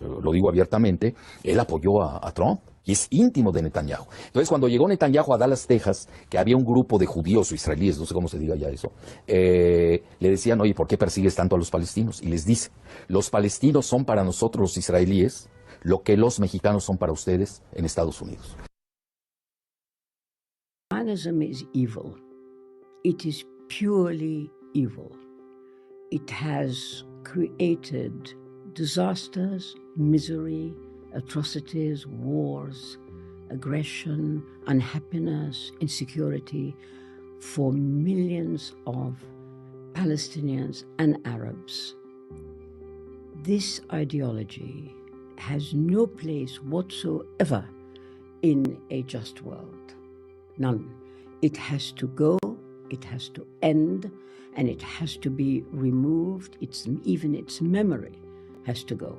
lo digo abiertamente, él apoyó a Trump y es íntimo de Netanyahu. Entonces, cuando llegó Netanyahu a Dallas, Texas, que había un grupo de judíos o israelíes, no sé cómo se diga ya eso, le decían, oye, ¿por qué persigues tanto a los palestinos? Y les dice, los palestinos son para nosotros los israelíes lo que los mexicanos son para ustedes en Estados Unidos. Zionism is evil. It is purely evil. It has created disasters, misery, atrocities, wars, aggression, unhappiness, insecurity for millions of Palestinians and Arabs. This ideology has no place whatsoever in a just world. None. It has to go, it has to end, and it has to be removed. Even its memory has to go.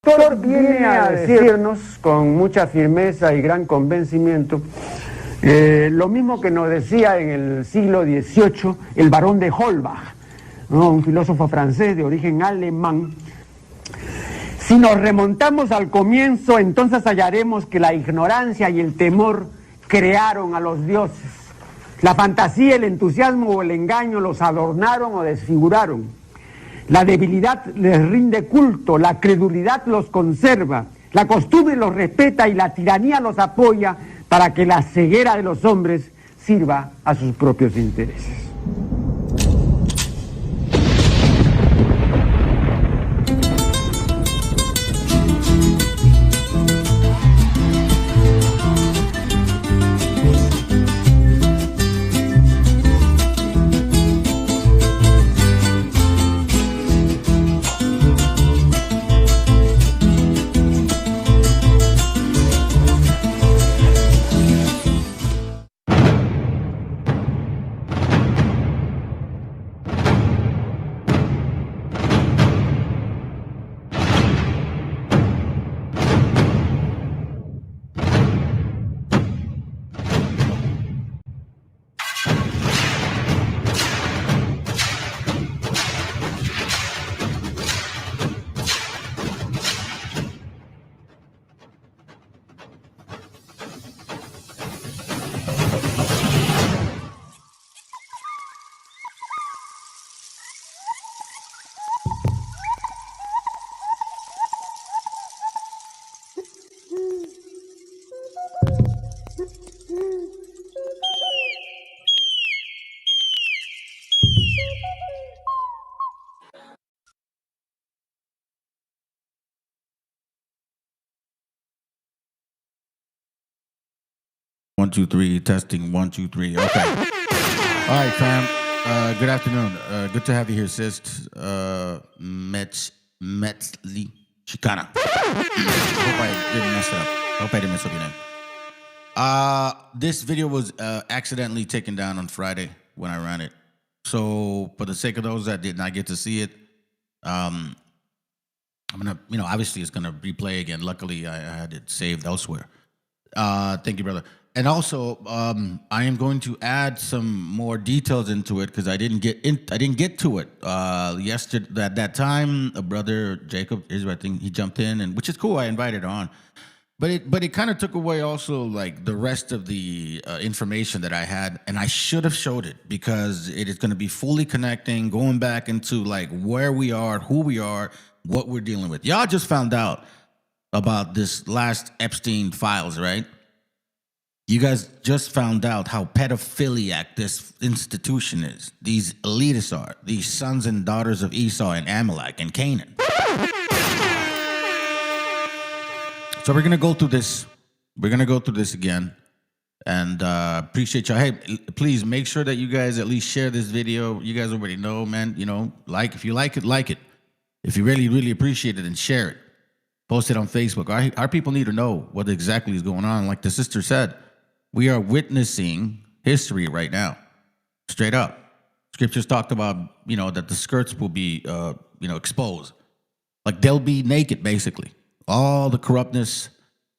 Doctor viene a decirnos con mucha firmeza y gran convencimiento lo mismo que nos decía en el siglo XVIII el barón de Holbach, ¿no? Un filósofo francés de origen alemán. Si nos remontamos al comienzo, entonces hallaremos que la ignorancia y el temor crearon a los dioses. La fantasía, el entusiasmo o el engaño los adornaron o desfiguraron. La debilidad les rinde culto, la credulidad los conserva, la costumbre los respeta y la tiranía los apoya para que la ceguera de los hombres sirva a sus propios intereses. One, two, three, testing, 1, 2, 3. Okay. All right, fam. Good afternoon. Good to have you here, sis. Metzli Chicana. Hope I didn't mess it up. Hope I didn't mess up your name. This video was accidentally taken down on Friday when I ran it. So for the sake of those that did not get to see it, I'm gonna, obviously it's gonna replay again. Luckily, I had it saved elsewhere. Thank you, brother. And also, I am going to add some more details into it because I didn't get to it yesterday. At that time, a brother Jacob Israel, I think he jumped in, and which is cool. I invited on, but it kind of took away also like the rest of the information that I had, and I should have showed it because it is going to be fully connecting, going back into like where we are, who we are, what we're dealing with. Y'all just found out about this last Epstein files, right? You guys just found out how pedophiliac this institution is. These elitists are. These sons and daughters of Esau and Amalek and Canaan. So we're going to go through this. We're going to go through this again. And appreciate y'all. Hey, please make sure that you guys at least share this video. You guys already know, man. If you like it, like it. If you really, really appreciate it, then share it. Post it on Facebook. Our people need to know what exactly is going on. Like the sister said, we are witnessing history right now, straight up. Scriptures talked about, that the skirts will be, exposed. Like they'll be naked, basically. All the corruptness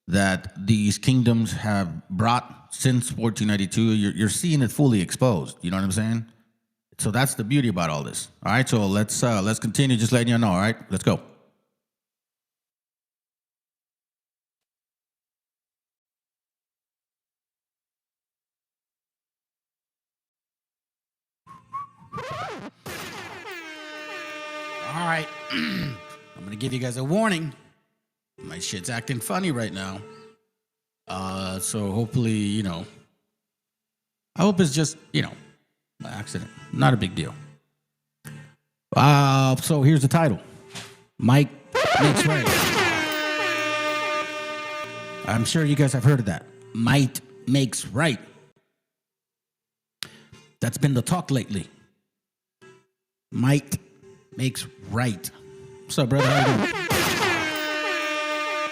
that these kingdoms have brought since 1492, you're seeing it fully exposed. You know what I'm saying? So that's the beauty about all this. All right, so let's continue. Just letting you know. All right, let's go. All right, I'm gonna give you guys a warning. My shit's acting funny right now. So hopefully, I hope it's just, an accident. Not a big deal. So here's the title. Might makes right. I'm sure you guys have heard of that. Might makes right. That's been the talk lately. Might makes right. What's up, brother? How you doing?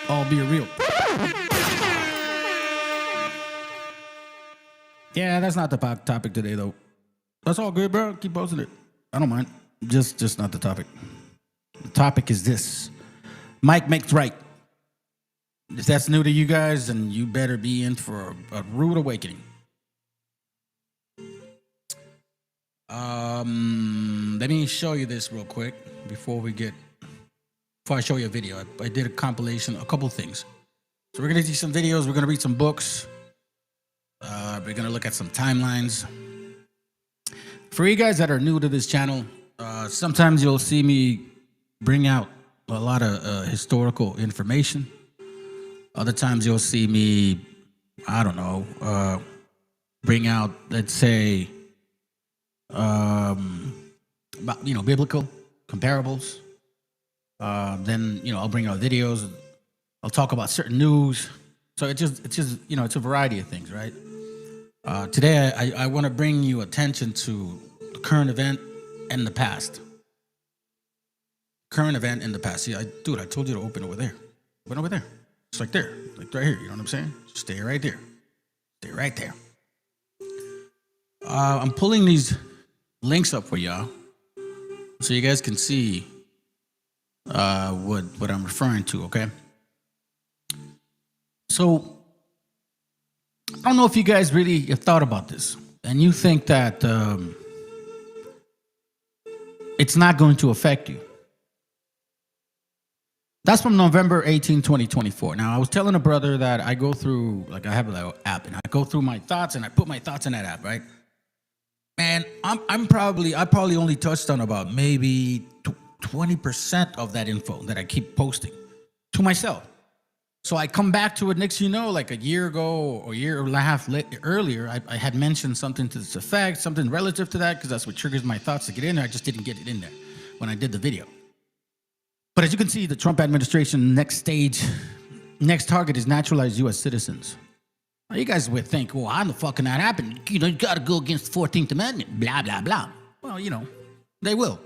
All being real. Yeah, that's not the topic today, though. That's all good, bro. Keep posting it. I don't mind. Just not the topic. The topic is this. Mike makes right. If that's new to you guys, then you better be in for a rude awakening. Let me show you this real quick before I show you a video. I did a compilation, a couple things. So we're gonna see some videos, we're gonna read some books, we're gonna look at some timelines. For you guys that are new to this channel, sometimes you'll see me bring out a lot of historical information. Other times you'll see me, I don't know, bring out, let's say, about, biblical comparables. Then, I'll bring out videos. I'll talk about certain news. So it's just, it's a variety of things, right? Today, I want to bring you attention to the current event and the past. Current event in the past. See, I told you to open over there. Open over there. It's like there, like right here. You know what I'm saying? Just stay right there. Stay right there. I'm pulling these links up for y'all so you guys can see what I'm referring to, okay? So, I don't know if you guys really have thought about this and you think that it's not going to affect you. That's from November 18, 2024. Now, I was telling a brother that I go through, I have an app, and I go through my thoughts, and I put my thoughts in that app, right? And I probably only touched on about maybe 20% of that info that I keep posting to myself. So I come back to it next, like a year ago or a year and a half earlier, I had mentioned something to this effect, something relative to that, because that's what triggers my thoughts to get in there. I just didn't get it in there when I did the video. But as you can see, the Trump administration next target is naturalized U.S. citizens. Now, you guys would think, well, how the fuck can that happen? You got to go against the 14th Amendment, blah, blah, blah. Well, they will.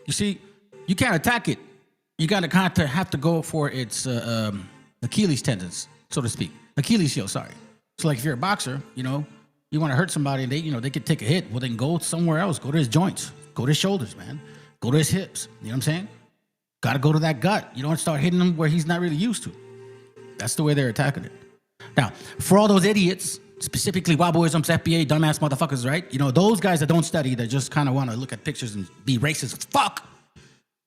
You see, you can't attack it. You got to kind of have to go for its Achilles tendons, so to speak. Achilles heel, sorry. So like if you're a boxer, you want to hurt somebody and they could take a hit. Well, then go somewhere else. Go to his joints. Go to his shoulders, man. Go to his hips. You know what I'm saying? Got to go to that gut. You don't start hitting him where he's not really used to. That's the way they're attacking it. Now, for all those idiots, specifically Waboisms, FBA, dumbass motherfuckers, right? Those guys that don't study, that just kind of want to look at pictures and be racist. Fuck!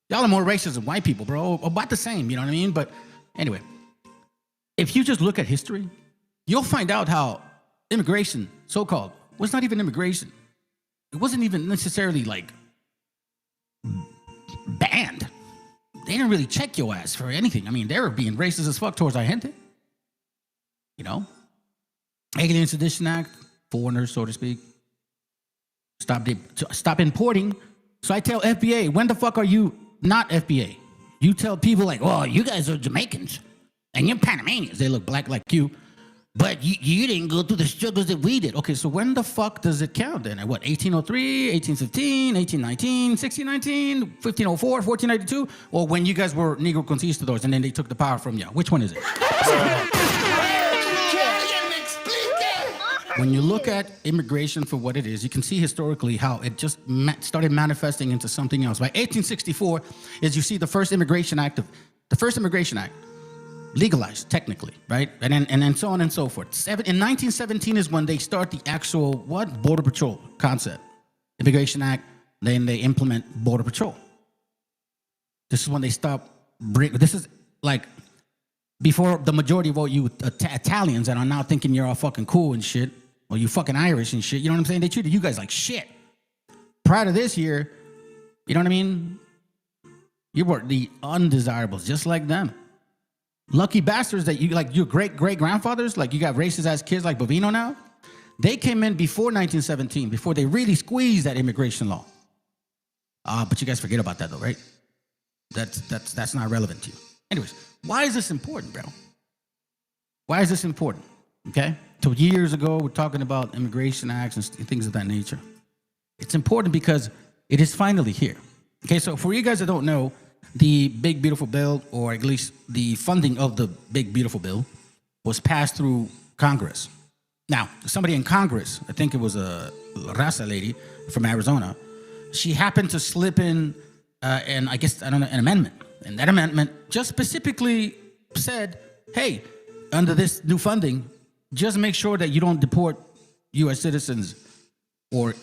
Y'all are more racist than white people, bro. About the same, you know what I mean? But anyway, if you just look at history, you'll find out how immigration, so-called, was not even immigration. It wasn't even necessarily banned. They didn't really check your ass for anything. I mean, they were being racist as fuck towards our gente. Alien Sedition Act, foreigners, so to speak. Stop importing. So I tell FBA, when the fuck are you not FBA? You tell people you guys are Jamaicans and you're Panamanians. They look black like you, but you didn't go through the struggles that we did. Okay, so when the fuck does it count then? 1803, 1815, 1819, 1619, 1504, 1492? Or when you guys were Negro conquistadors and then they took the power from you? Which one is it? When you look at immigration for what it is, you can see historically how it just started manifesting into something else. By 1864, as you see the first Immigration Act legalized technically, right? And then so on and so forth. In 1917 is when they start the actual Border Patrol concept. Immigration Act, then they implement Border Patrol. This is when they stop this is before the majority of all you Italians that are now thinking you're all fucking cool and shit, or you fucking Irish and shit, you know what I'm saying? They treated you guys like shit. Prior to this year, you know what I mean? You were the undesirables, just like them. Lucky bastards that your great-great-grandfathers, you got racist-ass kids like Bovino now, they came in before 1917, before they really squeezed that immigration law. But you guys forget about that though, right? That's not relevant to you. Anyways, why is this important, bro? Why is this important? Okay? So years ago, we're talking about immigration acts and things of that nature. It's important because it is finally here. Okay, so for you guys that don't know, the Big Beautiful Bill, or at least the funding of the Big Beautiful Bill, was passed through Congress. Now, somebody in Congress, I think it was a Raza lady from Arizona, she happened to slip in, an amendment And that amendment just specifically said, hey, under this new funding, just make sure that you don't deport U.S. citizens or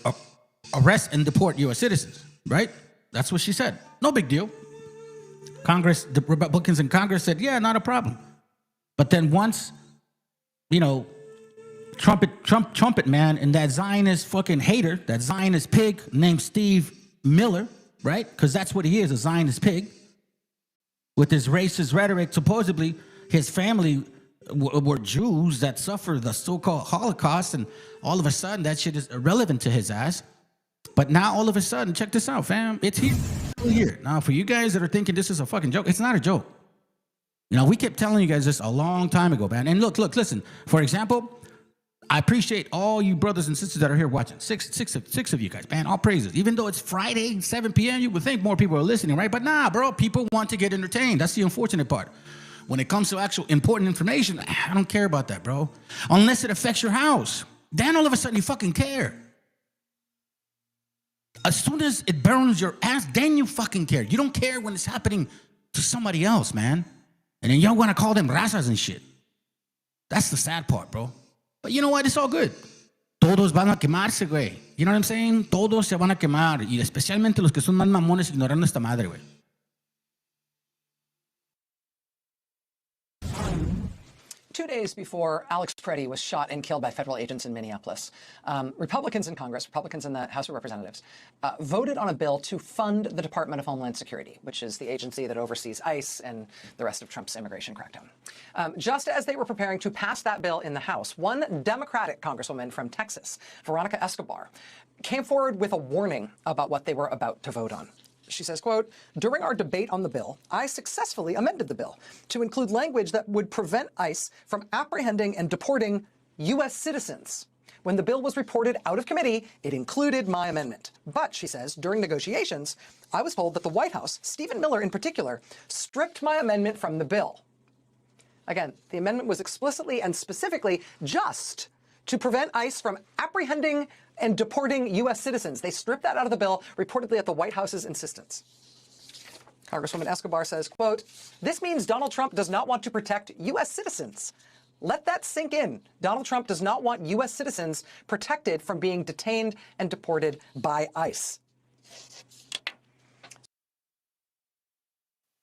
arrest and deport U.S. citizens, right? That's what she said. No big deal. Congress, the Republicans in Congress said, yeah, not a problem. But then once, you know, trumpet man and that Zionist fucking hater, that Zionist pig named Steve Miller, right? Because that's what he is, a Zionist pig. With his racist rhetoric, supposedly his family were Jews that suffered the so-called Holocaust, and all of a sudden that shit is irrelevant to his ass. But now all of a sudden, check this out, fam, it's here. Now, for you guys that are thinking this is a fucking joke, it's not a joke. You know, we kept telling you guys this a long time ago, man. And look, listen. For example, I appreciate all you brothers and sisters that are here watching. Six of you guys, man. All praises. Even though it's Friday, 7 p.m., you would think more people are listening, right? But nah, bro. People want to get entertained. That's the unfortunate part. When it comes to actual important information, I don't care about that, bro. Unless it affects your house. Then all of a sudden you fucking care. As soon as it burns your ass, then you fucking care. You don't care when it's happening to somebody else, man. And then y'all want to call them razas and shit. That's the sad part, bro. But you know what? It's all good. Todos van a quemarse, güey. You know what I'm saying? Todos se van a quemar. Y especialmente los que son más mamones ignorando esta madre, güey. 2 days before Alex Preddy was shot and killed by federal agents in Minneapolis, Republicans in Congress, Republicans in the House of Representatives, voted on a bill to fund the Department of Homeland Security, which is the agency that oversees ICE and the rest of Trump's immigration crackdown. Just as they were preparing to pass that bill in the House, one Democratic congresswoman from Texas, Veronica Escobar, came forward with a warning about what they were about to vote on. She says, quote, during our debate on the bill, I successfully amended the bill to include language that would prevent ICE from apprehending and deporting U.S. citizens. When the bill was reported out of committee, it included my amendment. But, she says, during negotiations, I was told that the White House, Stephen Miller in particular, stripped my amendment from the bill. Again, the amendment was explicitly and specifically just to prevent ICE from apprehending and deporting U.S. citizens. They stripped that out of the bill, reportedly at the White House's insistence. Congresswoman Escobar says, quote, this means Donald Trump does not want to protect U.S. citizens. Let that sink in. Donald Trump does not want U.S. citizens protected from being detained and deported by ICE.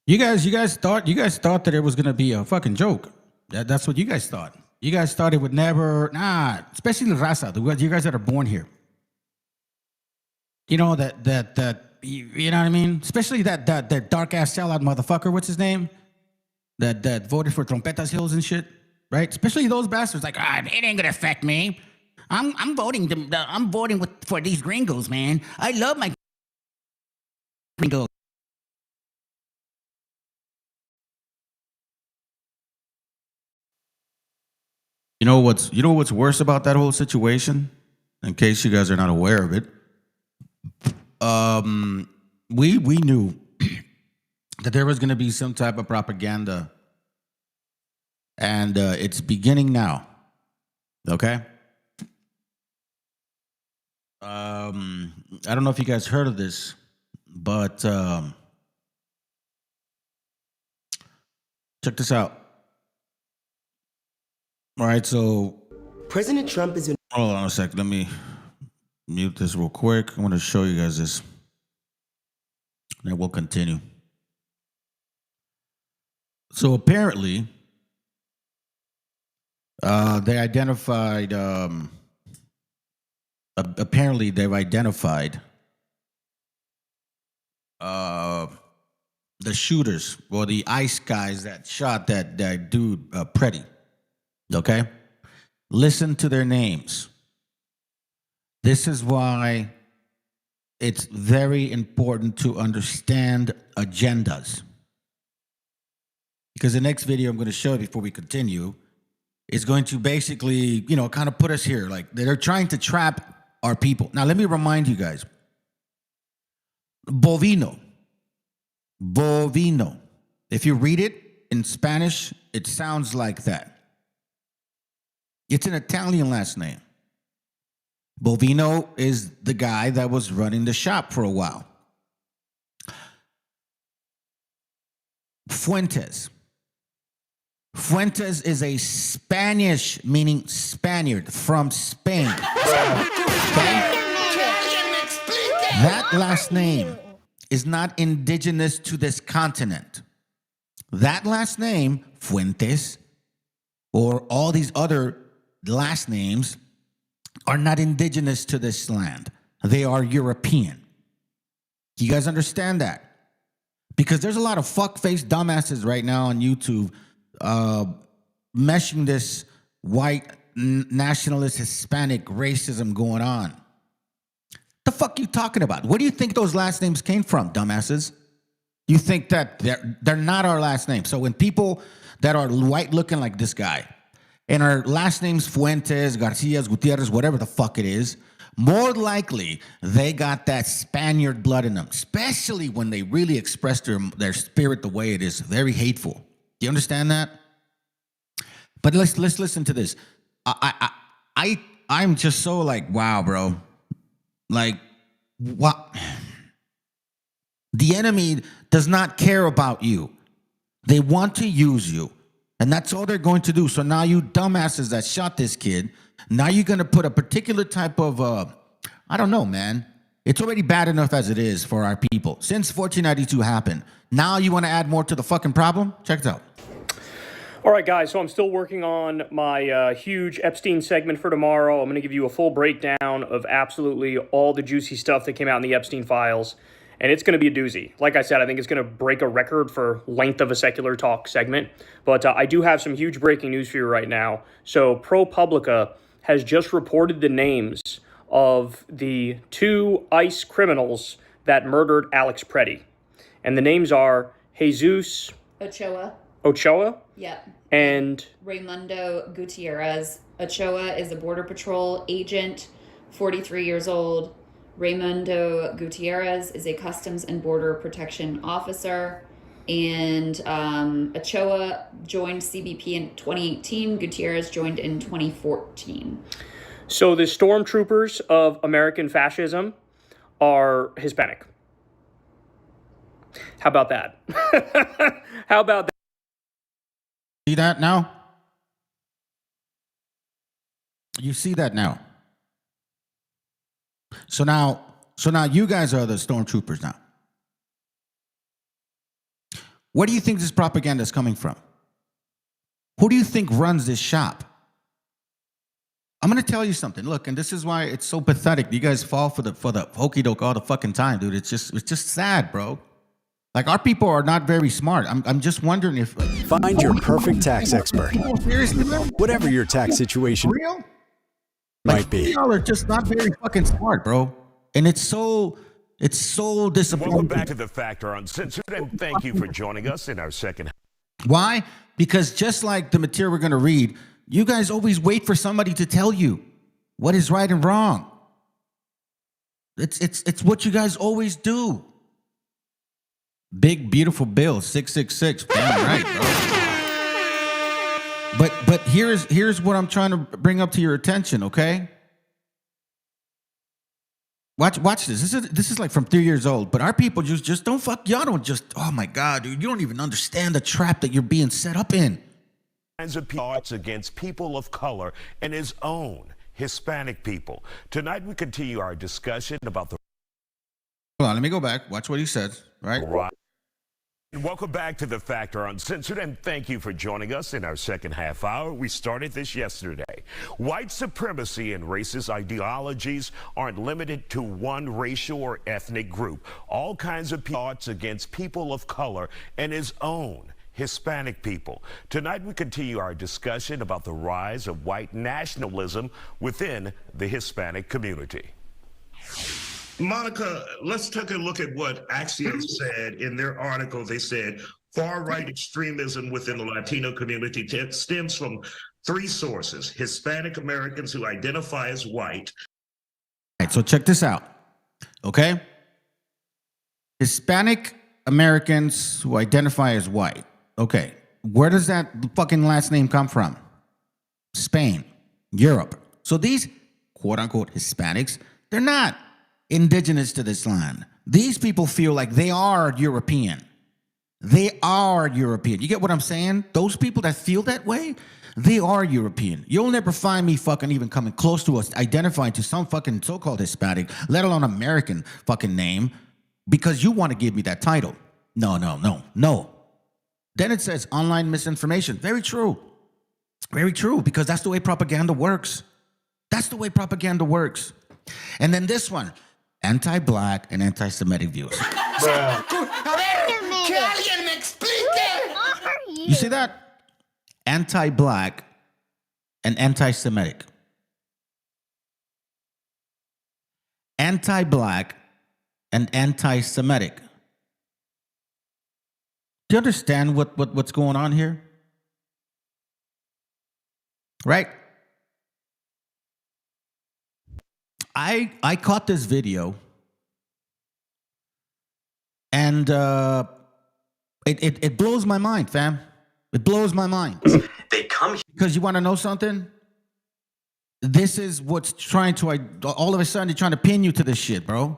You guys thought that it was gonna be a fucking joke. That's what you guys thought. You guys thought it would never, especially the raza, you guys that are born here. You know, you know what I mean? Especially that dark ass sellout motherfucker, what's his name? That voted for Trompetas Hills and shit, right? Especially those bastards, like, it ain't gonna affect me. I'm voting for these gringos, man. I love my gringos. You know what's worse about that whole situation? In case you guys are not aware of it, we knew that there was going to be some type of propaganda, and it's beginning now. Okay. I don't know if you guys heard of this, but check this out. All right, so President Trump is in. Hold on a second. Let me mute this real quick. I want to show you guys this. And then we'll continue. So apparently, they identified. Apparently, they've identified the shooters or the ICE guys that shot that dude Preddy. Okay? Listen to their names. This is why it's very important to understand agendas. Because the next video I'm going to show you before we continue is going to basically, kind of put us here. Like, they're trying to trap our people. Now, let me remind you guys. Bovino. If you read it in Spanish, it sounds like that. It's an Italian last name. Bovino is the guy that was running the shop for a while. Fuentes. Fuentes is a Spanish, meaning Spaniard, from Spain. Okay? That last name is not indigenous to this continent. That last name, Fuentes, or all these other last names, are not indigenous to this land. They are European. You guys understand that? Because there's a lot of fuck-faced dumbasses right now on YouTube meshing this white nationalist Hispanic racism going on. The fuck you talking about? Where do you think those last names came from, dumbasses? You think that they're not our last name. So when people that are white looking like this guy and our last names Fuentes, Garcias, Gutierrez, whatever the fuck it is, more likely they got that Spaniard blood in them, especially when they really express their spirit the way it is. Very hateful. Do you understand that? But let's listen to this. I'm just so like, wow, bro. Like, what? The enemy does not care about you. They want to use you. And that's all they're going to do. So now you dumbasses that shot this kid, now you're going to put a particular type of, I don't know, man. It's already bad enough as it is for our people. Since 1492 happened, now you want to add more to the fucking problem? Check it out. All right, guys, so I'm still working on my huge Epstein segment for tomorrow. I'm going to give you a full breakdown of absolutely all the juicy stuff that came out in the Epstein files. And it's going to be a doozy. Like I said, I think it's going to break a record for length of a secular talk segment. But I do have some huge breaking news for you right now. So ProPublica has just reported the names of the 2 ICE criminals that murdered Alex Preddy. And the names are Jesus Ochoa? Yep. And Raimundo Gutierrez. Ochoa is a Border Patrol agent, 43 years old. Raimundo Gutierrez is a Customs and Border Protection officer. And Ochoa joined CBP in 2018. Gutierrez joined in 2014. So the stormtroopers of American fascism are Hispanic. How about that? How about that? See that now? You see that now? So now you guys are the stormtroopers now. Where do you think this propaganda is coming from? Who do you think runs this shop? I'm going to tell you something. Look, and this is why it's so pathetic. You guys fall for the hokey doke all the fucking time, dude. It's just sad, bro. Like, our people are not very smart. I'm just wondering if... Find your perfect tax expert. Seriously, man? Whatever your tax situation Real? might be. Y'all are just not very fucking smart, bro. And it's so disappointing. Welcome back to The Factor Uncensored, and thank you for joining us in our second. Why? Because just like the material we're going to read, you guys always wait for somebody to tell you what is right and wrong. It's what you guys always do. Big beautiful bill 666. Damn right, bro. But here's what I'm trying to bring up to your attention, okay? Watch this. This is like from 3 years old. But our people just don't fuck. Y'all don't just. Oh my God, dude! You don't even understand the trap that you're being set up in. Kinds of plots against people of color and his own Hispanic people. Tonight we continue our discussion about the. Hold on, let me go back. Watch what he says. Right. Welcome back to The Factor Uncensored, and thank you for joining us in our second half hour. We started this yesterday. White supremacy and racist ideologies aren't limited to one racial or ethnic group. All kinds of plots against people of color and his own Hispanic people. Tonight we continue our discussion about the rise of white nationalism within the Hispanic community. Monica, let's take a look at what Axios said in their article. They said far-right extremism within the Latino community stems from 3 sources: Hispanic Americans who identify as white. All right, so check this out, okay? Hispanic Americans who identify as white. Okay, where does that fucking last name come from? Spain, Europe. So these quote-unquote Hispanics, they're not indigenous to this land. These people feel like they are European. They are European. You get what I'm saying? Those people that feel that way, they are European. You'll never find me fucking even coming close to us identifying to some fucking so-called Hispanic, let alone American fucking name, because you want to give me that title. No. Then it says online misinformation. Very true. Very true, because that's the way propaganda works. That's the way propaganda works. And then this one, anti-black and anti-Semitic views. You see that? Anti-black and anti-Semitic. Anti-black and anti-Semitic. Do you understand what's going on here? Right? I caught this video, and it blows my mind, fam. It blows my mind. They come here because you want to know something? This is what's trying to, all of a sudden, they're trying to pin you to this shit, bro.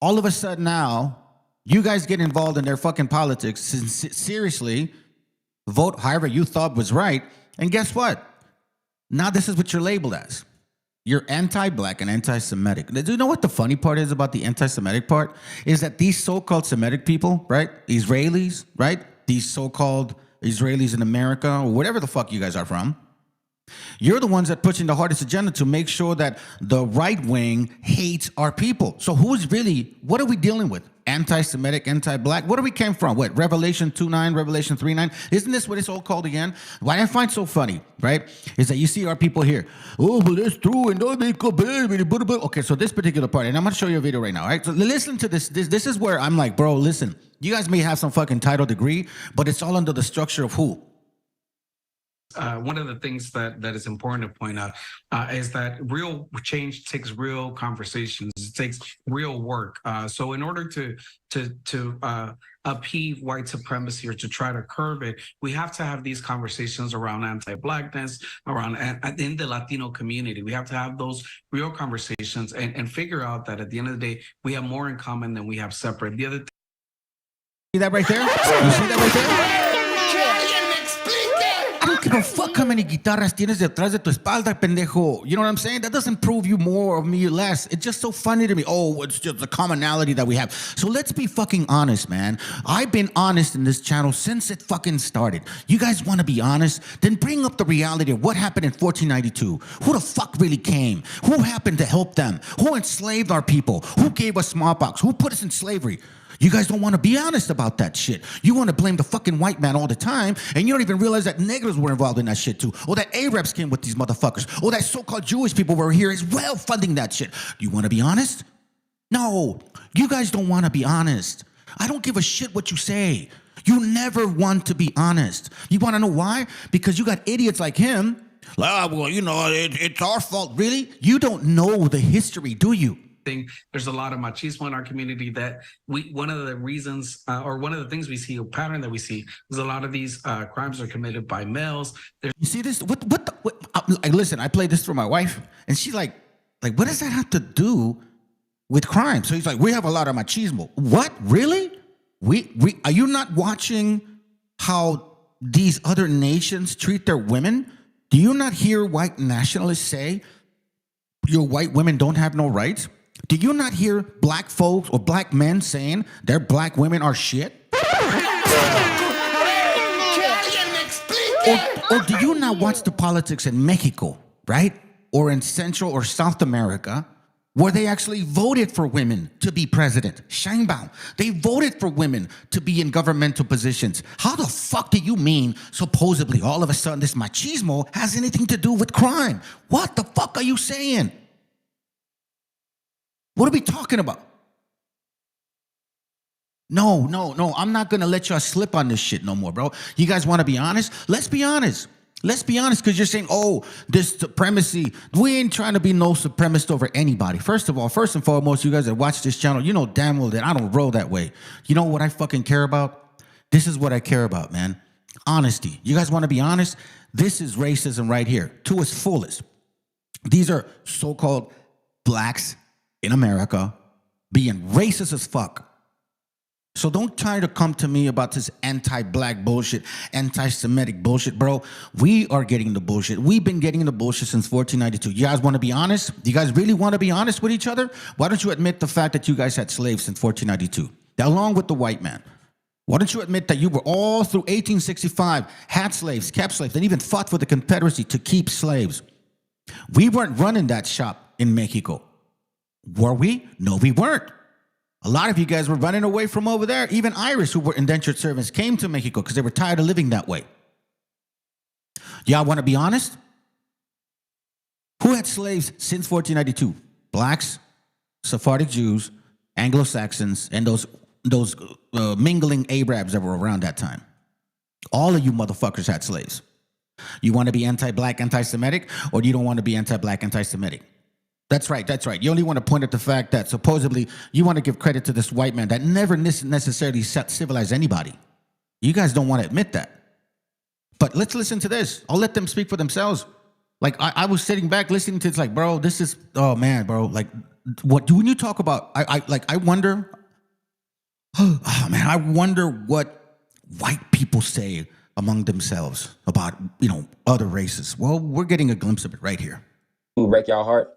All of a sudden now, you guys get involved in their fucking politics. Seriously, vote however you thought was right. And guess what? Now this is what you're labeled as. You're anti-black and anti-Semitic. Do you know what the funny part is about the anti-Semitic part? Is that these so-called Semitic people, right? Israelis, right? These so-called Israelis in America, or whatever the fuck you guys are from, you're the ones that pushing the hardest agenda to make sure that the right wing hates our people. So who's really, what are we dealing with? Anti-Semitic, anti-black? What do we came from? What, Revelation 2:9, Revelation 3:9? Isn't this what it's all called again? What I find so funny, right, is that you see our people here. Oh, but it's true, and don't make a okay, so this particular part, and I'm going to show you a video right now, all right? So listen to this. This is where I'm like, bro, listen, you guys may have some fucking title degree, but it's all under the structure of who? One of the things that is important to point out is that real change takes real conversations. It takes real work. So in order to upheave white supremacy or to try to curb it, we have to have these conversations around anti-blackness, around in the Latino community. We have to have those real conversations and figure out that at the end of the day, we have more in common than we have separate. The other thing. See that right there? You see that right there? I don't give a fuck how many guitarras tienes detrás de tu espalda, pendejo. You know what I'm saying? That doesn't prove you more or me less. It's just so funny to me. Oh, it's just the commonality that we have. So let's be fucking honest, man. I've been honest in this channel since it fucking started. You guys want to be honest? Then bring up the reality of what happened in 1492. Who the fuck really came? Who happened to help them? Who enslaved our people? Who gave us smallpox? Who put us in slavery? You guys don't want to be honest about that shit. You want to blame the fucking white man all the time, and you don't even realize that negros were involved in that shit too, or that Arabs came with these motherfuckers, or that so-called Jewish people were here as well funding that shit. You want to be honest? No, you guys don't want to be honest. I don't give a shit what you say. You never want to be honest. You want to know why? Because you got idiots like him. Well, you know, it's our fault. Really? You don't know the history, do you? There's a lot of machismo in our community that one of the reasons or one of the things we see, a pattern that we see, is a lot of these crimes are committed by males. You see this? What listen, I played this for my wife, and she's like, what does that have to do with crime? So he's like, we have a lot of machismo. What? Really? We are you not watching how these other nations treat their women? Do you not hear white nationalists say your white women don't have no rights? Do you not hear black folks or black men saying their black women are shit? Or do you not watch the politics in Mexico, right? Or in Central or South America, where they actually voted for women to be president? Scheinbaum. They voted for women to be in governmental positions. How the fuck do you mean, supposedly, all of a sudden this machismo has anything to do with crime? What the fuck are you saying? What are we talking about? No, I'm not going to let y'all slip on this shit no more, bro. You guys want to be honest? Let's be honest. Let's be honest, because you're saying, oh, this supremacy. We ain't trying to be no supremacist over anybody. First of all, first and foremost, you guys that watch this channel, you know damn well that I don't roll that way. You know what I fucking care about? This is what I care about, man. Honesty. You guys want to be honest? This is racism right here, to its fullest. These are so-called blacks in America being racist as fuck. So don't try to come to me about this anti-black bullshit, anti-Semitic bullshit, bro. We are getting the bullshit. We've been getting the bullshit since 1492. You guys want to be honest? You guys really want to be honest with each other? Why don't you admit the fact that you guys had slaves since 1492, along with the white man? Why don't you admit that you were all through 1865, had slaves, kept slaves, and even fought for the Confederacy to keep slaves? We weren't running that shop in Mexico. Were we? No, we weren't. A lot of you guys were running away from over there. Even Irish who were indentured servants came to Mexico because they were tired of living that way. Y'all want to be honest? Who had slaves since 1492? Blacks, Sephardic Jews, Anglo-Saxons, and those mingling Arabs that were around that time. All of you motherfuckers had slaves. You want to be anti-black, anti-Semitic, or you don't want to be anti-black, anti-Semitic? That's right, that's right. You only want to point at the fact that supposedly you want to give credit to this white man that never necessarily civilized anybody. You guys don't want to admit that. But let's listen to this. I'll let them speak for themselves. Like, I was sitting back listening to it, it's like, bro, this is, oh man, bro. Like, when you talk about, I wonder, oh man, I wonder what white people say among themselves about, other races. Well, we're getting a glimpse of it right here. Who break y'all heart?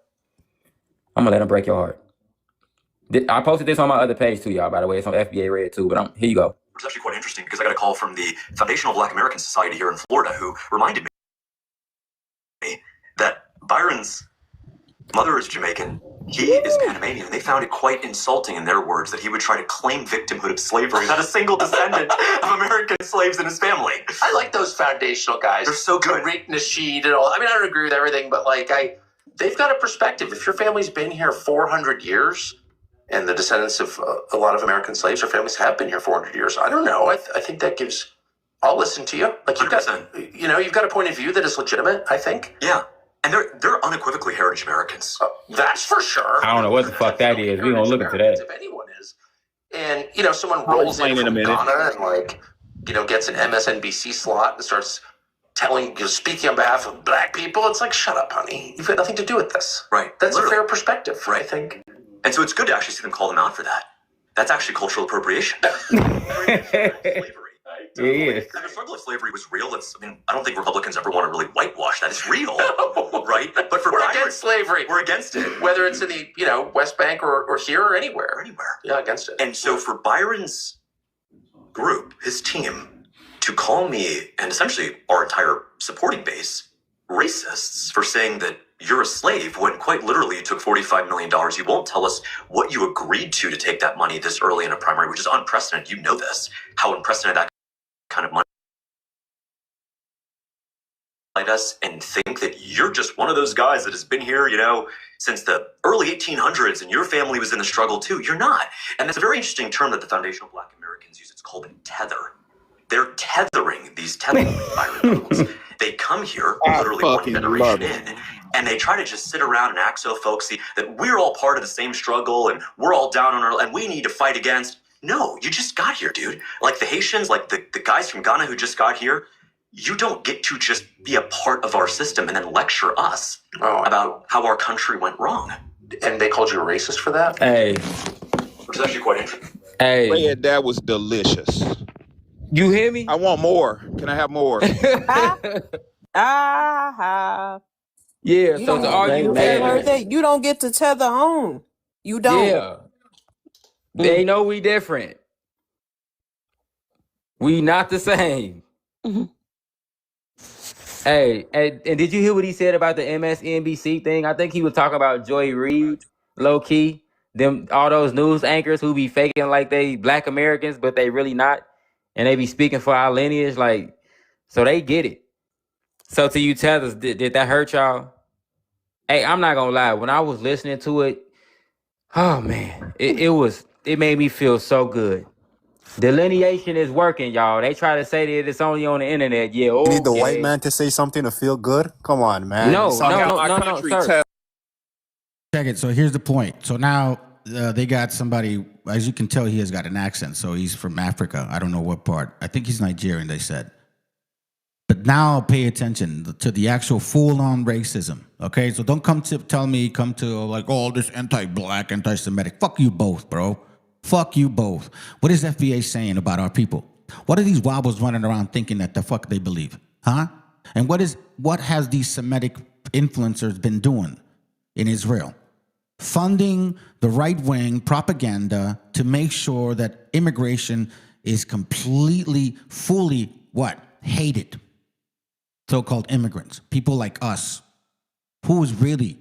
I'm gonna let them break your heart. I posted this on my other page too, y'all, by the way. It's on FBA Red too, but here you go. It's actually quite interesting because I got a call from the Foundational Black American Society here in Florida who reminded me that Byron's mother is Jamaican, he is Panamanian, and they found it quite insulting in their words that he would try to claim victimhood of slavery, not a single descendant of American slaves in his family. I like those foundational guys. They're so good. Tariq Nasheed and all. I mean, I don't agree with everything, but they've got a perspective. If your family's been here 400 years, and the descendants of a lot of American slaves or families have been here 400 years, I don't know. I think that gives. I'll listen to you. Like you've 100%. You've got a point of view that is legitimate. I think. Yeah, and they're unequivocally heritage Americans. That's for sure. I don't know what the fuck that is. We're gonna look into that. If anyone is, and someone rolls in from Ghana and gets an MSNBC slot and starts speaking on behalf of black people, it's like, shut up, honey. You've got nothing to do with this. Right. That's a fair perspective, right? I think. And so it's good to actually see them call them out for that. That's actually cultural appropriation. Slavery. Yeah. The struggle of slavery was real. I don't think Republicans ever want to really whitewash that. It's real, right? But for we're against slavery. We're against it. Whether it's in the West Bank or here or anywhere. Yeah, against it. And so for Byron's group, his team, to call me and essentially our entire supporting base racists for saying that you're a slave when quite literally you took $45 million. You won't tell us what you agreed to take that money this early in a primary, which is unprecedented. You know this, how unprecedented that kind of money us and think that you're just one of those guys that has been here, since the early 1800s and your family was in the struggle too. You're not. And that's a very interesting term that the Foundational Black Americans use. It's called a tether. They're tethering these Byron tunnels. They come here literally one generation in, and they try to just sit around and act so folksy that we're all part of the same struggle and we're all down on and we need to fight against. No, you just got here, dude. Like the Haitians, like the guys from Ghana who just got here, you don't get to just be a part of our system and then lecture us about how our country went wrong. And they called you a racist for that? Hey. Which is actually quite interesting. Hey. Man, that was delicious. You hear me? I want more. Can I have more? Yeah, so to argue that you don't get to tether home. You don't. Yeah. They know we different. We not the same. Hey, and did you hear what he said about the MSNBC thing? I think he was talking about Joy Reid, low key. All those news anchors who be faking like they black Americans, but they really not. And they be speaking for our lineage, so they get it. So to you tethers, did that hurt y'all? Hey, I'm not gonna lie. When I was listening to it, oh man, it made me feel so good. Delineation is working, y'all. They try to say that it's only on the internet. Yeah, You need the white man to say something to feel good? Come on, man. No, sir. Check it. So here's the point. So now they got somebody, as you can tell, he has got an accent. So he's from Africa. I don't know what part. I think he's Nigerian, they said. But now pay attention to the actual full-on racism, okay? So don't come to this anti-black, anti-Semitic. Fuck you both, bro. Fuck you both. What is FBA saying about our people? What are these wobbles running around thinking that the fuck they believe? Huh? And what has these Semitic influencers been doing in Israel? Funding the right-wing propaganda to make sure that immigration is completely, fully, what? Hated. So-called immigrants. People like us. Who is really,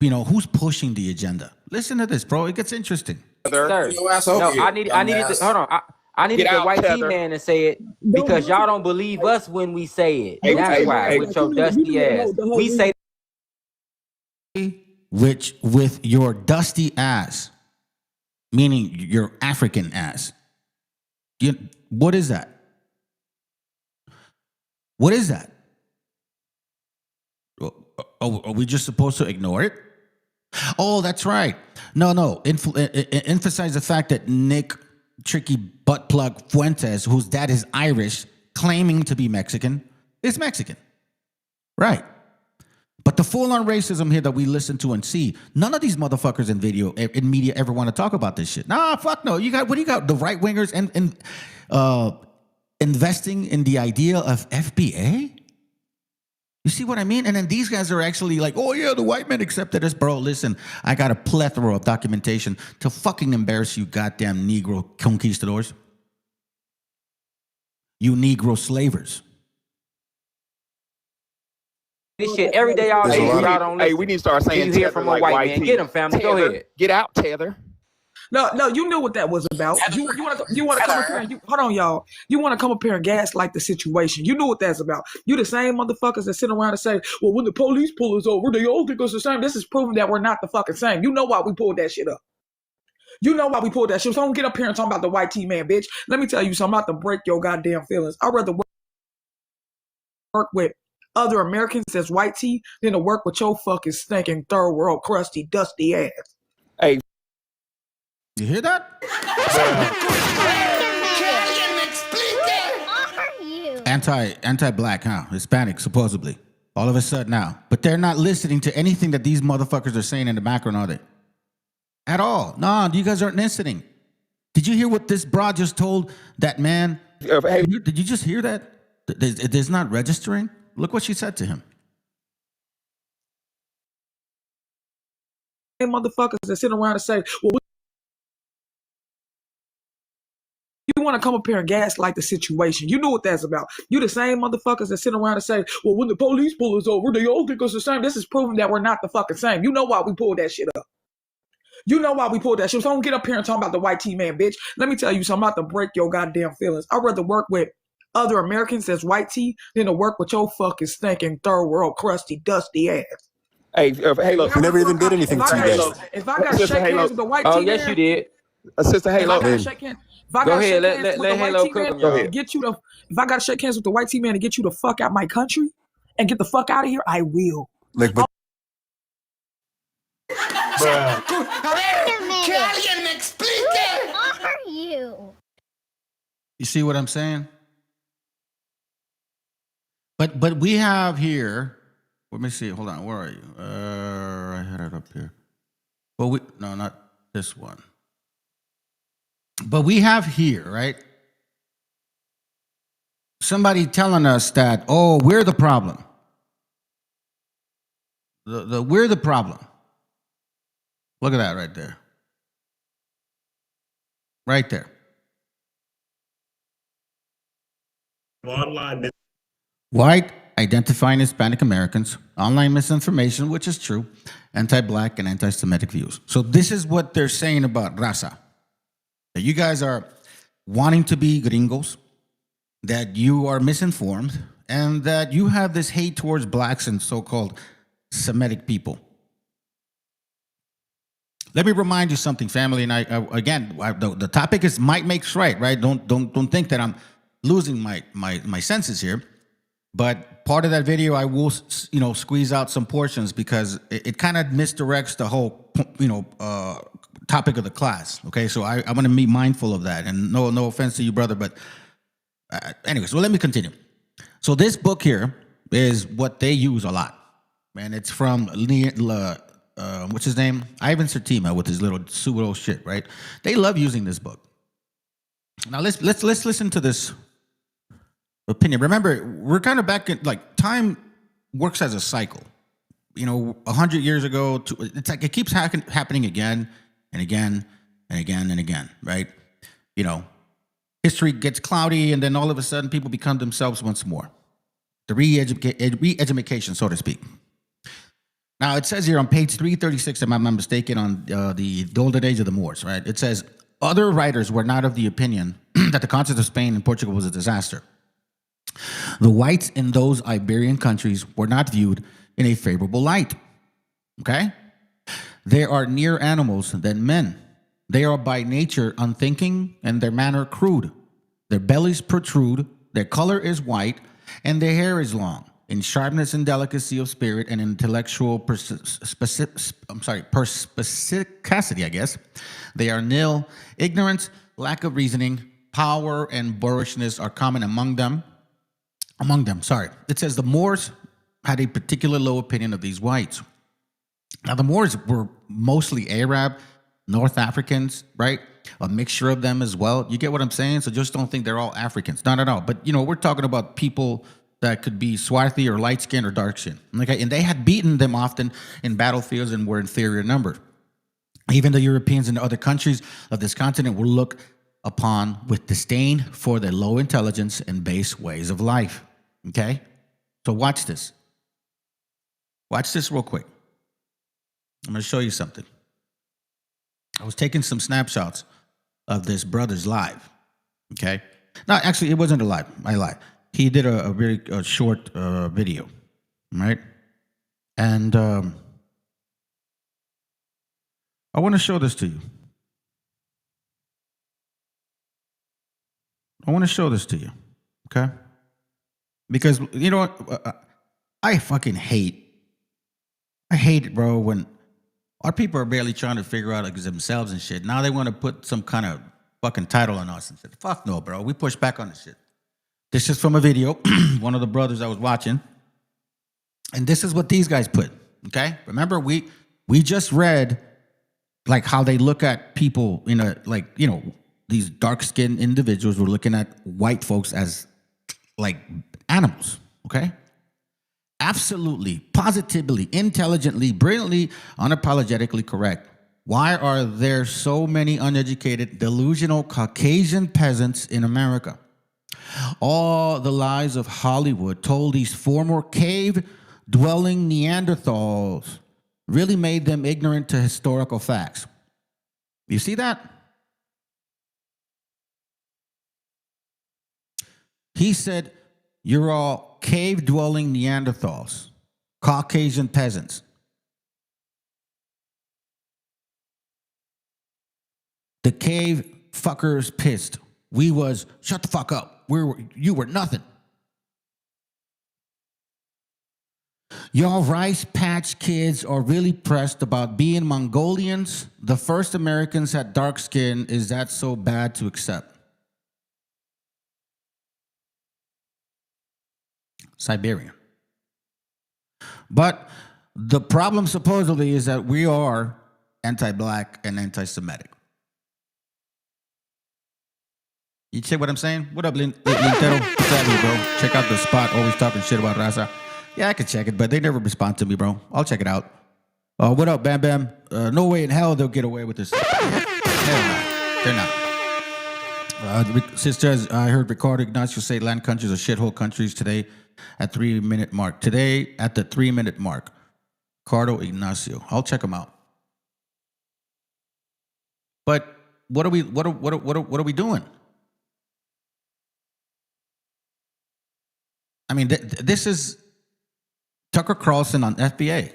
who's pushing the agenda? Listen to this, bro. It gets interesting. Sir, no, I needed hold on. I needed the white T-man to say it because y'all don't believe us when we say it. That's why, with your dusty ass. We say which with your dusty ass, meaning your African ass. What is that? What is that? Are we just supposed to ignore it? Oh, that's right. No. Emphasize the fact that Nick Tricky Butt Plug Fuentes, whose dad is Irish, claiming to be Mexican, is Mexican. Right. But the full-on racism here that we listen to and see, none of these motherfuckers in media ever want to talk about this shit. Nah, fuck no. What do you got? The right-wingers and investing in the idea of FBA? You see what I mean? And then these guys are actually like, oh yeah, the white men accepted us. Bro, listen, I got a plethora of documentation to fucking embarrass you goddamn Negro conquistadors. You Negro slavers. this shit every day all day. Y'all don't listen. Hey, we need to start saying you hear from a white man. Get him, family. Go ahead. Get out, Tether. No, you knew what that was about. You want to come up here and hold on, y'all. You want to come up here and gaslight the situation. You knew what that's about. You the same motherfuckers that sit around and say, well, when the police pull us over, they all think us the same. This is proving that we're not the fucking same. You know why we pulled that shit up. You know why we pulled that shit. So don't get up here and talk about the white T-man, bitch. Let me tell you something. I'm about to break your goddamn feelings. I'd rather work with other Americans that's white T than to work with your fucking stinking third world crusty, dusty ass. Hey. You hear that? Anti-black, huh? Hispanic, supposedly. All of a sudden now. But they're not listening to anything that these motherfuckers are saying in the background, are they? At all. No, you guys aren't listening. Did you hear what this broad just told that man? Hey. Did you just hear that? It is not registering? Look what she said to him. Hey, motherfuckers that sit around and say, well, you want to come up here and gaslight the situation. You know what that's about. You the same motherfuckers that sit around and say, well, when the police pull us over, they all think us the same. This is proving that we're not the fucking same. You know why we pulled that shit up. You know why we pulled that shit. So don't get up here and talk about the white T-man, bitch. Let me tell you something. I'm about to break your goddamn feelings. I'd rather work with other Americans that's white T than to work with your fucking stinking third world crusty, dusty ass. Hey, look. We never even did anything to you guys. If I got to shake hands with the white T-man. Oh, yes, you did. Sister Halo. If I got to shake hands with the white T-man and get you if I got to shake hands with the white T-man and get you the fuck out my country and get the fuck out of here, I will. Like, but You see what I'm saying? But we have here. Let me see. Hold on. Where are you? I had it up here. No, not this one. But we have here, right? Somebody telling us that, oh, we're the problem. We're the problem. Look at that right there. Right there. Online. White identifying Hispanic Americans, online misinformation, which is true, anti-black and anti-Semitic views. So this is what they're saying about raza. That you guys are wanting to be gringos, that you are misinformed, and that you have this hate towards blacks and so-called Semitic people. Let me remind you something, family, and the topic is might makes right? Don't think that I'm losing my senses here. But part of that video, I will, squeeze out some portions because it kind of misdirects the whole, topic of the class. Okay, so I want to be mindful of that. And no offense to you, brother, but anyway, so let me continue. So this book here is what they use a lot, and it's from what's his name? Ivan Sertima with his little pseudo shit, right? They love using this book. Now let's listen to this opinion. Remember, we're kind of back in, like, time works as a cycle. 100 years ago, it's like it keeps happening again and again and again and again, right? History gets cloudy, and then all of a sudden people become themselves once more. The re-education, so to speak. Now, it says here on page 336, if I'm not mistaken, on the Golden Age of the Moors, right? It says, other writers were not of the opinion that the conquest of Spain and Portugal was a disaster. The whites in those Iberian countries were not viewed in a favorable light, okay? They are nearer animals than men. They are by nature unthinking and their manner crude. Their bellies protrude, their color is white, and their hair is long. In sharpness and delicacy of spirit and intellectual perspicacity, I guess, they are nil. Ignorance, lack of reasoning, power, and boorishness are common among them. It says the Moors had a particular low opinion of these whites. Now, the Moors were mostly Arab, North Africans, right? A mixture of them as well. You get what I'm saying? So just don't think they're all Africans. Not at all. But, we're talking about people that could be swarthy or light-skinned or dark-skinned. Okay? And they had beaten them often in battlefields and were inferior number. Even the Europeans and other countries of this continent were looked upon with disdain for their low intelligence and base ways of life. Okay? So watch this. Watch this real quick. I'm going to show you something. I was taking some snapshots of this brother's live. Okay? No, actually, it wasn't a live. I lied. He did a very short video. Right? And I want to show this to you. Okay? Because, you know what? I fucking hate it, bro, when our people are barely trying to figure out themselves and shit. Now they want to put some kind of fucking title on us and shit. Fuck no, bro. We push back on this shit. This is from a video, one of the brothers I was watching. And this is what these guys put, okay? Remember, we just read, like, how they look at people in a, like, these dark-skinned individuals were looking at white folks as, like, animals, okay? Absolutely, positively, intelligently, brilliantly, unapologetically correct. Why are there so many uneducated, delusional Caucasian peasants in America? All the lies of Hollywood told these former cave-dwelling Neanderthals really made them ignorant to historical facts. You see that? He said, you're all cave-dwelling Neanderthals, Caucasian peasants. The cave fuckers pissed. We was, shut the fuck up. You were nothing. Y'all Rice Patch Kids are really pressed about being Mongolians. The first Americans had dark skin. Is that so bad to accept? Siberian. But the problem supposedly is that we are anti-black and anti-Semitic. You check what I'm saying? What up, Lintero? What's happening, bro? Check out the spot, always talking shit about raza. Yeah, I can check it, but they never respond to me, bro. I'll check it out. What up, Bam Bam? No way in hell they'll get away with this. Hell no. They're not. Sisters, I heard Ricardo Ignacio say land countries are shithole countries today at 3-minute mark. Today at the 3-minute mark. Ricardo Ignacio. I'll check them out. But what are we doing? I mean, this is Tucker Carlson on FBA.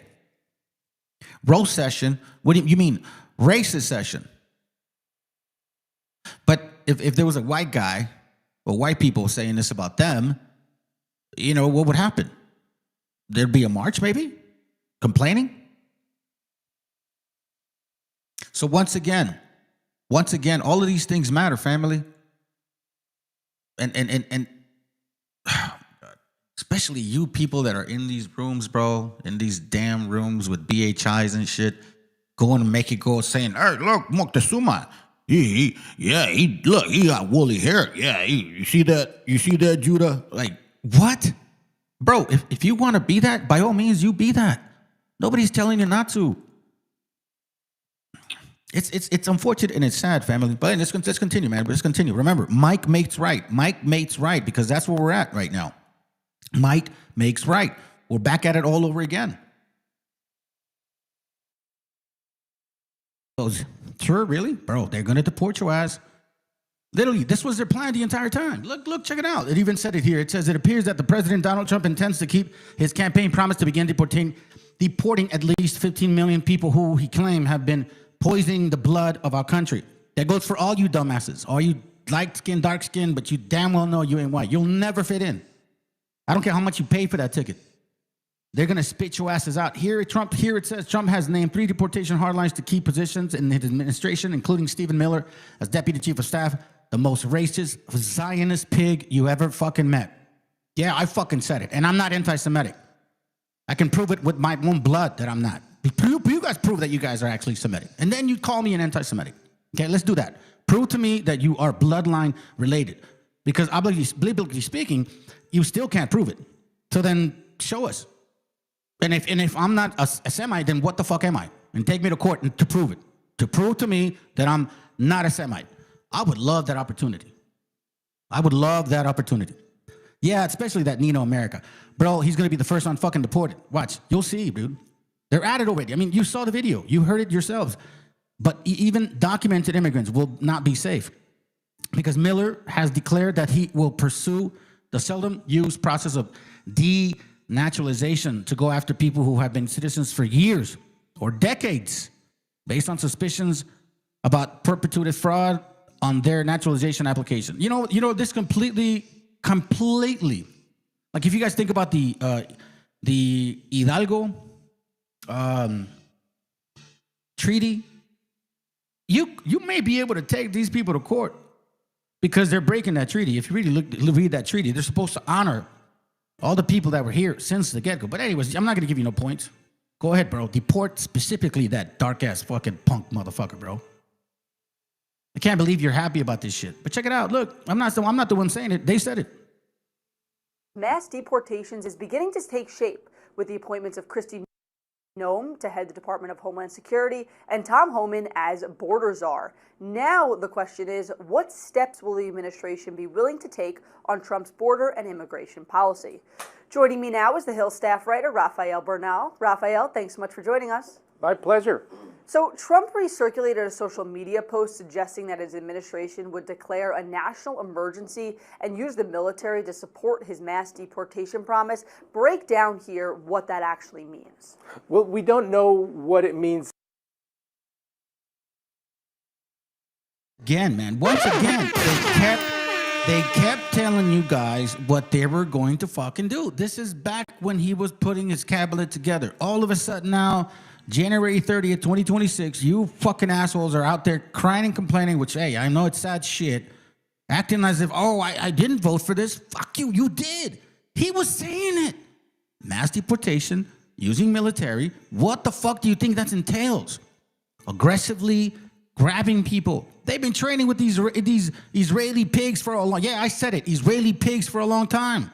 Roast session. What do you mean? Racist session. But if there was a white guy or white people saying this about them, what would happen? There'd be a march, maybe? Complaining? So once again, all of these things matter, family. And especially you people that are in these rooms, bro, in these damn rooms with BHIs and shit, going to make it go saying, hey, look, Moctezuma, he look, he got woolly hair. Yeah, you see that, Judah? Like, what? Bro, if you want to be that, by all means, you be that. Nobody's telling you not to. It's unfortunate and it's sad, family. But let's continue, man. Let's continue. Remember, Mike makes right. Mike makes right, because that's where we're at right now. Mike makes right. We're back at it all over again. Sure, really? Bro, they're going to deport your ass. Literally, this was their plan the entire time. Look, check it out. It even said it here. It says, it appears that the President Donald Trump intends to keep his campaign promise to begin deporting at least 15 million people who he claimed have been poisoning the blood of our country. That goes for all you dumbasses, all you light skin, dark skin, but you damn well know you ain't white. You'll never fit in. I don't care how much you pay for that ticket. They're going to spit your asses out. Here it says Trump has named 3 deportation hardlines to key positions in his administration, including Stephen Miller as deputy chief of staff, the most racist, Zionist pig you ever fucking met. Yeah, I fucking said it. And I'm not anti-Semitic. I can prove it with my own blood that I'm not. You guys prove that you guys are actually Semitic. And then you call me an anti-Semitic. Okay, let's do that. Prove to me that you are bloodline related. Because biblically speaking, you still can't prove it. So then show us. And if I'm not a Semite, then what the fuck am I? And take me to court to prove it. To prove to me that I'm not a Semite. I would love that opportunity. I would love that opportunity. Yeah, especially that Nino America. Bro, he's going to be the first one fucking deported. Watch. You'll see, dude. They're at it already. I mean, you saw the video. You heard it yourselves. But even documented immigrants will not be safe. Because Miller has declared that he will pursue the seldom used process of denaturalization to go after people who have been citizens for years or decades based on suspicions about perpetrated fraud on their naturalization application. You know, this completely, like if you guys think about the Hidalgo treaty, you may be able to take these people to court because they're breaking that treaty. If you really read that treaty, they're supposed to honor all the people that were here since the get-go. But anyways, I'm not going to give you no points. Go ahead, bro. Deport specifically that dark-ass fucking punk motherfucker, bro. I can't believe you're happy about this shit. But check it out. Look, I'm not the one saying it. They said it. Mass deportations is beginning to take shape with the appointments of Kristi Noem to head the Department of Homeland Security and Tom Homan as border czar. Now the question is, what steps will the administration be willing to take on Trump's border and immigration policy? Joining me now is the Hill staff writer, Rafael Bernal. Rafael, thanks so much for joining us. My pleasure. So Trump recirculated a social media post suggesting that his administration would declare a national emergency and use the military to support his mass deportation promise. Break down here what that actually means. Well, we don't know what it means. Again, man, once again, they kept telling you guys what they were going to fucking do. This is back when he was putting his cabinet together. All of a sudden now, January 30th, 2026, you fucking assholes are out there crying and complaining, which, hey, I know it's sad shit, acting as if, oh, I didn't vote for this. Fuck you, you did. He was saying it. Mass deportation, using military. What the fuck do you think that entails? Aggressively grabbing people. They've been training with these Israeli pigs for a long, yeah, I said it, Israeli pigs for a long time.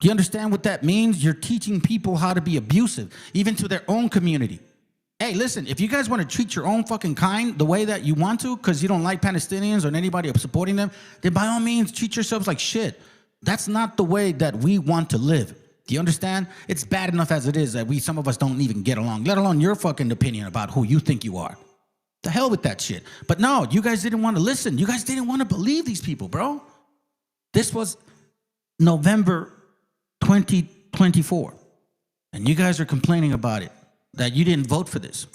Do you understand what that means? You're teaching people how to be abusive, even to their own community. Hey, listen, if you guys want to treat your own fucking kind the way that you want to, because you don't like Palestinians or anybody supporting them, then by all means, treat yourselves like shit. That's not the way that we want to live. Do you understand? It's bad enough as it is that some of us don't even get along, let alone your fucking opinion about who you think you are. The hell with that shit. But no, you guys didn't want to listen. You guys didn't want to believe these people, bro. This was November 2024. And you guys are complaining about it, that you didn't vote for this.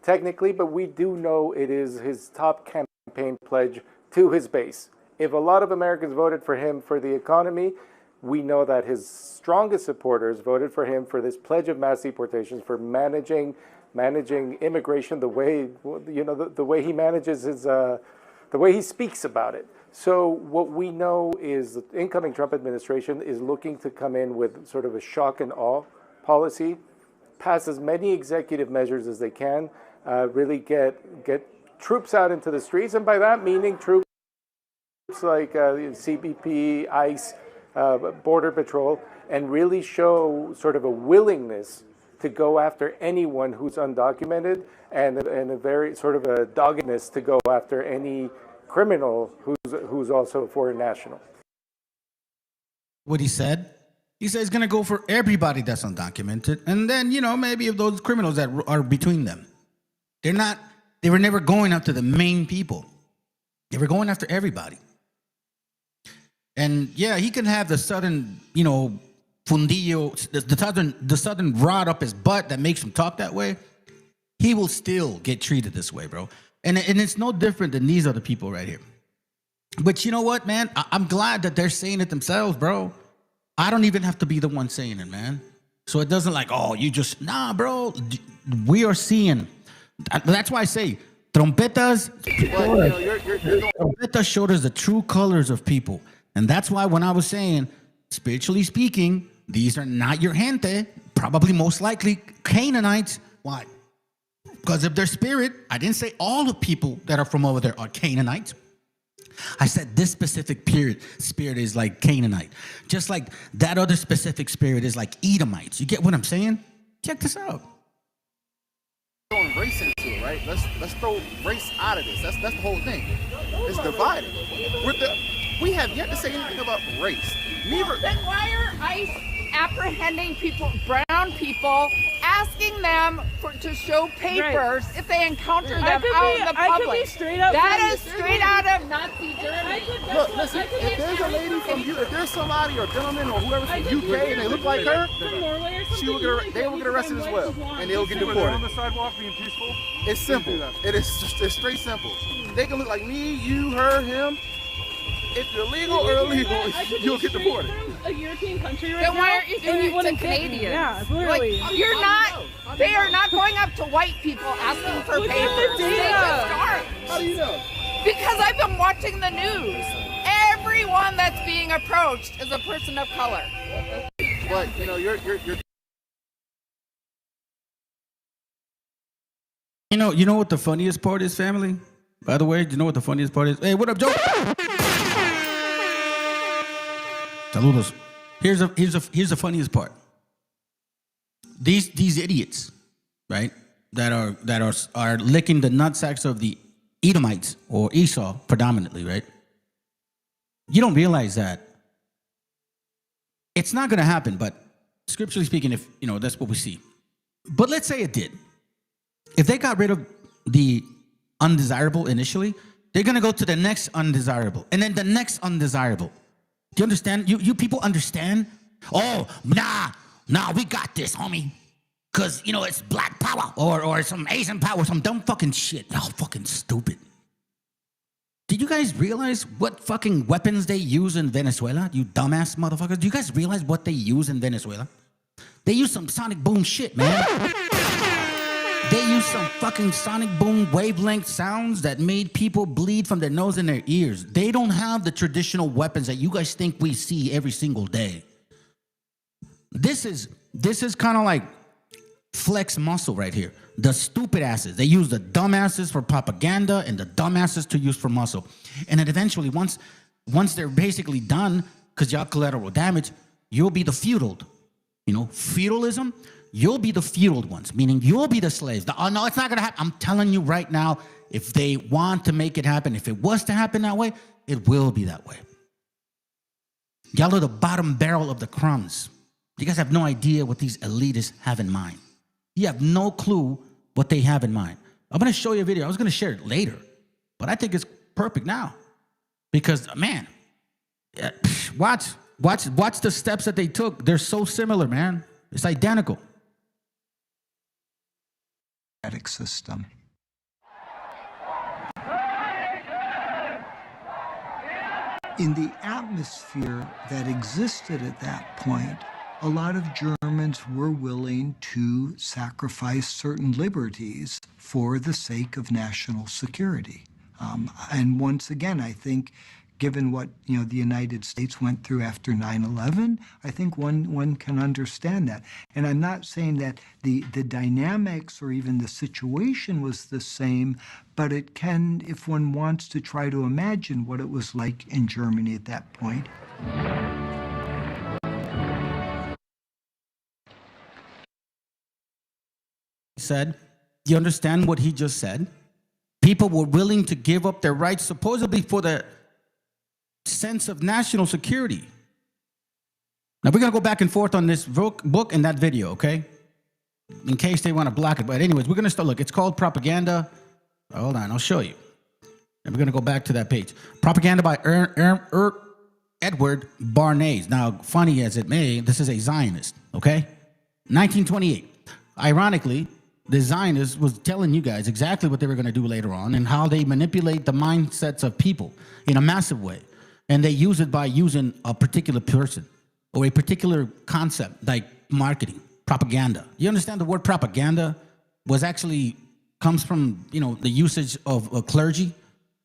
Technically, but we do know it is his top campaign pledge to his base. If a lot of Americans voted for him for the economy, we know that his strongest supporters voted for him for this pledge of mass deportations, for managing immigration the way, the way he manages the way he speaks about it. So what we know is the incoming Trump administration is looking to come in with sort of a shock and awe policy, pass as many executive measures as they can, really get troops out into the streets, and by that meaning troops like CBP, ICE, Border Patrol, and really show sort of a willingness to go after anyone who's undocumented, and a very sort of a doggedness to go after any criminal who's also a foreign national. What he said? He said he's going to go for everybody that's undocumented, and then, you know, maybe of those criminals that are between them. They were never going after the main people. They were going after everybody. And yeah, he can have the sudden, you know, fundillo, the sudden rod up his butt that makes him talk that way. He will still get treated this way, bro. And it's no different than these other people right here. But you know what, man? I'm glad that they're saying it themselves, bro. I don't even have to be the one saying it, man. So it doesn't like, oh, you just, nah, bro. We are seeing. That's why I say, trompetas, trompetas showed us the true colors of people. And that's why when I was saying, spiritually speaking, these are not your gente, probably most likely Canaanites. Why? Because of their spirit. I didn't say all the people that are from over there are Canaanites. I said this specific spirit is like Canaanite. Just like that other specific spirit is like Edomites. You get what I'm saying? Check this out. Throwing race into it, right? Let's throw race out of this. That's the whole thing. It's divided. We have yet to say anything about race. Neither. Then why are ICE apprehending people, brown people, asking them to show papers if they encounter them out in the public? That is straight out of Nazi Germany. Look, listen, if there's a lady from if there's somebody or gentleman or whoever's from UK and they look like her, they will get arrested as well, and they'll get deported. On the sidewalk being peaceful. It's simple. It's straight simple. They can look like me, you, her, him. If you're legal or illegal, you'll get deported. A European country right now. Then why aren't you doing it to Canadians? Yeah, literally. Like, you're not. They are not going up to white people asking for papers. They just aren't. How do you know? Because I've been watching the news. Everyone that's being approached is a person of color. But you know, you're. You know what the funniest part is, family? By the way, do you know what the funniest part is? Hey, what up, Joe? Saludos. Here's the funniest part. These idiots, right? That are licking the nutsacks of the Edomites or Esau predominantly, right? You don't realize that it's not going to happen, but scripturally speaking, if you know, that's what we see. But let's say it did. If they got rid of the undesirable initially, they're going to go to the next undesirable and then the next undesirable. Do you understand? You people understand? Oh, nah, we got this, homie. Because, you know, it's black power or some Asian power, some dumb fucking shit. Y'all fucking stupid. Did you guys realize what fucking weapons they use in Venezuela? You dumbass motherfuckers. Do you guys realize what they use in Venezuela? They use some sonic boom shit, man. They use some fucking sonic boom wavelength sounds that made people bleed from their nose and their ears. They don't have the traditional weapons that you guys think we see every single day. This is kind of like flex muscle right here. The stupid asses. They use the dumbasses for propaganda and the dumbasses to use for muscle. And then eventually, once they're basically done, because y'all collateral damage, you'll be the feudaled. You know, feudalism. You'll be the feudal ones, meaning you'll be the slaves. Oh, no, it's not going to happen. I'm telling you right now, if they want to make it happen, if it was to happen that way, it will be that way. Y'all are the bottom barrel of the crumbs. You guys have no idea what these elitists have in mind. You have no clue what they have in mind. I'm going to show you a video. I was going to share it later, but I think it's perfect now. Because, man, watch the steps that they took. They're so similar, man. It's identical. System. In the atmosphere that existed at that point, a lot of Germans were willing to sacrifice certain liberties for the sake of national security. And once again, I think, given what the United States went through after 9/11, I think one can understand that. And I'm not saying that the dynamics or even the situation was the same, but it can, if one wants to try to imagine what it was like in Germany at that point. Said, you understand what he just said? People were willing to give up their rights supposedly for the sense of national security. Now we're gonna go back and forth on this book and that video, okay? In case they want to block it. But anyways, we're gonna start. Look, it's called Propaganda. Hold on, I'll show you. And we're gonna go back to that page. Propaganda by Edward Bernays. Now, funny as it may, this is a Zionist, okay? 1928. Ironically, the Zionists was telling you guys exactly what they were going to do later on and how they manipulate the mindsets of people in a massive way. And they use it by using a particular person or a particular concept like marketing, propaganda. You understand the word propaganda was actually comes from, the usage of clergy.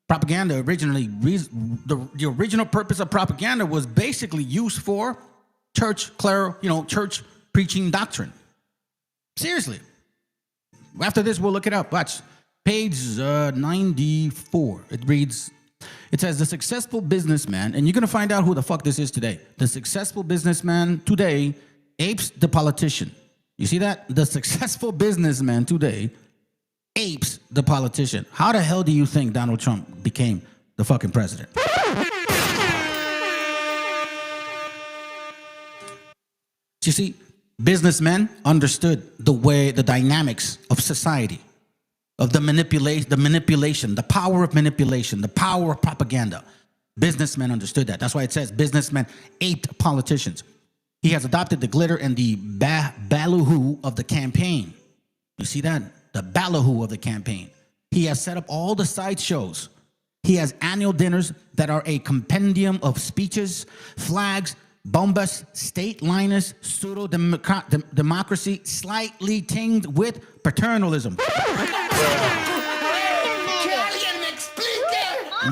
Propaganda originally, the original purpose of propaganda was basically used for church preaching doctrine. Seriously. After this, we'll look it up. Watch. Page 94. It says, the successful businessman, and you're going to find out who the fuck this is today. The successful businessman today apes the politician. You see that? The successful businessman today apes the politician. How the hell do you think Donald Trump became the fucking president? You see, businessmen understood the dynamics of society, of the manipulation, the power of manipulation, the power of propaganda. Businessmen understood that. That's why it says businessmen aped politicians. He has adopted the glitter and the ballyhoo of the campaign. You see that? The ballyhoo of the campaign. He has set up all the sideshows. He has annual dinners that are a compendium of speeches, flags, bombast, state-liness, pseudo-democracy, slightly tinged with paternalism.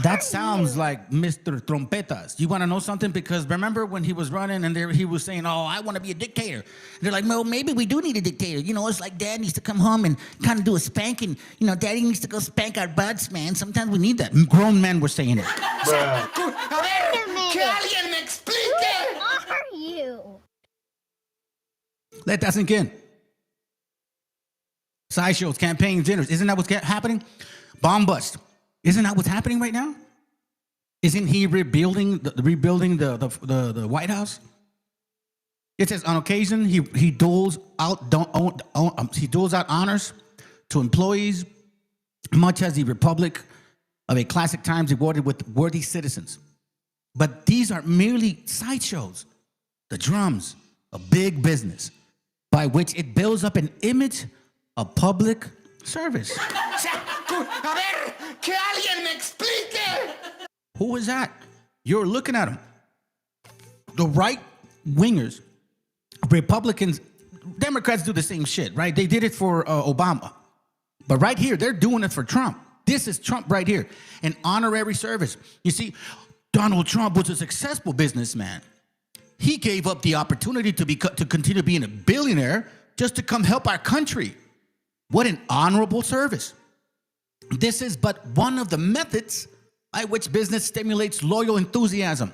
That sounds like Mr. Trompetas. You want to know something? Because remember when he was running and he was saying, oh, I want to be a dictator. They're like, well, maybe we do need a dictator. It's like Dad needs to come home and kind of do a spanking. Daddy needs to go spank our butts, man. Sometimes we need that. Grown men were saying it. Who are you? Let that sink in. Sideshows, campaigns, dinners. Isn't that what's happening? Bomb bust. Isn't that what's happening right now? Isn't he rebuilding the White House? It says on occasion he doles out honors to employees, much as the Republic of a classic times rewarded with worthy citizens. But these are merely sideshows, the drums of big business, by which it builds up an image of public service. Who is that? You're looking at them. The right wingers, Republicans, Democrats do the same shit, right? They did it for Obama. But right here, they're doing it for Trump. This is Trump right here, an honorary service. You see, Donald Trump was a successful businessman. He gave up the opportunity to continue being a billionaire just to come help our country. What an honorable service. This is but one of the methods by which business stimulates loyal enthusiasm.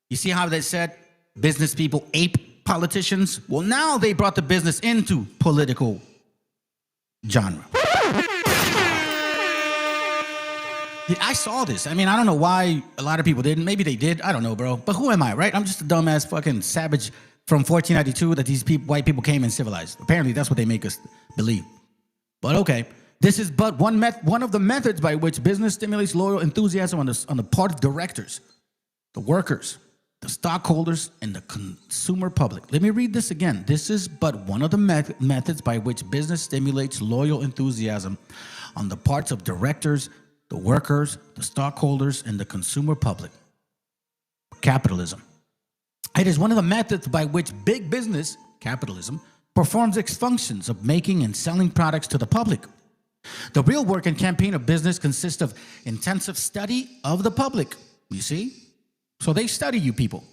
You see how they said business people ape politicians? Well, now they brought the business into political genre. I saw this. I mean, I don't know why a lot of people didn't. Maybe they did. I don't know, bro. But who am I, right? I'm just a dumbass fucking savage from 1492 that these white people came and civilized. Apparently, that's what they make us believe. But okay, this is but one of the methods by which business stimulates loyal enthusiasm on the part of directors, the workers, the stockholders, and the consumer public. Let me read this again. This is but one of the methods by which business stimulates loyal enthusiasm on the parts of directors, the workers, the stockholders, and the consumer public. Capitalism. It is one of the methods by which big business, capitalism, performs its functions of making and selling products to the public. The real work and campaign of business consists of intensive study of the public. You see? So they study you people.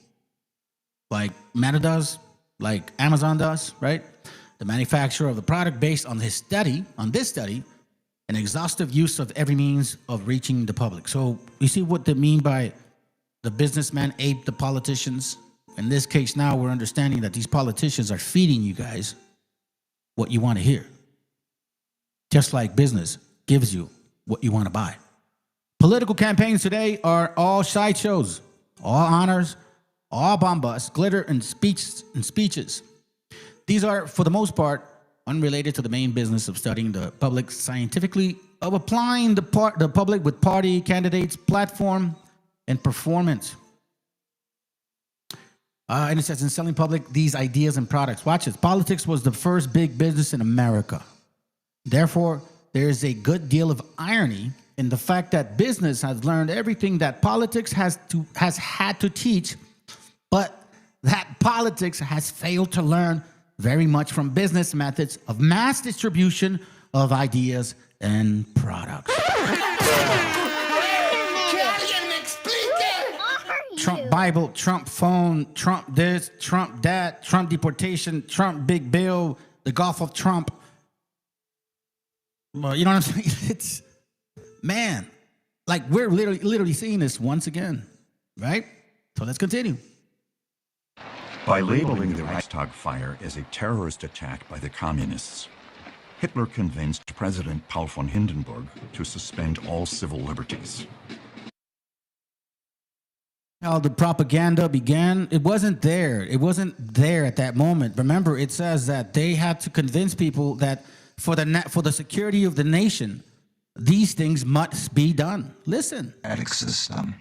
Like Meta does, like Amazon does, right? The manufacturer of the product based on this study, an exhaustive use of every means of reaching the public. So you see what they mean by the businessman ape the politicians? In this case now, we're understanding that these politicians are feeding you guys what you want to hear. Just like business gives you what you want to buy. Political campaigns today are all sideshows, all honors, all bombast, glitter, and speeches. These are, for the most part, unrelated to the main business of studying the public scientifically, of applying the public with party, candidates, platform, and performance. And it says in selling public these ideas and products. Watch this. Politics was the first big business in America. Therefore, there is a good deal of irony in the fact that business has learned everything that politics has had to teach, but that politics has failed to learn very much from business methods of mass distribution of ideas and products. Trump Bible, Trump phone, Trump this, Trump that, Trump deportation, Trump big bill, the Gulf of Trump. Well, you know what I'm saying? It's, man, like we're literally seeing this once again, right? So let's continue. By labeling the Reichstag fire as a terrorist attack by the communists, Hitler convinced President Paul von Hindenburg to suspend all civil liberties. How the propaganda began, it wasn't there. It wasn't there at that moment. Remember, it says that they had to convince people that for the security of the nation, these things must be done. Listen. System.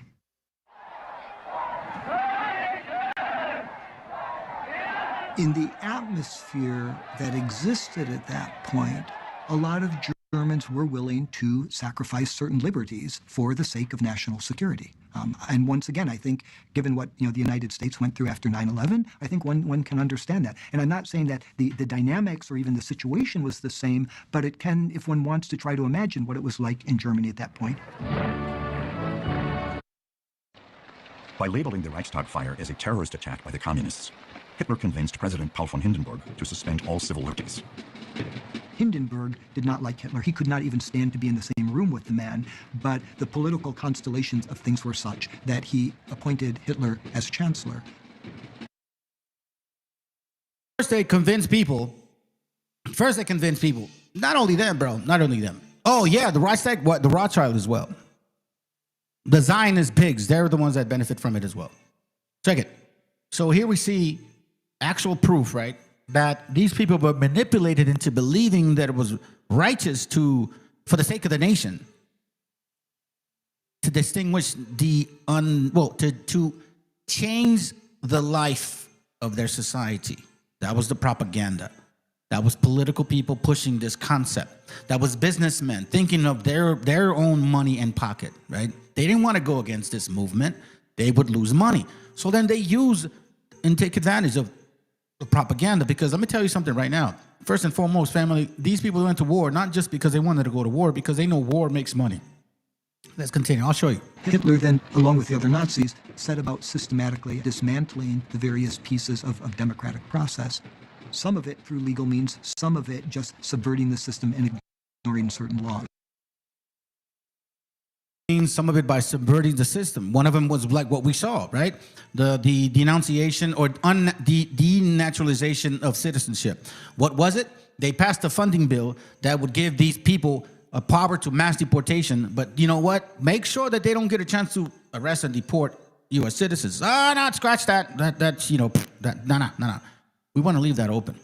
In the atmosphere that existed at that point, a lot of Germans were willing to sacrifice certain liberties for the sake of national security. And once again, I think, given what the United States went through after 9/11, I think one can understand that. And I'm not saying that the dynamics or even the situation was the same, but it can, if one wants to try to imagine what it was like in Germany at that point. By labeling the Reichstag fire as a terrorist attack by the communists, Hitler convinced President Paul von Hindenburg to suspend all civil liberties. Hindenburg did not like Hitler. He could not even stand to be in the same room with the man, but the political constellations of things were such that he appointed Hitler as chancellor. First they convince people. Not only them, bro. Not only them. Oh, yeah, the Reichstag, the Rothschild as well. The Zionist pigs, they're the ones that benefit from it as well. Check it. So here we see actual proof, right, that these people were manipulated into believing that it was righteous for the sake of the nation, to distinguish to change the life of their society. That was the propaganda. That was political people pushing this concept. That was businessmen thinking of their own money and pocket, right? They didn't want to go against this movement. They would lose money. So then they use and take advantage of the propaganda, because let me tell you something right now. First and foremost, family, these people went to war not just because they wanted to go to war, because they know war makes money. Let's continue. I'll show you. Hitler then, along with the other Nazis, set about systematically dismantling the various pieces of democratic process. Some of it through legal means, some of it just subverting the system and ignoring certain laws. Some of it by subverting the system. One of them was like what we saw, right? The denunciation or denaturalization of citizenship. What was it? They passed a funding bill that would give these people a power to mass deportation. But you know what? Make sure that they don't get a chance to arrest and deport U.S. citizens. No, scratch that. That's, no. We want to leave that open.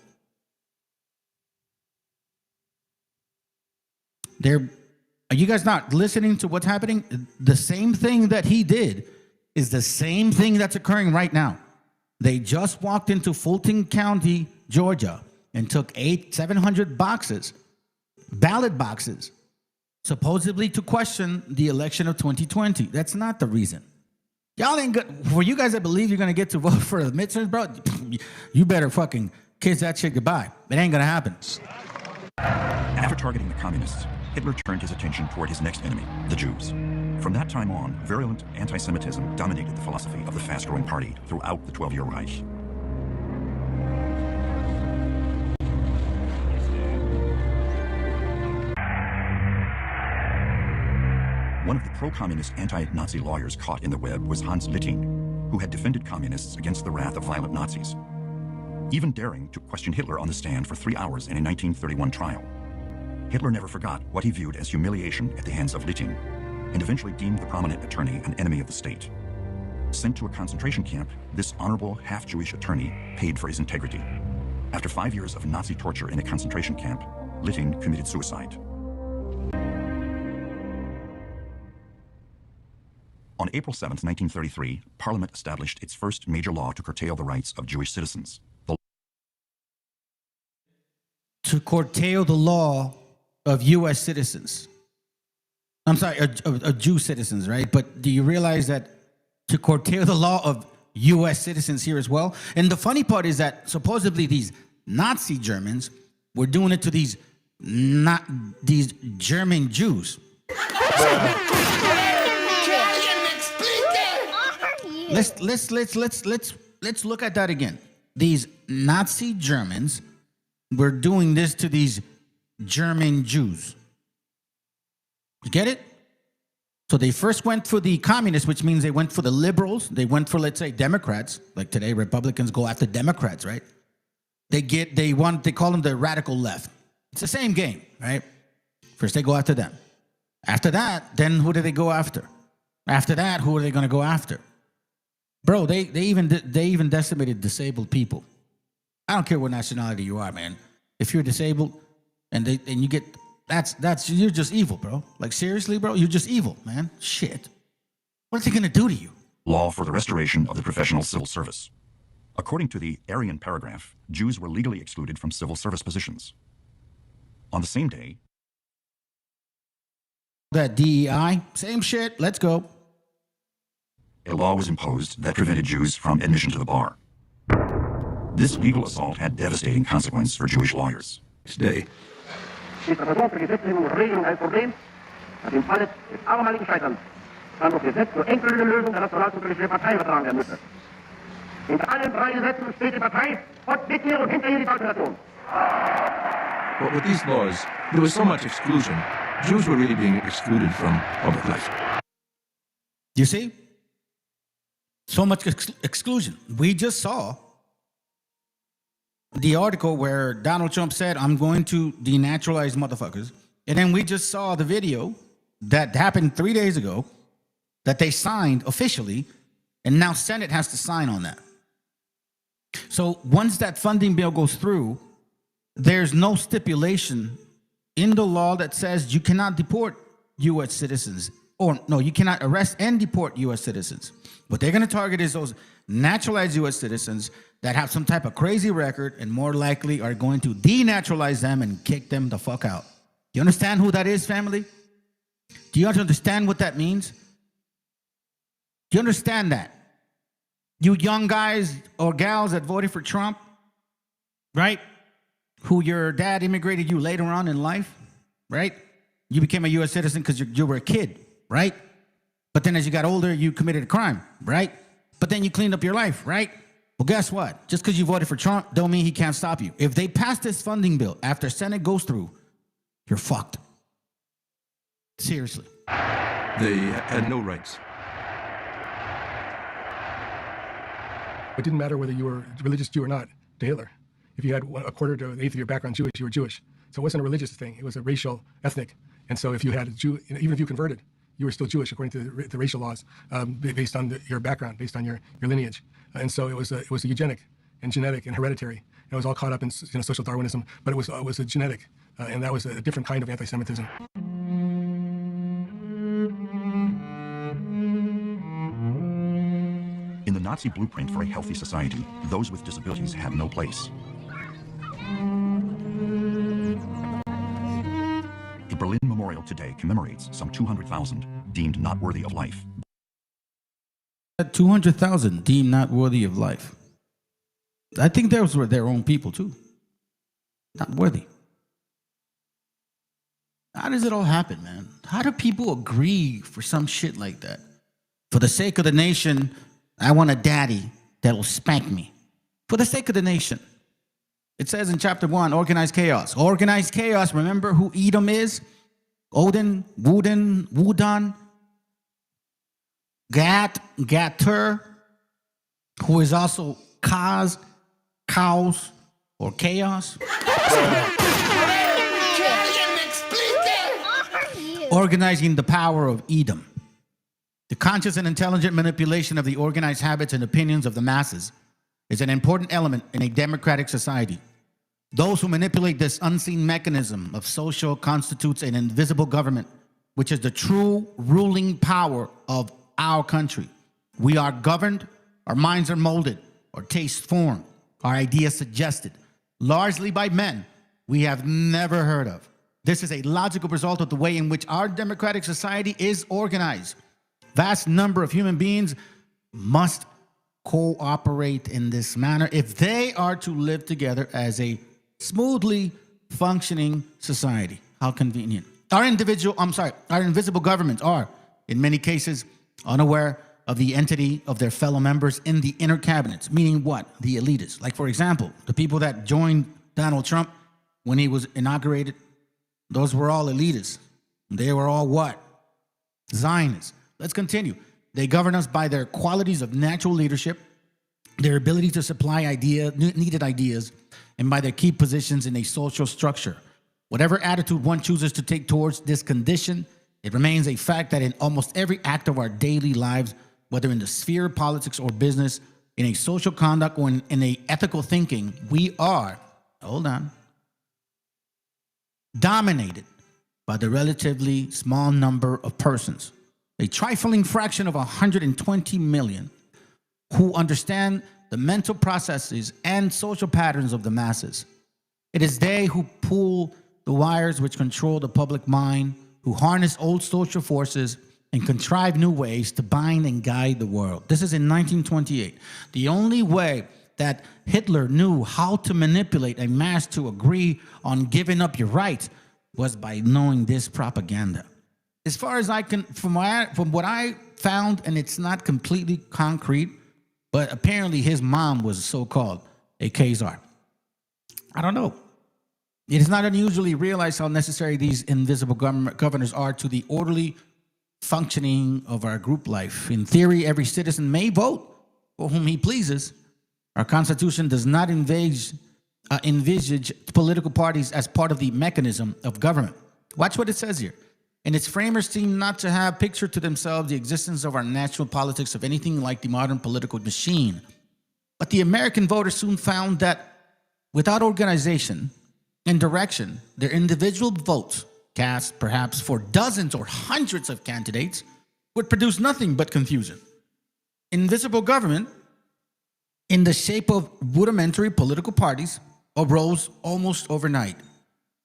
Are you guys not listening to what's happening? The same thing that he did is the same thing that's occurring right now. They just walked into Fulton County, Georgia, and took 700 boxes, ballot boxes, supposedly to question the election of 2020. That's not the reason. Y'all ain't good. For you guys that believe you're going to get to vote for the midterms, bro, you better fucking kiss that shit goodbye. It ain't going to happen. After targeting the communists, Hitler turned his attention toward his next enemy, the Jews. From that time on, virulent anti-Semitism dominated the philosophy of the fast-growing party throughout the 12-year Reich. One of the pro-communist anti-Nazi lawyers caught in the web was Hans Litting, who had defended communists against the wrath of violent Nazis, even daring to question Hitler on the stand for 3 hours in a 1931 trial. Hitler never forgot what he viewed as humiliation at the hands of Litting, and eventually deemed the prominent attorney an enemy of the state. Sent to a concentration camp, this honorable half-Jewish attorney paid for his integrity. After 5 years of Nazi torture in a concentration camp, Litting committed suicide. On April 7, 1933, Parliament established its first major law to curtail the rights of Jewish citizens. To curtail the law of U.S. citizens. I'm sorry, of Jew citizens, right? But do you realize that to curtail the law of U.S. citizens here as well? And the funny part is that supposedly these Nazi Germans were doing it to these German Jews. Let's look at that again. These Nazi Germans were doing this to these German Jews. You get it? So they first went for the communists, which means they went for the liberals. They went for, let's say, Democrats. Like today, Republicans go after Democrats, right? They call them the radical left. It's the same game, right? First they go after them. After that, then who do they go after? After that, who are they going to go after? Bro, they even decimated disabled people. I don't care what nationality you are, man. If you're disabled and you get you're just evil, bro. Like seriously, bro, you're just evil, man. Shit. What are they gonna do to you? Law for the restoration of the professional civil service. According to the Aryan paragraph, Jews were legally excluded from civil service positions. On the same day, that DEI, same shit, let's go. A law was imposed that prevented Jews from admission to the bar. This legal assault had devastating consequences for Jewish lawyers. Today, ist der Versuch der Gesetzgebung und Regelung ein Problem, das im Falle des abermaligen Scheiterns dann durch Gesetz zur endgültigen Lösung der nationalsozialistischen Partei übertragen werden müsste. Hinter allen drei Gesetzen steht die Partei und mit ihr und hinter ihr die deutsche Nation. But with these laws, there was so much exclusion. Jews were really being excluded from public life. You see? So much exclusion. We just saw the article where Donald Trump said, I'm going to denaturalize motherfuckers. And then we just saw the video that happened 3 days ago that they signed officially, and now Senate has to sign on that. So once that funding bill goes through, there's no stipulation in the law that says you cannot deport U.S. citizens. Or no, you cannot arrest and deport U.S. citizens. What they're going to target is those naturalized U.S. citizens that have some type of crazy record and more likely are going to denaturalize them and kick them the fuck out. Do you understand who that is, family? Do you understand what that means? Do you understand that? You young guys or gals that voted for Trump, right? Who your dad immigrated you later on in life, right? You became a U.S. citizen because you were a kid, right? But then as you got older, you committed a crime, right? But then you cleaned up your life, right? Well, guess what? Just because you voted for Trump don't mean he can't stop you. If they pass this funding bill after Senate goes through, you're fucked. Seriously. They had no rights. It didn't matter whether you were a religious Jew or not to Hitler. If you had a quarter to an eighth of your background Jewish, you were Jewish. So it wasn't a religious thing. It was a racial, ethnic. And so if you had a Jew, even if you converted, you were still Jewish according to the racial laws, based on your background, based on your lineage. And so it was a eugenic and genetic and hereditary. And it was all caught up in social Darwinism, but it was a genetic, and that was a different kind of anti-Semitism. In the Nazi blueprint for a healthy society, those with disabilities have no place. A Berlin memorial today commemorates some 200,000 deemed not worthy of life. 200,000 deemed not worthy of life. I think those were their own people too. Not worthy. How does it all happen, man? How do people agree for some shit like that? For the sake of the nation, I want a daddy that will spank me. For the sake of the nation. It says in chapter 1, organized chaos. Organized chaos, remember who Edom is? Odin, Wudon, Gatter, who is also Kaz, Chaos, or Chaos. Organizing the power of Edom. The conscious and intelligent manipulation of the organized habits and opinions of the masses is an important element in a democratic society. Those who manipulate this unseen mechanism of social constitutes an invisible government, which is the true ruling power of our country. We are governed, our minds are molded, our tastes formed, our ideas suggested, largely by men we have never heard of. This is a logical result of the way in which our democratic society is organized. Vast number of human beings must cooperate in this manner if they are to live together as a smoothly functioning society. How convenient. Our invisible governments are, in many cases, unaware of the entity of their fellow members in the inner cabinets, meaning what? The elitists. Like, for example, the people that joined Donald Trump when he was inaugurated, those were all elitists. They were all what? Zionists. Let's continue. They govern us by their qualities of natural leadership, their ability to supply needed ideas, and by their key positions in a social structure. Whatever attitude one chooses to take towards this condition, it remains a fact that in almost every act of our daily lives, whether in the sphere of politics or business, in a social conduct or in a ethical thinking, we are, dominated by the relatively small number of persons, a trifling fraction of 120 million, who understand the mental processes and social patterns of the masses. It is they who pull the wires which control the public mind, who harness old social forces and contrive new ways to bind and guide the world. This is in 1928. The only way that Hitler knew how to manipulate a mass to agree on giving up your rights was by knowing this propaganda. As far as I can, from what I found, and it's not completely concrete, but apparently his mom was so-called a Khazar. I don't know. It is not unusually realized how necessary these invisible governors are to the orderly functioning of our group life. In theory, every citizen may vote for whom he pleases. Our Constitution does not envisage political parties as part of the mechanism of government. Watch what it says here. And its framers seem not to have pictured to themselves the existence of our national politics of anything like the modern political machine. But the American voters soon found that without organization and direction, their individual votes, cast perhaps for dozens or hundreds of candidates, would produce nothing but confusion. Invisible government, in the shape of rudimentary political parties, arose almost overnight.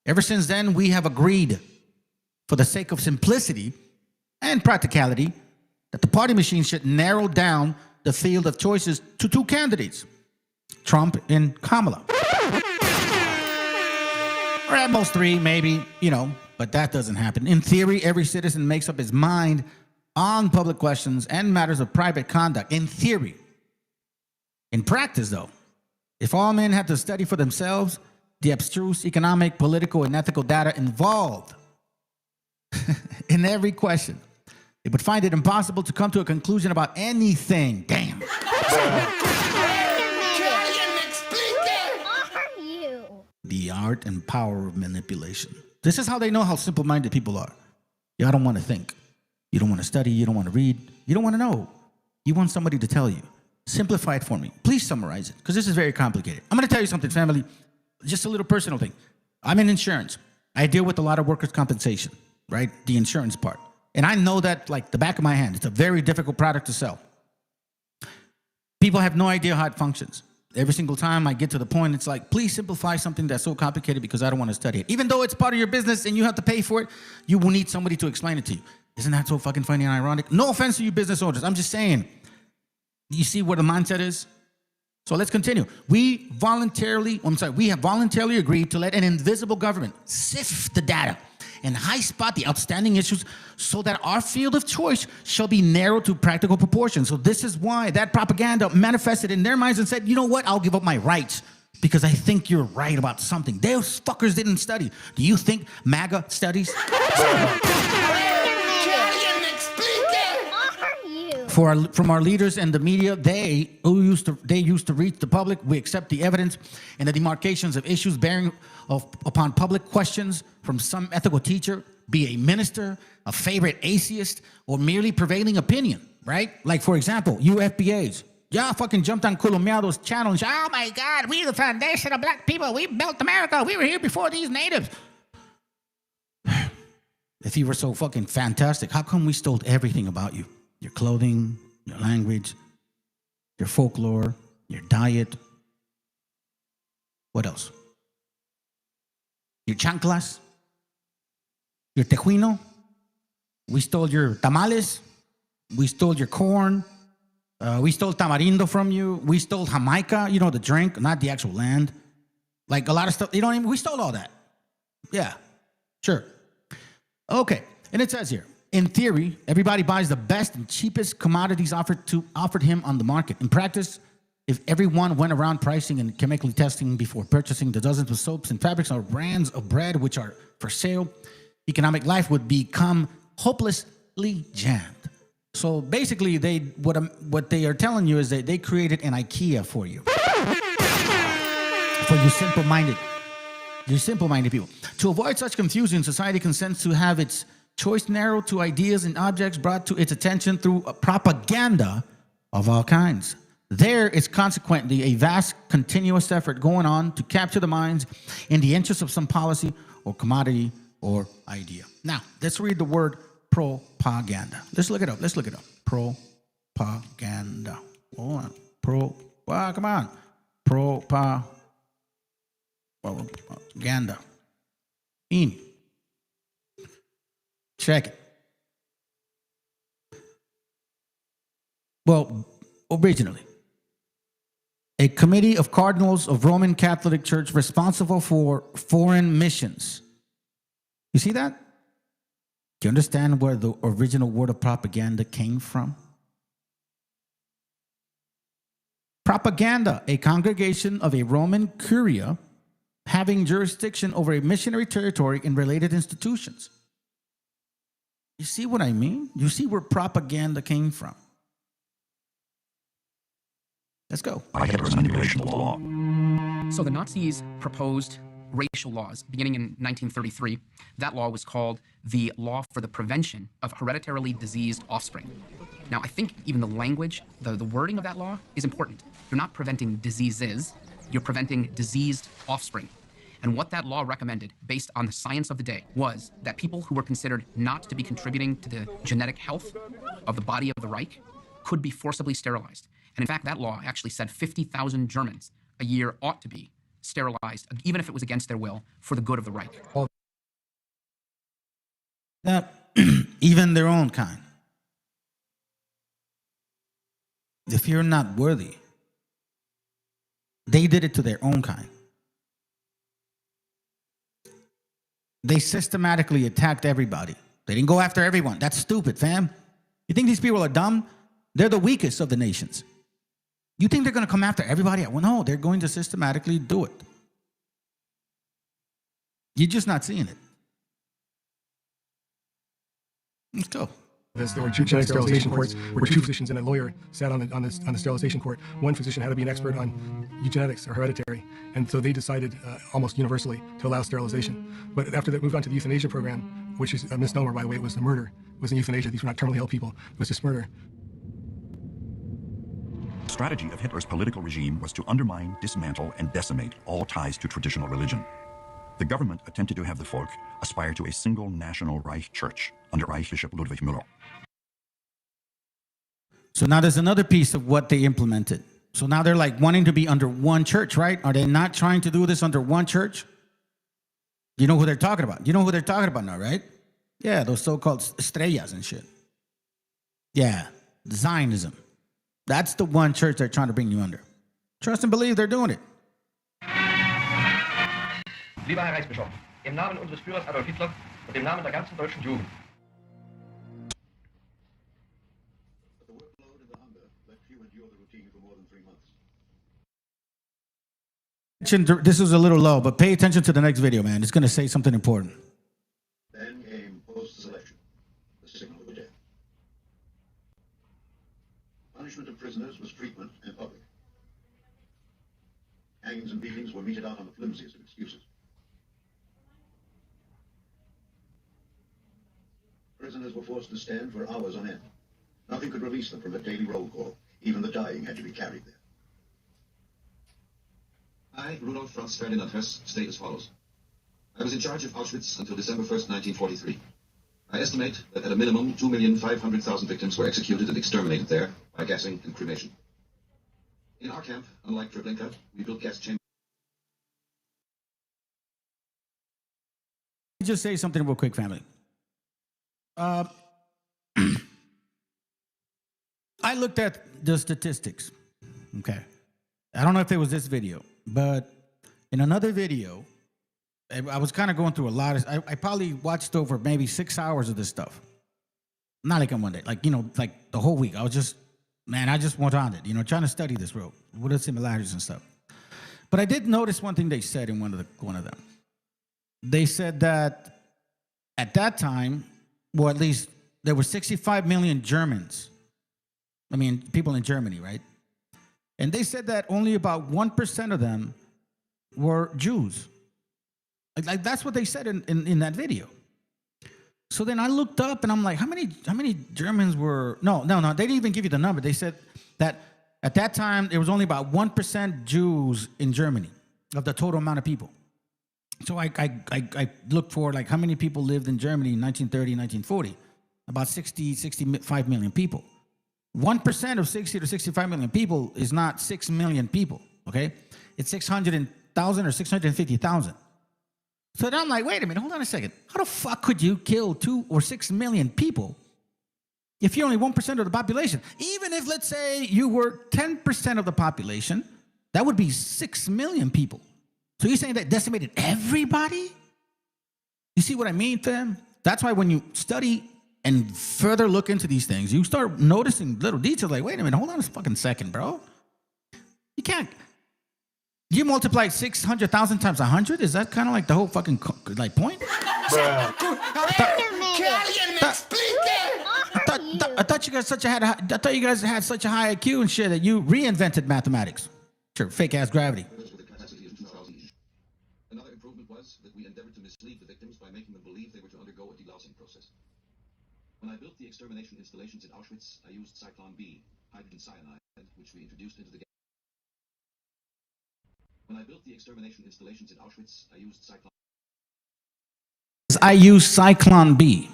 Ever since then, we have agreed, for the sake of simplicity and practicality, that the party machine should narrow down the field of choices to two candidates, Trump and Kamala. Or at most three, maybe, but that doesn't happen. In theory, every citizen makes up his mind on public questions and matters of private conduct. In theory. In practice, though, if all men had to study for themselves the abstruse economic, political, and ethical data involved in every question, it would find it impossible to come to a conclusion about anything. Damn. The art and power of manipulation. This is how they know how simple-minded people are. Y'all don't want to think. You don't want to study. You don't want to read. You don't want to know. You want somebody to tell you. Simplify it for me. Please summarize it, because this is very complicated. I'm going to tell you something, family. Just a little personal thing. I'm in insurance. I deal with a lot of workers' compensation, right? The insurance part. And I know that like the back of my hand. It's a very difficult product to sell. People have no idea how it functions. Every single time I get to the point, it's like, please simplify something that's so complicated because I don't want to study it. Even though it's part of your business and you have to pay for it, you will need somebody to explain it to you. Isn't that so fucking funny and ironic? No offense to you business owners. I'm just saying. You see what the mindset is? So let's continue. We have voluntarily agreed to let an invisible government sift the data and high spot the outstanding issues so that our field of choice shall be narrowed to practical proportions. So this is why that propaganda manifested in their minds and said, you know what, I'll give up my rights because I think you're right about something. Those fuckers didn't study. Do you think MAGA studies? From our leaders and the media, they used to reach the public. We accept the evidence and the demarcations of issues bearing upon public questions from some ethical teacher, be a minister, a favorite atheist, or merely prevailing opinion, right? Like, for example, you FBAs. Y'all fucking jumped on Colomiado's channel and said, oh my God, we the foundation of black people. We built America. We were here before these natives. If you were so fucking fantastic, how come we stole everything about you? Your clothing, your language, your folklore, your diet. What else? Your chanclas, your tejuino. We stole your tamales. We stole your corn. We stole tamarindo from you. We stole Jamaica, you know, the drink, not the actual land. Like a lot of stuff, you know what I mean? We stole all that. Yeah, sure. Okay, and it says here, in theory, everybody buys the best and cheapest commodities offered him on the market. In practice, if everyone went around pricing and chemically testing before purchasing the dozens of soaps and fabrics or brands of bread which are for sale, economic life would become hopelessly jammed. So basically, what they are telling you is that they created an IKEA for you. For you simple-minded people. To avoid such confusion, society consents to have its choice narrowed to ideas and objects brought to its attention through propaganda of all kinds. There is consequently a vast, continuous effort going on to capture the minds in the interest of some policy or commodity or idea. Now, let's read the word propaganda. Let's look it up. Propaganda. Hold on. Come on. Propaganda. Check it. Well, originally, a committee of cardinals of Roman Catholic Church responsible for foreign missions. You see that? Do you understand where the original word of propaganda came from? Propaganda, a congregation of a Roman curia having jurisdiction over a missionary territory and related institutions. You see what I mean? You see where propaganda came from. Let's go. By Hitler's manipulation of the law. So the Nazis proposed racial laws beginning in 1933. That law was called the Law for the Prevention of Hereditarily Diseased Offspring. Now, I think even the language, the wording of that law is important. You're not preventing diseases, you're preventing diseased offspring. And what that law recommended, based on the science of the day, was that people who were considered not to be contributing to the genetic health of the body of the Reich could be forcibly sterilized. And in fact, that law actually said 50,000 Germans a year ought to be sterilized, even if it was against their will, for the good of the Reich. Even their own kind. If you're not worthy, they did it to their own kind. They systematically attacked everybody. They didn't go after everyone. That's stupid, fam. You think these people are dumb? They're the weakest of the nations. You think they're going to come after everybody? Well, no, they're going to systematically do it. You're just not seeing it. Let's go. There were two genetic sterilization courts where two physicians and a lawyer sat on the sterilization court. One physician had to be an expert on eugenics or hereditary, and so they decided almost universally to allow sterilization. But after that, moved on to the euthanasia program, which is a misnomer, by the way. It was a murder. It wasn't euthanasia. These were not terminally ill people. It was just murder. The strategy of Hitler's political regime was to undermine, dismantle, and decimate all ties to traditional religion. The government attempted to have the folk aspire to a single national Reich Church under Archbishop Ludwig Müller. So now there's another piece of what they implemented. So now they're like wanting to be under one church, right? Are they not trying to do this under one church? You know who they're talking about. You know who they're talking about now, right? Yeah, those so-called estrellas and shit. Yeah, Zionism. That's the one church they're trying to bring you under. Trust and believe they're doing it. Lieber Herr Reichsbischof, im Namen unseres Führers Adolf Hitler und im Namen der ganzen deutschen Jugend. This is a little low, but pay attention to the next video, man. It's going to say something important. Then came post-selection, the signal of death. Punishment of prisoners was frequent and public. Hangings and beatings were meted out on the flimsiest of excuses. Prisoners were forced to stand for hours on end. Nothing could release them from the daily roll call. Even the dying had to be carried there. I, Rudolf Franz Ferdinand Hess, state as follows. I was in charge of Auschwitz until December 1st, 1943. I estimate that at a minimum 2,500,000 victims were executed and exterminated there by gassing and cremation. In our camp, unlike Treblinka, we built gas chambers. Let me just say something real quick, family. I looked at the statistics. Okay. I don't know if it was this video, but in another video, I was kind of going through a lot of, I probably watched over maybe 6 hours of this stuff. Not like in one day, like, you know, like the whole week. I was just, man, I just went on it, you know, trying to study this road. What are the similarities and stuff? But I did notice one thing they said in one of them. They said that at that time, or at least there were 65 million Germans. I mean, people in Germany, right? And they said that only about 1% of them were Jews. Like that's what they said in that video. So then I looked up and I'm like, how many Germans were, no, they didn't even give you the number. They said that at that time, there was only about 1% Jews in Germany of the total amount of people. So I looked for like how many people lived in Germany in 1930, 1940. About 65 million people. 1% of 60 to 65 million people is not 6 million people, okay? It's 600,000 or 650,000. So then I'm like, wait a minute, hold on a second. How the fuck could you kill 2 or 6 million people if you're only 1% of the population? Even if, let's say, you were 10% of the population, that would be 6 million people. So you're saying that decimated everybody? You see what I mean, fam? That's why when you study and further look into these things, you start noticing little details like, wait a minute, hold on a fucking second, bro. You can't. You multiply 600,000 times 100? Is that kind of like the whole fucking like point? I thought you guys had such a high IQ and shit that you reinvented mathematics. Sure, fake ass gravity. Another improvement was that we endeavored to mislead the victims by making them believe they were to undergo a delousing process. When I built the extermination installations in Auschwitz, I used Cyclone B, hydrogen cyanide, which we introduced into the gas. When I built the extermination installations in Auschwitz, I used Cyclone B.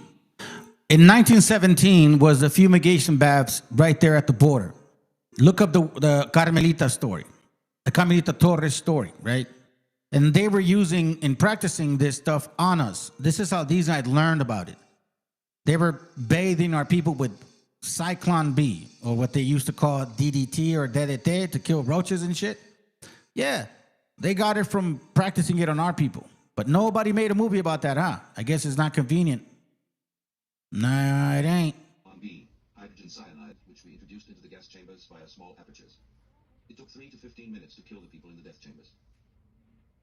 In 1917 was the fumigation baths right there at the border. Look up the Carmelita story, the Carmelita Torres story, right? And they were using and practicing this stuff on us. This is how these guys learned about it. They were bathing our people with Cyclone B, or what they used to call DDT or DDT to kill roaches and shit. Yeah, they got it from practicing it on our people. But nobody made a movie about that, huh? I guess it's not convenient. Nah, it ain't. B, hydrogen cyanide, which we introduced into the gas chambers via small apertures. It took 3 to 15 minutes to kill the people in the death chambers.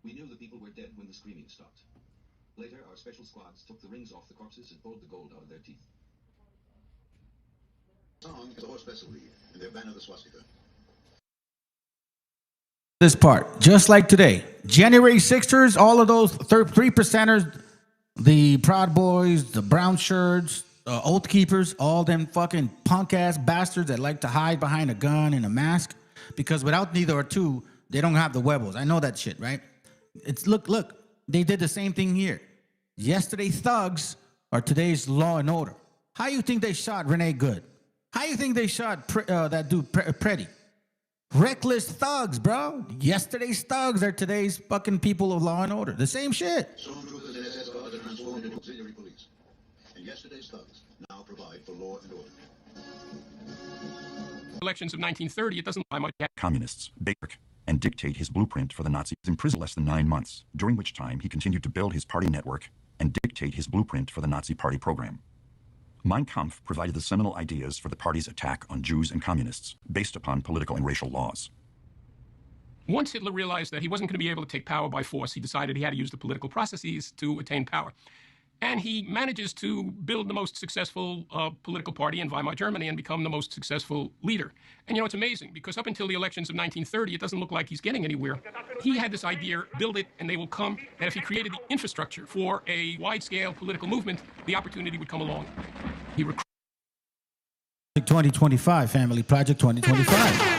We knew the people were dead when the screaming stopped. Later, our special squads took the rings off the corpses and pulled the gold out of their teeth. Song is a horse vessel lead, and their banner the swastika. This part, just like today, January 6ers, all of those 3%ers, the Proud Boys, the Brown Shirts, Oath Keepers, all them fucking punk ass bastards that like to hide behind a gun and a mask, because without neither or two, they don't have the huevos. I know that shit, right? It's look, they did the same thing here. Yesterday's thugs are today's law and order. How you think they shot Renee Good? How you think they shot that dude Preddy? Reckless thugs, bro. Yesterday's thugs are today's fucking people of law and order. The same shit. Stormtroopers and SS guards are transformed into auxiliary police. And yesterday's thugs now provide for law and order. Elections of 1930, it doesn't buy much. Communists, Baker, and dictate his blueprint for the Nazis, imprisoned less than 9 months, during which time he continued to build his party network and dictate his blueprint for the Nazi Party program. Mein Kampf provided the seminal ideas for the party's attack on Jews and communists, based upon political and racial laws. Once Hitler realized that he wasn't going to be able to take power by force, he decided he had to use the political processes to attain power. And he manages to build the most successful political party in Weimar Germany and become the most successful leader. And you know, it's amazing, because up until the elections of 1930, it doesn't look like he's getting anywhere. He had this idea, build it and they will come, that if he created the infrastructure for a wide-scale political movement, the opportunity would come along. He recruited 2025, family, Project 2025.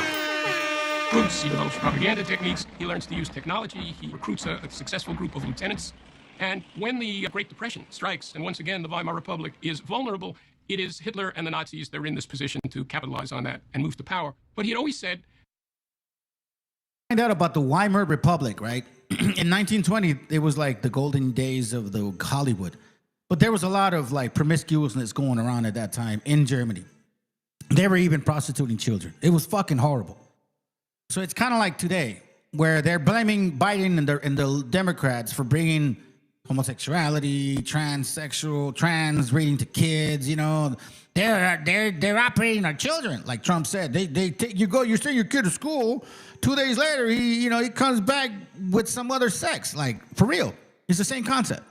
He develops propaganda techniques, he learns to use technology, he recruits a successful group of lieutenants. And when the Great Depression strikes, and once again the Weimar Republic is vulnerable, it is Hitler and the Nazis that are in this position to capitalize on that and move to power. But he had always said... Find out about the Weimar Republic, right? In 1920, it was like the golden days of the Hollywood. But there was a lot of like promiscuousness going around at that time in Germany. They were even prostituting children. It was fucking horrible. So it's kind of like today, where they're blaming Biden and the Democrats for bringing homosexuality, transsexual, trans reading to kids. You know, they're operating our children, like Trump said. You send your kid to school. 2 days later, he comes back with some other sex. Like, for real, it's the same concept.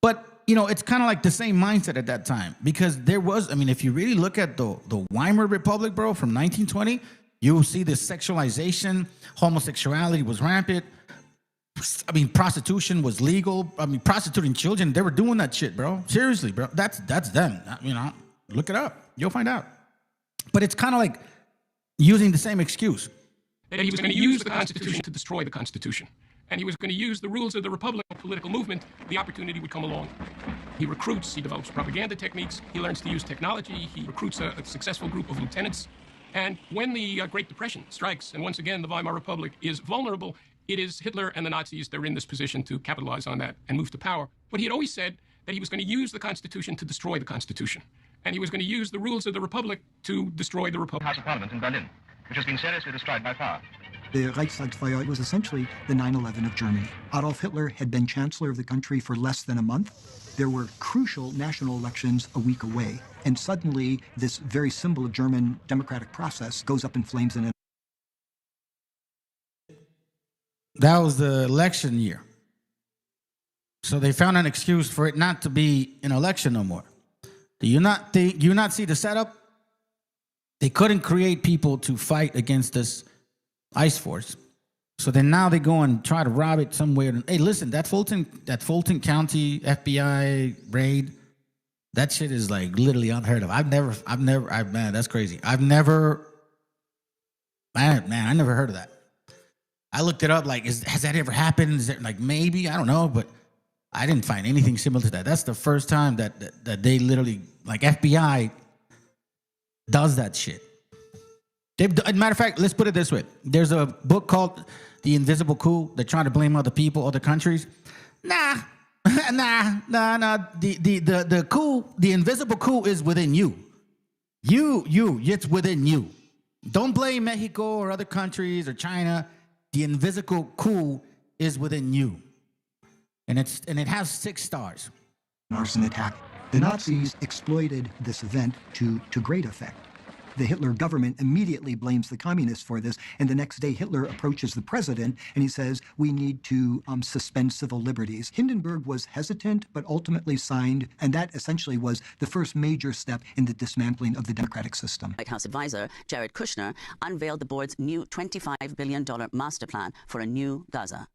But it's kind of like the same mindset at that time, because there was. I mean, if you really look at the Weimar Republic, bro, from 1920. You will see this sexualization, homosexuality was rampant. I mean, prostitution was legal. I mean, prostituting children, they were doing that shit, bro. Seriously, bro. That's them. Look it up. You'll find out. But it's kind of like using the same excuse. That he was going to use the Constitution to destroy the Constitution. And he was going to use the rules of the Republic political movement, the opportunity would come along. He recruits, he develops propaganda techniques, he learns to use technology, he recruits a successful group of lieutenants. And when the Great Depression strikes, and once again the Weimar Republic is vulnerable, it is Hitler and the Nazis that are in this position to capitalize on that and move to power. But he had always said that he was going to use the Constitution to destroy the Constitution. And he was going to use the rules of the Republic to destroy the Republic. House of Parliament in Berlin, which has been seriously destroyed by fire. The Reichstagsfeuer was essentially the 9/11 of Germany. Adolf Hitler had been chancellor of the country for less than a month. There were crucial national elections a week away. And suddenly, this very symbol of German democratic process goes up in flames in it. That was the election year. So they found an excuse for it not to be an election no more. Do you not see the setup? They couldn't create people to fight against this ICE force. So then now they go and try to rob it somewhere. Hey, listen, that Fulton County FBI raid, that shit is like literally unheard of. Man, that's crazy. I never heard of that. I looked it up, like, has that ever happened? Is it like, maybe, I don't know, but I didn't find anything similar to that. That's the first time that they literally, like, FBI does that shit. Matter of fact, let's put it this way. There's a book called The Invisible Coup. They're trying to blame other people, other countries. Nah. The coup, the invisible coup is within you. It's within you. Don't blame Mexico or other countries or China. The invisible coup is within you. And it has 6 stars. Arson attack. The Nazis exploited this event to great effect. The Hitler government immediately blames the communists for this, and the next day Hitler approaches the president and he says, we need to suspend civil liberties. Hindenburg was hesitant, but ultimately signed, and that essentially was the first major step in the dismantling of the democratic system. White House advisor Jared Kushner unveiled the board's new $25 billion master plan for a new Gaza.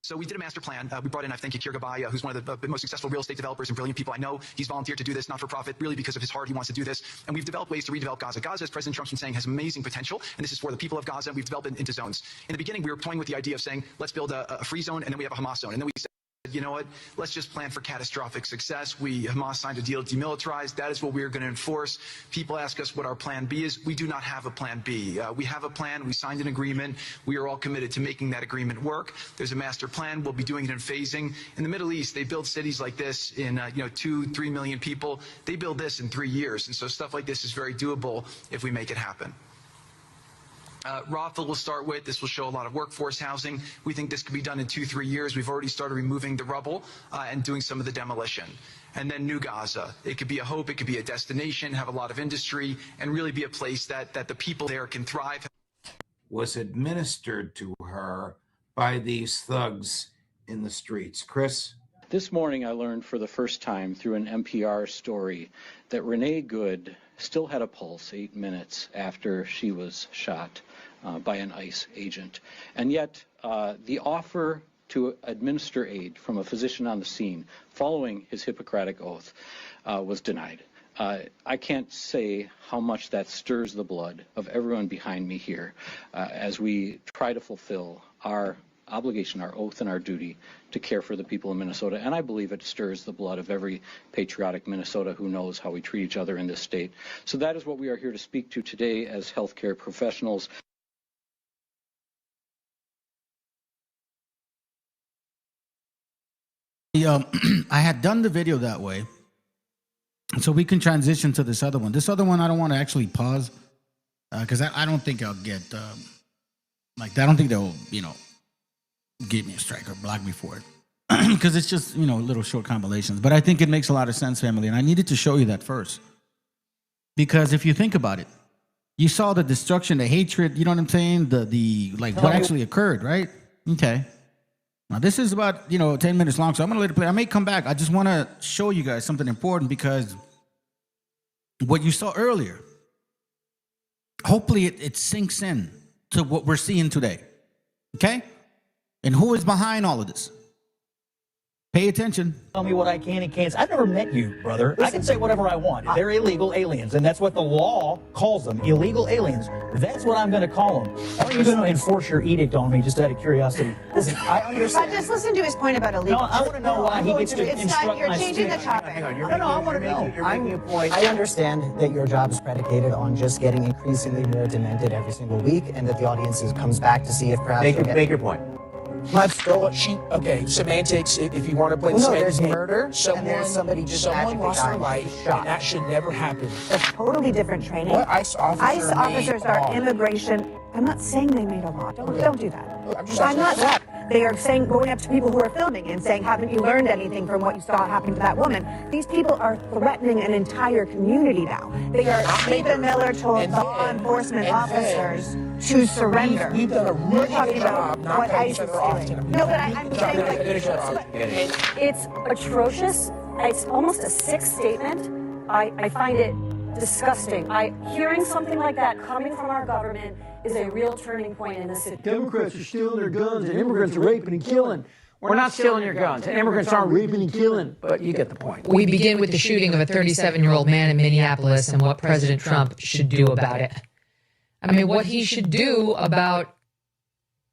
So we did a master plan. We brought in, I think, Akir Gabay, who's one of the most successful real estate developers and brilliant people I know. He's volunteered to do this, not for profit, really because of his heart. He wants to do this. And we've developed ways to redevelop Gaza. Gaza, as President Trump's been saying, has amazing potential. And this is for the people of Gaza. We've developed it into zones. In the beginning, we were toying with the idea of saying, let's build a free zone, and then we have a Hamas zone. And then we said, you know what, let's just plan for catastrophic success. Hamas signed a deal to demilitarize. That is what we're going to enforce. People ask us what our plan B is. We do not have a plan B. We have a plan. We signed an agreement. We are all committed to making that agreement work. There's a master plan. We'll be doing it in phasing. In the Middle East, they build cities like this in 2-3 million people. They build this in 3 years. And so stuff like this is very doable if we make it happen. Rothville will start with. This will show a lot of workforce housing. We think this could be done in 2-3 years. We've already started removing the rubble and doing some of the demolition. And then New Gaza. It could be a hope, it could be a destination, have a lot of industry, and really be a place that the people there can thrive. Was administered to her by these thugs in the streets. Chris? This morning I learned for the first time through an NPR story that Renee Good still had a pulse 8 minutes after she was shot by an ICE agent. And yet the offer to administer aid from a physician on the scene following his Hippocratic oath was denied. I can't say how much that stirs the blood of everyone behind me here as we try to fulfill our obligation, our oath, and our duty to care for the people of Minnesota. And I believe it stirs the blood of every patriotic Minnesota who knows how we treat each other in this state. So that is what we are here to speak to today as healthcare professionals. I had done the video that way, so we can transition to this other one. This other one I don't want to actually pause because I don't think I'll get I don't think they'll give me a strike or block me for it because it's just little short compilations. But I think it makes a lot of sense, family, and I needed to show you that first because if you think about it, you saw the destruction, the hatred. You know what I'm saying? The what actually occurred, right? Okay. Now, this is about, 10 minutes long, so I'm going to let it play. I may come back. I just want to show you guys something important because what you saw earlier, hopefully it sinks in to what we're seeing today, okay? And who is behind all of this? Pay attention. Tell me what I can and can't. I've never met you, brother. I can say whatever I want. They're illegal aliens, and that's what the law calls them, illegal aliens. That's what I'm going to call them. How are you going to enforce your edict on me, just out of curiosity? Listen, I understand. Just listen to his point about illegal. No, I want to know why he gets to instruct You're my changing the students. topic. No, I want to know. You're making a point. I understand that your job is predicated on just getting increasingly more demented every single week, and that the audience comes back to see if perhaps... Make your point. Okay, semantics, if you want to play the semantics game, someone lost their life, and that should never happen. That's totally different training. What ICE officers are immigration. I'm not saying they made a law. Don't do that. I'm not that. They are saying, going up to people who are filming and saying, haven't you learned anything from what you saw happen to that woman? These people are threatening an entire community now. They are, Stephen Miller told law enforcement officers to surrender. We've done a really good job not what paying ICE each is other off. doing. No, but I'm saying, it's atrocious. It's almost a sick statement. I find it disgusting. Hearing something like that coming from our government is a real turning point in this city. Democrats are stealing their guns and immigrants are raping and killing. We're not stealing your guns and immigrants aren't raping and killing, but you get the point. We begin with the shooting of a 37-year-old man in Minneapolis and what President Trump should do about it. I mean, what he should do about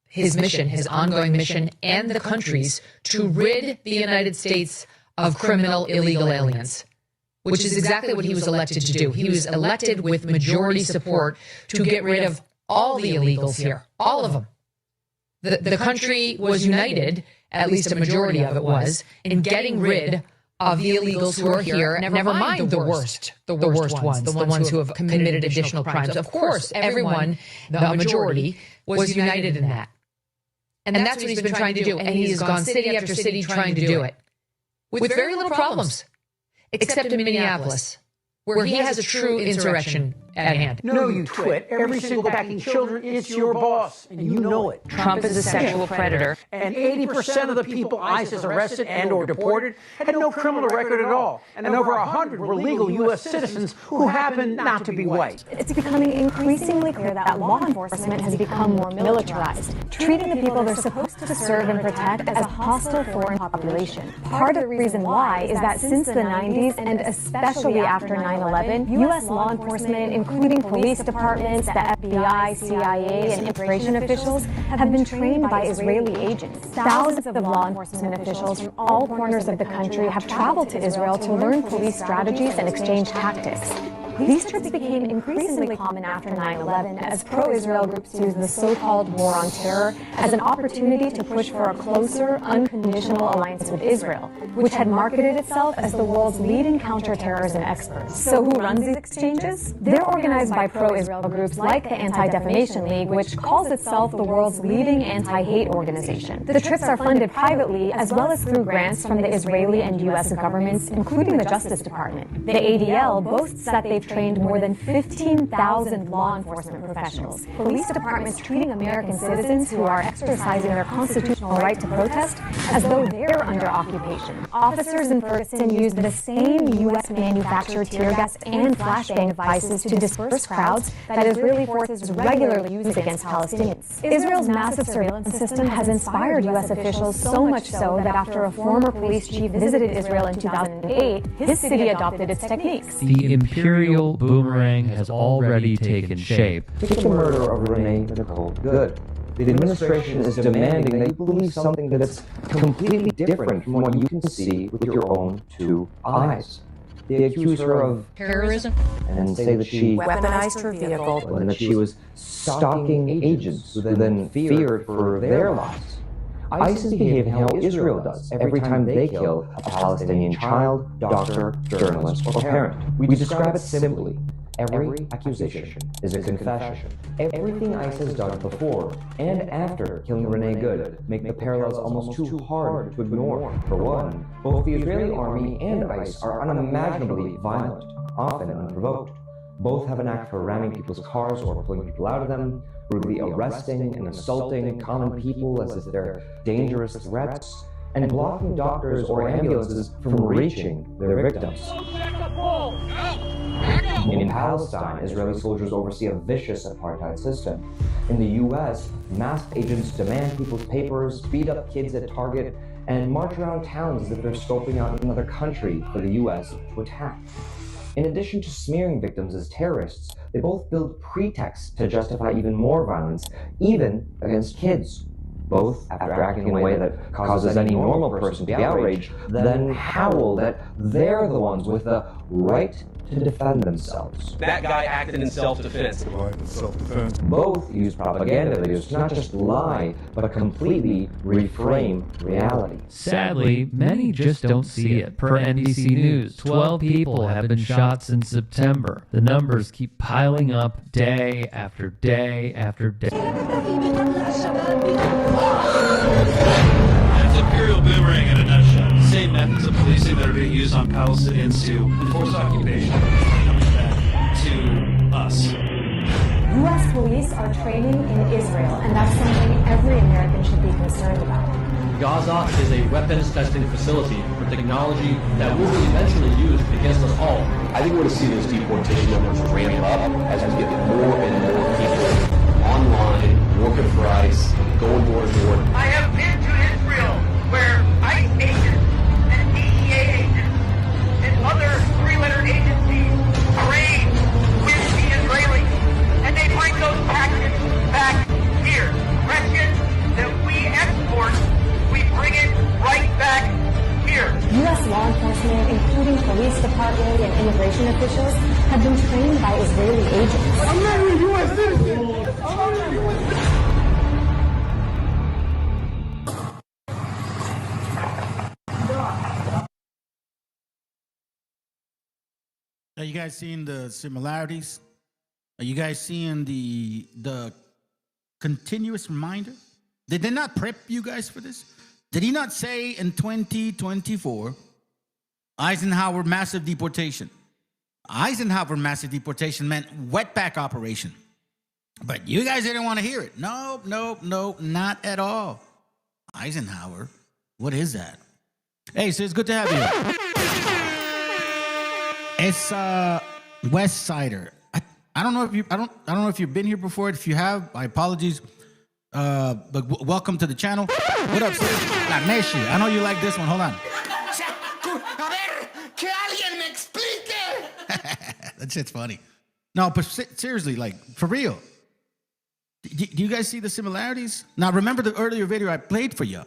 his mission, his ongoing mission, and the country's to rid the United States of criminal illegal aliens, which is exactly what he was elected to do. He was elected with majority support to get rid of all the illegals here, all of them. The country was united, at least a majority of it was, in getting rid of the illegals who are here, never mind the worst ones, the ones who have committed additional crimes. Of course, everyone, the majority, was united in that. And that's what he's been trying to do. And he has gone city after city trying to do it with very little problems, except in Minneapolis, where he has a true insurrection at hand. No, you twit. Every single packing children, it's your boss, and you know it. Trump is a sexual predator. And 80% of the people ISIS arrested and or deported had no criminal record at all. And over 100 were legal U.S. citizens who happen not to be white. It's becoming increasingly clear that law enforcement has become more militarized, treating the people they're supposed to serve and protect as a hostile foreign population. Part of the reason why is that since the 90s, and especially after 9/11, U.S. law enforcement, including police departments, the FBI, CIA, and immigration officials, have been trained by Israeli agents. Thousands of law enforcement officials from all corners of the country have traveled to Israel to learn police strategies and exchange tactics. These trips became increasingly common after 9/11 as pro-Israel groups used the so-called War on Terror as an opportunity to push for a closer, unconditional alliance with Israel, which had marketed itself as the world's leading counterterrorism expert. So who runs these exchanges? They're organized by pro-Israel groups like the Anti-Defamation League, which calls itself the world's leading anti-hate organization. The trips are funded privately as well as through grants from the Israeli and U.S. governments, including the Justice Department. The ADL boasts that they've trained more than 15,000 law enforcement professionals. Police departments treating American citizens who are exercising their constitutional right to protest as though they're under occupation. Officers in Ferguson used the same U.S. manufactured tear gas and flashbang devices to disperse crowds that Israeli forces regularly use against Palestinians. Israel's massive surveillance system has inspired U.S. officials so much so that after a former police chief visited Israel in 2008, his city adopted its techniques. The imperial boomerang has already taken shape. Take the murder of Renee Nicole Good. The administration is demanding that you believe something that's completely different from what you can see with your own two eyes. They accuse her of terrorism and say that she weaponized her vehicle and that she was stalking agents who then feared for their lives. ICE is behaving how Israel does every time they kill a Palestinian child, doctor, journalist, or parent. We describe it simply. Every accusation is a confession. Everything ICE has done before and after killing Renee Good make the parallels almost too hard to ignore. For one, both the Israeli army and ICE are unimaginably violent, often unprovoked. Both have an act for ramming people's cars or pulling people out of them, brutally arresting and assaulting common people as if they're dangerous threats, and blocking doctors or ambulances from reaching their victims. In Palestine, Israeli soldiers oversee a vicious apartheid system. In the US, masked agents demand people's papers, beat up kids at Target, and march around towns as if they're scoping out another country for the US to attack. In addition to smearing victims as terrorists, they both build pretexts to justify even more violence, even against kids. Both, after acting in a way that causes any normal person to be outraged, then howl that they're the ones with the right to defend themselves. That guy acted in self-defense. Both use propaganda videos to not just lie, but completely reframe reality. Sadly, many just don't see it. Per NBC News, 12 people have been shot since September. The numbers keep piling up day after day after day. That's Imperial Boomerang in a nutshell. Same methods of policing that are being used on Palestinians to enforce occupation coming back to us. U.S. police are training in Israel, and that's something every American should be concerned about. Gaza is a weapons testing facility for technology that will be eventually used against us all. I think we're going to see those deportation numbers ramp up as we get more and more people online, working for ICE, going door to door. I have been to Israel where ICE agents and DEA agents and other three-letter agencies arrange with the Israelis, and they bring those packages back here. Rations that we export, we bring it right back here. U.S. law enforcement, including police department and immigration officials, have been trained by Israeli agents. I'm not a U.S. citizen. I'm not a U.S. citizen. Are you guys seeing the similarities? Are you guys seeing the continuous reminder? Did they not prep you guys for this? Did he not say in 2024, Eisenhower massive deportation? Eisenhower massive deportation meant wetback operation. But you guys didn't want to hear it. No, not at all. Eisenhower, what is that? Hey, so it's good to have you. It's West Sider. I don't know if you I don't know if you've been here before. If you have, my apologies. But welcome to the channel. What up, sis? Meshi, I know you like this one. Hold on. That shit's funny. No, but seriously, like, for real. Do you guys see the similarities? Now, remember the earlier video I played for you.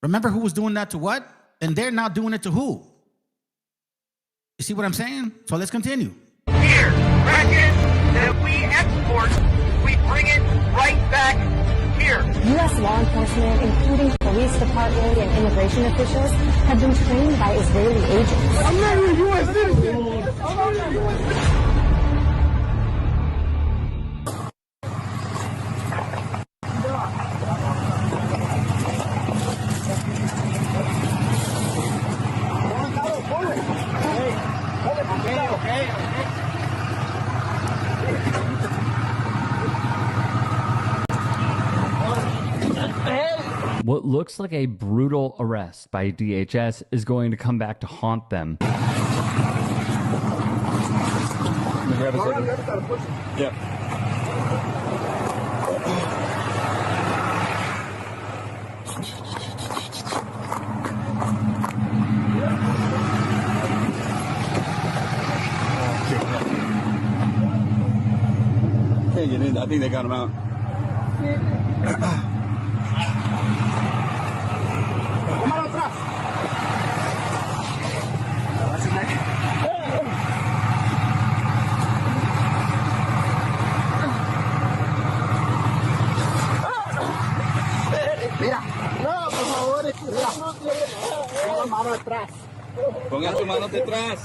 Remember who was doing that to what? And they're now doing it to who? You see what I'm saying? So let's continue. Here here. Records that we export, we bring it right back here. U.S. law enforcement, including police department and immigration officials, have been trained by Israeli agents. I'm not a U.S. citizen. I'm not a U.S. citizen. What looks like a brutal arrest by DHS is going to come back to haunt them. Grab a second. Yep. Can't get in. I think they got him out. Pongan su mano detrás.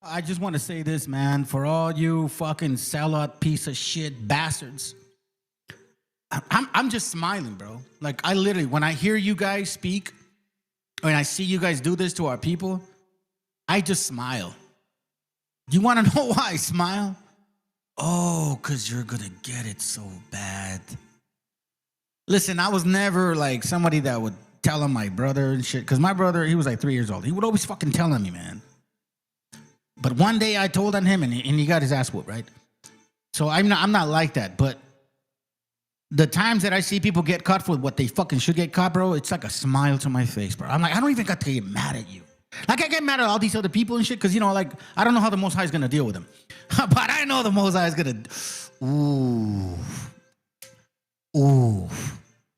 I just want to say this, man, for all you fucking sellout piece of shit bastards. I'm just smiling, bro. Like, I literally, when I hear you guys speak, when I see you guys do this to our people, I just smile. Do you want to know why I smile? Oh, because you're going to get it so bad. Listen, I was never like somebody that would tell on my brother and shit. Because my brother, he was like 3 years old. He would always fucking tell on me, man. But one day I told on him and he got his ass whooped, right? So I'm not like that. But the times that I see people get caught for what they fucking should get caught, bro, it's like a smile to my face, bro. I'm like, I don't even got to get mad at you. Like, I get mad at all these other people and shit because, you know, like, I don't know how the Most High is going to deal with them. But I know the Most High is going to... Ooh.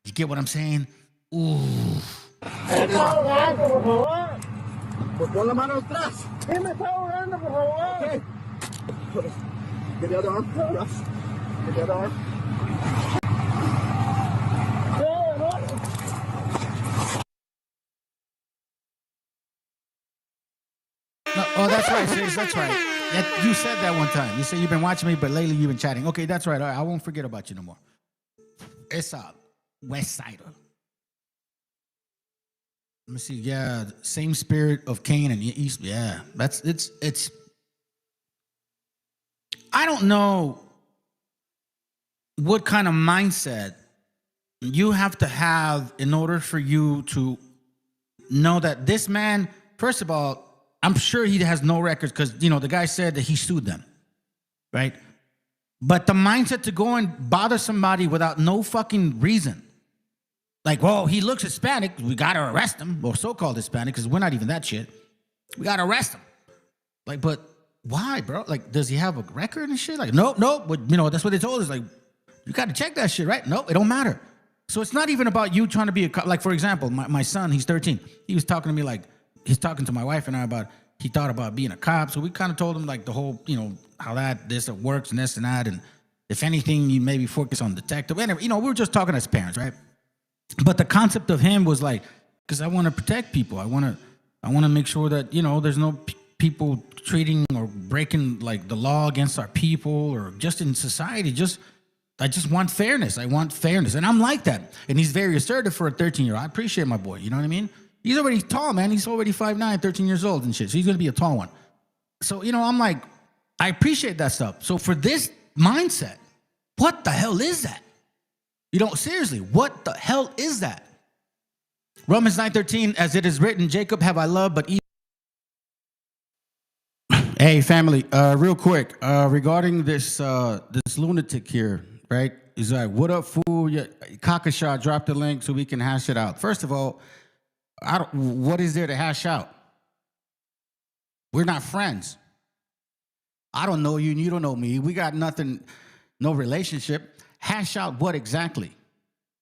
You get what I'm saying? Ooh. Pon la mano atrás. ¿Qué me está ahogando, por favor? Okay. Get the other arm. Get the other arm. No, oh, that's right, sis. That's right. You said that one time. You said you've been watching me, but lately you've been chatting. Okay, that's right. I won't forget about you no more. It's West Sider. Let me see. Yeah, same spirit of Cain and East. Yeah, it's. I don't know what kind of mindset you have to have in order for you to know that this man, first of all, I'm sure he has no records because, you know, the guy said that he sued them, right? But the mindset to go and bother somebody without no fucking reason. Like, well, he looks Hispanic. We got to arrest him. Well, so-called Hispanic, because we're not even that shit. We got to arrest him. Like, but why, bro? Like, does he have a record and shit? Like, nope. But, you know, that's what they told us. Like, you got to check that shit, right? Nope, it don't matter. So it's not even about you trying to be a cop. Like, for example, my son, he's 13. He was talking to me like, he's talking to my wife and I about, he thought about being a cop. So we kind of told him like the whole, you know, how this works and this and that. And if anything, you maybe focus on detective. Anyway, you know, we were just talking as parents, right? But the concept of him was like, because I want to protect people. I want to make sure that, you know, there's no people treating or breaking like the law against our people or just in society. I just want fairness. I want fairness. And I'm like that. And he's very assertive for a 13-year-old. I appreciate my boy. You know what I mean? He's already tall, man. He's already 5'9", 13 years old and shit. So he's going to be a tall one. So, you know, I'm like, I appreciate that stuff. So for this mindset, what the hell is that? You know, seriously, what the hell is that? Romans 9:13, as it is written, Jacob have I loved, but Hey, family, real quick, regarding this lunatic here, right? He's like, what up, fool? Yeah, Kakasha, drop the link so we can hash it out. First of all, what is there to hash out? We're not friends. I don't know you and you don't know me. We got nothing no relationship. Hash out what exactly?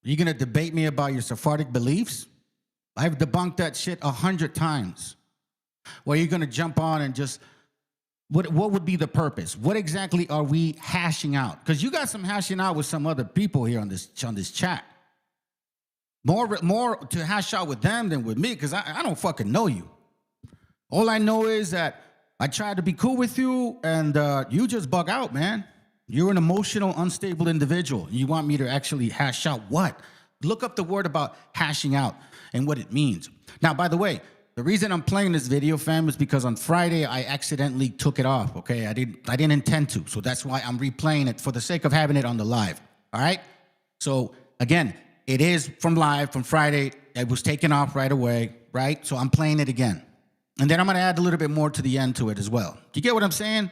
Are you going to debate me about your Sephardic beliefs? I've debunked that shit 100 times. Well, you're going to jump on and just, what would be the purpose? What exactly are we hashing out? Because you got some hashing out with some other people here on this chat. More to hash out with them than with me, because I don't fucking know you. All I know is that I tried to be cool with you, and you just bug out, man. You're an emotional, unstable individual. You want me to actually hash out what? Look up the word about hashing out and what it means. Now, by the way, the reason I'm playing this video, fam, is because on Friday I accidentally took it off, okay? I didn't intend to, so that's why I'm replaying it for the sake of having it on the live, all right? So, again, it is from live, from Friday. It was taken off right away, right? So I'm playing it again. And then I'm going to add a little bit more to the end to it as well. Do you get what I'm saying?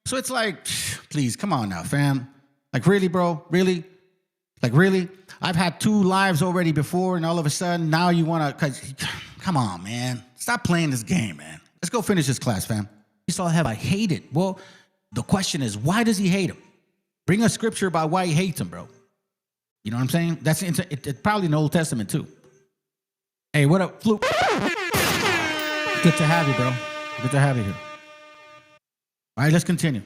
So it's like, please, come on now, fam. Like, really, bro? Really? Like, really? I've had 2 lives already before, and all of a sudden, now you want to, come on, man. Stop playing this game, man. Let's go finish this class, fam. You saw have I hate it. Well, the question is, why does he hate him? Bring a scripture about why he hates him, bro. You know what I'm saying? That's it's probably in the Old Testament, too. Hey, what up, Fluke? Good to have you, bro. Good to have you here. All right, let's continue.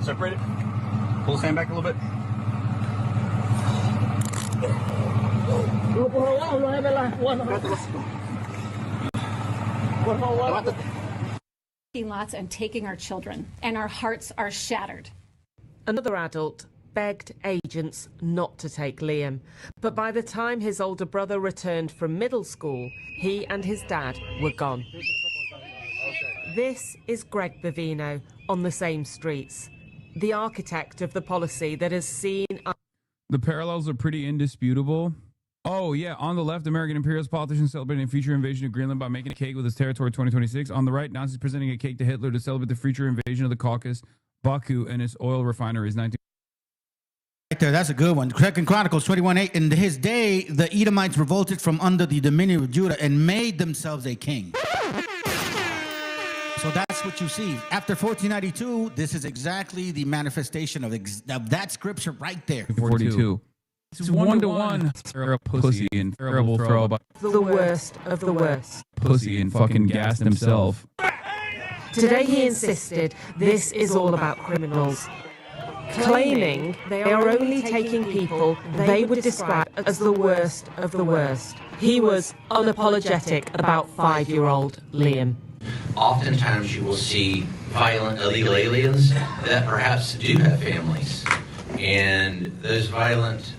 Separate it. Pull his hand back a little bit. Lots and taking our children, and our hearts are shattered. Another adult begged agents not to take Liam, but by the time his older brother returned from middle school, he and his dad were gone. This is Greg Bavino on the same streets, the architect of the policy that has seen... The parallels are pretty indisputable. Oh, yeah. On the left, American imperialist politicians celebrating a future invasion of Greenland by making a cake with its territory 2026. On the right, Nazis presenting a cake to Hitler to celebrate the future invasion of the Caucasus, Baku, and its oil refineries. Right there, that's a good one. 2 Chronicles 21:8. In his day, the Edomites revolted from under the dominion of Judah and made themselves a king. So that's what you see. After 1492, this is exactly the manifestation of that scripture right there. 42. It's 1-to-1. Terrible pussy and terrible throw about the worst of the worst. Pussy and fucking gassed himself. Today he insisted this is all about criminals, claiming they are only taking people they would describe as the worst of the worst. He was unapologetic about 5-year-old Liam. Oftentimes you will see violent illegal aliens that perhaps do have families, and those violent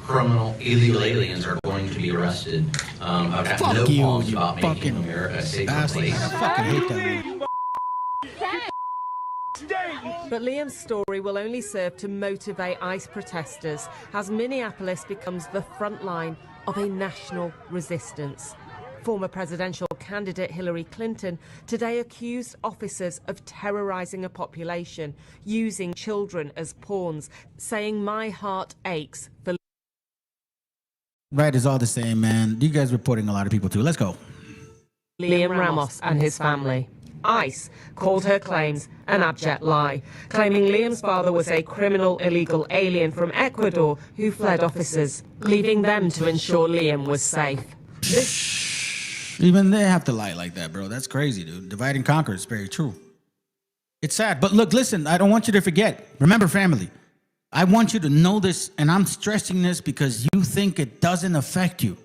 criminal illegal aliens are going to be arrested. I've got no qualms about making America a safer place. I fucking hate that. But Liam's story will only serve to motivate ICE protesters as Minneapolis becomes the front line of a national resistance. Former presidential candidate Hillary Clinton today accused officers of terrorizing a population, using children as pawns, saying, "My heart aches for..." Right, is all the same, man. You guys reporting a lot of people too. Let's go. Liam Ramos and his family. ICE called her claims an abject lie, claiming Liam's father was a criminal illegal alien from Ecuador who fled officers, leaving them to ensure Liam was safe. Even they have to lie like that, bro. That's crazy, dude. Divide and conquer is very true. It's sad. But look, listen, I don't want you to forget. Remember, family. I want you to know this, and I'm stressing this because you think it doesn't affect you.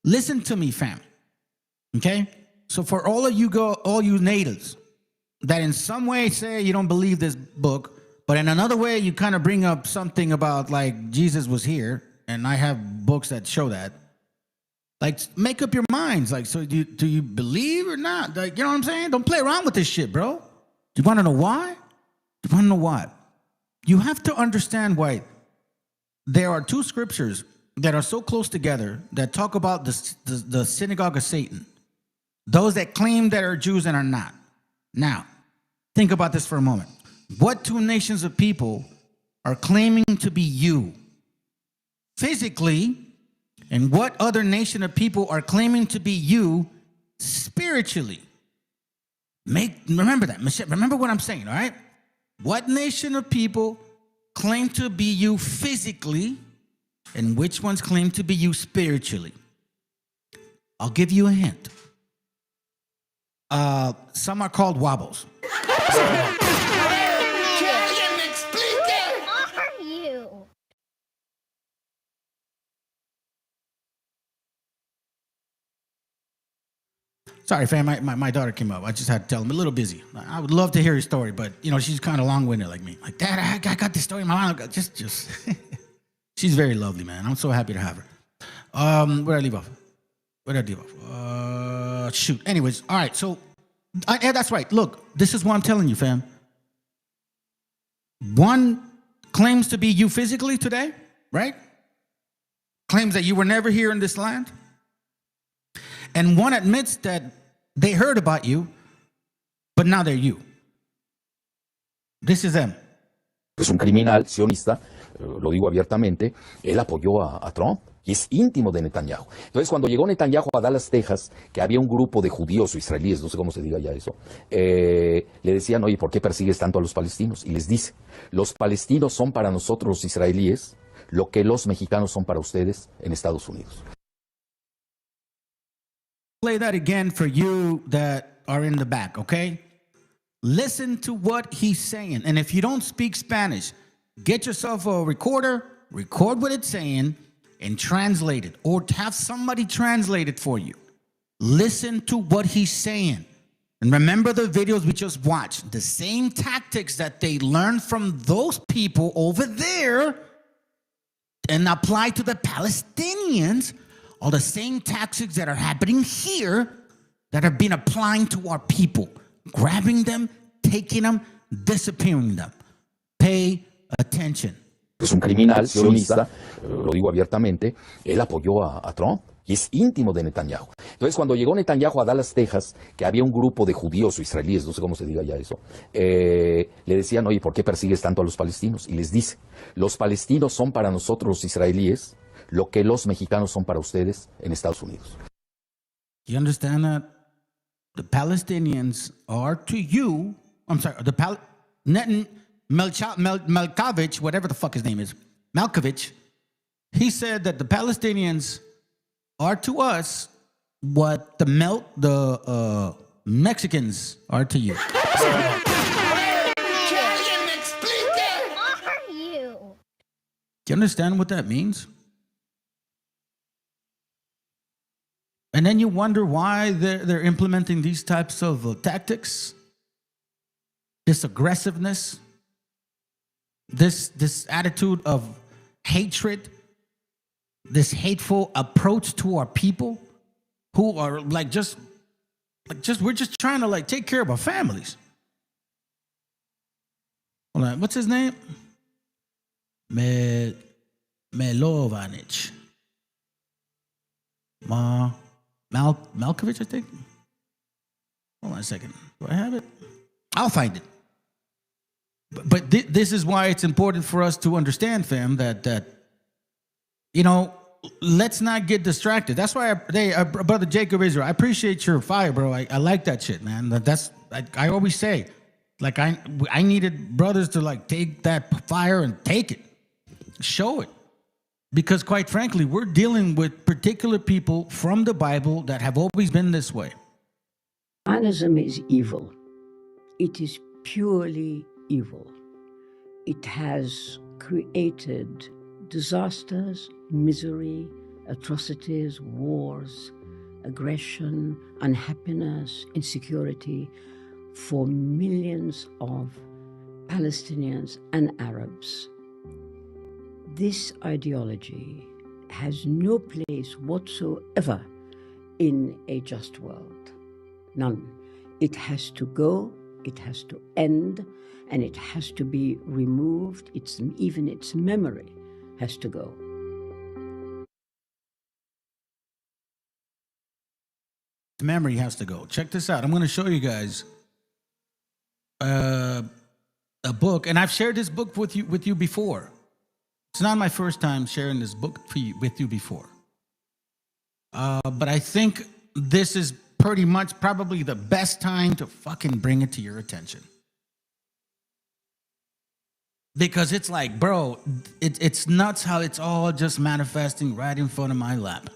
Listen to me, fam. Okay? So for all you natives that in some way say you don't believe this book, but in another way you kind of bring up something about like Jesus was here, and I have books that show that. Like, make up your minds. Like, so do you believe or not? Like, you know what I'm saying? Don't play around with this shit, bro. Do you want to know why? Do you want to know why? You have to understand why there are 2 scriptures that are so close together that talk about the synagogue of Satan. Those that claim that are Jews and are not. Now, think about this for a moment. What two nations of people are claiming to be you physically, and what other nation of people are claiming to be you spiritually? Remember that. Remember what I'm saying, all right? What nation of people claim to be you physically, and which ones claim to be you spiritually? I'll give you a hint. Some are called wobbles. Sorry, fam, my daughter came up. I just had to tell him, a little busy. I would love to hear your story, but, you know, she's kind of long-winded like me. Like, Dad, I got this story in my mind. Just. She's very lovely, man. I'm so happy to have her. Where did I leave off? Shoot. Anyways, all right, so, yeah, that's right. Look, this is what I'm telling you, fam. One claims to be you physically today, right? Claims that you were never here in this land. And one admits that they heard about you, but now they're you. This is them. Es un criminal sionista, lo digo abiertamente, él apoyó a Trump y es íntimo de Netanyahu. Entonces, cuando llegó Netanyahu a Dallas, Texas, que había un grupo de judíos o israelíes, no sé cómo se diga ya eso, le decían, oye, ¿por qué persigues tanto a los palestinos? Y les dice, los palestinos son para nosotros los israelíes lo que los mexicanos son para ustedes en Estados Unidos. Play that again for you that are in the back, okay? Listen to what he's saying. And if you don't speak Spanish, get yourself a recorder, record what it's saying, and translate it. Or have somebody translate it for you. Listen to what he's saying. And remember the videos we just watched. The same tactics that they learned from those people over there and apply to the Palestinians are the same tactics that are happening here that have been applying to our people. Grabbing them, taking them, disappearing them. Pay attention. Es un criminal sionista, lo digo abiertamente, él apoyó a Trump y es íntimo de Netanyahu. Entonces, cuando llegó Netanyahu a Dallas, Texas, que había un grupo de judíos o israelíes, no sé cómo se diga ya eso, le decían, oye, ¿por qué persigues tanto a los palestinos? Y les dice, los palestinos son para nosotros los israelíes lo que los mexicanos son para ustedes en Estados Unidos. You understand that? The Palestinians are to you, I'm sorry, Malkovich, whatever the fuck his name is, Malkovich, he said that the Palestinians are to us what the Mexicans are to you. Do you understand what that means? And then you wonder why they're implementing these types of tactics, this aggressiveness, this attitude of hatred, this hateful approach to our people who are we're just trying to take care of our families. Hold on, what's his name? Milovanich. Malkovich, I think. Hold on a second. Do I have it? I'll find it. But this is why it's important for us to understand, fam, that you know, let's not get distracted. That's why Brother Jacob Israel, I appreciate your fire, bro. I like that shit, man. I always say, I needed brothers to take that fire and take it, show it. Because quite frankly, we're dealing with particular people from the Bible that have always been this way. Zionism is evil. It is purely evil. It has created disasters, misery, atrocities, wars, aggression, unhappiness, insecurity for millions of Palestinians and Arabs. This ideology has no place whatsoever in a just world. None. It has to go, it has to end, and it has to be removed. Even its memory has to go. 1 memory has to go. Check this out. I'm going to show you guys a book, and I've shared this book with you before. It's not my first time sharing this book with you before. But I think this is pretty much probably the best time to fucking bring it to your attention. Because it's like, bro, it's nuts how it's all just manifesting right in front of my lap.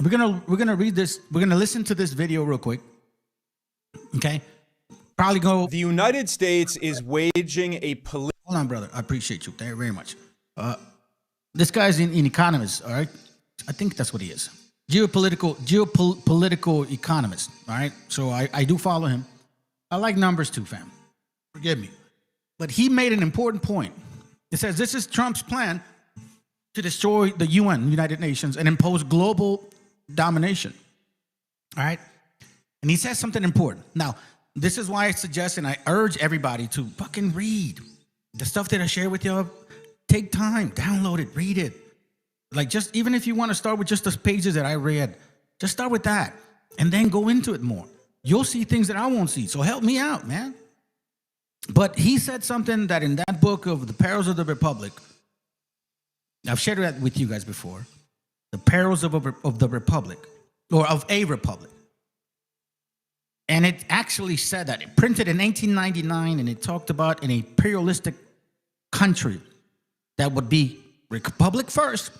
We're gonna read this. We're gonna listen to this video real quick. Okay. Probably go. The United States is waging a political. Hold on, brother. I appreciate you very much. This guy's in Economist, all right? I think that's what he is. Geopolitical economist, all right? So I do follow him. I like numbers too, fam. Forgive me. But he made an important point. It says this is Trump's plan to destroy the UN, United Nations, and impose global domination, all right? And he says something important. Now, this is why I suggest and I urge everybody to fucking read the stuff that I share with y'all. Take time, download it, read it. Like, just even if you want to start with just the pages that I read, just start with that and then go into it more. You'll see things that I won't see. So help me out, man. But he said something that in that book of The Perils of the Republic, I've shared that with you guys before. The Perils of the Republic, or of a Republic. And it actually said that. It printed in 1899, and it talked about an imperialistic country that would be republic first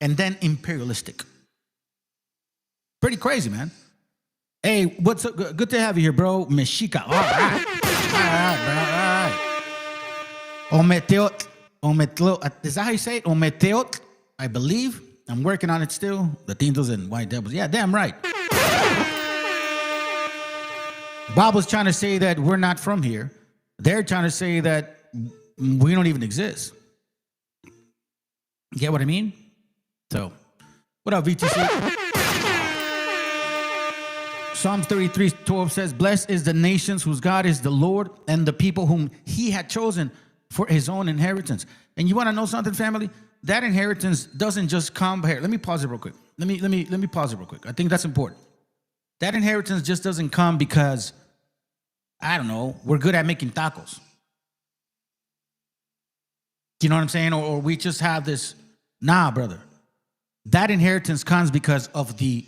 and then imperialistic. Pretty crazy, man. Hey, what's up? Good to have you here, bro. MESHIACHA. All right. All right, bro. All right. Is that how you say it? Ometeot, I believe. I'm working on it still. Latinos and white devils. Yeah, damn right. Bob was trying to say that we're not from here. They're trying to say that we don't even exist. Get what I mean? So, what up, VTC? Psalms 33:12 says, blessed is the nations whose God is the Lord, and the people whom he had chosen for his own inheritance. And you want to know something, family? That inheritance doesn't just come here. Let me pause it real quick. Let me pause it real quick. I think that's important. That inheritance just doesn't come because, I don't know, we're good at making tacos. You know what I'm saying? Or we just have this. Nah, brother. That inheritance comes because of the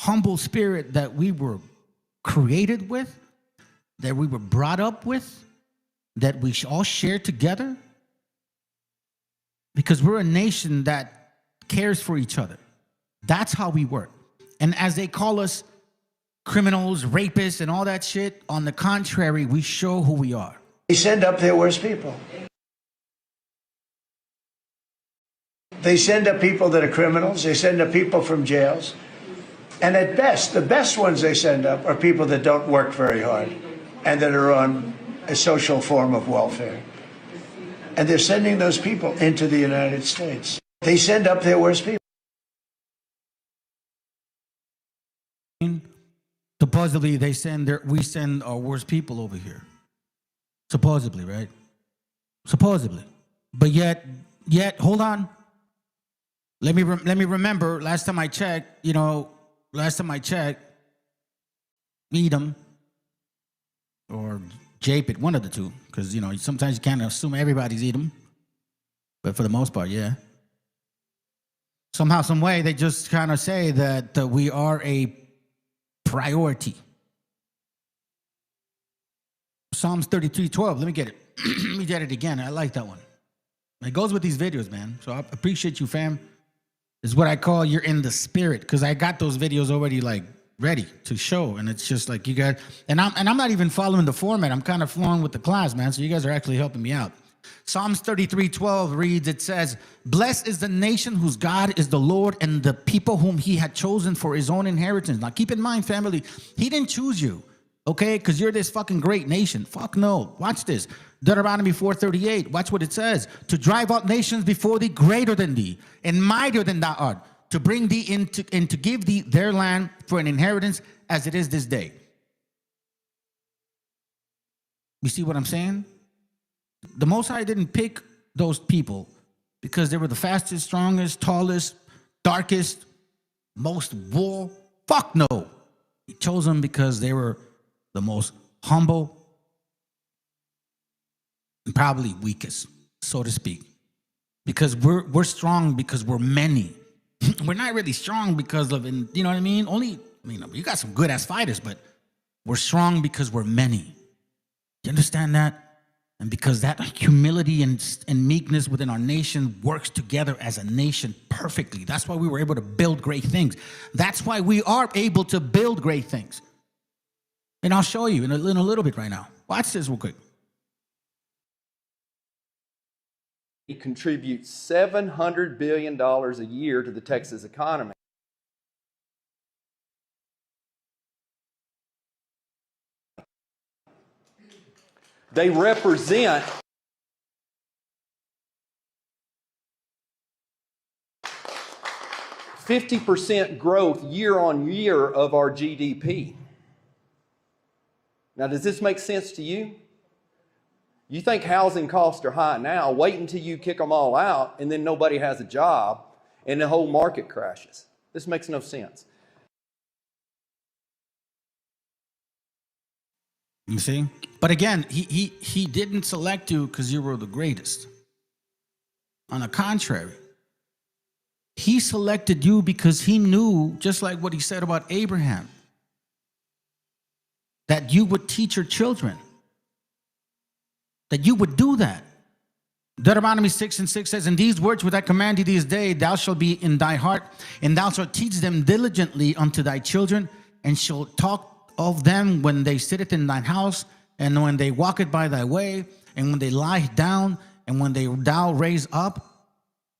humble spirit that we were created with, that we were brought up with, that we all share together. Because we're a nation that cares for each other. That's how we work. And as they call us criminals, rapists, and all that shit, on the contrary, we show who we are. They send up their worst people. They send up people that are criminals. They send up people from jails. And at best, the best ones they send up are people that don't work very hard and that are on a social form of welfare. And they're sending those people into the United States. They send up their worst people. Supposedly, we send our worst people over here. Supposedly, right? Supposedly. But yet, hold on. Let me remember, last time I checked, Edom or Japhet, one of the two, because, sometimes you can't assume everybody's Edom, but for the most part, yeah. Somehow, some way, they just kind of say that we are a priority. Psalms 33:12. Let me get it. Let me get it again. I like that one. It goes with these videos, man. So I appreciate you, fam. This is what I call you're in the spirit, because I got those videos already ready to show, and it's just like you guys. And I'm not even following the format. I'm kind of flowing with the class, man. So you guys are actually helping me out. Psalms 33:12 reads, it says, blessed is the nation whose God is the Lord, and the people whom he had chosen for his own inheritance. Now keep in mind, family, he didn't choose you, okay? Because you're this fucking great nation. Fuck no. Watch this. Deuteronomy 4:38. Watch what it says. To drive out nations before thee greater than thee, and mightier than thou art, to bring thee into and to give thee their land for an inheritance as it is this day. You see what I'm saying? The Most High didn't pick those people because they were the fastest, strongest, tallest, darkest, most bull? Fuck no. He chose them because they were the most humble and probably weakest, so to speak. Because we're strong because we're many. We're not really strong because of, you know what I mean? You got some good ass fighters, but we're strong because we're many. You understand that? And because that humility and meekness within our nation works together as a nation perfectly. That's why we were able to build great things. That's why we are able to build great things. And I'll show you in a little bit right now. Watch this real quick. It contributes $700 billion a year to the Texas economy. They represent 50% growth year on year of our GDP. Now, does this make sense to you? You think housing costs are high now, wait until you kick them all out and then nobody has a job and the whole market crashes. This makes no sense. You see? But again, he didn't select you because you were the greatest. On the contrary, he selected you because he knew, just like what he said about Abraham, that you would teach your children, that you would do that. Deuteronomy 6:6 says, "And these words which I command thee this day, thou shalt be in thy heart, and thou shalt teach them diligently unto thy children, and shalt talk of them when they sitteth in thine house, and when they walketh by thy way, and when they lie down, and when thou raise up,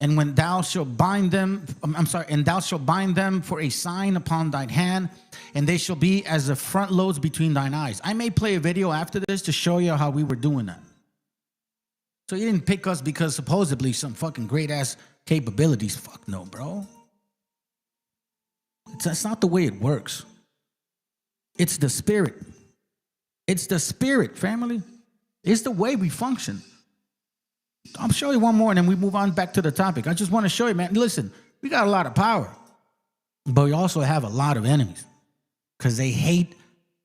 and when thou shalt bind them, and thou shalt bind them for a sign upon thine hand, and they shall be as the front loads between thine eyes." I may play a video after this to show you how we were doing that. So you didn't pick us because supposedly some fucking great ass capabilities. Fuck no, bro. That's not the way it works. It's the spirit. It's the spirit, family. It's the way we function. I'll show you one more and then we move on back to the topic. I just want to show you, man. Listen, we got a lot of power, but we also have a lot of enemies because they hate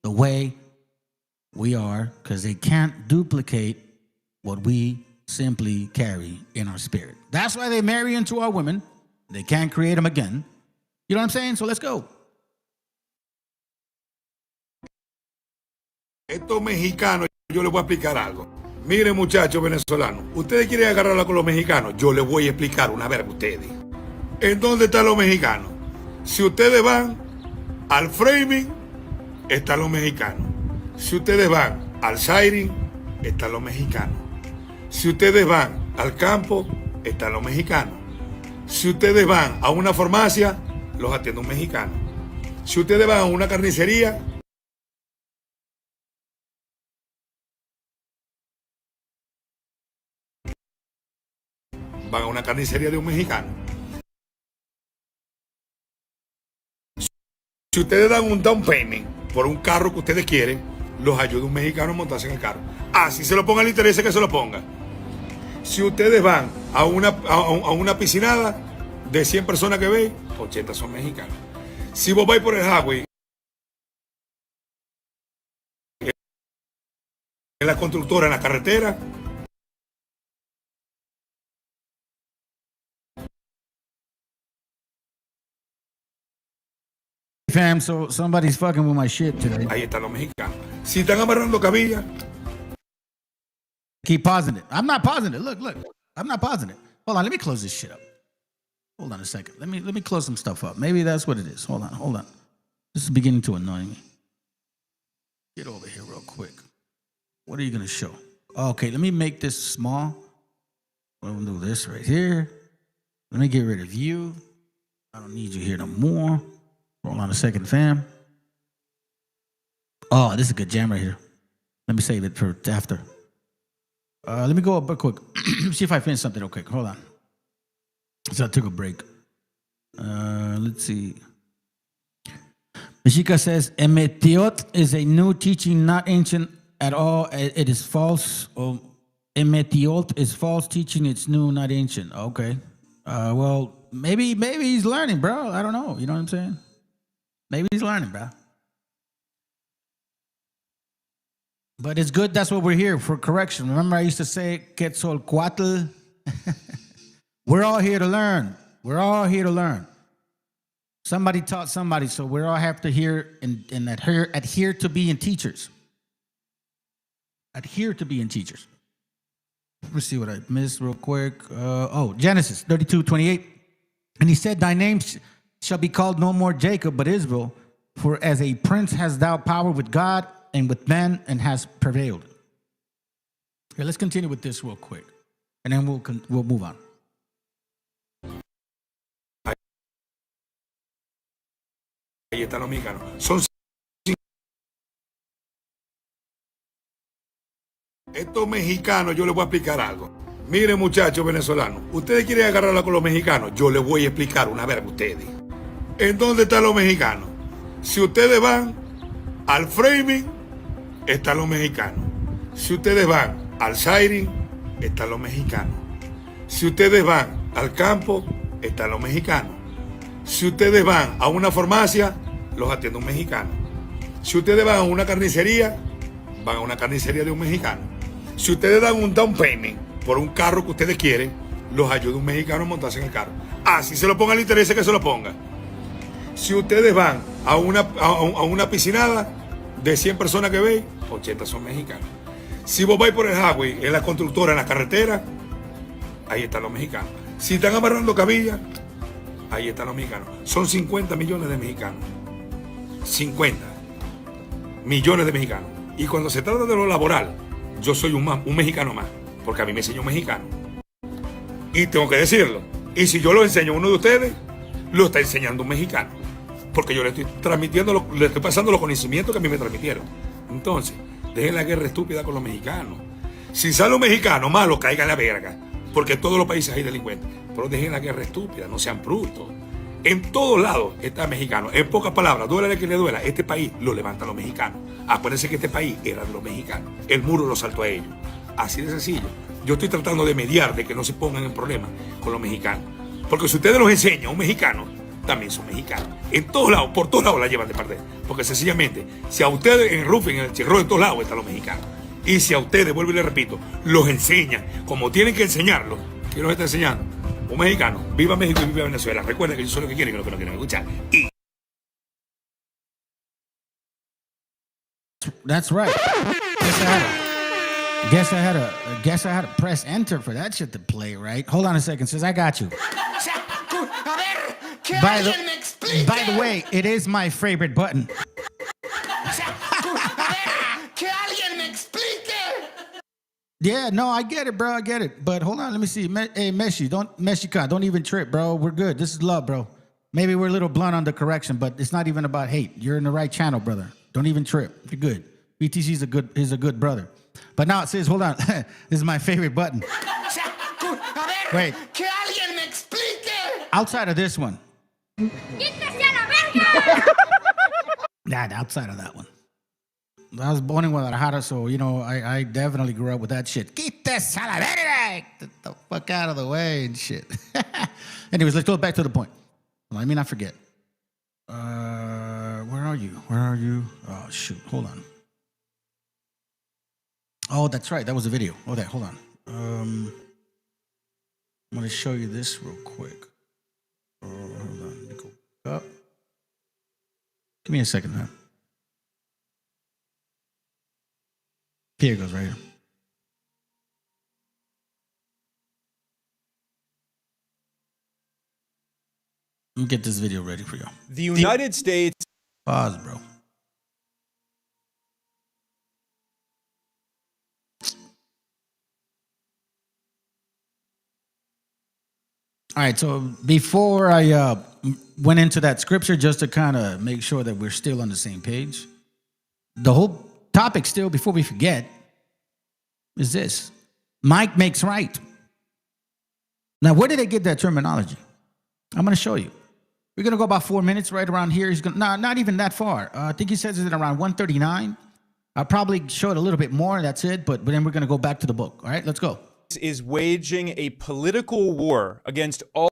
the way we are, because they can't duplicate what we simply carry in our spirit. That's why they marry into our women. They can't create them again. You know what I'm saying? So let's go. Estos mexicanos, yo les voy a explicar algo. Miren, muchachos venezolanos, ustedes quieren agarrarla con los mexicanos, yo les voy a explicar una vez a ustedes. ¿En dónde están los mexicanos? Si ustedes van al framing, están los mexicanos. Si ustedes van al siring, están los mexicanos. Si ustedes van al campo, están los mexicanos. Si ustedes van a una farmacia, los atiende un mexicano. Si ustedes van a una carnicería, van a una carnicería de un mexicano. Si ustedes dan un down payment por un carro que ustedes quieren, los ayuda un mexicano a montarse en el carro. Así se lo ponga, le interesa que se lo ponga. Si ustedes van a una piscinada de 100 personas que veis, 80 son mexicanos. Si vos vais por el highway, en la constructora, en la carretera, Fam, so somebody's fucking with my shit today. ahí están los mexicanos. Si están amarrando cabilla, keep pausing it. I'm not pausing it. Look. I'm not pausing it. Hold on, let me close this shit up. Hold on a second. Let me close some stuff up. Maybe that's what it is. Hold on. This is beginning to annoy me. Get over here real quick. What are you gonna show? Okay, let me make this small. I'm gonna do this right here. Let me get rid of you. I don't need you here no more. Hold on a second, fam. Oh, this is a good jam right here. Let me save it for after. Let me go up real quick. See if I finish something real quick. Hold on. So I took a break. Let's see. Mexica says, Emetiot is a new teaching, not ancient at all. It is false. Emetiot is false teaching. It's new, not ancient. Okay. Well, maybe he's learning, bro. I don't know. You know what I'm saying? Maybe he's learning, bro. But it's good. That's what we're here for, correction. Remember I used to say, Quetzalcoatl? We're all here to learn. We're all here to learn. Somebody taught somebody, so we all have to hear and adhere to being teachers. Adhere to being teachers. Let's see what I missed real quick. Genesis 32:28. And he said, thy name shall be called no more Jacob, but Israel, for as a prince hast thou power with God and with men, and has prevailed. Here, let's continue with this real quick, and then we'll move on. Ahí están los mexicanos. Son estos mexicanos, yo les voy a explicar algo. Miren, muchachos venezolanos, ustedes quieren agarrarla con los mexicanos, yo les voy a explicar una vez a ustedes. ¿En dónde están los mexicanos? Si ustedes van al framing, están los mexicanos. Si ustedes van al siring, están los mexicanos. Si ustedes van al campo, están los mexicanos. Si ustedes van a una farmacia, los atiende un mexicano. Si ustedes van a una carnicería, van a una carnicería de un mexicano. Si ustedes dan un down payment por un carro que ustedes quieren, los ayuda un mexicano a montarse en el carro. Así se lo ponga, le interesa que se lo ponga. Si ustedes van a una piscinada de 100 personas que veis, 80 son mexicanos. Si vos vais por el highway, en la constructora, en la carretera, ahí están los mexicanos. Si están amarrando cabillas, ahí están los mexicanos. Son 50 millones de mexicanos. 50 millones de mexicanos. Y cuando se trata de lo laboral, yo soy un mexicano más, porque a mí me enseñó un mexicano. Y tengo que decirlo. Y si yo lo enseño a uno de ustedes, lo está enseñando un mexicano. Porque yo le estoy transmitiendo, le estoy pasando los conocimientos que a mí me transmitieron. Entonces, dejen la guerra estúpida con los mexicanos. Si sale un mexicano malo, caiga en la verga. Porque en todos los países hay delincuentes. Pero dejen la guerra estúpida, no sean brutos. En todos lados está mexicano. En pocas palabras, duele que le duela, este país lo levantan los mexicanos. Acuérdense que este país era de los mexicanos. El muro lo saltó a ellos. Así de sencillo. Yo estoy tratando de mediar, de que no se pongan en problemas con los mexicanos. Porque si ustedes los enseñan a un mexicano, también son mexicanos. En todos lados, por todos lados la llevan de parte. Porque sencillamente, si a ustedes en el roofing, en el chirro, en todos lados están los mexicanos. Y si a ustedes, vuelvo y les repito, los enseñan como tienen que enseñarlos, ¿quién los está enseñando? Un mexicano. Viva México y viva Venezuela. Recuerden que yo soy lo que quieren y lo que no quieren escuchar. Y That's right. Guess I had to press enter for that shit to play, right? Hold on a second, sis. I got you. By the way, it is my favorite button. Yeah, no, I get it, bro. I get it. But hold on, let me see. Hey, Meshicha, don't even trip, bro. We're good. This is love, bro. Maybe we're a little blunt on the correction, but it's not even about hate. You're in the right channel, brother. Don't even trip. You're good. BTC is a good brother. But now it says, hold on. This is my favorite button. Wait. Outside of this one. Nah, outside of that one. I was born in Guadalajara, so, you know, I definitely grew up with that shit. Get the fuck out of the way and shit. Anyways, let's go back to the point. Let me not forget. Where are you? Oh, shoot. Hold on. Oh, that's right. That was a video. Oh, hold on. I'm going to show you this real quick. Hold on. Let me go up. Give me a second, huh? Here it goes, right here. Let me get this video ready for y'all. The United States. Pause, bro. All right, so before I went into that scripture, just to kind of make sure that we're still on the same page, the whole topic still, before we forget, is this. Mike makes right. Now, where did they get that terminology? I'm going to show you. We're going to go about 4 minutes right around here. He's going to, not even that far. I think he says it's around 139. I'll probably show it a little bit more. That's it. But then we're going to go back to the book. All right, let's go. Is waging a political war against all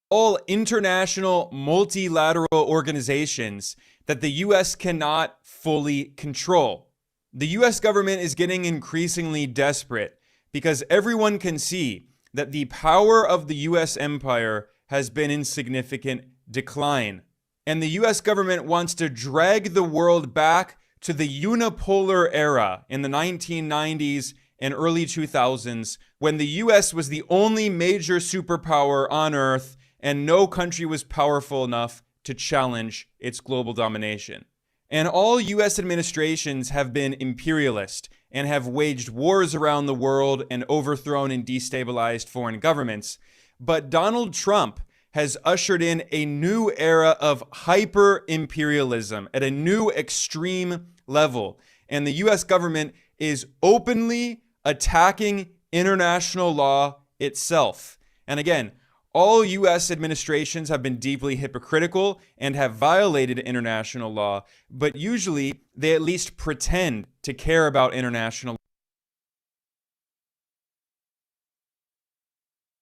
all international multilateral organizations that the US cannot fully control. The US government is getting increasingly desperate because everyone can see that the power of the US empire has been in significant decline. And the US government wants to drag the world back to the unipolar era in the 1990s and early 2000s, when the US was the only major superpower on Earth and no country was powerful enough to challenge its global domination. And all US administrations have been imperialist and have waged wars around the world and overthrown and destabilized foreign governments. But Donald Trump has ushered in a new era of hyper-imperialism at a new extreme level. And the US government is openly attacking international law itself. And again, all US administrations have been deeply hypocritical and have violated international law, but usually they at least pretend to care about international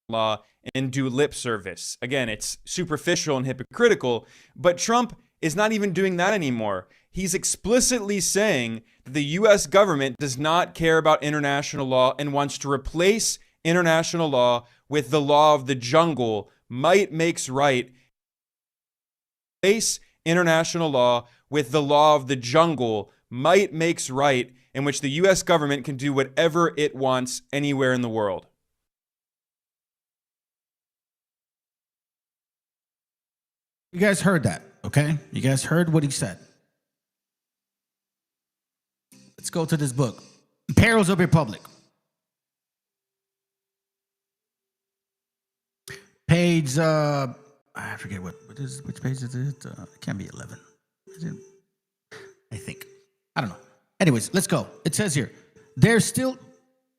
law and do lip service. Again, it's superficial and hypocritical, but Trump is not even doing that anymore. He's explicitly saying that the US government does not care about international law and wants to replace international law with the law of the jungle. Might makes right. Replace international law with the law of the jungle. Might makes right, in which the US government can do whatever it wants anywhere in the world. You guys heard that, okay? You guys heard what he said. Let's go to this book, Perils of Republic. Page, I forget which page is it? It can't be 11. Is it? I think. I don't know. Anyways, let's go. It says here, there's still,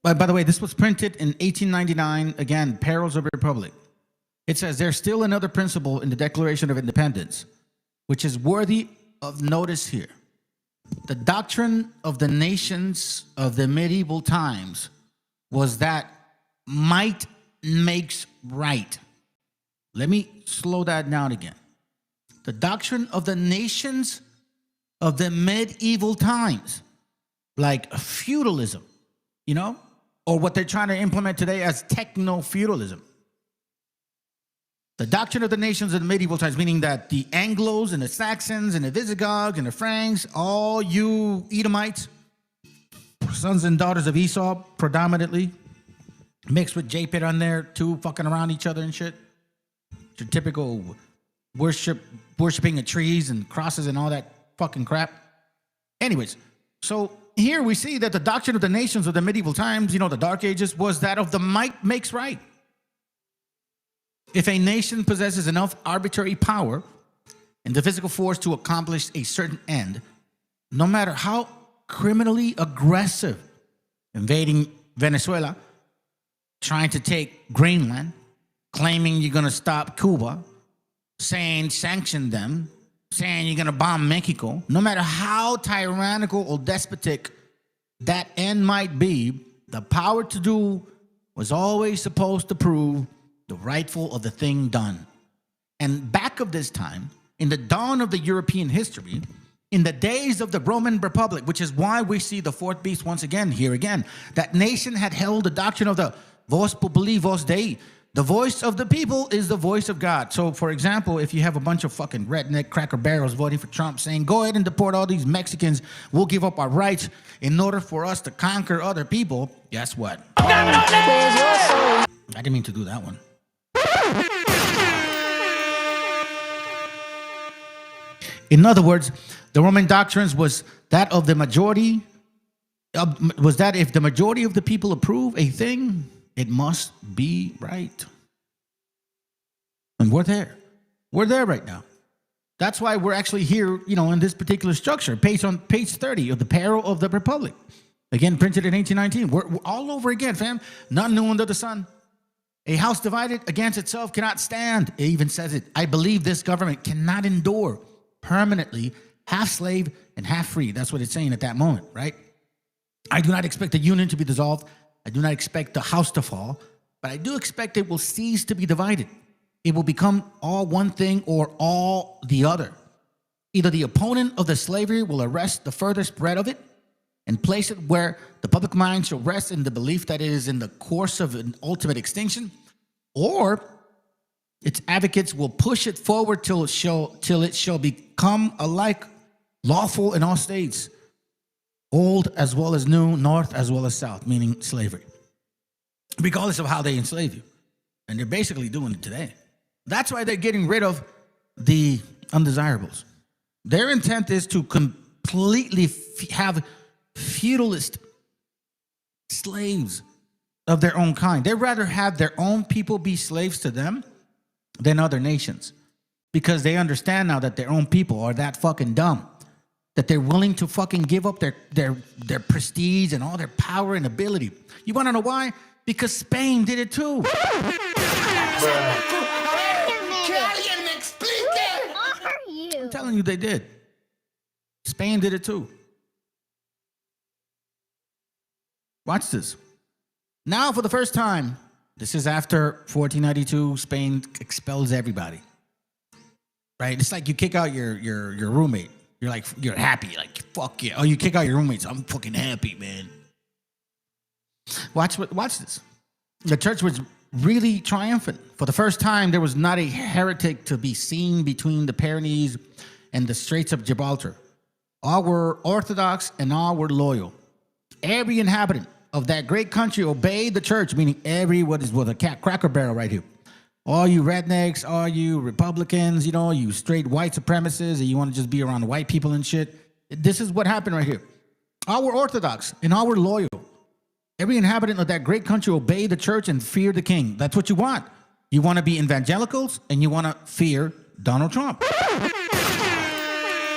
by the way, this was printed in 1899. Again, Perils of Republic. It says there's still another principle in the Declaration of Independence, which is worthy of notice here. The doctrine of the nations of the medieval times was that might makes right. Let me slow that down again. The doctrine of the nations of the medieval times, like feudalism, you know, or what they're trying to implement today as techno-feudalism. The doctrine of the nations of the medieval times, meaning that the Anglos and the Saxons and the Visigoths and the Franks, all you Edomites, sons and daughters of Esau, predominantly, mixed with Japhet on there too, fucking around each other and shit. Your typical worshiping of trees and crosses and all that fucking crap. Anyways, so here we see that the doctrine of the nations of the medieval times, you know, the Dark Ages, was that of the might makes right. If a nation possesses enough arbitrary power and the physical force to accomplish a certain end, no matter how criminally aggressive, invading Venezuela, trying to take Greenland, claiming you're going to stop Cuba, saying sanction them, saying you're going to bomb Mexico, no matter how tyrannical or despotic that end might be, the power to do was always supposed to prove the rightful of the thing done. And back of this time, in the dawn of the European history, in the days of the Roman Republic, which is why we see the fourth beast once again, here again, that nation had held the doctrine of the vos populi, vos Dei. The voice of the people is the voice of God. So, for example, if you have a bunch of fucking redneck cracker barrels voting for Trump saying, go ahead and deport all these Mexicans, we'll give up our rights in order for us to conquer other people, guess what? I didn't mean to do that one. In other words, the Roman doctrines was that of the majority, was that if the majority of the people approve a thing, it must be right. And we're there. We're there right now. That's why we're actually here, you know, in this particular structure, on page 30 of the Peril of the Republic. Again, printed in 1819. We're all over again, fam. None new under the sun. A house divided against itself cannot stand. It even says it. I believe this government cannot endure permanently half slave and half free. That's what it's saying at that moment, right? I do not expect the union to be dissolved. I do not expect the house to fall, but I do expect it will cease to be divided. it will become all one thing or all the other. Either the opponent of the slavery will arrest the further spread of it and place it where the public mind shall rest in the belief that it is in the course of an ultimate extinction, or its advocates will push it forward till it shall become alike lawful in all states, old as well as new, north as well as south, meaning slavery, regardless of how they enslave you. And they're basically doing it today. That's why they're getting rid of the undesirables. Their intent is to completely have feudalist slaves of their own kind. They'd rather have their own people be slaves to them than other nations, because they understand now that their own people are that fucking dumb, that they're willing to fucking give up their prestige and all their power and ability. You want to know why? Because Spain did it too. I'm telling you, they did. Spain did it too. Watch this. Now, for the first time, this is after 1492, Spain expels everybody. Right? It's like you kick out your roommate. You're happy, like, fuck yeah. Oh, you kick out your roommates. I'm fucking happy, man. Watch this. The church was really triumphant. For the first time, there was not a heretic to be seen between the Pyrenees and the Straits of Gibraltar. All were orthodox and all were loyal. Every inhabitant of that great country obeyed the church, meaning everyone is with a cracker barrel right here. All you rednecks, all you Republicans, you straight white supremacists, and you want to just be around white people and shit. This is what happened right here. All were orthodox and all were loyal. Every inhabitant of that great country obeyed the church and feared the king. That's what you want. You want to be evangelicals and you want to fear Donald Trump. I'll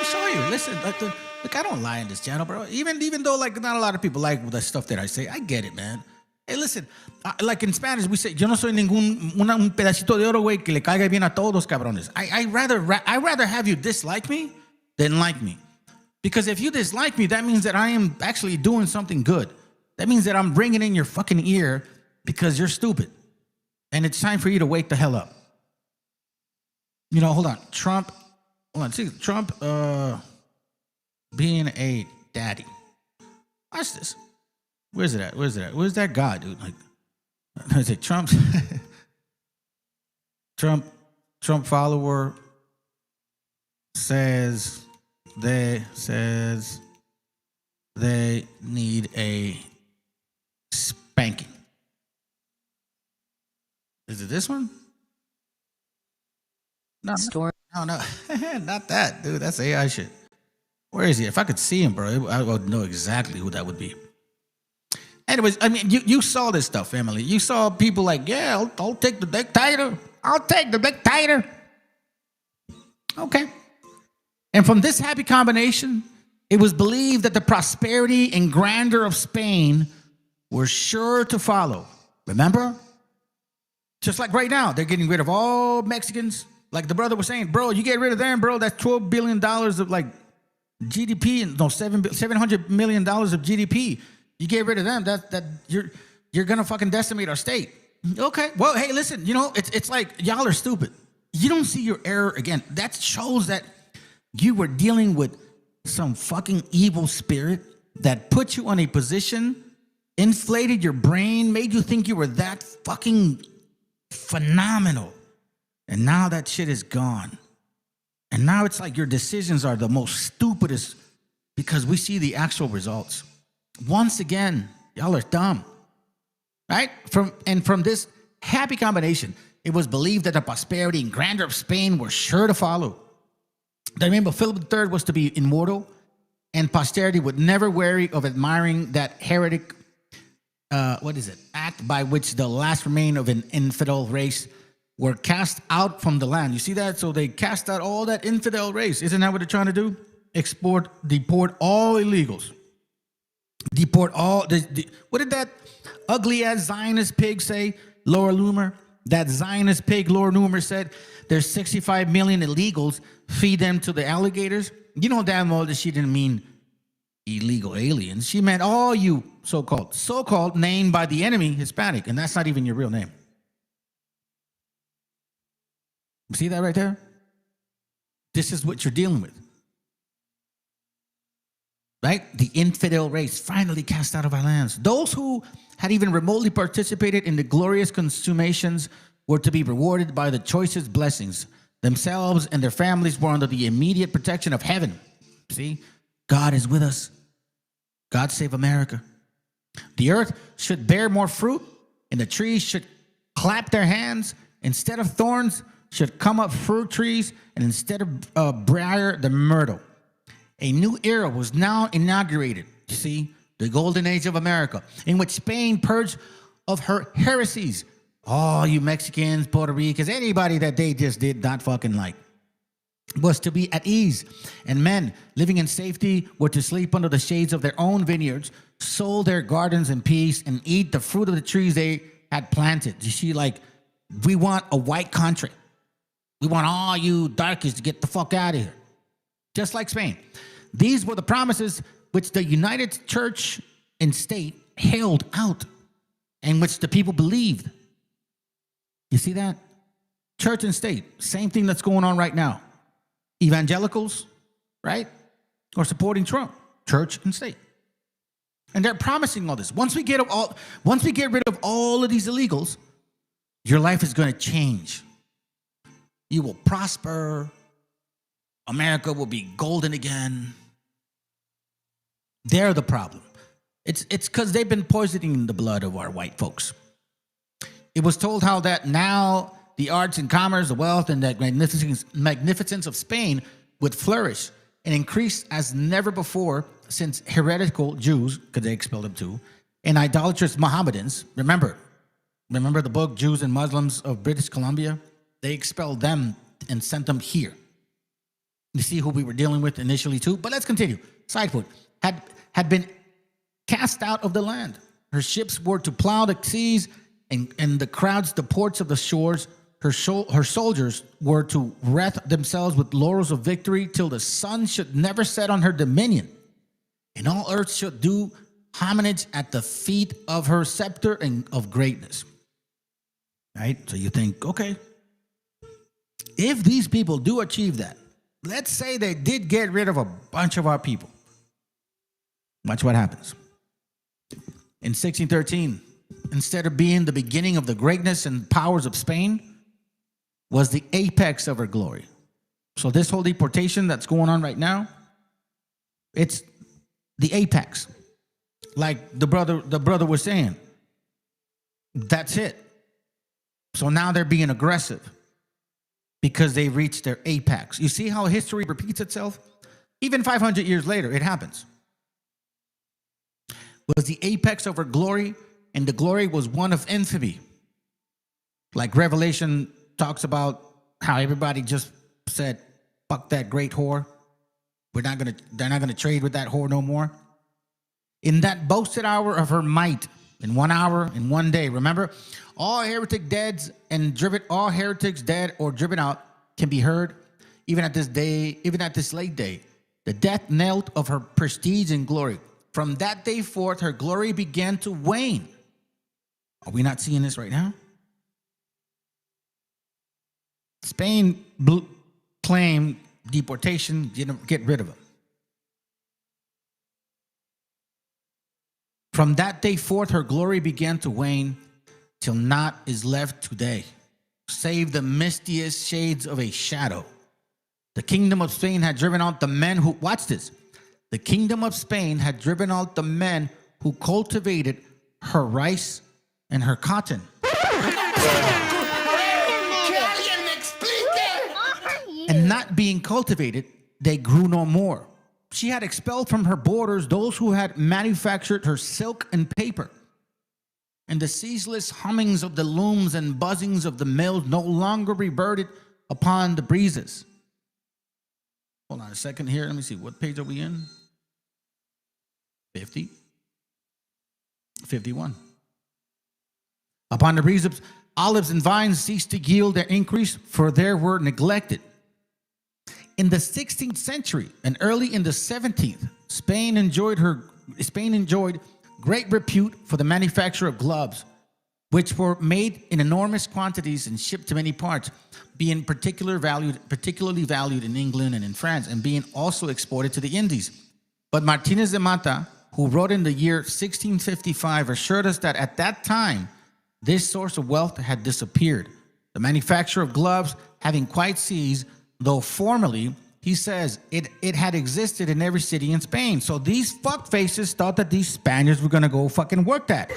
show you. Listen, look, I don't lie in this channel, bro. Even though not a lot of people like the stuff that I say, I get it, man. Hey, listen, like in Spanish, we say, yo no soy un pedacito de oro, güey, que le caiga bien a todos, cabrones. I rather have you dislike me than like me. Because if you dislike me, that means that I am actually doing something good. That means that I'm bringing in your fucking ear because you're stupid. And it's time for you to wake the hell up. Hold on. Trump being a daddy. Watch this. Where's it at? Where's that guy, dude? Is it Trump? Trump follower says they need a spanking. Is it this one? No, not that, dude. That's AI shit. Where is he? If I could see him, bro, I would know exactly who that would be. Anyways, I mean, you saw this stuff, family. You saw people like, yeah, I'll take the dictator. I'll take the dictator. Okay. And from this happy combination, it was believed that the prosperity and grandeur of Spain were sure to follow. Remember? Just like right now, they're getting rid of all Mexicans. Like the brother was saying, bro, you get rid of them, bro, that's $12 billion of GDP, $700 million of GDP. You get rid of them, that you're gonna fucking decimate our state. Okay, well, hey, listen, it's like y'all are stupid. You don't see your error again. That shows that you were dealing with some fucking evil spirit that put you on a position, inflated your brain, made you think you were that fucking phenomenal. And now that shit is gone. And now it's like your decisions are the most stupidest because we see the actual results. Once again, y'all are dumb, right? From this happy combination, it was believed that the prosperity and grandeur of Spain were sure to follow. Remember, Philip III was to be immortal, and posterity would never weary of admiring that heretic, act by which the last remain of an infidel race were cast out from the land. You see that? So they cast out all that infidel race. Isn't that what they're trying to do? Deport all illegals. Deport all. What did that ugly ass Zionist pig say, Laura Loomer? That Zionist pig, Laura Loomer, said there's 65 million illegals. Feed them to the alligators. You know damn well that she didn't mean illegal aliens. She meant all you so-called named by the enemy Hispanic, and that's not even your real name. See that right there? This is what you're dealing with. Right? The infidel race finally cast out of our lands. Those who had even remotely participated in the glorious consummations were to be rewarded by the choicest blessings. Themselves and their families were under the immediate protection of heaven. See? God is with us. God save America. The earth should bear more fruit, and the trees should clap their hands. Instead of thorns should come up fruit trees, and instead of briar, the myrtle. A new era was now inaugurated, you see, the golden age of America, in which Spain purged of her heresies all you Mexicans, Puerto Ricans, anybody that they just did not fucking like, was to be at ease, and men living in safety were to sleep under the shades of their own vineyards, sow their gardens in peace, and eat the fruit of the trees they had planted. You see, like, we want a white country. We want all you darkies to get the fuck out of here. Just like Spain. These were the promises which the United Church and State held out, and which the people believed. You see that? Church and state, same thing that's going on right now. Evangelicals, right? Are supporting Trump, church and state. And they're promising all this. Once we get rid of all of these illegals, your life is going to change. You will prosper. America will be golden again. They're the problem. It's because they've been poisoning the blood of our white folks. It was told how that now the arts and commerce, the wealth, and the magnificence of Spain would flourish and increase as never before, since heretical Jews, because they expelled them too, and idolatrous Mohammedans, remember the book Jews and Muslims of British Columbia? They expelled them and sent them here. You see who we were dealing with initially too? But let's continue. Side point. Had been cast out of the land. Her ships were to plow the seas, and the crowds the ports of the shores. Her soldiers were to wreath themselves with laurels of victory till the sun should never set on her dominion. And all earth should do homage at the feet of her scepter and of greatness. Right? So you think, okay, if these people do achieve that, let's say they did get rid of a bunch of our people. Watch what happens. In 1613, instead of being the beginning of the greatness and powers of Spain, was the apex of her glory. So this whole deportation that's going on right now, it's the apex. Like the brother was saying, that's it. So now they're being aggressive because they reached their apex. You see how history repeats itself? Even 500 years later, it happens. Was the apex of her glory, and the glory was one of infamy. Like Revelation talks about how everybody just said, fuck that great whore. They're not gonna trade with that whore no more. In that boasted hour of her might, in 1 hour, in 1 day, remember, all heretics dead or driven out can be heard, even at this late day. The death knelt of her prestige and glory. From that day forth, her glory began to wane. Are we not seeing this right now? Spain claimed deportation, get rid of them. From that day forth, her glory began to wane, till naught is left today, save the mistiest shades of a shadow. The kingdom of Spain had driven out the men who, watch this, the kingdom of Spain had driven out the men who cultivated her rice and her cotton. And not being cultivated, they grew no more. She had expelled from her borders those who had manufactured her silk and paper. And the ceaseless hummings of the looms and buzzings of the mills no longer reverted upon the breezes. Hold on a second here. Let me see. What page are we in? 50. 51. Upon the breeze of olives and vines ceased to yield their increase, for they were neglected. In the 16th century and early in the 17th, Spain enjoyed great repute for the manufacture of gloves, which were made in enormous quantities and shipped to many parts, being particularly valued in England and in France, and being also exported to the Indies. But Martinez de Mata, who wrote in the year 1655, assured us that at that time, this source of wealth had disappeared. The manufacture of gloves having quite ceased, though formerly, he says, it had existed in every city in Spain. So these fuckfaces thought that these Spaniards were going to go fucking work that.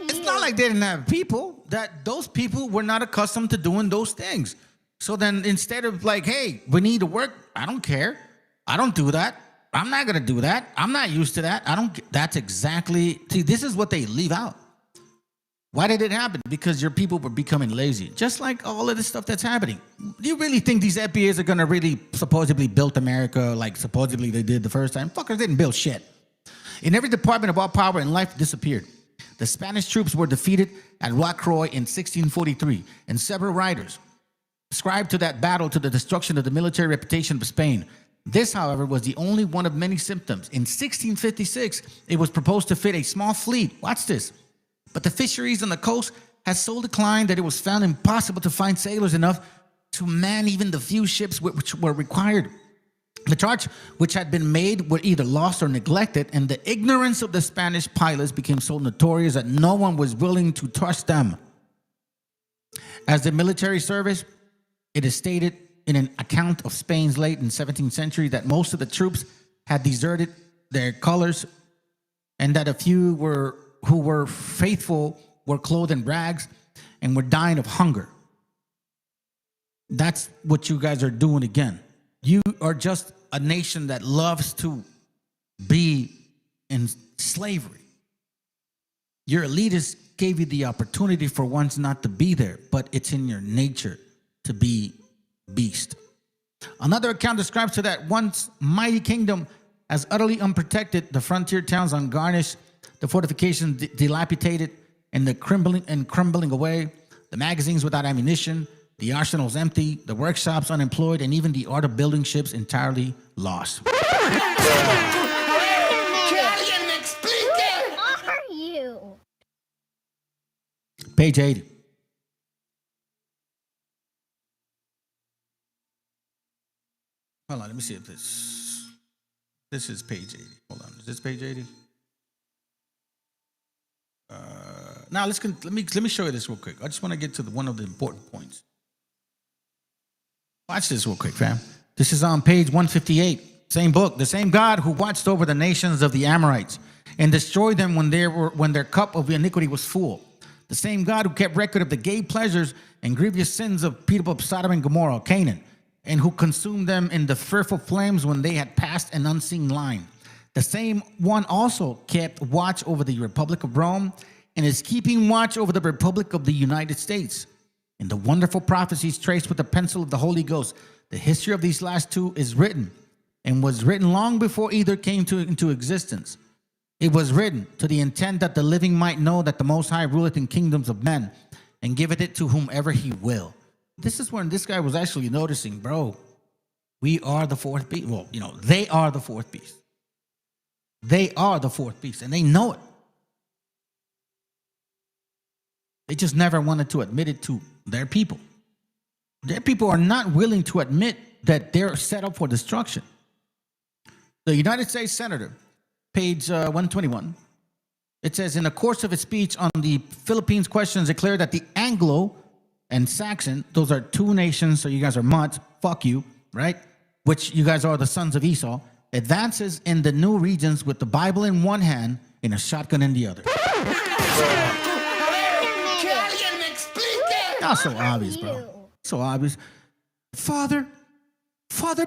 It's not like they didn't have people, that those people were not accustomed to doing those things. So then instead of like, hey, we need to work, I don't care. I don't do that. I'm not going to do that. I'm not used to that. That's exactly, see, this is what they leave out. Why did it happen? Because your people were becoming lazy. Just like all of this stuff that's happening. Do you really think these FBAs are going to really supposedly build America like supposedly they did the first time? Fuckers didn't build shit. In every department of all power and life disappeared. The Spanish troops were defeated at Rocroi in 1643, and several writers ascribed to that battle to the destruction of the military reputation of Spain. This, however, was the only one of many symptoms. In 1656, it was proposed to fit a small fleet. Watch this. But the fisheries on the coast had so declined that it was found impossible to find sailors enough to man even the few ships which were required. The charts which had been made were either lost or neglected, and the ignorance of the Spanish pilots became so notorious that no one was willing to trust them. As the military service, it is stated in an account of Spain's late in the 17th century that most of the troops had deserted their colors, and that a few who were faithful were clothed in rags and were dying of hunger. That's what you guys are doing again. You are just a nation that loves to be in slavery. Your elitists gave you the opportunity for once not to be there, but it's in your nature to be beast. Another account describes to that once mighty kingdom as utterly unprotected, the frontier towns ungarnished, the fortifications dilapidated and crumbling away, the magazines without ammunition, the arsenals empty, the workshops unemployed, and even the art of building ships entirely lost. Who are you? Page 80. Hold on, let me see if this is page 80. Hold on, is this page 80? Now let me show you this real quick. I just want to get to one of the important points. Watch this real quick, fam. This is on page 158, same book. The same God who watched over the nations of the Amorites and destroyed them when their cup of iniquity was full. The same God who kept record of the gay pleasures and grievous sins of people of Sodom and Gomorrah, Canaan, and who consumed them in the fearful flames when they had passed an unseen line. The same one also kept watch over the Republic of Rome and is keeping watch over the Republic of the United States. In the wonderful prophecies traced with the pencil of the Holy Ghost, the history of these last two is written and was written long before either came into existence. It was written to the intent that the living might know that the Most High ruleth in kingdoms of men and giveth it to whomever he will. This is when this guy was actually noticing, bro, we are the fourth beast. Well, they are the fourth beast. They are the fourth beast, and they know it. They just never wanted to admit it to their people. Their people are not willing to admit that they're set up for destruction. The United States Senator, page 121, it says, in the course of his speech on the Philippines questions, declared that the Anglo and Saxon, those are two nations, so you guys are mutts, fuck you, right? Which you guys are the sons of Esau, advances in the new regions with the Bible in one hand and a shotgun in the other. Not so obvious, bro. So obvious. Father,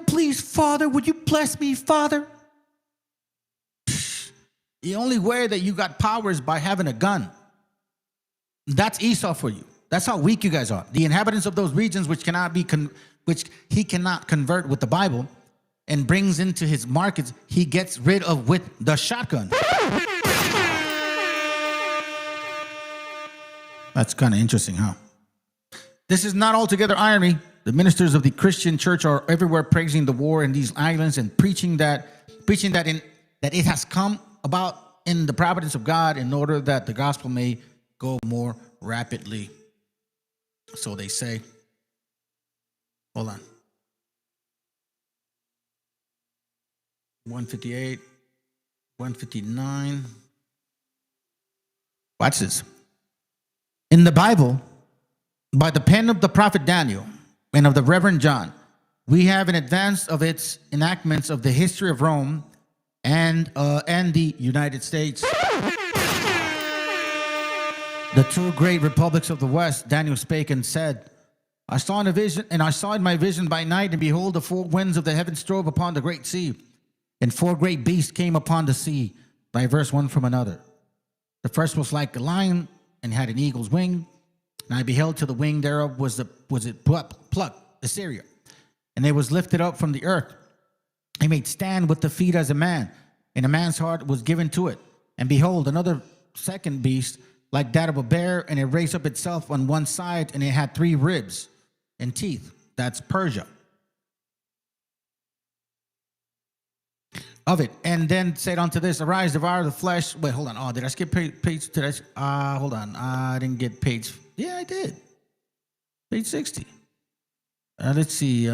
please, Father, would you bless me, Father? The only way that you got power is by having a gun. That's Esau for you. That's how weak you guys are. The inhabitants of those regions which he cannot convert with the Bible and brings into his markets, he gets rid of with the shotgun. That's kind of interesting, huh? This is not altogether irony. The ministers of the Christian church are everywhere praising the war in these islands and preaching that it has come about in the providence of God in order that the gospel may go more rapidly. So they say. Hold on. 158, 159. Watch this. In the Bible, by the pen of the prophet Daniel and of the Reverend John, we have in advance of its enactments of the history of Rome and the United States, the two great republics of the West. Daniel spake and said, I saw in a vision, and I saw in my vision by night, and behold, the four winds of the heaven strove upon the great sea, and four great beasts came upon the sea, diverse one from another. The first was like a lion, and had an eagle's wing, and I beheld till the wing thereof was it plucked, Assyria, and it was lifted up from the earth. He made stand with the feet as a man, and a man's heart was given to it. And behold, another second beast, like that of a bear, and it raised up itself on one side, and it had 3 ribs and teeth. That's Persia. Of it. And then said unto this, arise, devour the flesh. Wait, hold on. Oh, did I skip page? Did I? Hold on. I didn't get page. Yeah, I did. Page 60. Let's see.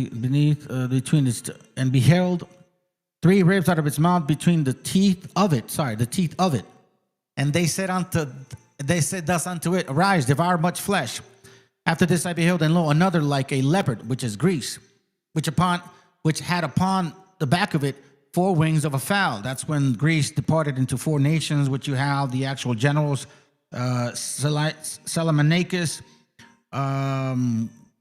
Beneath, between its, and beheld 3 ribs out of its mouth between the teeth of it. Sorry, the teeth of it. And they said thus unto it, arise, devour much flesh. After this I beheld, and lo, another like a leopard, which is Greece, which had upon the back of it 4 wings of a fowl. That's when Greece departed into 4 nations, which you have the actual generals, Salamanacus,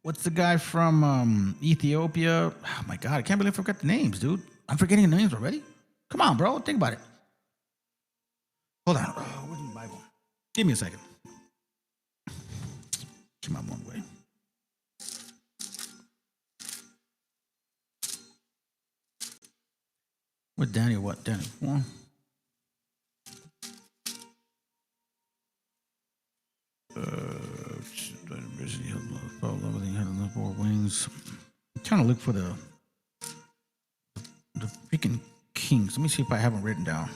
what's the guy from Ethiopia? Oh my God, I can't believe I forgot the names, dude. I'm forgetting the names already. Come on, bro, think about it. Hold on, where's my Bible? Give me a second. Come on, one way. What Daniel? What Daniel? One. Wings. I'm trying to look for the freaking kings. Let me see if I have them written down.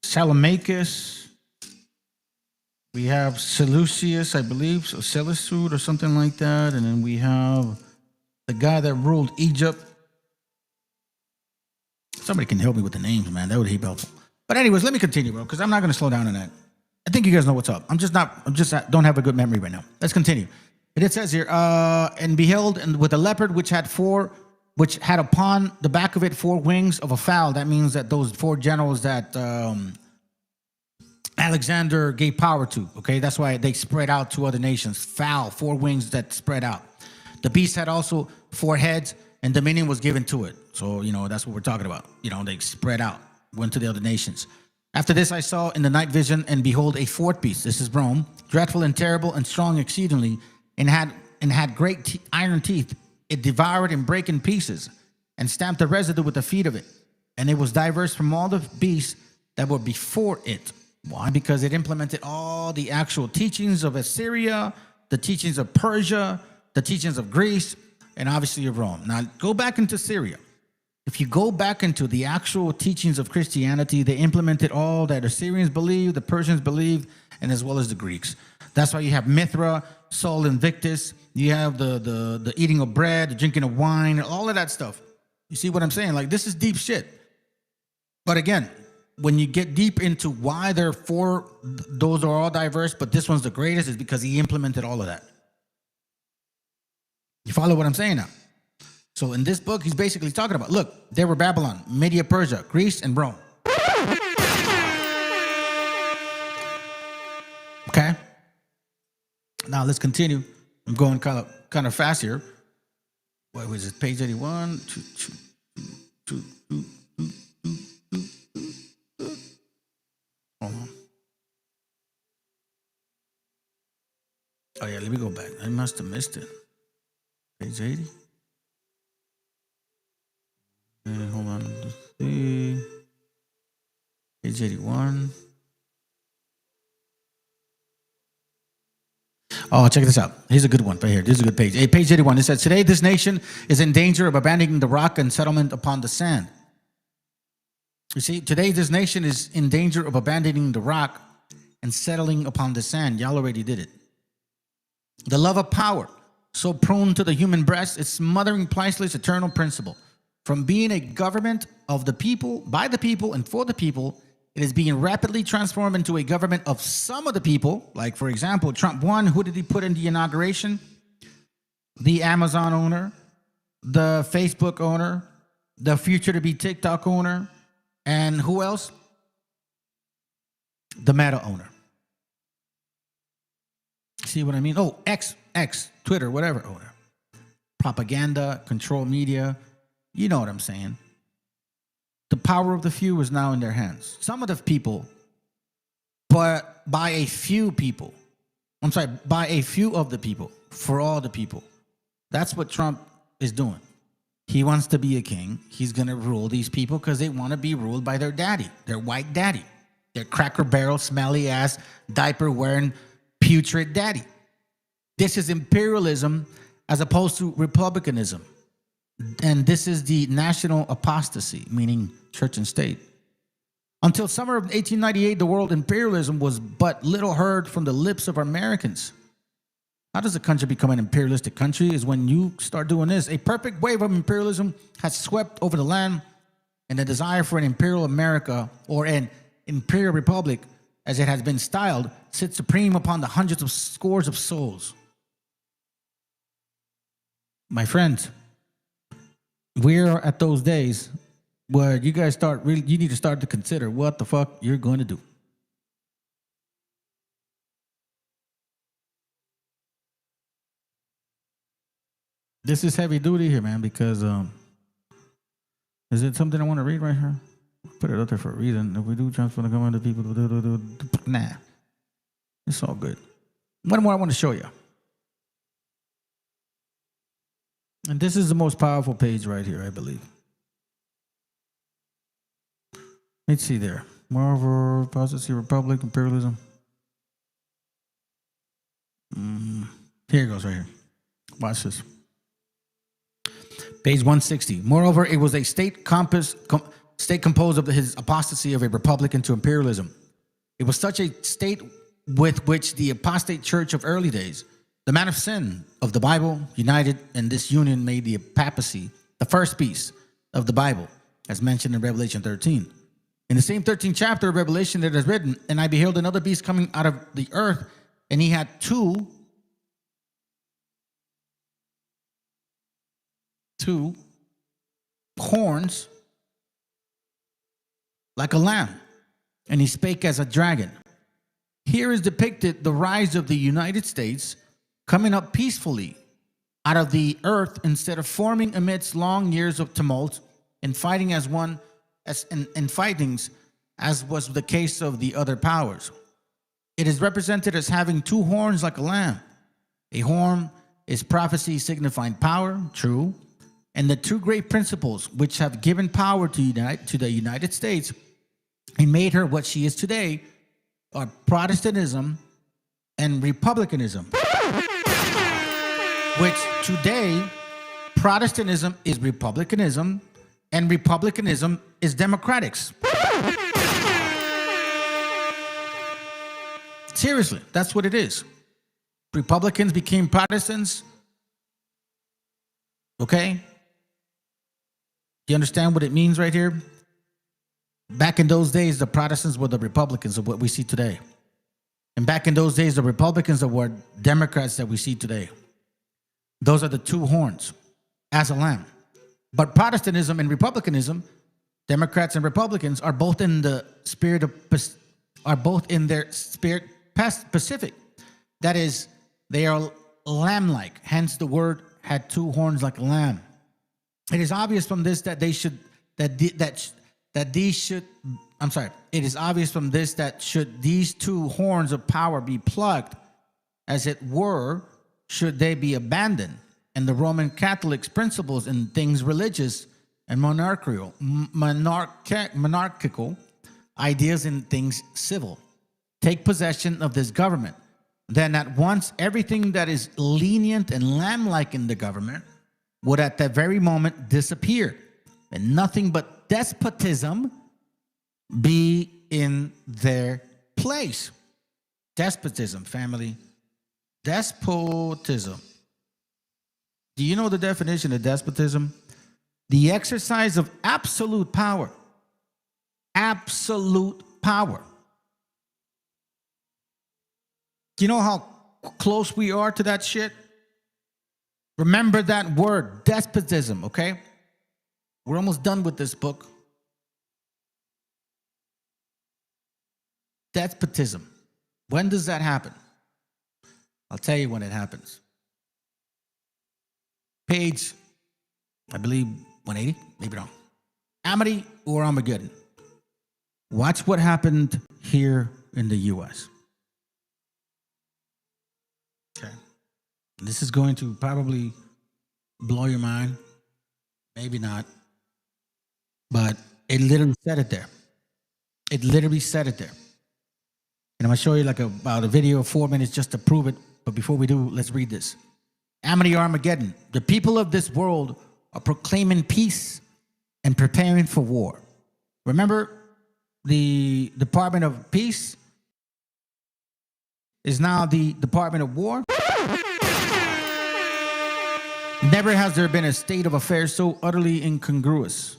Salamacus. We have Seleucus, I believe, so Seleucid or something like that, and then we have the guy that ruled Egypt. Somebody can help me with the names, man. That would be helpful. But anyways, let me continue, bro, because I'm not going to slow down on that. I think you guys know what's up. I don't have a good memory right now. Let's continue. And it says here, and beheld, and with a leopard which had upon the back of it 4 wings of a fowl. That means that those 4 generals that Alexander gave power to. Okay, that's why they spread out to other nations. Fowl, 4 wings that spread out. The beast had also 4 heads, and dominion was given to it. So, that's what we're talking about. They spread out, went to the other nations. After this I saw in the night vision, and behold, a 4th beast. This is Rome, dreadful and terrible and strong exceedingly, and had great iron teeth. It devoured and brake in pieces, and stamped the residue with the feet of it. And it was diverse from all the beasts that were before it. Why? Because it implemented all the actual teachings of Assyria, the teachings of Persia, the teachings of Greece, and obviously of Rome. Now, go back into Syria. If you go back into the actual teachings of Christianity, they implemented all that Assyrians believed, the Persians believed, and as well as the Greeks. That's why you have Mithra, Sol Invictus. You have the eating of bread, the drinking of wine, all of that stuff. You see what I'm saying? Like, this is deep shit. But again, when you get deep into why those are all diverse, but this one's the greatest, is because he implemented all of that. You follow what I'm saying now? So in this book, he's basically talking about, look, there were Babylon, Media, Persia, Greece, and Rome. Okay? Now let's continue. I'm going kind of fast here. What was it? Page 81. Hold on. Oh yeah, let me go back. I must have missed it. Page 80. Hold on. Let's see. Page 81. Oh, check this out. Here's a good one right here. This is a good page. Hey, page 81. It says, today this nation is in danger of abandoning the rock and settlement upon the sand. You see, today this nation is in danger of abandoning the rock and settling upon the sand. Y'all already did it. The love of power, so prone to the human breast, is smothering priceless eternal principle. From being a government of the people, by the people, and for the people, it is being rapidly transformed into a government of some of the people. Like, for example, Trump won. Who did he put in the inauguration? The Amazon owner, the Facebook owner, the future-to-be TikTok owner, and who else? The Meta owner. See what I mean? Oh, X, Twitter, whatever owner. Propaganda, control media. You know what I'm saying. The power of the few is now in their hands. Some of the people, but by a few people. I'm sorry, by a few of the people, for all the people. That's what Trump is doing. He wants to be a king. He's going to rule these people because they want to be ruled by their daddy, their white daddy, their cracker barrel, smelly ass, diaper wearing, putrid daddy. This is imperialism as opposed to republicanism. And this is the national apostasy, meaning church and state. Until summer of 1898, the word imperialism was but little heard from the lips of Americans. How does a country become an imperialistic country? Is when you start doing this. A perfect wave of imperialism has swept over the land, and the desire for an imperial America, or an imperial republic, as it has been styled, sits supreme upon the hundreds of scores of souls. My friends, we're at those days where you guys you need to start to consider what the fuck you're going to do. This is heavy duty here, man, because is it something I want to read right here? Put it up there for a reason. If we do transfer the government to people, nah, it's all good. One more I want to show you. And this is the most powerful page right here, I believe. Let's see there. Moreover, apostasy, republic, imperialism. Here it goes right here. Watch this. Page 160. Moreover, it was a state composed of his apostasy of a republic into imperialism. It was such a state with which the apostate church of early days, the man of sin of the Bible, united in this union, made the papacy the first piece of the Bible, as mentioned in Revelation 13. In the same 13th chapter of Revelation, it is written, and I beheld another beast coming out of the earth, and he had two horns like a lamb, and he spake as a dragon. Here is depicted the rise of the United States coming up peacefully out of the earth instead of forming amidst long years of tumult and fighting as fightings, as was the case of the other powers. It is represented as having two horns like a lamb. A horn is prophecy signifying power, true, and the two great principles which have given power to the United States and made her what she is today are Protestantism and republicanism. Which today, Protestantism is republicanism and republicanism is democratics. Seriously, that's what it is. Republicans became Protestants. Okay? Do you understand what it means right here? Back in those days, the Protestants were the Republicans of what we see today. And back in those days, the Republicans were Democrats that we see today. Those are the two horns as a lamb. But Protestantism and republicanism, Democrats and Republicans, are both in the spirit of, Pacific. That is, they are lamb-like. Hence, the word had two horns like a lamb. It is obvious from this that it is obvious from this that should these two horns of power be plucked, as it were, should they be abandoned, and the Roman Catholic's principles in things religious and monarchical ideas in things civil take possession of this government, then at once everything that is lenient and lamb-like in the government would at that very moment disappear, and nothing but despotism be in their place. Despotism, family. Despotism. Do you know the definition of despotism? The exercise of absolute power. Absolute power. Do you know how close we are to that shit? Remember that word, despotism, okay? We're almost done with this book. Despotism. When does that happen? I'll tell you when it happens. Page, I believe, 180, maybe wrong. Amity or Armageddon. Watch what happened here in the U.S. Okay. This is going to probably blow your mind. Maybe not. But it literally said it there. It literally said it there. And I'm going to show you like about a video of 4 minutes just to prove it. But before we do, let's read this. Amity Armageddon. The people of this world are proclaiming peace and preparing for war. Remember, the Department of Peace is now the Department of War. Never has there been a state of affairs so utterly incongruous.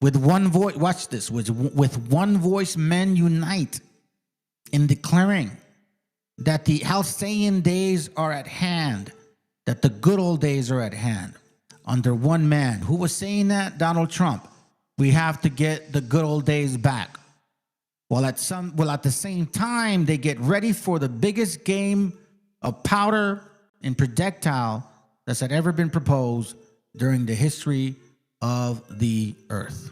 With one voice, watch this, with one voice men unite in declaring that the halcyon days are at hand, that the good old days are at hand, under one man. Who was saying that? Donald Trump. We have to get the good old days back. While at the same time, they get ready for the biggest game of powder and projectile that's had ever been proposed during the history of the earth.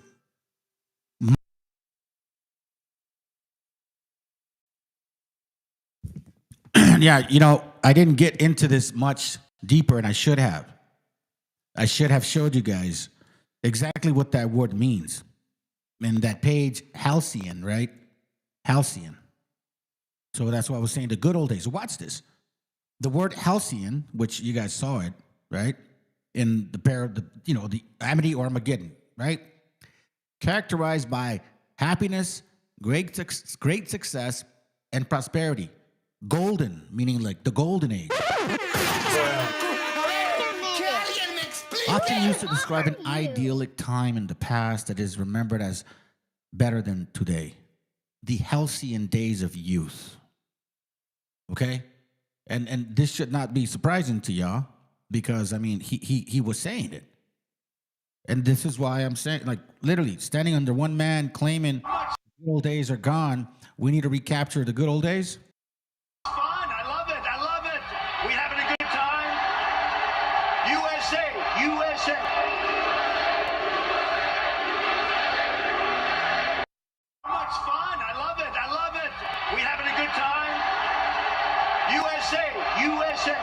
Yeah, you know, I didn't get into this much deeper, and I should have. I should have showed you guys exactly what that word means. And that page, halcyon, right? Halcyon. So that's what I was saying, the good old days. So watch this. The word halcyon, which you guys saw it, right? In the pair of the Amity or Armageddon, right? Characterized by happiness, great success, and prosperity. Golden, meaning like the golden age. Often used to describe an idyllic time in the past that is remembered as better than today. The halcyon days of youth. Okay? And this should not be surprising to y'all, because I mean he was saying it. And this is why I'm saying, like, literally standing under one man claiming the good old days are gone. We need to recapture the good old days. USA! Much fun! I love it! I love it! We having a good time? USA! USA!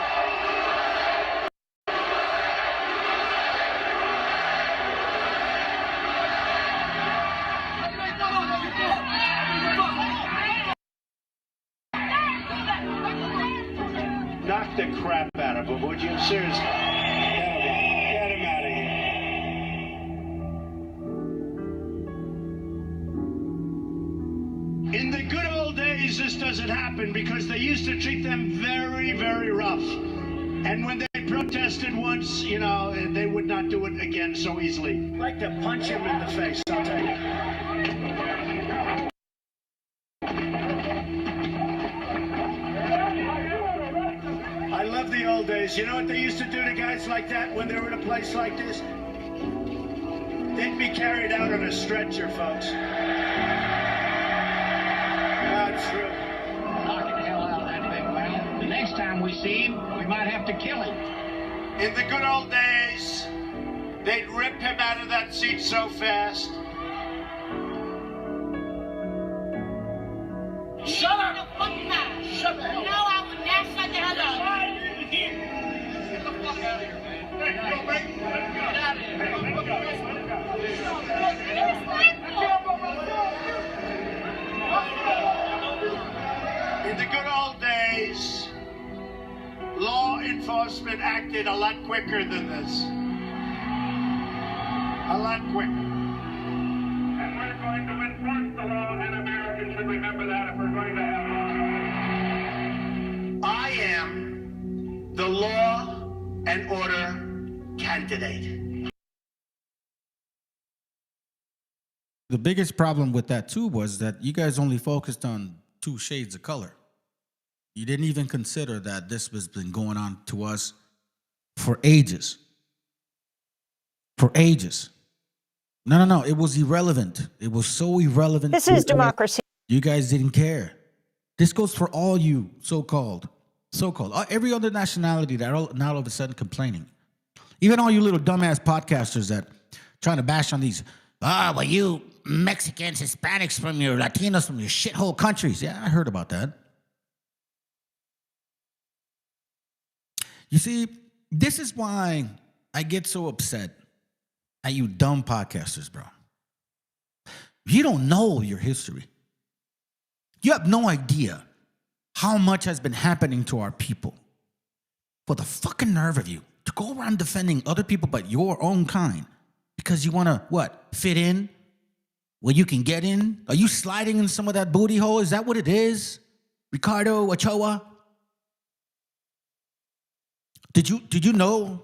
Knock the crap out of him, would you? Seriously. In the good old days, this doesn't happen because they used to treat them very, very rough. And when they protested once, you know, they would not do it again so easily. I'd like to punch him in the face, I'll tell you. I love the old days. You know what they used to do to guys like that when they were in a place like this? They'd be carried out on a stretcher, folks. True. Knocking the hell out of that big man. The next time we see him, we might have to kill him. In the good old days, they'd rip him out of that seat so fast. Shut up! Shut the hell up! No, I would not shut the hell up. Get the fuck out of here, man. Hey, yo, mate. Get out of here. In the good old days, enforcement acted a lot quicker than this. A lot quicker. And we're going to enforce the law, and Americans should remember that if we're going to have law. I am the law and order candidate. The biggest problem with that too was that you guys only focused on 2 shades of color. You didn't even consider that this has been going on to us for ages. For ages. No. It was irrelevant. It was so irrelevant. This is democracy. You guys didn't care. This goes for all you so-called. Every other nationality that are now all of a sudden complaining. Even all you little dumbass podcasters that trying to bash on these, well, you Mexicans, Hispanics from your Latinos from your shithole countries. Yeah, I heard about that. You see, this is why I get so upset at you dumb podcasters, bro. You don't know your history. You have no idea how much has been happening to our people. For the fucking nerve of you to go around defending other people but your own kind because you want to, what, fit in? Well, you can get in? Are you sliding in some of that booty hole? Is that what it is? Ricardo Ochoa? Did you know?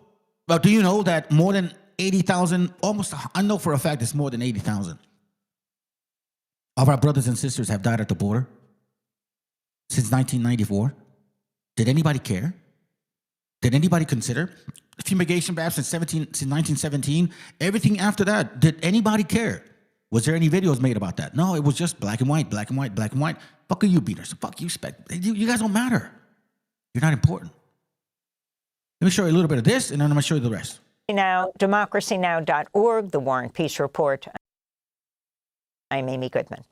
Well, do you know that more than 80,000, I know for a fact it's more than 80,000 of our brothers and sisters have died at the border since 1994? Did anybody care? Did anybody consider fumigation bans since 1917? Everything after that, did anybody care? Was there any videos made about that? No, it was just black and white, black and white, black and white. Fuck are you beaters? Fuck you, you guys don't matter. You're not important. Let me show you a little bit of this, and then I'm going to show you the rest. Now, democracynow.org, the War and Peace Report. I'm Amy Goodman.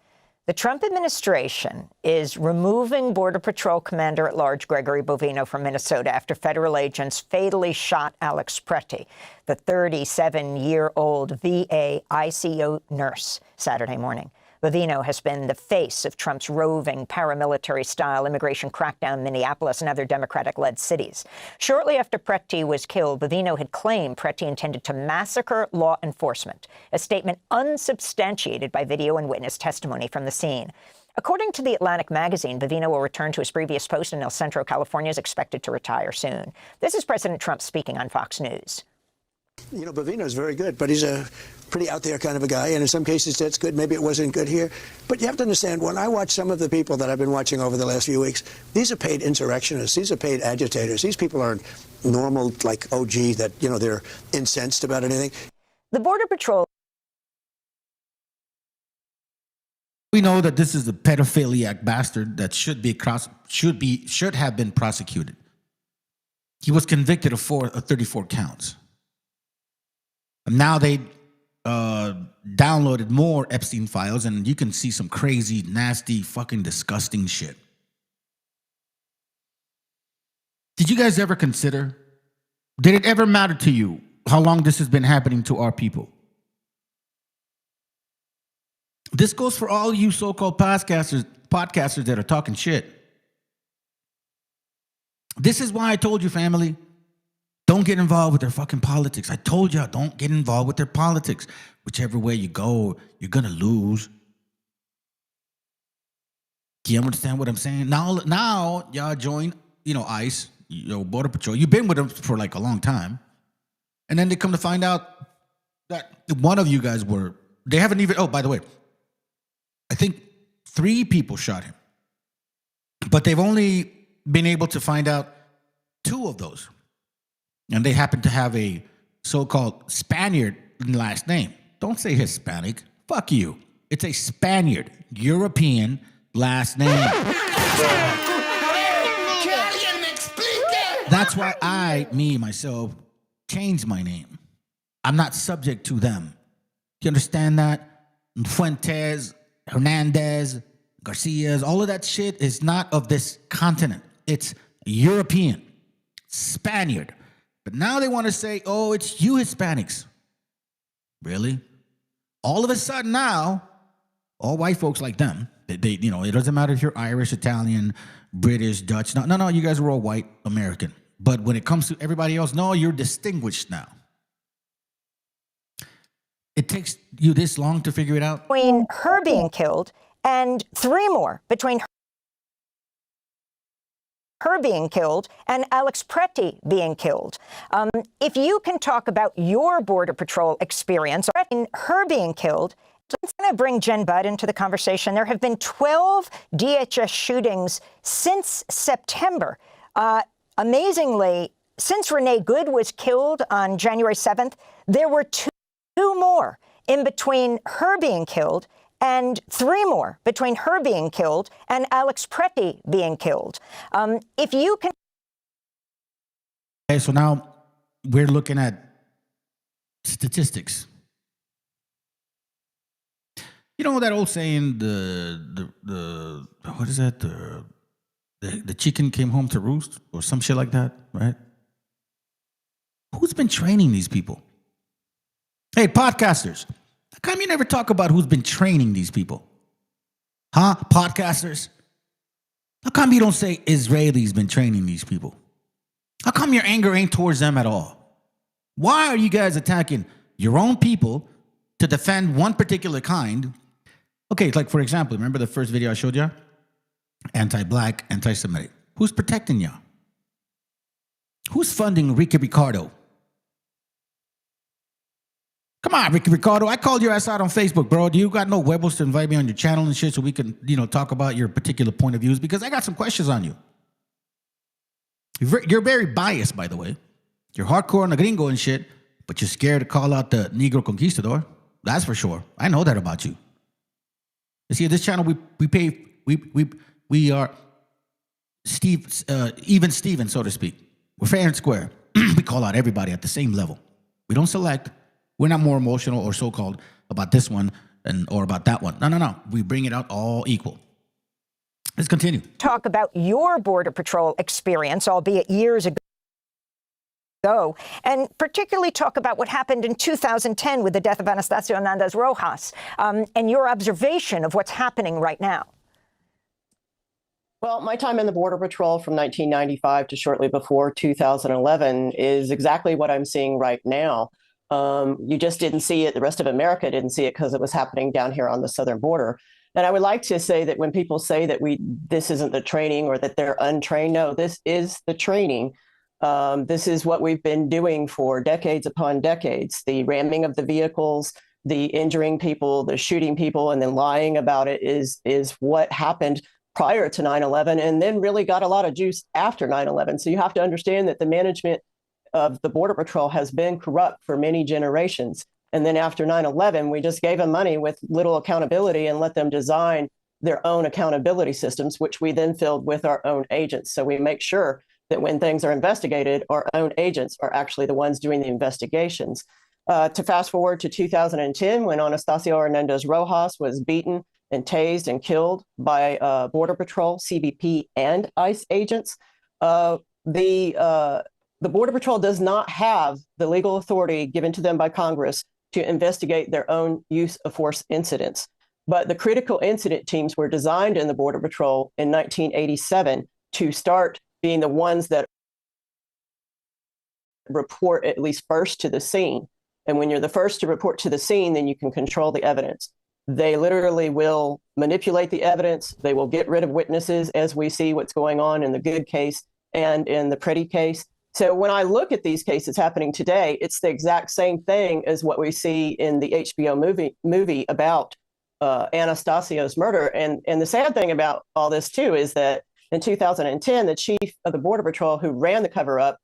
The Trump administration is removing Border Patrol Commander-at-Large Gregory Bovino from Minnesota after federal agents fatally shot Alex Pretty, the 37-year-old VA ICU nurse, Saturday morning. Bovino has been the face of Trump's roving paramilitary-style immigration crackdown in Minneapolis and other Democratic-led cities. Shortly after Pretty was killed, Bovino had claimed Pretty intended to massacre law enforcement, a statement unsubstantiated by video and witness testimony from the scene. According to The Atlantic magazine, Bovino will return to his previous post in El Centro, California, is expected to retire soon. This is President Trump speaking on Fox News. You know, Bovino's very good, but he's a pretty out there kind of a guy, and in some cases that's good. Maybe it wasn't good here. But you have to understand, when I watch some of the people that I've been watching over the last few weeks, these are paid insurrectionists. These are paid agitators. These people aren't normal, like, OG, that, you know, they're incensed about anything. The Border Patrol. We know that this is the pedophiliac bastard that should have been prosecuted. He was convicted of 34 counts. And now they downloaded more Epstein files, and you can see some crazy, nasty, fucking disgusting shit. Did you guys ever consider, did it ever matter to you how long this has been happening to our people? This goes for all you so-called podcasters that are talking shit. This is why I told you, family, don't get involved with their fucking politics. I told you, don't get involved with their politics. Whichever way you go, you're going to lose. Do you understand what I'm saying? Now y'all join, ICE, Border Patrol. You've been with them for like a long time. And then they come to find out that one of you guys they haven't even, by the way, I think 3 people shot him. But they've only been able to find out 2 of those. And they happen to have a so-called Spaniard last name. Don't say Hispanic. Fuck you. It's a Spaniard, European last name. That's why myself, changed my name. I'm not subject to them. Do you understand that? Fuentes, Hernandez, Garcias, all of that shit is not of this continent. It's European, Spaniard. But now they want to say, it's you Hispanics. Really? All of a sudden now, all white folks like them, it doesn't matter if you're Irish, Italian, British, Dutch. No, you guys are all white American. But when it comes to everybody else, no, you're distinguished now. It takes you this long to figure it out? Between her being killed and 3 more between her being killed and Alex Preti being killed. If you can talk about your Border Patrol experience, her being killed, I'm going to bring Jen Budd into the conversation. There have been 12 DHS shootings since September. Amazingly, since Renee Good was killed on January 7th, there were 2 more in between her being killed and 3 more between her being killed and Alex Preti being killed. If you can... Okay, so now we're looking at statistics. You know that old saying, the what is that? The chicken came home to roost or some shit like that, right? Who's been training these people? Hey, podcasters, how come you never talk about who's been training these people? Huh? Podcasters? How come you don't say Israelis been training these people? How come your anger ain't towards them at all? Why are you guys attacking your own people to defend one particular kind? Okay, like for example, remember the first video I showed you? Anti-black, anti-Semitic. Who's protecting you? Who's funding Ricky Ricardo? Come on, Ricky Ricardo. I called your ass out on Facebook, bro. You got no huevos to invite me on your channel and shit so we can, talk about your particular point of views because I got some questions on you. You're very biased, by the way. You're hardcore on the gringo and shit, but you're scared to call out the Negro Conquistador. That's for sure. I know that about you. You see, this channel, we are even Steven, so to speak. We're fair and square. We call out everybody at the same level. We don't select. We're not more emotional or so-called about this one or about that one. No. We bring it out all equal. Let's continue. Talk about your Border Patrol experience, albeit years ago, and particularly talk about what happened in 2010 with the death of Anastacio Hernandez Rojas, and your observation of what's happening right now. Well, my time in the Border Patrol from 1995 to shortly before 2011 is exactly what I'm seeing right now. You just didn't see it. The rest of America didn't see it because it was happening down here on the southern border. And I would like to say that when people say that this isn't the training or that they're untrained, no, this is the training. This is what we've been doing for decades upon decades. The ramming of the vehicles, the injuring people, the shooting people, and then lying about it is what happened prior to 9/11 and then really got a lot of juice after 9/11. So you have to understand that the management of the Border Patrol has been corrupt for many generations. And then after 9/11, we just gave them money with little accountability and let them design their own accountability systems, which we then filled with our own agents. So we make sure that when things are investigated, our own agents are actually the ones doing the investigations. To fast forward to 2010, when Anastacio Hernandez Rojas was beaten and tased and killed by Border Patrol, CBP, and ICE agents, the Border Patrol does not have the legal authority given to them by Congress to investigate their own use of force incidents. But the critical incident teams were designed in the Border Patrol in 1987 to start being the ones that report at least first to the scene. And when you're the first to report to the scene, then you can control the evidence. They literally will manipulate the evidence. They will get rid of witnesses, as we see what's going on in the Good case and in the Preti case. So when I look at these cases happening today, it's the exact same thing as what we see in the HBO movie about Anastacio's murder. And the sad thing about all this, too, is that in 2010, the chief of the Border Patrol who ran the cover-up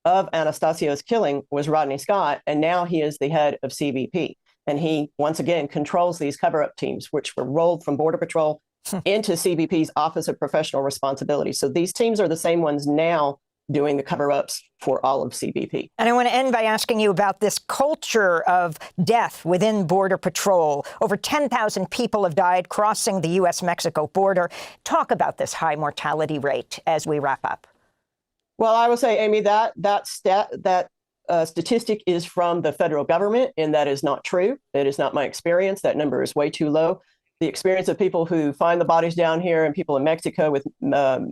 of Anastacio's killing was Rodney Scott, and now he is the head of CBP. And he, once again, controls these cover-up teams, which were rolled from Border Patrol into CBP's Office of Professional Responsibility. So these teams are the same ones now doing the cover-ups for all of CBP. And I want to end by asking you about this culture of death within Border Patrol. Over 10,000 people have died crossing the U.S.-Mexico border. Talk about this high mortality rate as we wrap up. Well, I will say, Amy, that statistic is from the federal government, and that is not true. It is not my experience. That number is way too low. The experience of people who find the bodies down here and people in Mexico with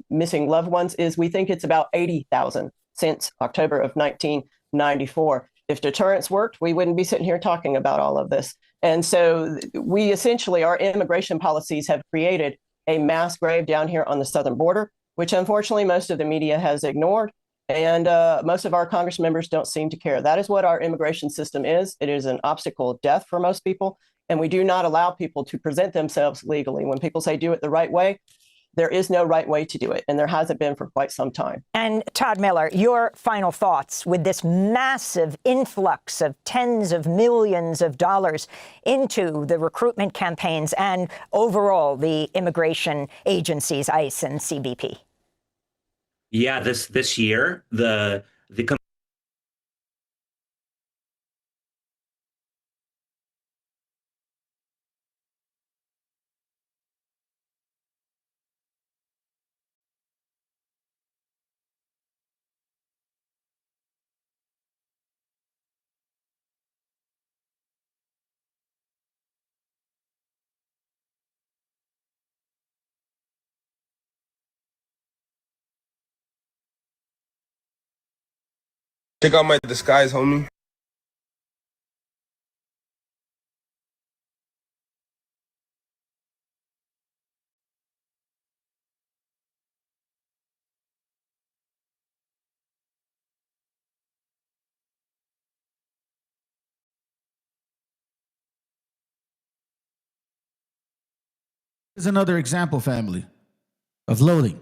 missing loved ones is we think it's about 80,000 since October of 1994. If deterrence worked, we wouldn't be sitting here talking about all of this. And so we essentially, our immigration policies have created a mass grave down here on the southern border, which unfortunately most of the media has ignored. And most of our Congress members don't seem to care. That is what our immigration system is. It is an obstacle of death for most people. And we do not allow people to present themselves legally. When people say do it the right way, there is no right way to do it. And there hasn't been for quite some time. And Todd Miller, your final thoughts with this massive influx of tens of millions of dollars into the recruitment campaigns and overall the immigration agencies, ICE and CBP. Yeah, this year, the Check out my disguise, homie. Here's another example, family, of loathing.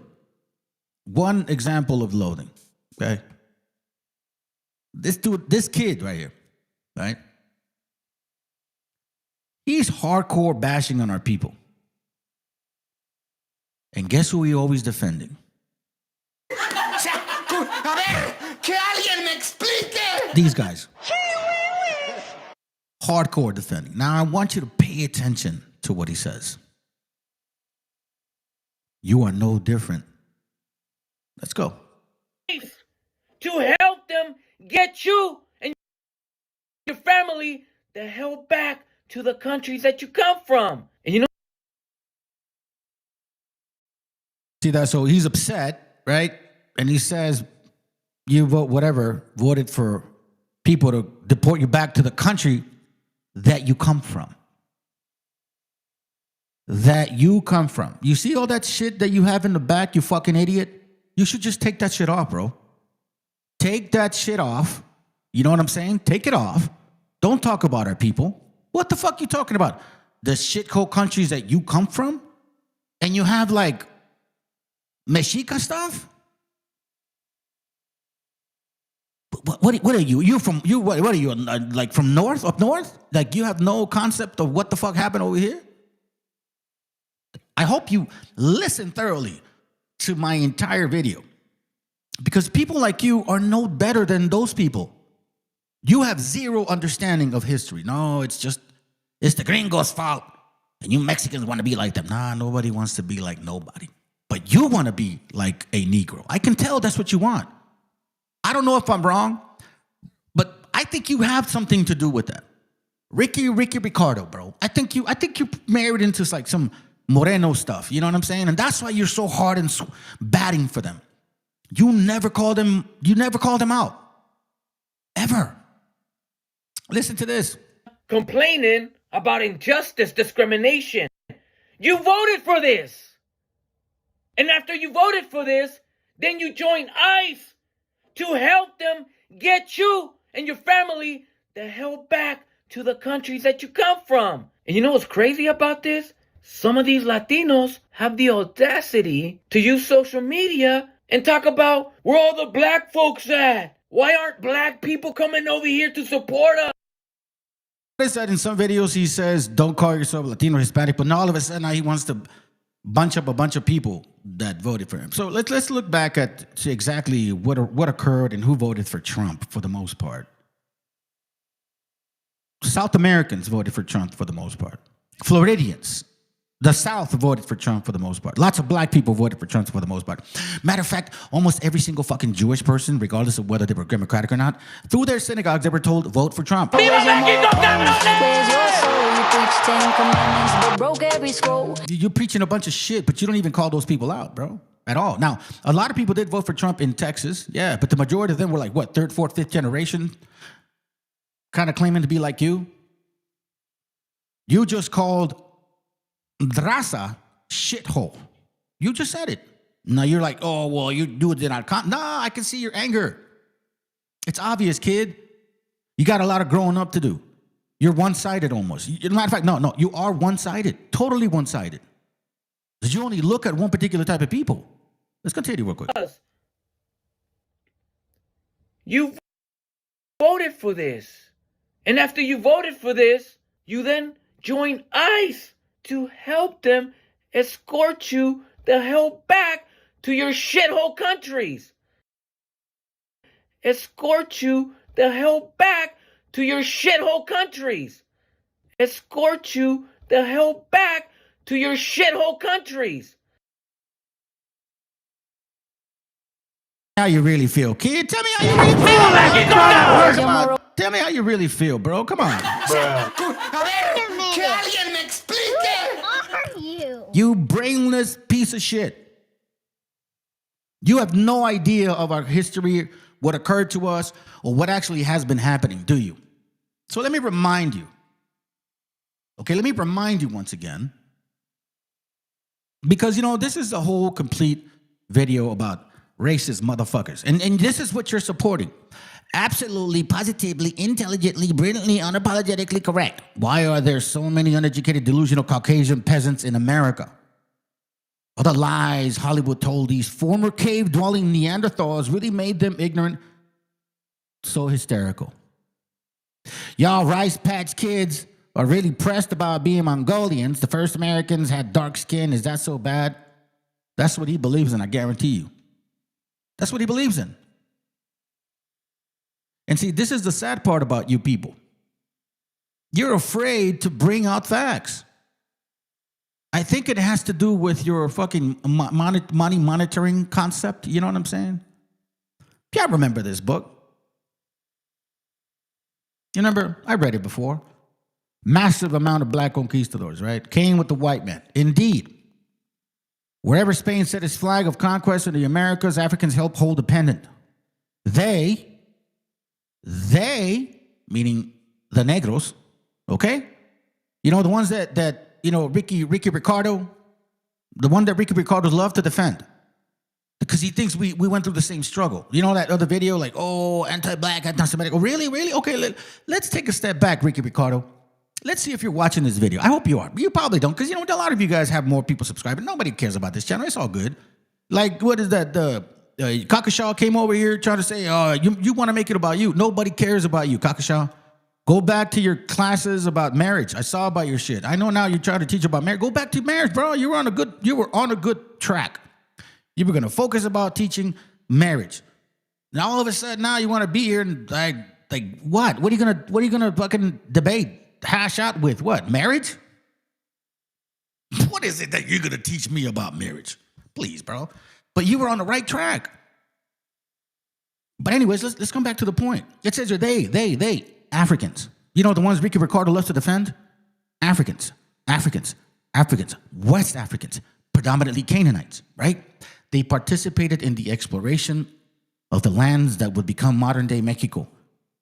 One example of loathing, okay? This kid right here, right? He's hardcore bashing on our people. And guess who he always defending? These guys. Hardcore defending. Now I want you to pay attention to what he says. You are no different. Let's go. To help them get you and your family the hell back to the countries that you come from. And you know, see that? So he's upset, right? And he says, you voted for people to deport you back to the country that you come from. That you come from. You see all that shit that you have in the back, you fucking idiot? You should just take that shit off, bro. Take that shit off. You know what I'm saying? Take it off. Don't talk about our people. What the fuck you talking about? The shithole countries that you come from? And you have like MESHIACHA stuff? What are you? What are you, like from north, up north? Like you have no concept of what the fuck happened over here? I hope you listen thoroughly to my entire video, because people like you are no better than those people. You have zero understanding of history. No, it's the gringos' fault. And you Mexicans want to be like them. Nah, nobody wants to be like nobody. But you want to be like a Negro. I can tell that's what you want. I don't know if I'm wrong, but I think you have something to do with that. Ricky Ricardo, bro. I think you're married into like some Moreno stuff. You know what I'm saying? And that's why you're so hard and so batting for them. You never called them out. Ever. Listen to this. complaining about injustice, discrimination. You voted for this. And after you voted for this, then you joined ICE to help them get you and your family the hell back to the countries that you come from. And you know what's crazy about this? Some of these Latinos have the audacity to use social media and talk about where all the black folks at. Why aren't black people coming over here to support us? I said in some videos he says, don't call yourself Latino or Hispanic, but now all of a sudden now he wants to bunch up a bunch of people that voted for him. So let's look back at exactly what occurred and who voted for Trump for the most part. South Americans voted for Trump for the most part. Floridians, the South voted for Trump for the most part. Lots of black people voted for Trump for the most part. Matter of fact, almost every single fucking Jewish person, regardless of whether they were Democratic or not, through their synagogues, they were told, vote for Trump. You're preaching a bunch of shit, but you don't even call those people out, bro. at all. Now, a lot of people did vote for Trump in Texas, yeah, but the majority of them were like, what, third, fourth, fifth generation, kind of claiming to be like you. You just called Draza shithole. You just said it. Now you're like, oh, well, you do it in our No, I can see your anger. It's obvious, kid. You got a lot of growing up to do. You're one-sided almost. As a matter of fact, no, you are one-sided. Totally one-sided. Because you only look at one particular type of people. Let's continue real quick. You voted for this. And after you voted for this, you then join ICE to help them escort you the hell back to your shithole countries. Escort you the hell back to your shithole countries. Escort you the hell back to your shithole countries. How you really feel, kid? Tell me how you really feel. Come on. Tell me how you really feel, bro. Come on. You brainless piece of shit. You have no idea of our history, what occurred to us, or what actually has been happening, do you? So let me remind you. Okay, let me remind you once again. Because, you know, this is a whole complete video about racist motherfuckers. And this is what you're supporting. Absolutely, positively, intelligently, brilliantly, unapologetically correct. Why are there so many uneducated, delusional Caucasian peasants in America? All the lies Hollywood told these former cave-dwelling Neanderthals really made them ignorant. So hysterical. Y'all Rice Patch Kids are really pressed about being Mongolians. The first Americans had dark skin. Is that so bad? That's what he believes in, I guarantee you. That's what he believes in. And see, this is the sad part about you people. You're afraid to bring out facts. I think it has to do with your fucking money monitoring concept. You know what I'm saying? Yeah, I remember this book. You remember? I read it before. Massive amount of black conquistadors, right? Came with the white man. Indeed. Wherever Spain set its flag of conquest in the Americas, Africans helped hold dependent. They, meaning the negros, okay? You know, the ones that you know, Ricky Ricardo, the one that Ricky Ricardo loved to defend. Because he thinks we went through the same struggle. You know that other video, like, oh, anti-black, anti-Semitic. Oh, really? Okay, let's take a step back, Ricky Ricardo. Let's see if you're watching this video. I hope you are. You probably don't, because, you know, a lot of you guys have more people subscribing. Nobody cares about this channel. It's all good. Like, what is that? Kakashaw came over here trying to say, you want to make it about you. Nobody cares about you, Kakashaw. Go back to your classes about marriage. I saw about your shit. I know now you're trying to teach about marriage. Go back to marriage, bro. You were on a good track. You were going to focus about teaching marriage. Now all of a sudden now you want to be here and like what? What are you gonna fucking debate? Hash out with what? Marriage? What is it that you're going to teach me about marriage? Please, bro. But you were on the right track. But anyways, let's come back to the point. It says they, Africans. You know the ones Ricky Ricardo loves to defend? Africans, West Africans, predominantly Canaanites, right? They participated in the exploration of the lands that would become modern-day Mexico.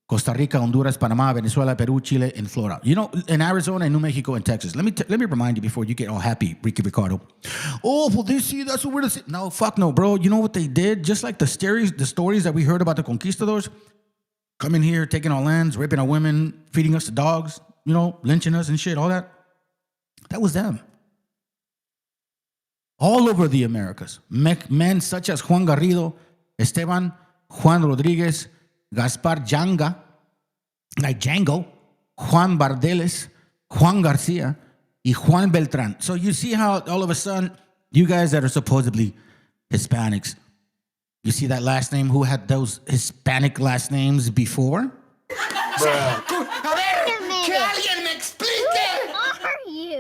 Costa Rica, Honduras, Panama, Venezuela, Peru, Chile, and Florida. You know, in Arizona and New Mexico and Texas. Let me remind you before you get all happy, Ricky Ricardo. Oh, well, that's what we're going to say. No, fuck no, bro. You know what they did? Just like the stories that we heard about the conquistadors, coming here, taking our lands, raping our women, feeding us to dogs, you know, lynching us and shit, all that. That was them. All over the Americas. Men such as Juan Garrido, Esteban, Juan Rodriguez, Gaspar Janga, like Django, Juan Bardeles, Juan Garcia, y Juan Beltran. So you see how all of a sudden, you guys that are supposedly Hispanics, you see that last name? Who had those Hispanic last names before?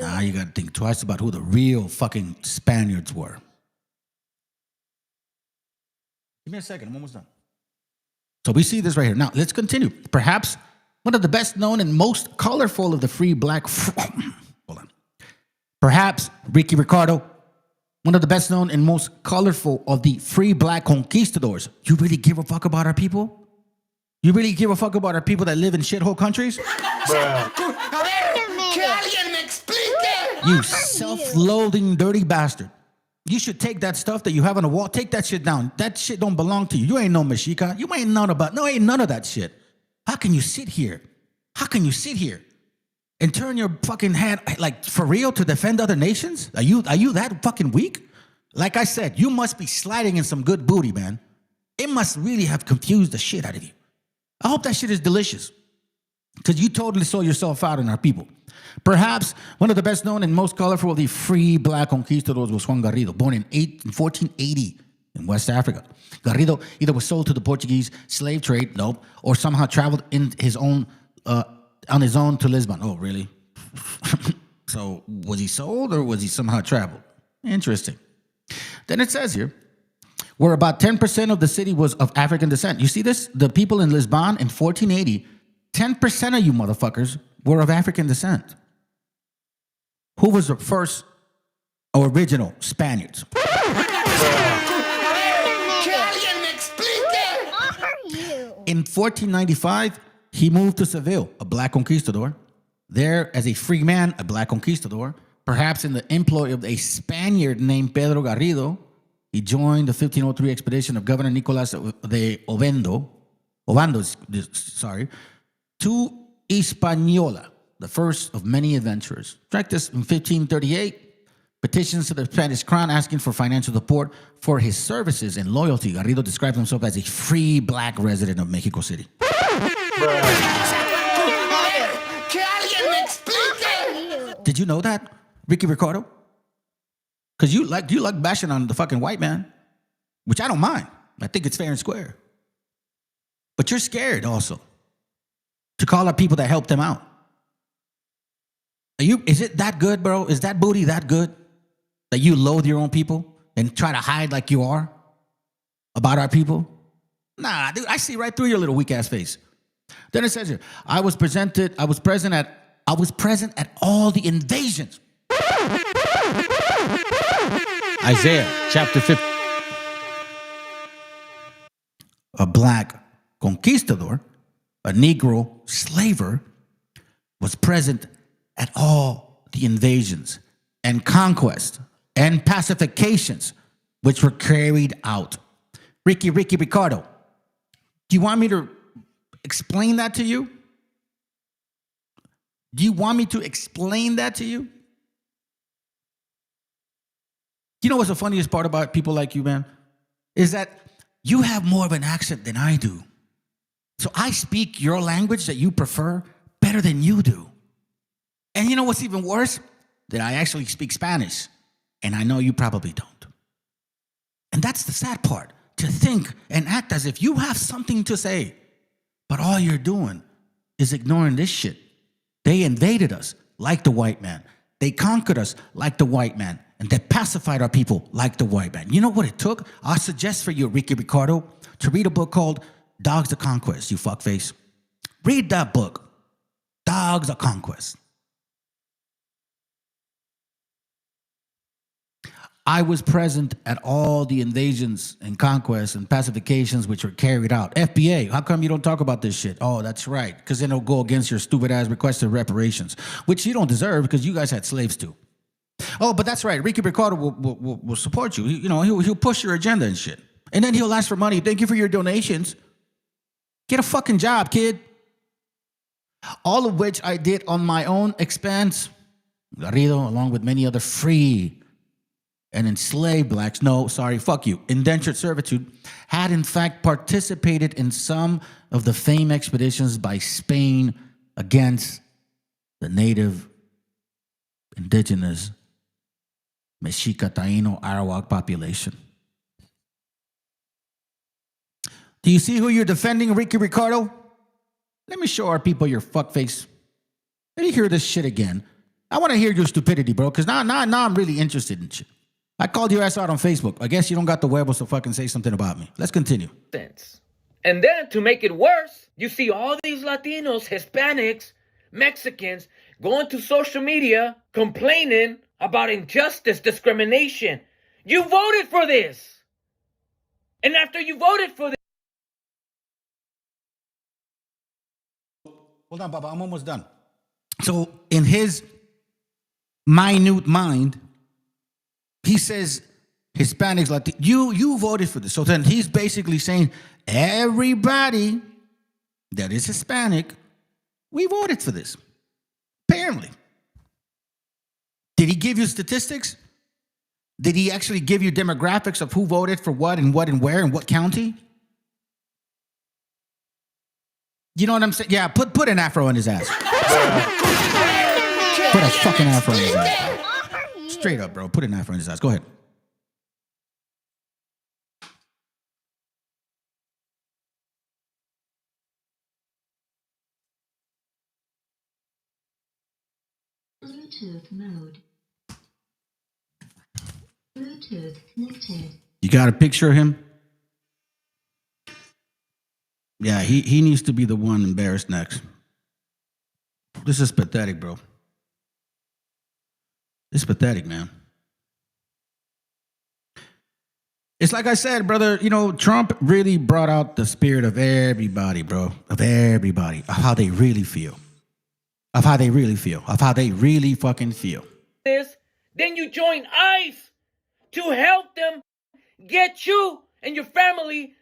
Now you gotta think twice about who the real fucking Spaniards were. Give me a second, I'm almost done. So we see this right here. Now, let's continue. Perhaps one of the best known and most colorful of the free black... Hold on. Perhaps Ricky Ricardo, one of the best known and most colorful of the free black conquistadors. You really give a fuck about our people? You really give a fuck about our people that live in shithole countries? You self-loathing dirty bastard. You should take that stuff that you have on the wall, take that shit down. That shit don't belong to you. You ain't no Mexica. You ain't none of that shit. How can you sit here? How can you sit here and turn your fucking head, like, for real, to defend other nations? Are you that fucking weak? Like I said, you must be sliding in some good booty, man. It must really have confused the shit out of you. I hope that shit is delicious, because you totally sold yourself out on our people. Perhaps one of the best known and most colorful of the free black conquistadors was Juan Garrido, born in 1480 in West Africa. Garrido either was sold to the Portuguese slave trade, nope, or somehow traveled on his own to Lisbon. Oh, really? So was he sold or was he somehow traveled? Interesting. Then it says here, where about 10% of the city was of African descent. You see this? The people in Lisbon in 1480, 10% of you motherfuckers were of African descent. Who was the first original Spaniards? In 1495, he moved to Seville, a black conquistador. There, as a free man, a black conquistador, perhaps in the employ of a Spaniard named Pedro Garrido, he joined the 1503 expedition of Governor Nicolas de Ovando, to Hispaniola, the first of many adventurers. Tracked this in 1538, petitions to the Spanish crown asking for financial support for his services and loyalty. Garrido described himself as a free black resident of Mexico City. Did you know that, Ricky Ricardo? Because you like bashing on the fucking white man, which I don't mind. I think it's fair and square. But you're scared also to call out people that help them out. Is it that good, bro? Is that booty that good that you loathe your own people and try to hide like you are about our people? Nah, dude, I see right through your little weak ass face. Then it says here, I was present at all the invasions. Isaiah chapter 50. A black conquistador, a Negro slaver, was present at all the invasions and conquests and pacifications which were carried out. Ricky Ricardo, do you want me to explain that to you? Do you want me to explain that to you? You know what's the funniest part about people like you, man? Is that you have more of an accent than I do. So I speak your language that you prefer better than you do. And you know what's even worse? That I actually speak Spanish. And I know you probably don't. And that's the sad part. To think and act as if you have something to say. But all you're doing is ignoring this shit. They invaded us like the white man. They conquered us like the white man. And they pacified our people like the white man. You know what it took? I suggest for you, Ricky Ricardo, to read a book called Dogs of Conquest, you fuckface. Read that book, Dogs of Conquest. I was present at all the invasions and conquests and pacifications which were carried out. FBA, how come you don't talk about this shit? Oh, that's right, because then it'll go against your stupid ass request of reparations, which you don't deserve because you guys had slaves too. Oh, but that's right. Ricky Ricardo will support you. You know, he'll push your agenda and shit. And then he'll ask for money. Thank you for your donations. Get a fucking job, kid. All of which I did on my own expense. Garrido, along with many other free and enslaved blacks, indentured servitude, had in fact participated in some of the famed expeditions by Spain against the native, indigenous, Mexica, Taino, Arawak population. Do you see who you're defending, Ricky Ricardo? Let me show our people your fuckface. Let me hear this shit again. I want to hear your stupidity, bro, because now I'm really interested in shit. I called your ass out on Facebook. I guess you don't got the huevos to fucking say something about me. Let's continue. And then to make it worse, you see all these Latinos, Hispanics, Mexicans going to social media complaining about injustice, discrimination. You voted for this. And after you voted for this. Hold on, Baba. I'm almost done. So in his minute mind, he says Hispanics, you voted for this. So then he's basically saying everybody that is Hispanic, we voted for this. Apparently. Did he give you statistics? Did he actually give you demographics of who voted for what and where and what county? You know what I'm saying? Yeah, put an afro in his ass. Put a fucking afro in his ass. Straight up, bro. Put an afro in his ass. Go ahead. Bluetooth mode. Bluetooth connected. You got a picture of him? Yeah, he needs to be the one embarrassed next. This is pathetic, bro. It's pathetic, man. It's like I said, brother, you know, Trump really brought out the spirit of everybody, bro. Of everybody. Of how they really feel. Of how they really feel. Of how they really fucking feel. This, then you join ICE to help them get you and your family.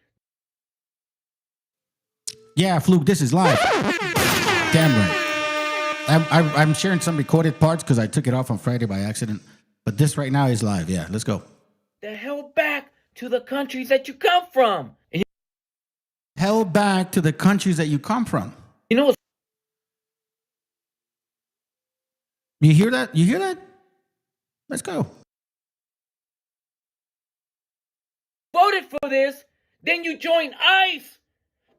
Yeah, Fluke, this is live. Damn right. I'm sharing some recorded parts because I took it off on Friday by accident. But this right now is live. Yeah, let's go. The hell back to the countries that you come from. And held back to the countries that you come from. You know, you hear that? You hear that? Let's go. Voted for this, then you join ICE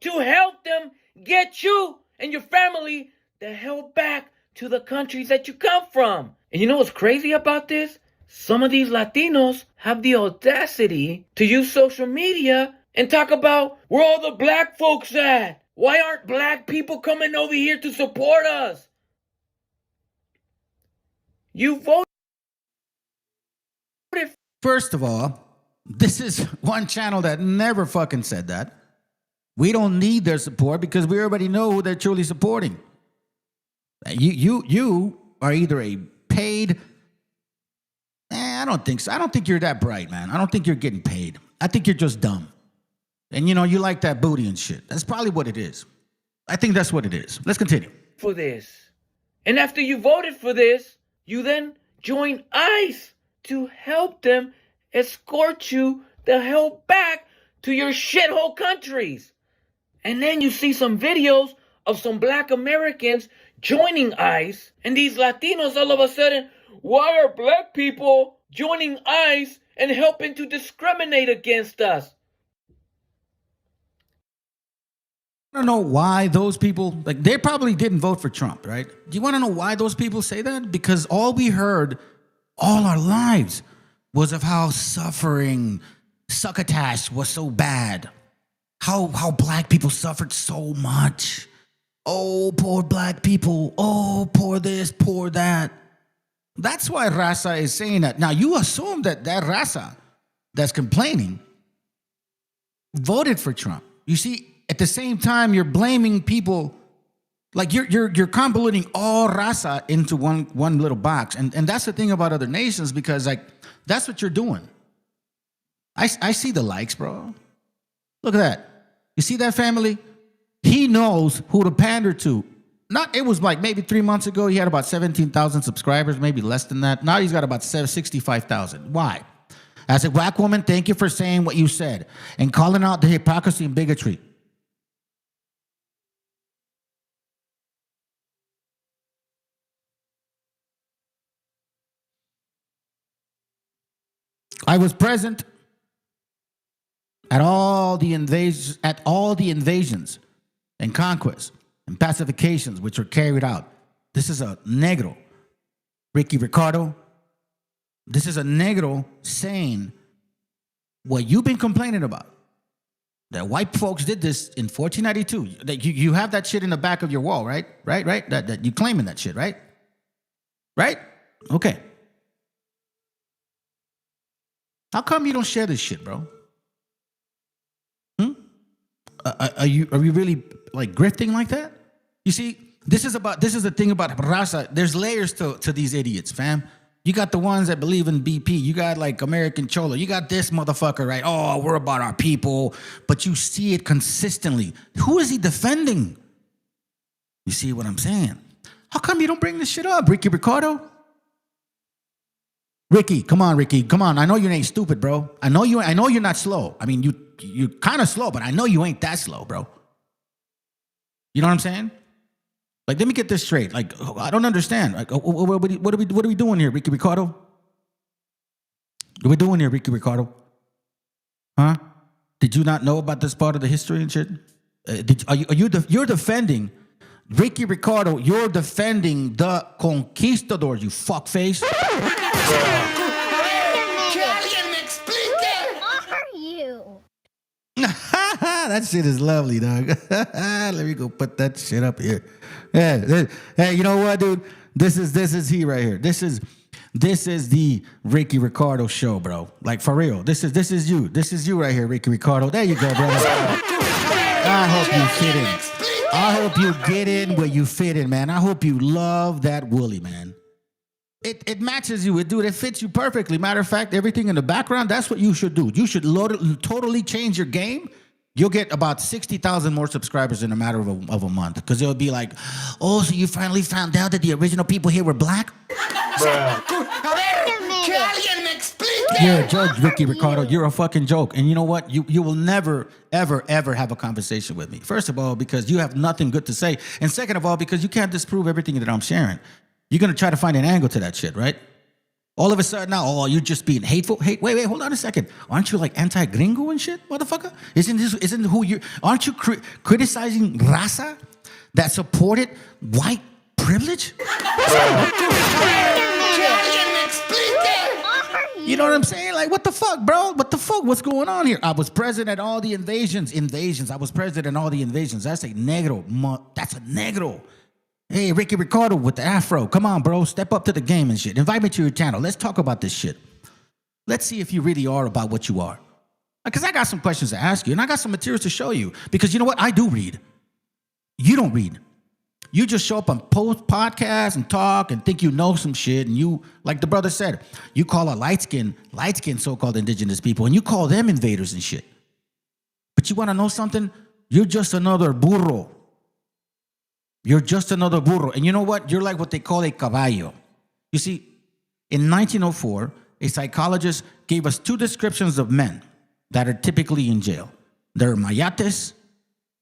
to help them get you and your family the hell back to the countries that you come from. And you know what's crazy about this? Some of these Latinos have the audacity to use social media and talk about where all the black folks at. Why aren't black people coming over here to support us? You voted. First of all, this is one channel that never fucking said that. We don't need their support because we already know who they're truly supporting. You are either a paid. I don't think so. I don't think you're that bright, man. I don't think you're getting paid. I think you're just dumb. And you know, you like that booty and shit. That's probably what it is. I think that's what it is. Let's continue. For this. And after you voted for this, you then join ICE to help them escort you the hell back to your shithole countries. And then you see some videos of some black Americans joining ICE, and these Latinos all of a sudden, why are black people joining ICE and helping to discriminate against us? I don't know why those people, like, they probably didn't vote for Trump, right? Do you want to know why those people say that? Because all we heard all our lives was of how suffering, succotash was so bad. How black people suffered so much. Oh, poor black people. Oh, poor this, poor that. That's why Raza is saying that. Now, you assume that Raza that's complaining voted for Trump. You see, at the same time, you're blaming people, like you're convoluting all Raza into one little box. And that's the thing about other nations, because like that's what you're doing. I see the likes, bro. Look at that. You see that family? He knows who to pander to. It was like maybe 3 months ago, he had about 17,000 subscribers, maybe less than that. Now he's got about 65,000. Why? As a black woman, thank you for saying what you said and calling out the hypocrisy and bigotry. I was present at all the invasions and conquests and pacifications which were carried out. This is a negro. Ricky Ricardo, this is a negro saying what you've been complaining about. That white folks did this in 1492. That you have that shit in the back of your wall, right? Right? That you claiming that shit, right? Right? Okay. How come you don't share this shit, bro? Are you really like grifting like that? You see, this is the thing about raza. There's layers to these idiots, fam. You got the ones that believe in BP. You got like American Cholo. You got this motherfucker, right? Oh, we're about our people. But you see it consistently. Who is he defending? You see what I'm saying? How come you don't bring this shit up, Ricky Ricardo? Ricky, come on, Ricky. Come on. I know you ain't stupid, bro. I know you're not slow. I mean, you're kind of slow, but I know you ain't that slow, bro. You know what I'm saying? Like, let me get this straight. Like, I don't understand. Like, what are we doing here, Ricky Ricardo? What are we doing here, Ricky Ricardo? Huh? Did you not know about this part of the history and shit? You're defending Ricky Ricardo. You're defending the conquistadors. You fuckface. That shit is lovely, dog. Let me go put that shit up here. Yeah. Hey, you know what, dude? This is he right here. This is the Ricky Ricardo show, bro. Like, for real. This is you. This is you right here, Ricky Ricardo. There you go, brother. I hope you fit in. I hope you get in where you fit in, man. I hope you love that woolly, man. It matches you, dude. It fits you perfectly. Matter of fact, everything in the background, that's what you should do. You should totally change your game. You'll get about 60,000 more subscribers in a matter of a month. Because it'll be like, oh, so you finally found out that the original people here were black? You're a joke, Ricky Ricardo. You're a fucking joke. And you know what? You will never, ever, ever have a conversation with me. First of all, because you have nothing good to say. And second of all, because you can't disprove everything that I'm sharing. You're going to try to find an angle to that shit, right? All of a sudden now, oh, you're just being hateful. Hey, wait, hold on a second. Aren't you like anti-gringo and shit, motherfucker? Isn't who you? Aren't you criticizing raza that supported white privilege? You know what I'm saying? Like, what the fuck, bro? What the fuck? What's going on here? I was present at all the invasions. I was present in all the invasions. That's a negro. That's a negro. Hey, Ricky Ricardo with the afro. Come on, bro. Step up to the game and shit. Invite me to your channel. Let's talk about this shit. Let's see if you really are about what you are. Because I got some questions to ask you, and I got some materials to show you. Because you know what? I do read. You don't read. You just show up on podcasts and talk and think you know some shit. And you, like the brother said, you call a light-skinned so-called indigenous people, and you call them invaders and shit. But you want to know something? You're just another burro. You're just another burro. And you know what? You're like what they call a caballo. You see, in 1904, a psychologist gave us two descriptions of men that are typically in jail. They're mayates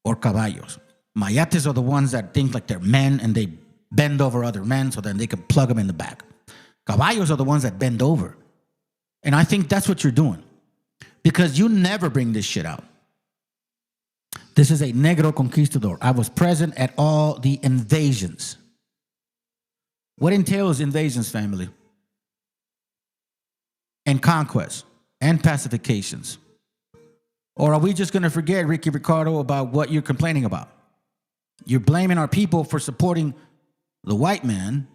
or caballos. Mayates are the ones that think like they're men and they bend over other men so then they can plug them in the back. Caballos are the ones that bend over. And I think that's what you're doing. Because you never bring this shit out. This is a negro conquistador. I was present at all the invasions. What entails invasions, family? And conquests and pacifications. Or are we just going to forget, Ricky Ricardo, about what you're complaining about? You're blaming our people for supporting the white man,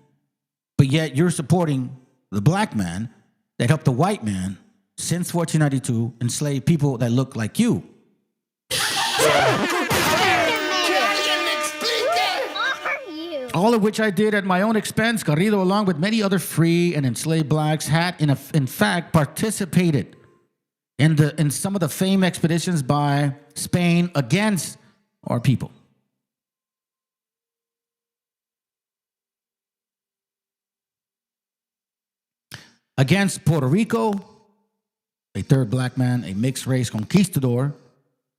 but yet you're supporting the black man that helped the white man since 1492 enslave people that look like you. All of which I did at my own expense. Garrido, along with many other free and enslaved blacks, had in fact participated in some of the famed expeditions by Spain against our people. Against Puerto Rico, a third black man, a mixed race conquistador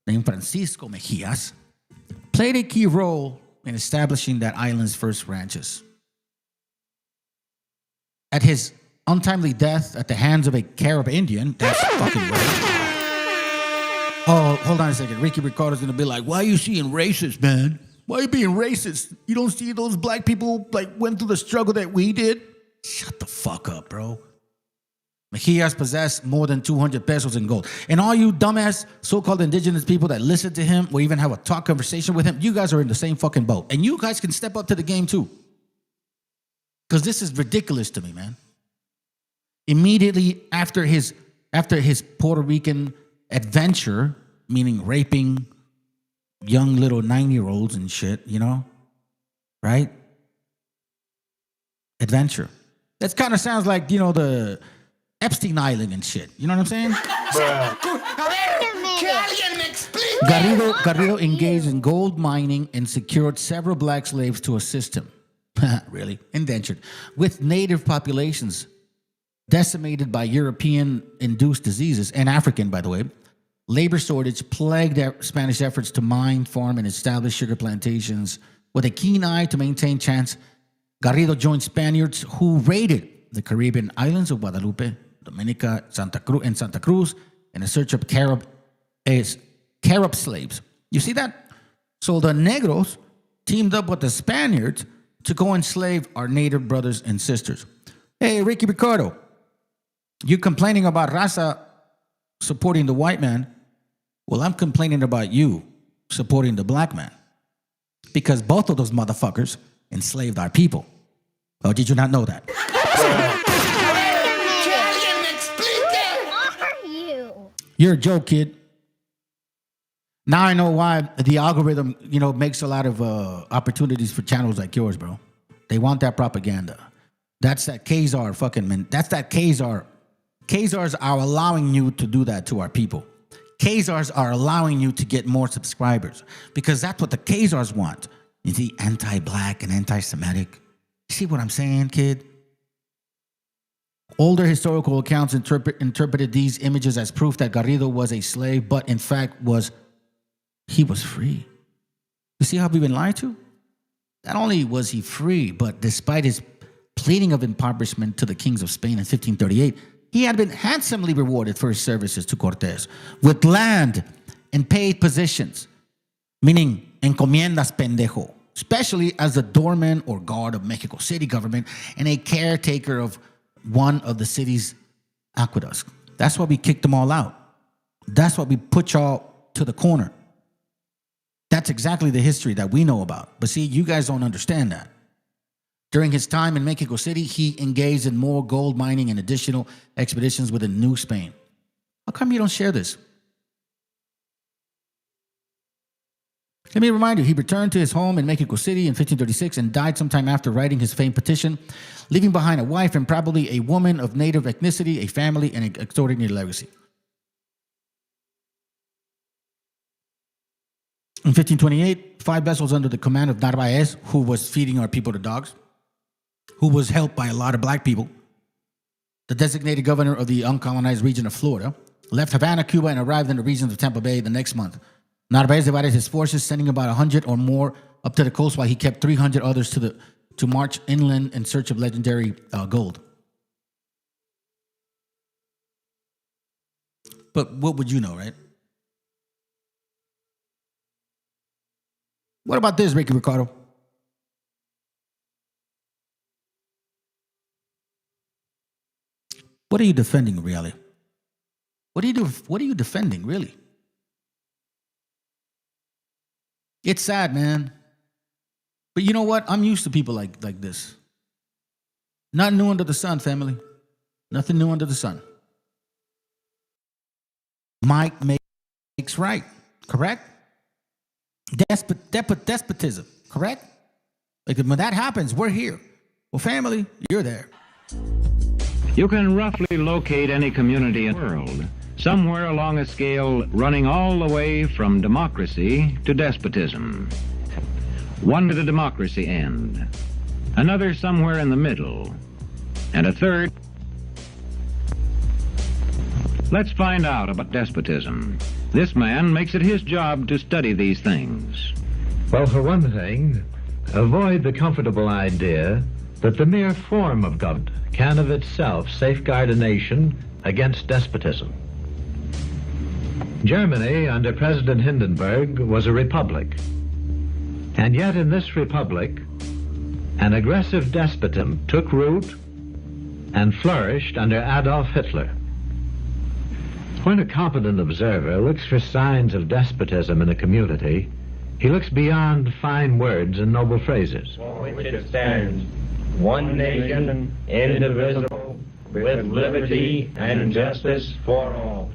named Francisco Mejias, played a key role in establishing that island's first ranches. At his untimely death at the hands of a Carib Indian, that's fucking right. Oh, hold on a second. Ricky Ricardo's gonna be like, why are you being racist, man? Why are you being racist? You don't see those black people like went through the struggle that we did? Shut the fuck up, bro. Mejias possessed more than 200 pesos in gold. And all you dumbass so-called indigenous people that listen to him or even have a talk conversation with him, you guys are in the same fucking boat. And you guys can step up to the game too. Because this is ridiculous to me, man. Immediately after his After his Puerto Rican adventure, meaning raping young little 9-year-olds and shit, you know? Right? Adventure. That kind of sounds like, you know, the Epstein Island and shit. You know what I'm saying? Garrido engaged in gold mining and secured several black slaves to assist him. Really? Indentured. With native populations decimated by European-induced diseases, and African, by the way, labor shortage plagued Spanish efforts to mine, farm, and establish sugar plantations. With a keen eye to maintain chance, Garrido joined Spaniards who raided the Caribbean islands of Guadalupe, Dominica, Santa Cruz in a search of Carib slaves. You see that? So the Negros teamed up with the Spaniards to go enslave our native brothers and sisters. Hey, Ricky Ricardo, you complaining about Raza supporting the white man? Well, I'm complaining about you supporting the black man. Because both of those motherfuckers enslaved our people. Oh, did you not know that? You're a joke, kid. Now I know why the algorithm, you know, makes a lot of opportunities for channels like yours, bro. They want that propaganda. That's that Khazar fucking man. That's that Khazar. Khazars are allowing you to do that to our people. Khazars are allowing you to get more subscribers because that's what the Khazars want. You see, anti-black and anti-Semitic. You see what I'm saying, kid? Older historical accounts interpreted these images as proof that Garrido was a slave, but in fact he was free. You see how we've been lied to? Not only was he free, but despite his pleading of impoverishment to the kings of Spain in 1538, he had been handsomely rewarded for his services to Cortés with land and paid positions, meaning encomiendas pendejo, especially as the doorman or guard of Mexico City government and a caretaker of one of the city's aqueducts. That's why we kicked them all out. That's why we put y'all to the corner. That's exactly the history that we know about. But see, you guys don't understand that. During his time in Mexico City, he engaged in more gold mining and additional expeditions within New Spain. How come you don't share this? Let me remind you, he returned to his home in Mexico City in 1536 and died sometime after writing his famed petition, leaving behind a wife and probably a woman of native ethnicity, a family, and an extraordinary legacy. In 1528, 5 vessels under the command of Narvaez, who was feeding our people to dogs, who was helped by a lot of black people, the designated governor of the uncolonized region of Florida, left Havana, Cuba, and arrived in the regions of Tampa Bay the next month. Narvaez divided his forces, sending about 100 or more up to the coast, while he kept 300 others to march inland in search of legendary gold. But what would you know, right? What about this, Ricky Ricardo? What are you defending, really? What are you defending, really? It's sad, man. But you know what? I'm used to people like this. Nothing new under the sun, family. Nothing new under the sun. Might makes right, correct? Despotism, correct? Like when that happens, we're here. Well, family, you're there. You can roughly locate any community in the world, somewhere along a scale running all the way from democracy to despotism. One to the democracy end, another somewhere in the middle, and a third. Let's find out about despotism. This man makes it his job to study these things. Well, for one thing, avoid the comfortable idea that the mere form of government can of itself safeguard a nation against despotism. Germany, under President Hindenburg, was a republic. And yet in this republic, an aggressive despotism took root and flourished under Adolf Hitler. When a competent observer looks for signs of despotism in a community, he looks beyond fine words and noble phrases. For which it stands, one nation, indivisible, with liberty and justice for all.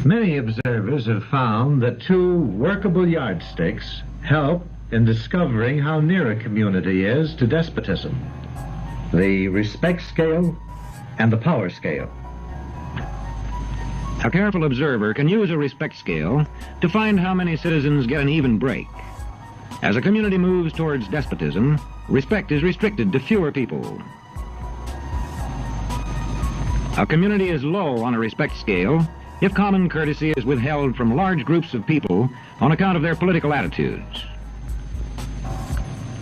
Many observers have found that two workable yardsticks help in discovering how near a community is to despotism: the respect scale and the power scale. A careful observer can use a respect scale to find how many citizens get an even break. As a community moves towards despotism, respect is restricted to fewer people. A community is low on a respect scale if common courtesy is withheld from large groups of people on account of their political attitudes.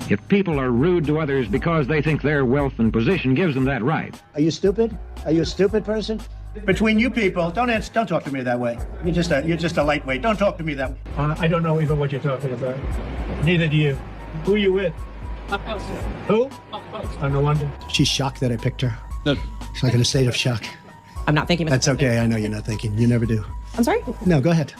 If people are rude to others because they think their wealth and position gives them that right. Are you stupid? Are you a stupid person? Between you people, don't talk to me that way. You're just a lightweight. Don't talk to me that way. I don't know even what you're talking about. Neither do you. Who are you with? Who? Oh, no wonder. She's shocked that I picked her. No. She's like in a state of shock. I'm not thinking. That's okay. I know you're not thinking. You never do. I'm sorry? No, go ahead.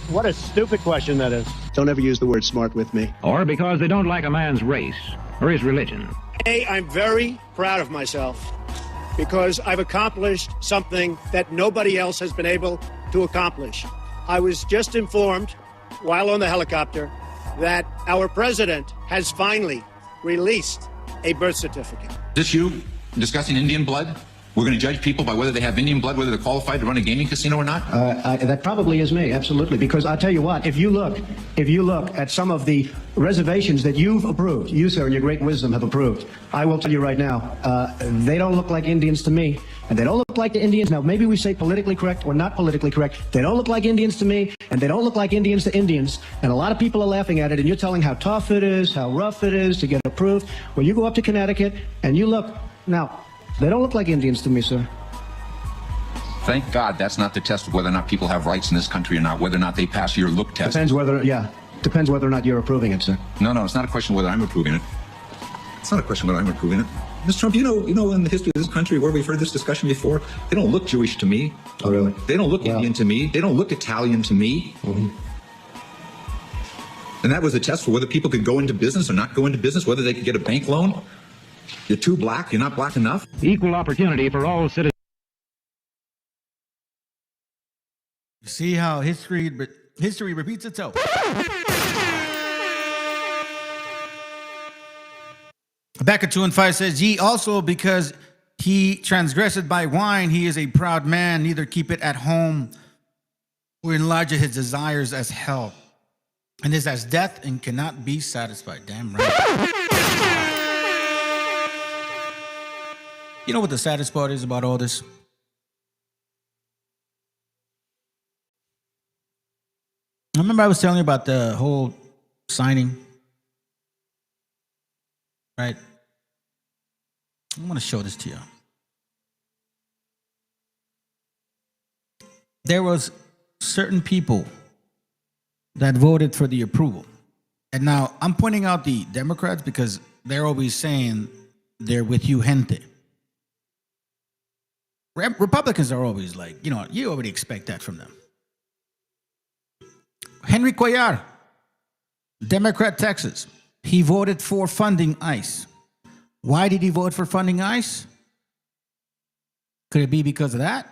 What a stupid question that is. Don't ever use the word smart with me. Or because they don't like a man's race or his religion. Today, I'm very proud of myself because I've accomplished something that nobody else has been able to accomplish. I was just informed while on the helicopter that our president has finally released a birth certificate. Is this you discussing Indian blood? We're going to judge people by whether they have Indian blood, whether they're qualified to run a gaming casino or not? That probably is me, absolutely. Because I'll tell you what, if you look at some of the reservations that you've approved, you, sir, in your great wisdom have approved, I will tell you right now, they don't look like Indians to me, and they don't look like the Indians. Now, maybe we say politically correct or not politically correct. They don't look like Indians to me, and they don't look like Indians to Indians. And a lot of people are laughing at it, and you're telling how tough it is, how rough it is to get approved. Well, you go up to Connecticut, and you look. Now, they don't look like Indians to me, sir. Thank God that's not the test of whether or not people have rights in this country or not, whether or not they pass your look test. Depends whether or not you're approving it, sir. No, it's not a question of whether I'm approving it. It's not a question of whether I'm approving it. Mr. Trump, you know in the history of this country where we've heard this discussion before, they don't look Jewish to me. Oh, really? They don't look Indian to me. They don't look Italian to me. Mm-hmm. And that was a test for whether people could go into business or not go into business, whether they could get a bank loan. You're too black, you're not black enough. Equal opportunity for all citizens. See how history repeats itself. Habakkuk 2:5 says, "Ye also, because he transgressed by wine, he is a proud man, neither keep it at home, or enlarge his desires as hell, and is as death and cannot be satisfied." Damn right. You know what the saddest part is about all this? Remember I was telling you about the whole signing, right? I want to show this to you. There was certain people that voted for the approval. And now I'm pointing out the Democrats because they're always saying they're with you, gente. Republicans are always like, you already expect that from them. Henry Cuellar, Democrat, Texas. He voted for funding ICE. Why did he vote for funding ICE? Could it be because of that?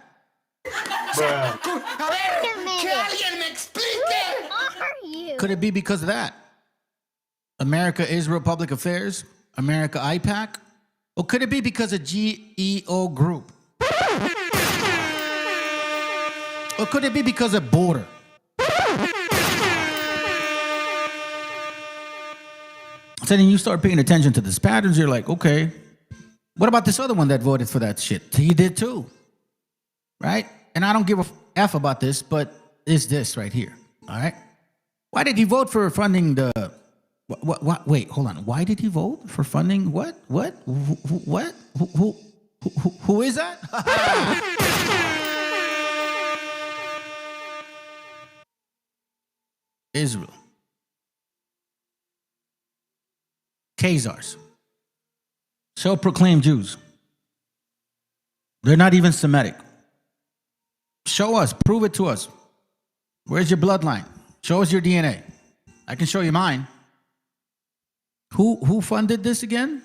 Could it be because of that? America Israel Public Affairs, America IPAC? Or could it be because of GEO Group? Or could it be because of border? So then you start paying attention to these patterns. You're like, okay, what about this other one that voted for that shit? He did too, right? And I don't give a F about this, but it's this right here, all right? Why did he vote for funding the... What? Wait, hold on. Why did he vote for funding what? What? What? Who is that? Israel. Khazars. Self-proclaimed Jews. They're not even Semitic. Show us. Prove it to us. Where's your bloodline? Show us your DNA. I can show you mine. Who funded this again?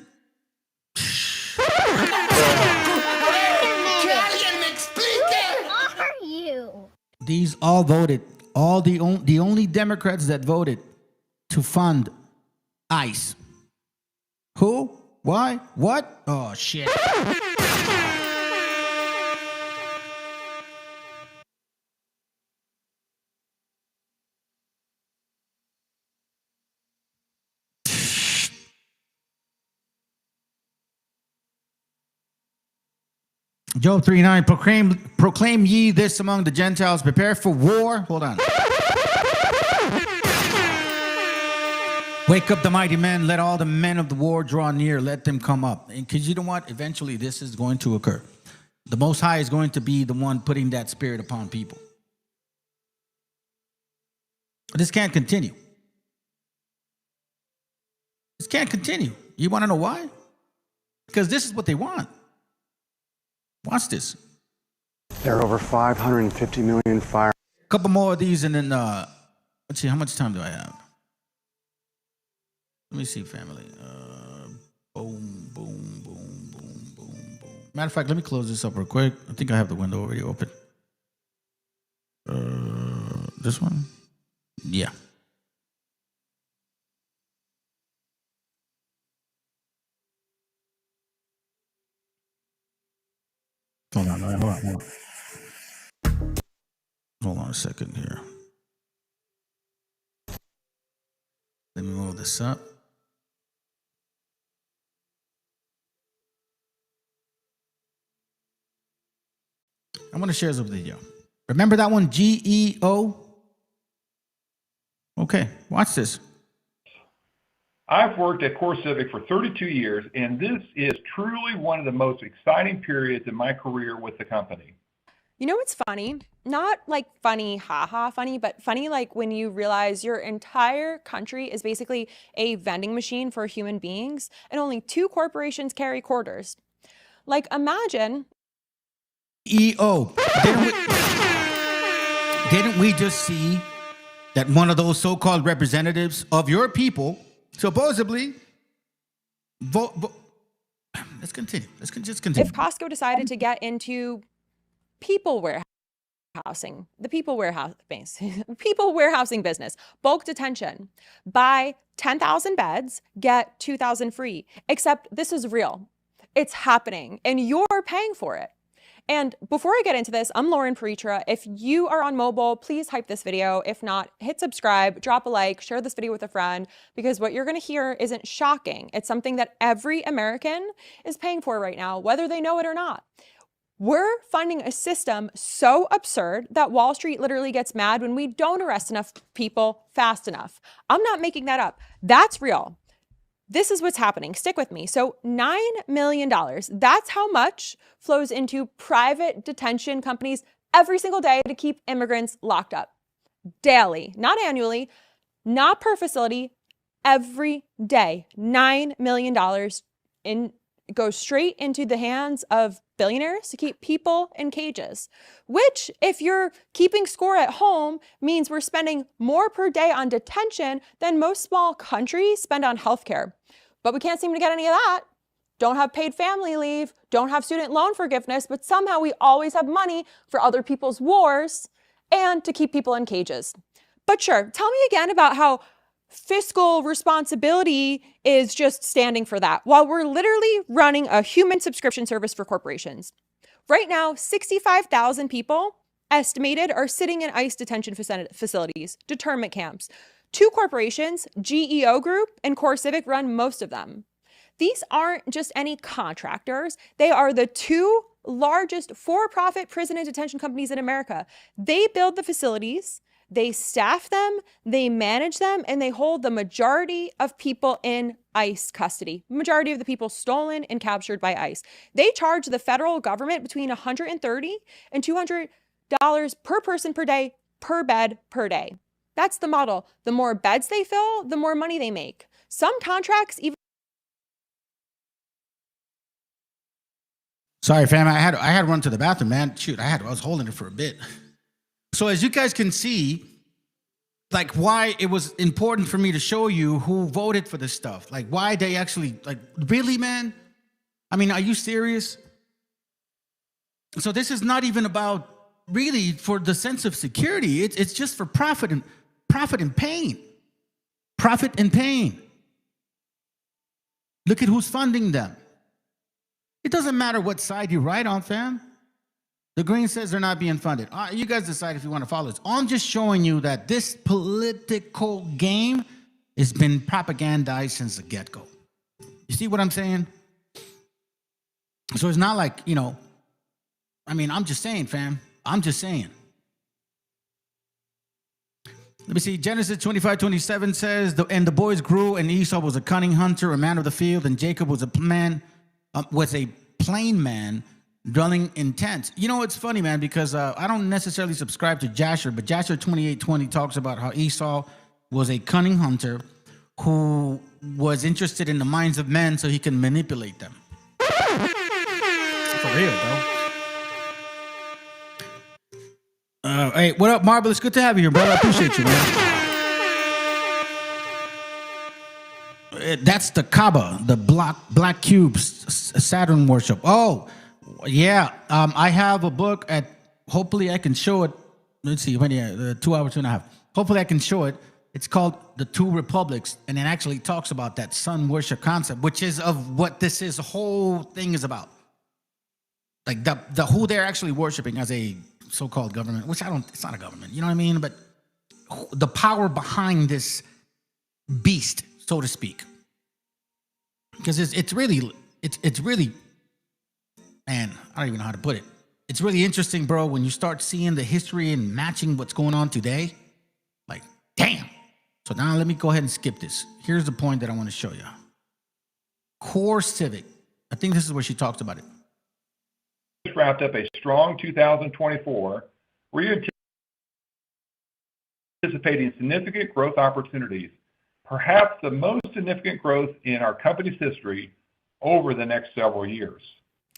These all voted. All the only Democrats that voted to fund ICE. Who? Why? What? Oh, shit. Job 3:9, proclaim ye this among the Gentiles, prepare for war. Hold on. Wake up the mighty men, let all the men of the war draw near, let them come up. Because you know what? Eventually this is going to occur. The Most High is going to be the one putting that spirit upon people. This can't continue. This can't continue. You want to know why? Because this is what they want. Watch this. There are over 550 million fire. A couple more of these and then, let's see, how much time do I have? Let me see, family. Boom, boom, boom, boom, boom, boom. Matter of fact, let me close this up real quick. I think I have the window already open. This one? Yeah. Hold on. Hold on a second here. Let me move this up. I want to share this with you. Remember that one, GEO? Okay, watch this. I've worked at CoreCivic for 32 years, and this is truly one of the most exciting periods in my career with the company. You know what's funny? Not like funny, haha funny, but funny like when you realize your entire country is basically a vending machine for human beings and only 2 corporations carry quarters. Like imagine... EO. Didn't we just see that one of those so-called representatives of your people supposedly vote? Let's continue. Let's just continue. If Costco decided to get into people warehousing, the people warehousing business, bulk detention, buy 10,000 beds, get 2,000 free. Except this is real. It's happening and you're paying for it. And before I get into this, I'm Lauren Paritra. If you are on mobile, please hype this video. If not, hit subscribe, drop a like, share this video with a friend, because what you're gonna hear isn't shocking. It's something that every American is paying for right now, whether they know it or not. We're funding a system so absurd that Wall Street literally gets mad when we don't arrest enough people fast enough. I'm not making that up. That's real. This is what's happening. Stick with me. So $9 million, that's how much flows into private detention companies every single day to keep immigrants locked up. Daily, not annually, not per facility, every day. $9 million goes straight into the hands of billionaires to keep people in cages, which, if you're keeping score at home, means we're spending more per day on detention than most small countries spend on healthcare. But we can't seem to get any of that. Don't have paid family leave, don't have student loan forgiveness, but somehow we always have money for other people's wars and to keep people in cages. But sure, tell me again about how fiscal responsibility is just standing for that, while we're literally running a human subscription service for corporations. Right now, 65,000 people estimated are sitting in ICE detention facilities, internment camps. 2 corporations, GEO Group and CoreCivic, run most of them. These aren't just any contractors. They are the 2 largest for-profit prison and detention companies in America. They build the facilities, they staff them, they manage them, and they hold the majority of people in ICE custody. Majority of the people stolen and captured by ICE. They charge the federal government between $130 and $200 per person per day, per bed per day. That's the model. The more beds they fill, the more money they make. Some contracts even... Sorry, fam. I had to run to the bathroom, man. Shoot, I was holding it for a bit. So as you guys can see, like why it was important for me to show you who voted for this stuff. Like why they actually, like, really, man? I mean, are you serious? So this is not even about really for the sense of security. It's just for profit and pain. Profit and pain. Look at who's funding them. It doesn't matter what side you ride on, fam. The Green says they're not being funded. You guys decide if you want to follow this. I'm just showing you that this political game has been propagandized since the get-go. You see what I'm saying? So it's not like, I'm just saying, fam. I'm just saying. Let me see. Genesis 25:27 says, and the boys grew, and Esau was a cunning hunter, a man of the field, and Jacob was a plain man dwelling in tents. It's funny, man, because I don't necessarily subscribe to Jasher, but Jasher 28:20 talks about how Esau was a cunning hunter who was interested in the minds of men so he can manipulate them. For real, bro. Hey, what up, Marvelous? Good to have you here, brother. I appreciate you, man. That's the Kaaba, the black cubes, Saturn worship. Oh, yeah. I have a book hopefully I can show it. Let's see, 2 hours, 2.5. Hopefully I can show it. It's called The Two Republics, and it actually talks about that sun worship concept, which is of what the whole thing is about. Like the who they're actually worshiping as a so-called government, which it's not a government, you know what I mean? But the power behind this beast, so to speak. Because it's really, man, I don't even know how to put it. It's really interesting, bro, when you start seeing the history and matching what's going on today. Like, damn. So now let me go ahead and skip this. Here's the point that I want to show you. Core Civic. I think this is where she talks about it. Wrapped up a strong 2024. We're anticipating significant growth opportunities, perhaps the most significant growth in our company's history over the next several years.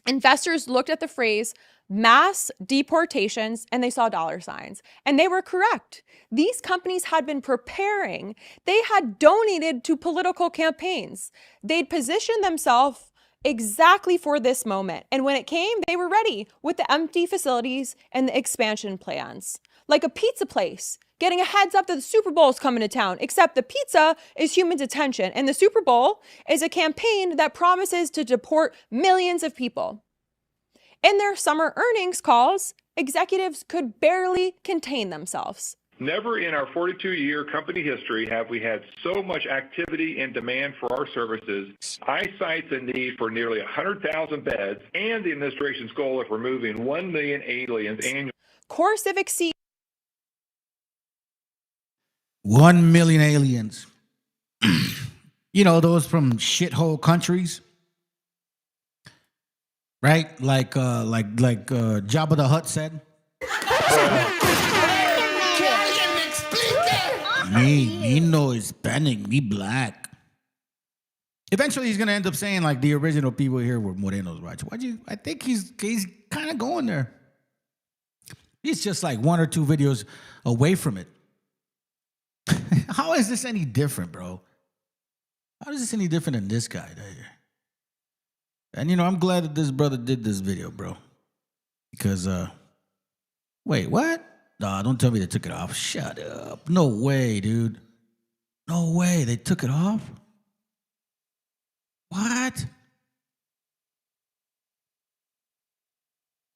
Investors looked at the phrase mass deportations and they saw dollar signs, and they were correct. These companies had been preparing. They had donated to political campaigns. They'd positioned themselves exactly for this moment. And when it came, they were ready with the empty facilities and the expansion plans. Like a pizza place getting a heads up that the Super Bowl is coming to town, except the pizza is human detention and the Super Bowl is a campaign that promises to deport millions of people. In their summer earnings calls, executives could barely contain themselves. Never in our 42-year company history have we had so much activity and demand for our services. I cite the need for nearly 100,000 beds and the administration's goal of removing 1 million aliens annually. Core Civic CEO 1 million aliens. Those from shithole countries. Right? Like Jabba the Hutt said. Me no Hispanic, me black. Eventually, he's gonna end up saying like the original people here were Morenos, right? I think he's kind of going there. He's just like 1 or 2 videos away from it. How is this any different, bro? How is this any different than this guy right here? And I'm glad that this brother did this video, bro. Because wait, what? No, don't tell me they took it off. Shut up. No way, dude. No way. They took it off? What?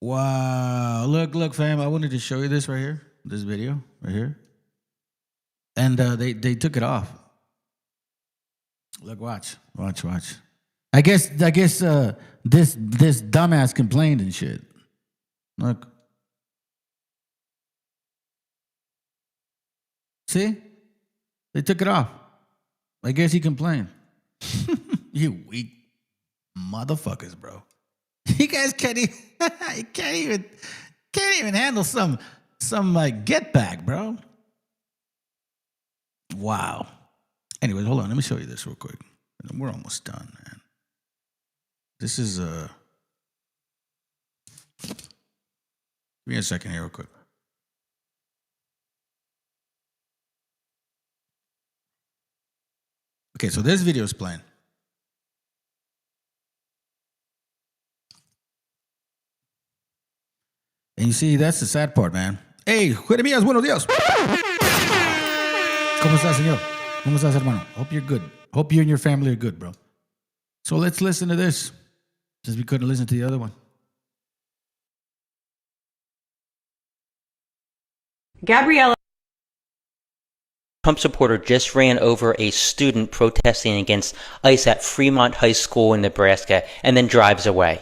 Wow. Look, fam. I wanted to show you this right here. This video right here. And they took it off. Look, watch. I guess this dumbass complained and shit. Look. See? They took it off. I guess he complained. You weak motherfuckers, bro. You guys can't even handle some like get back, bro. Wow. Anyways, hold on. Let me show you this real quick. We're almost done, man. This is give me a second here real quick. Okay, so this video is playing. And You see, that's the sad part, man. Hey, Jeremías, buenos días. ¿Cómo estás, señor? ¿Cómo estás, hermano? Hope you're good. Hope you and your family are good, bro. So let's listen to this, since we couldn't listen to the other one. Gabriella. Trump supporter just ran over a student protesting against ICE at Fremont High School in Nebraska and then drives away.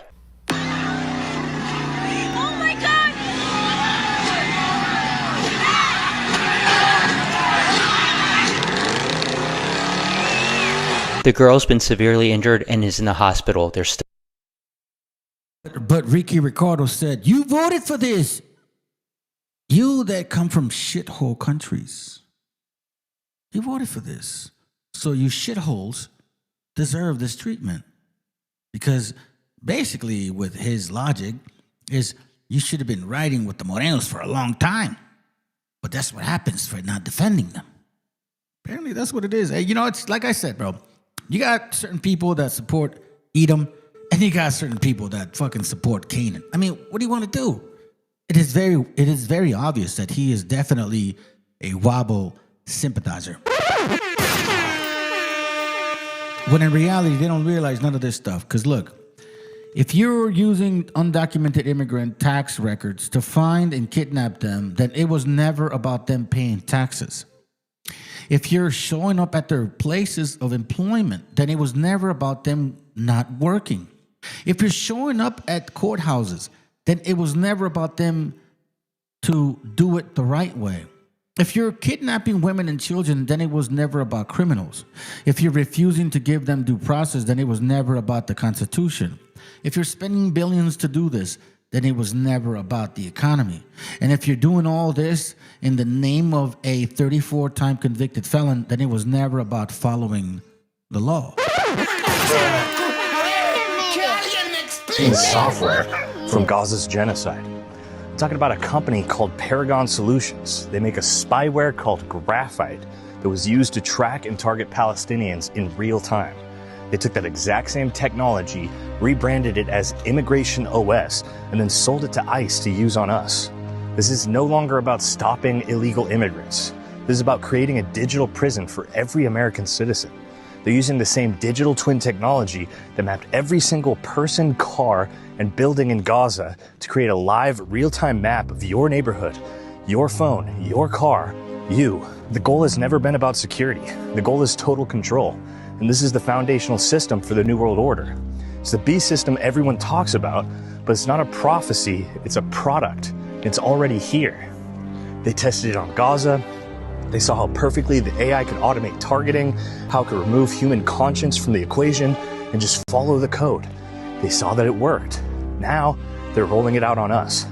The girl's been severely injured and is in the hospital. They're still. But Ricky Ricardo said, you voted for this. You that come from shithole countries. You voted for this. So you shitholes deserve this treatment. Because basically, with his logic, is you should have been riding with the Morenos for a long time. But that's what happens for not defending them. Apparently, that's what it is. Hey, you know, it's like I said, bro. You got certain people that support Edom, and you got certain people that fucking support Canaan. I mean, what do you want to do? It is very obvious that he is definitely a Wobble sympathizer. When in reality, they don't realize none of this stuff. Because look, if you're using undocumented immigrant tax records to find and kidnap them, then it was never about them paying taxes. If you're showing up at their places of employment, then it was never about them not working. If you're showing up at courthouses, then it was never about them to do it the right way. If you're kidnapping women and children, then it was never about criminals. If you're refusing to give them due process, then it was never about the Constitution. If you're spending billions to do this, then it was never about the economy. And if you're doing all this in the name of a 34-time convicted felon, then it was never about following the law. Software from Gaza's genocide. I'm talking about a company called Paragon Solutions. They make a spyware called Graphite that was used to track and target Palestinians in real time. They took that exact same technology, rebranded it as Immigration OS, and then sold it to ICE to use on us. This is no longer about stopping illegal immigrants. This is about creating a digital prison for every American citizen. They're using the same digital twin technology that mapped every single person, car, and building in Gaza to create a live, real-time map of your neighborhood, your phone, your car, you. The goal has never been about security. The goal is total control. And this is the foundational system for the New World Order. It's the beast system everyone talks about, but it's not a prophecy, it's a product. It's already here. They tested it on Gaza. They saw how perfectly the AI could automate targeting, how it could remove human conscience from the equation, and just follow the code. They saw that it worked. Now, they're rolling it out on us.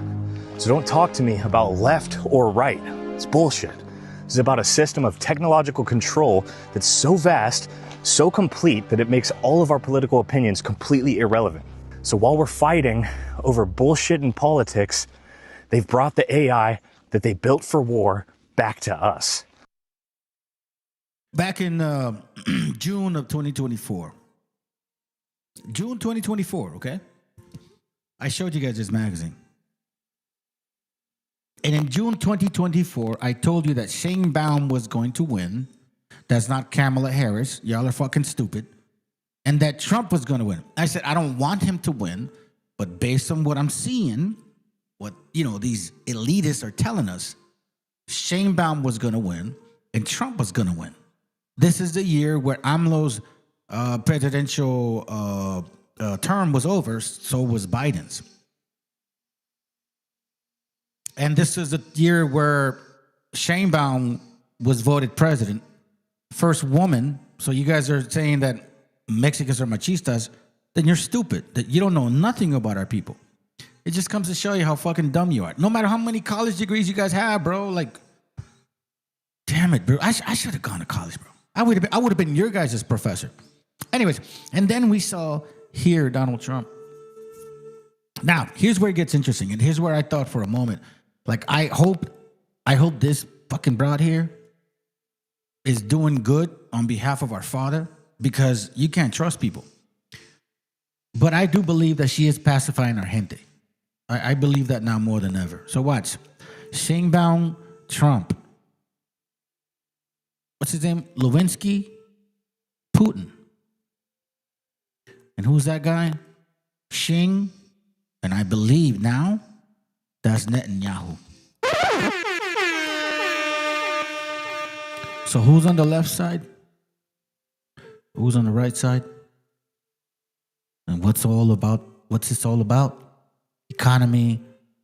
So don't talk to me about left or right. It's bullshit. This is about a system of technological control that's so vast, so complete that it makes all of our political opinions completely irrelevant. So while we're fighting over bullshit in politics, they've brought the AI that they built for war back to us. Back in June of 2024. June 2024, okay? I showed you guys this magazine. And in June 2024, I told you that Shane Baum was going to win. That's not Kamala Harris. Y'all are fucking stupid. And that Trump was going to win. I said, I don't want him to win, but based on what I'm seeing, what, you know, these elitists are telling us, Shane Baum was going to win and Trump was going to win. This is the year where AMLO's presidential term was over, so was Biden's. And this is the year where Shane Baum was voted president. First woman. So you guys are saying that Mexicans are machistas, then you're stupid. That you don't know nothing about our people. It just comes to show you how fucking dumb you are. No matter how many college degrees you guys have, bro. Like, damn it, bro. I should have gone to college, bro. I would have been your guys' professor. Anyways, and then we saw here Donald Trump. Now, here's where it gets interesting, and here's where I thought for a moment, like, I hope this fucking broad here is doing good on behalf of our father, because you can't trust people. But I do believe that she is pacifying our gente. I believe that now more than ever. So watch. Sheinbaum, Trump. What's his name? Lewinsky, Putin. And who's that guy? Xing. And I believe now that's Netanyahu. So who's on the left side? Who's on the right side? And what's this all about? Economy,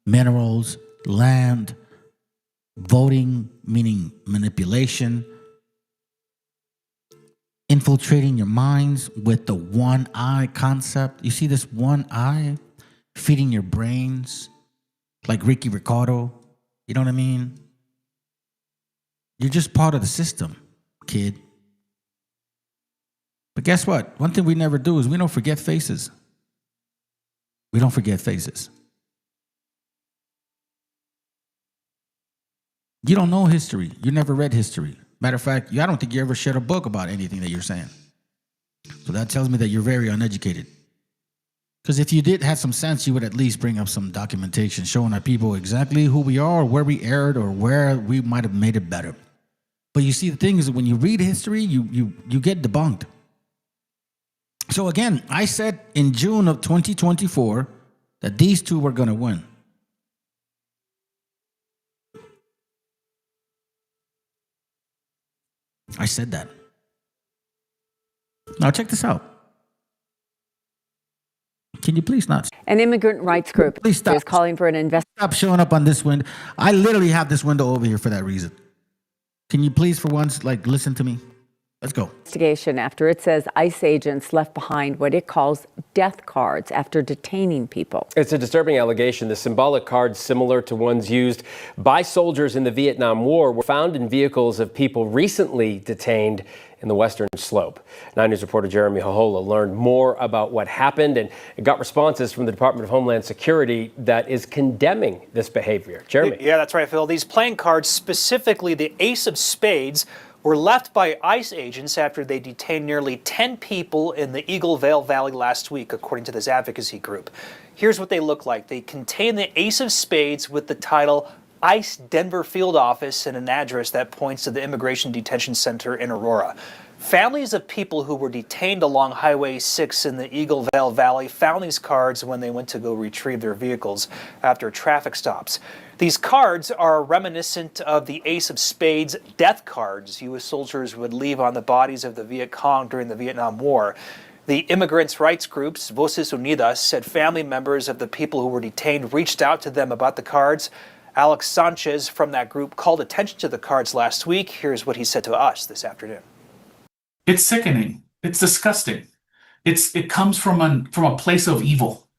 minerals, land, voting, meaning manipulation, infiltrating your minds with the one eye concept. You see this one eye feeding your brains like Ricky Ricardo. You know what I mean? You're just part of the system, kid. But guess what? One thing we never do is we don't forget faces. We don't forget faces. You don't know history. You never read history. Matter of fact, I don't think you ever shared a book about anything that you're saying. So that tells me that you're very uneducated. Because if you did have some sense, you would at least bring up some documentation showing our people exactly who we are, or where we erred, or where we might have made it better. But you see, the thing is, when you read history, you get debunked. So again, I said in June of 2024 that these two were going to win. I said that. Now check this out. Can you please not? An immigrant rights group Please stop. is calling for an investigation. Stop showing up on this window. I literally have this window over here for that reason. Can you please, for once, listen to me? Let's go. After it says ICE agents left behind what it calls death cards after detaining people. It's a disturbing allegation. The symbolic cards, similar to ones used by soldiers in the Vietnam War, were found in vehicles of people recently detained in the Western Slope. 9 News reporter Jeremy Hohola learned more about what happened and got responses from the Department of Homeland Security that is condemning this behavior. Jeremy. Yeah, that's right, Phil. These playing cards, specifically the Ace of Spades, were left by ICE agents after they detained nearly 10 people in the Eagle Valley last week, according to this advocacy group. Here's what they look like. They contain the Ace of Spades with the title ICE Denver Field Office and an address that points to the Immigration Detention Center in Aurora. Families of people who were detained along Highway 6 in the Eagle Valley found these cards when they went to go retrieve their vehicles after traffic stops. These cards are reminiscent of the Ace of Spades death cards U.S. soldiers would leave on the bodies of the Viet Cong during the Vietnam War. The immigrants' rights groups, Voces Unidas, said family members of the people who were detained reached out to them about the cards. Alex Sanchez from that group called attention to the cards last week. Here's what he said to us this afternoon. It's sickening. It's disgusting. It comes from a place of evil.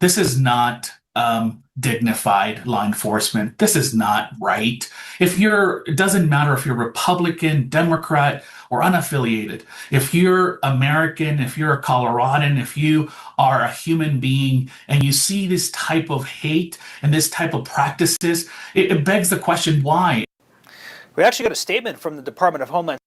This is not dignified law enforcement. This is not right. It doesn't matter if you're Republican, Democrat, or unaffiliated. If you're American, if you're a Coloradan, if you are a human being and you see this type of hate and this type of practices, it begs the question, why? We actually got a statement from the Department of Homeland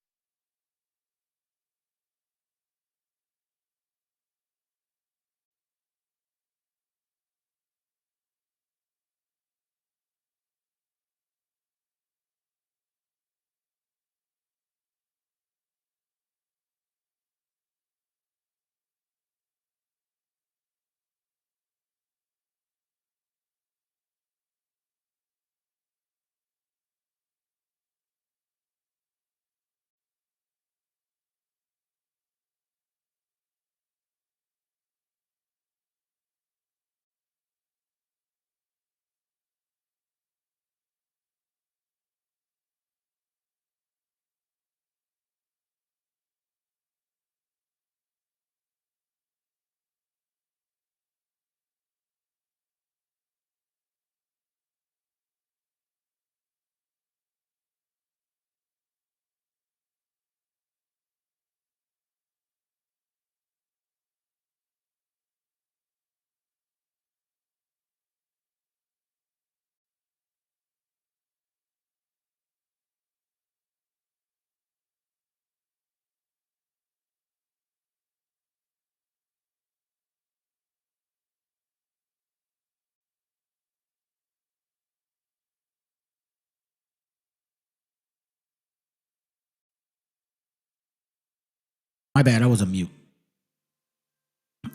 My bad, I was on mute.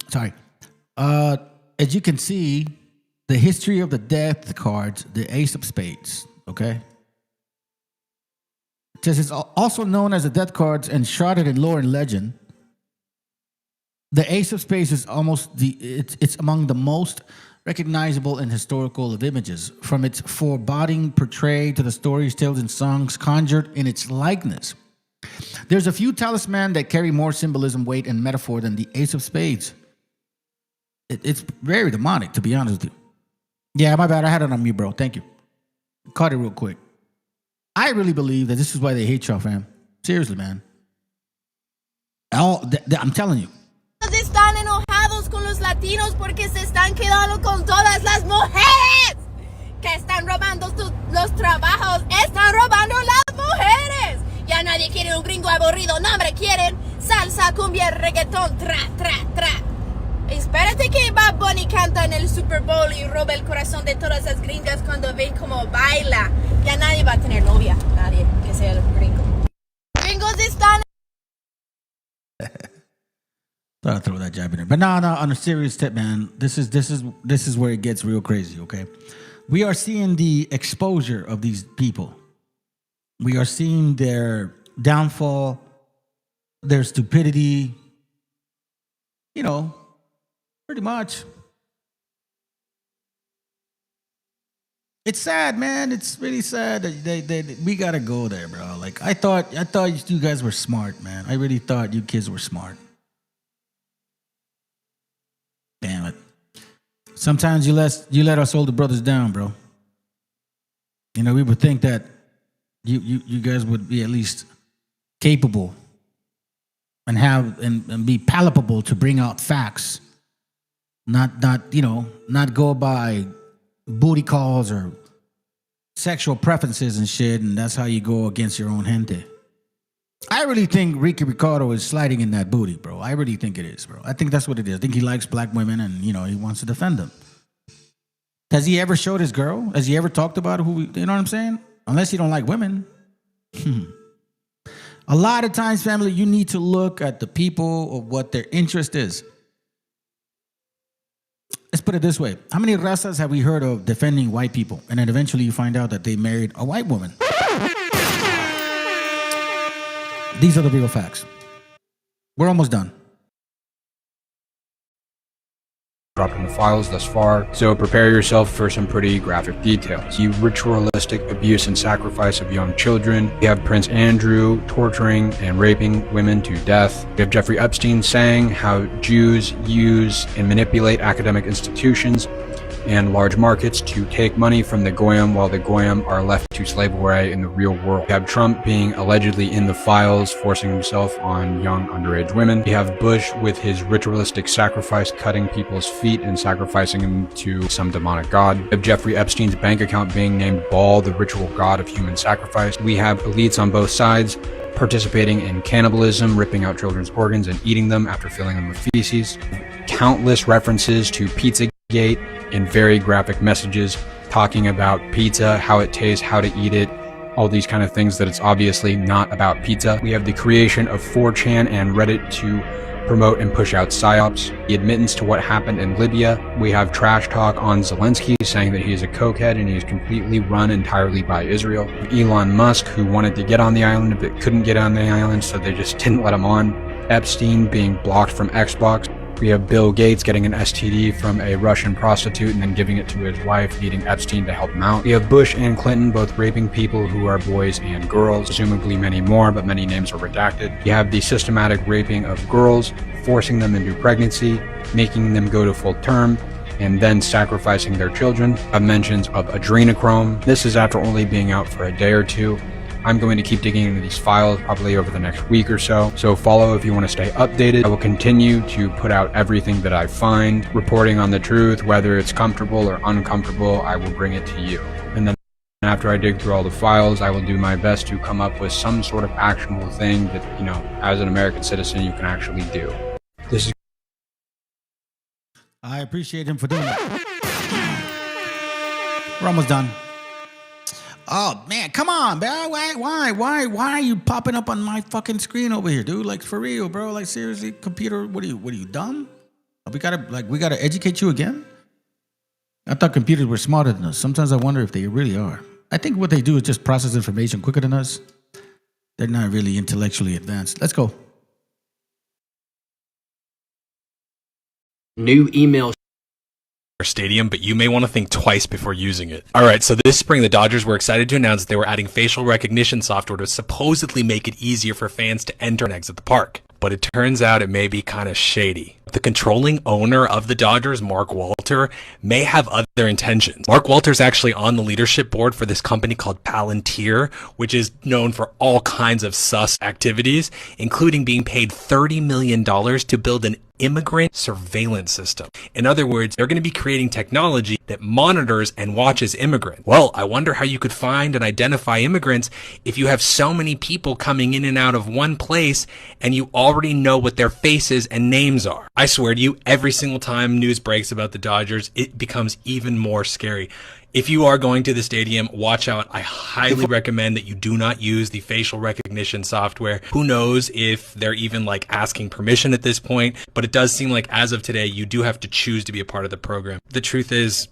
Sorry. As you can see, the history of the death cards, the Ace of Spades, okay? It says it's also known as the death cards enshrouded in lore and legend. The Ace of Spades is it's among the most recognizable and historical of images, from its foreboding portrayed to the stories told in songs conjured in its likeness. There's a few talismans that carry more symbolism, weight, and metaphor than the Ace of Spades. It's very demonic, to be honest with you. Yeah, my bad. I had it on mute, bro. Thank you. Caught it real quick. I really believe that this is why they hate y'all, fam. Seriously, man. I'm telling you. Están enojados con los latinos porque se están quedando con todas las mujeres que están robando los trabajos. Están robando las mujeres. Ya nadie quiere un gringo aburrido. No, hombre, quieren salsa, cumbia, reggaetón, tra. Espérate que Bad Bunny canta en el Super Bowl y roba el corazón de todas las gringas cuando ven cómo baila. Ya nadie va a tener novia. Nadie que sea el gringo. Gringos están... Thought I'd throw that jab in there. But no, on a serious tip, man, this is where it gets real crazy, okay? We are seeing the exposure of these people. We are seeing their downfall, their stupidity, pretty much. It's sad, man. It's really sad that we gotta go there, bro. Like I thought you guys were smart, man. I really thought you kids were smart. Damn it. Sometimes you let us older brothers down, bro. We would think that you guys would be at least capable and have and be palatable to bring out facts. Not go by booty calls or sexual preferences and shit, and that's how you go against your own gente. I really think Ricky Ricardo is sliding in that booty, bro. I really think it is, bro. I think that's what it is. I think he likes black women and, he wants to defend them. Has he ever showed his girl? Has he ever talked about who, you know what I'm saying? Unless you don't like women. A lot of times, family, you need to look at the people or what their interest is. Let's put it this way. How many razas have we heard of defending white people? And then eventually you find out that they married a white woman. These are the real facts. We're almost done. Dropping the files thus far, so prepare yourself for some pretty graphic details. The ritualistic abuse and sacrifice of young children. We have Prince Andrew torturing and raping women to death. We have Jeffrey Epstein saying how Jews use and manipulate academic institutions and large markets to take money from the Goyim while the Goyim are left to slave away in the real world. We have Trump being allegedly in the files, forcing himself on young underage women. We have Bush with his ritualistic sacrifice, cutting people's feet and sacrificing them to some demonic god. We have Jeffrey Epstein's bank account being named Baal, the ritual god of human sacrifice. We have elites on both sides participating in cannibalism, ripping out children's organs and eating them after filling them with feces. Countless references to Pizzagate in very graphic messages talking about pizza, how it tastes, how to eat it, all these kind of things that it's obviously not about pizza. We have the creation of 4chan and Reddit to promote and push out psyops, the admittance to what happened in Libya. We have trash talk on Zelensky saying that he is a cokehead and he is completely run entirely by Israel. Elon Musk, who wanted to get on the island but couldn't get on the island, so they just didn't let him on. Epstein being blocked from Xbox. We have Bill Gates getting an STD from a Russian prostitute and then giving it to his wife, needing Epstein to help him out. We have Bush and Clinton both raping people who are boys and girls, presumably many more, but many names are redacted. We have the systematic raping of girls, forcing them into pregnancy, making them go to full term, and then sacrificing their children. Mentions of adrenochrome. This is after only being out for a day or two. I'm going to keep digging into these files probably over the next week or so. So follow if you want to stay updated. I will continue to put out everything that I find, reporting on the truth, whether it's comfortable or uncomfortable, I will bring it to you. And then after I dig through all the files, I will do my best to come up with some sort of actionable thing that, as an American citizen, you can actually do. This is. I appreciate him for doing that. We're almost done. Oh man, come on, bro. Why are you popping up on my fucking screen over here, dude? Like for real, bro. Like seriously, computer. What are you dumb? We gotta educate you again. I thought computers were smarter than us. Sometimes I wonder if they really are. I think what they do is just process information quicker than us. They're not really intellectually advanced. Let's go. New email stadium, but you may want to think twice before using it. All right, so this spring, the Dodgers were excited to announce that they were adding facial recognition software to supposedly make it easier for fans to enter and exit the park. But it turns out it may be kind of shady. The controlling owner of the Dodgers, Mark Walter, may have other intentions. Mark Walter's actually on the leadership board for this company called Palantir, which is known for all kinds of sus activities, including being paid $30 million to build an immigrant surveillance system. In other words, they're going to be creating technology that monitors and watches immigrants. Well, I wonder how you could find and identify immigrants if you have so many people coming in and out of one place and you already know what their faces and names are. I swear to you, every single time news breaks about the Dodgers, it becomes even more scary. If you are going to the stadium, watch out. I highly recommend that you do not use the facial recognition software. Who knows if they're even like asking permission at this point, but it does seem like as of today, you do have to choose to be a part of the program. The truth is,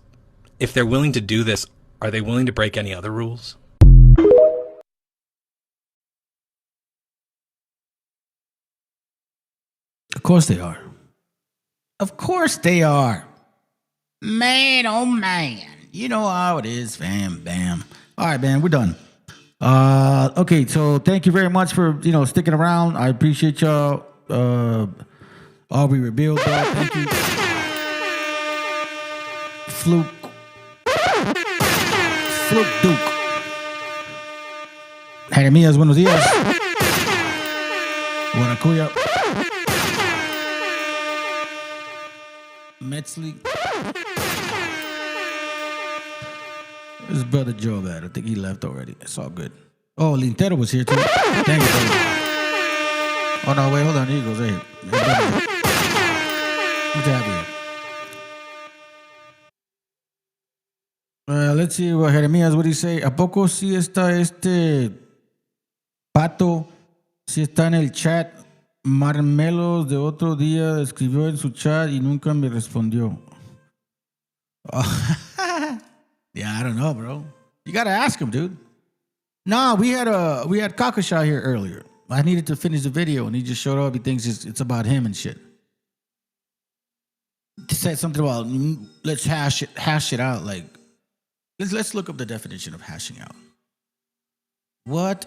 if they're willing to do this, are they willing to break any other rules? Of course they are. Of course they are. Man, oh man. You know how it is, fam, bam. All right, man, we're done. Okay, so thank you very much for, sticking around. I appreciate y'all. Aubrey Revealed, thank you. Fluke Duke. Jeremías, buenos días. Guanacuya. Metzley. This brother Joe that I think he left already. It's all good. Oh, Lintero was here too. Thank you, brother. Oh no, wait, hold on. Here he goes. Right here. Good to have you. Let's see what Jeremías, what do you say? ¿A poco sí está este pato? Sí está en el chat. Marmelos de otro día escribió en su chat y nunca me respondió. Oh. Yeah, I don't know, bro. You gotta ask him, dude. Nah, we had Kakasha here earlier. I needed to finish the video, and he just showed up. He thinks it's about him and shit. He said something about let's hash it out. Like, let's look up the definition of hashing out. What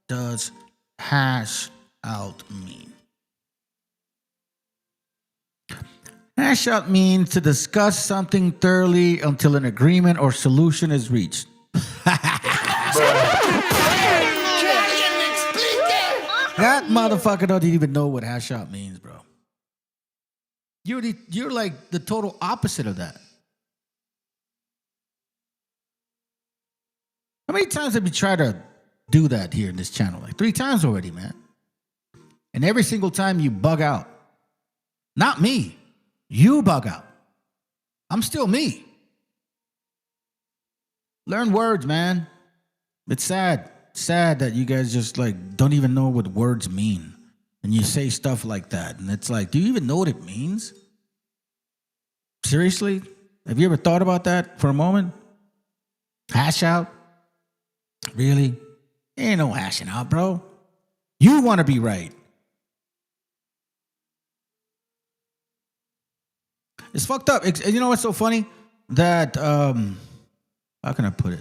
does hash out mean? Hash out means to discuss something thoroughly until an agreement or solution is reached. That motherfucker doesn't even know what hash out means, bro. You're like the total opposite of that. How many times have you tried to do that here in this channel? Like 3 times already, man. And every single time you bug out. Not me. You bug out. I'm still me. Learn words, man. It's sad. Sad that you guys just like don't even know what words mean. And you say stuff like that. And it's like, do you even know what it means? Seriously? Have you ever thought about that for a moment? Hash out? Really? Ain't no hashing out, bro. You want to be right. It's fucked up. You know what's so funny? That, how can I put it?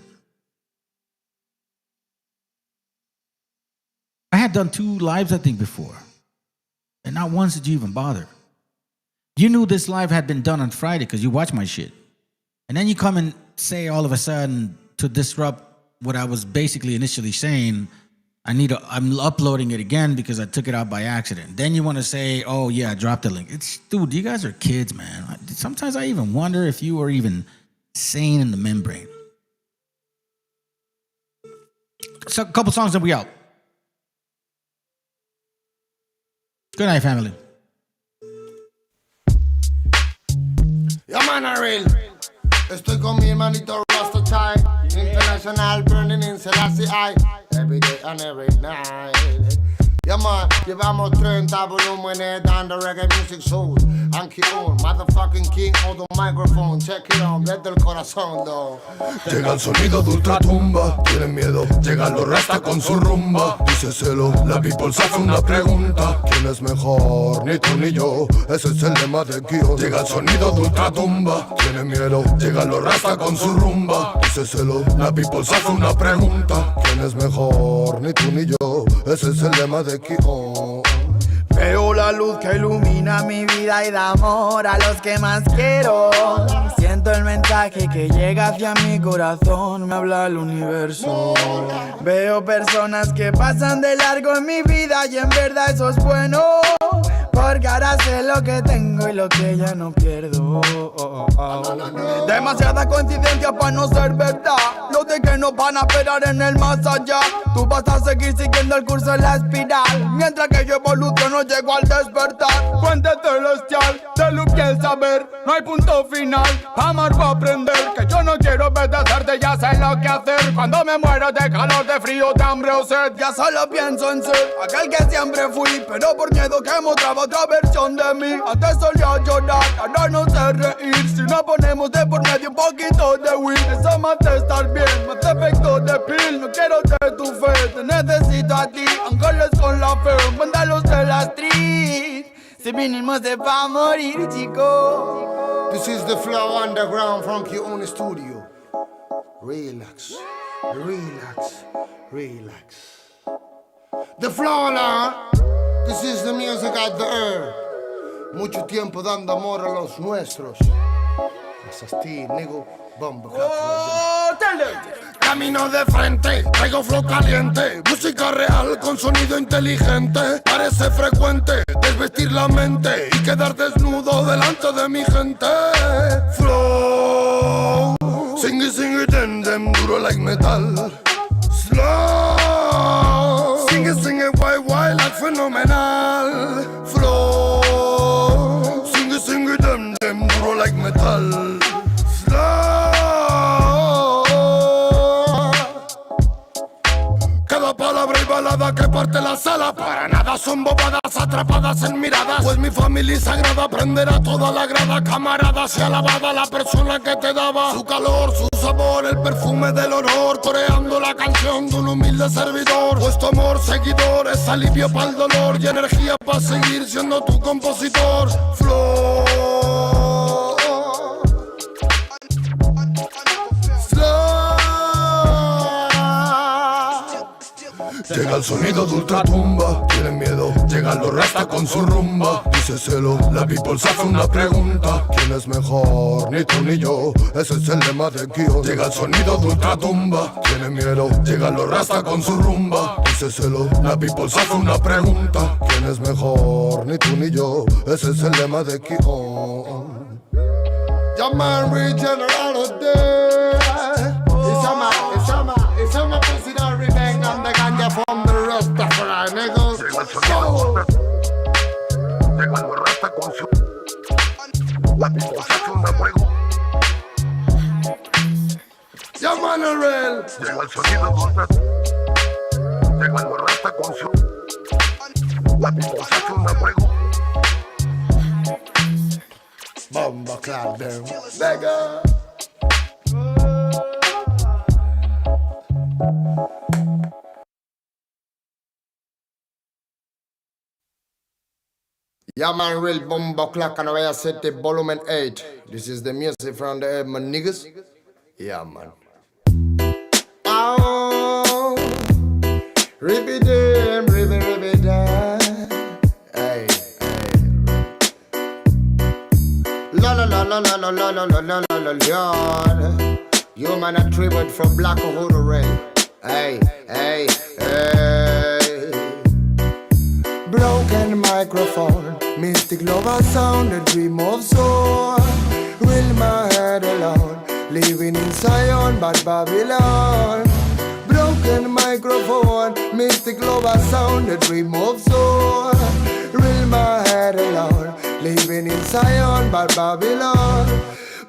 I had done 2 lives, I think, before. And not once did you even bother. You knew this live had been done on Friday because you watch my shit. And then you come and say all of a sudden to disrupt what I was basically initially saying, I'm uploading it again because I took it out by accident. Then you want to say, oh yeah, I dropped the link. Dude, you guys are kids, man. Sometimes I even wonder if you are even sane in the membrane. So a couple songs and we out. Good night, family. Yeah, man, I real. Estoy con mi hermanito. Rasta child. International burning in Selassie I. Every day and every night. Yeah man, llevamos 30 volúmenes dando reggae music soul. And keep on, motherfucking king of the microphone. Check it on, desde el corazón, though. Llega el sonido de ultratumba, tienen miedo, llegan los rastas con su rumba. Díceselo, la people se hace una pregunta: ¿quién es mejor? Ni tú ni yo, ese es el lema de Kio. Llega el sonido de ultratumba, tienen miedo, llegan los rastas con su rumba. Díceselo, la people se hace una pregunta: ¿quién es mejor? Ni tú ni yo, ese es el lema de Kio. Veo la luz que ilumina mi vida y da amor a los que más quiero. Siento el mensaje que llega hacia mi corazón, me habla el universo. Veo personas que pasan de largo en mi vida y en verdad eso es bueno, porque ahora sé lo que tengo y lo que ya no pierdo. Demasiada coincidencia para no ser verdad. Los de que nos van a esperar en el más allá. Tú vas a seguir siguiendo el curso en la espiral, mientras que yo evoluciono, llego al despertar. Fuente celestial, de luz y el saber. No hay punto final, amar para aprender. Que yo no quiero obedecerte, ya sé lo que hacer. Cuando me muero de calor, de frío, de hambre o sed, ya solo pienso en ser aquel que siempre fui, pero por miedo que mostraba otra versión de mí. Antes solía llorar, ahora no sé reír. Si no ponemos de por medio un poquito de weed, eso más de estar bien, más efecto de pill. No quiero de tu fe, te necesito a ti. Ángeles con la fe, mándalos de la street. Si vinimos de pa' morir, chico. This is the flow underground from Kioni Studio. Relax, relax, relax. The flow now. This is the music at the air. Mucho tiempo dando amor a los nuestros. Asasti, nigga, bomba. Camino de frente, traigo flow caliente. Música real con sonido inteligente. Parece frecuente desvestir la mente y quedar desnudo delante de mi gente. Flow, sing it, them duro like metal. Slow, sing it, why like fenomenal. Flow, sing it, them duro like metal. Cada palabra y balada que parte la sala, para nada son bobadas atrapadas en miradas. Pues mi familia es sagrada, aprenderá toda la grada. Camarada, sea alabada la persona que te daba su calor, su sabor, el perfume del honor. Coreando la canción de un humilde servidor. Pues tu amor, seguidor, es alivio para el dolor y energía para seguir siendo tu compositor. Flow. Llega el sonido de ultratumba, tienen miedo, llegan los rastas con su rumba. Díceselo, la people se hace una pregunta: ¿quién es mejor? Ni tú ni yo, ese es el lema de Kio. Llega el sonido de ultratumba, tienen miedo, llegan los rastas con su rumba. Díceselo, la people se hace una pregunta: ¿quién es mejor? Ni tú ni yo, ese es el lema de Kio. Your man regenerate day. It's a my pussy that revenge and the ganja from the Rastafari niggas. Llega el rasta con su. La people se hace una pregunta. Your man is real. Llega el sonido de ultratumba. Llega el rasta con su. La people se hace una pregunta. Bomba clap them. Beggar. Yeah man, real bomba clock and I set the volume 8. This is the music from the my niggas. Yeah man. Oh, ribby damn, ribby damn. Hey, hey. La la la la la la la la la la la la. You man a tribute from Black Hood Ray. Hey, hey, hey. Broken microphone, mystic lover sound, a dream of soul. Will my head alone, living in Zion, but Babylon. Broken microphone, mystic lover sound, a dream of soul. Will my head alone, living in Zion, but Babylon.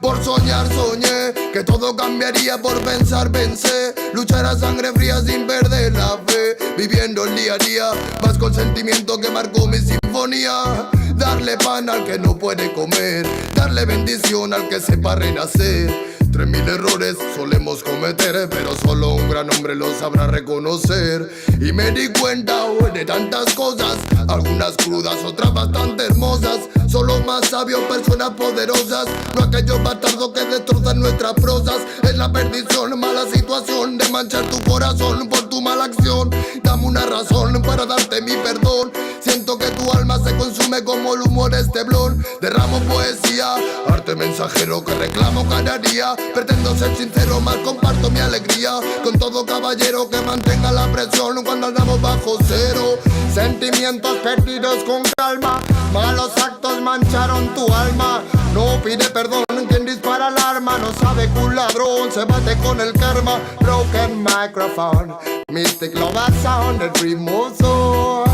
Por soñar soñé que todo cambiaría, por pensar pensé. Luchar a sangre fría sin perder la fe. Viviendo el día a día, más con sentimiento que marcó mi sinfonía. Darle pan al que no puede comer, darle bendición al que sepa renacer. 3000 errores solemos cometer, pero solo un gran hombre lo sabrá reconocer. Y me di cuenta hoy de tantas cosas, algunas crudas, otras bastante hermosas. Solo más sabios, personas poderosas, no aquellos bastardos que destrozan nuestras prosas. Es la perdición, mala situación de manchar tu corazón por tu mala acción. Dame una razón para darte mi perdón. Siento que tu alma se consume como el humo de este blon. Derramo poesía, arte mensajero que reclamo cada día. Pretendo ser sincero, más comparto mi alegría con todo caballero que mantenga la presión cuando andamos bajo cero. Sentimientos perdidos con calma, malos actos mancharon tu alma. No pide perdón quien dispara el arma, no sabe que un ladrón se bate con el karma. Broken microphone, mystic love sound that removes all.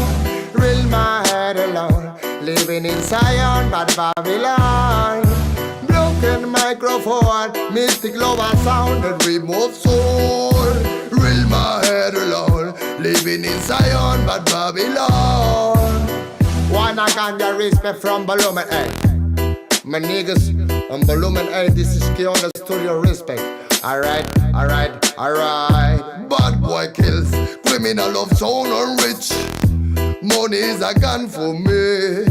Real my head alone, living in Zion but Babylon. Broken microphone, mystic love sound that removes soul. Real my head alone, living in Zion but Babylon. Wanna ganja respect from Volumen 8. My niggas on Volumen 8, this is Key on the studio respect. Alright. Bad boy kills, criminal of sound and rich. Money is a gun for me.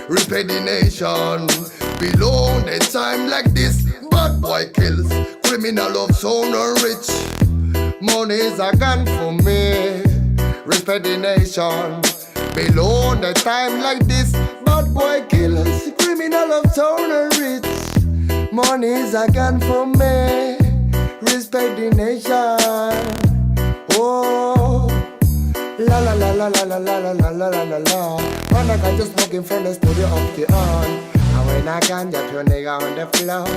Respect the nation. Below the time like this. Bad boy kills, criminal of sound and rich. Money is a gun for me. Respect the nation. Below the time like this. Bad boy kills, criminal of sound and rich. Money is a gun for me. Respect the nation. Oh. La la la la la la la la la la la la. When I got just smoking from the studio of the on. And when I can just your nigga on the floor.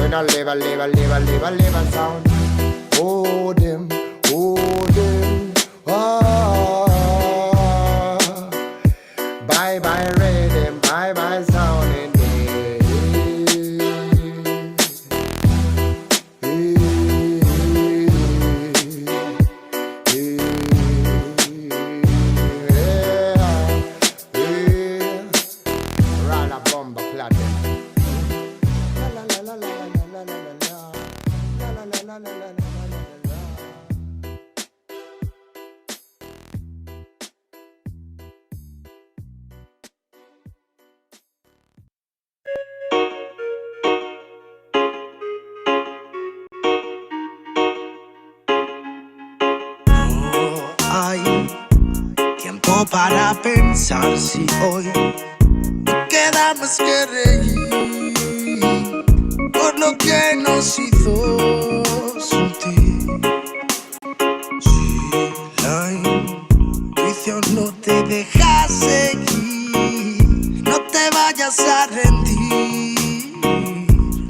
When I live a sound. Oh them, ah. Bye bye rhythm, bye bye sound in para pensar si hoy no queda más que reír por lo que nos hizo sentir. Si la intuición no te deja seguir, no te vayas a rendir,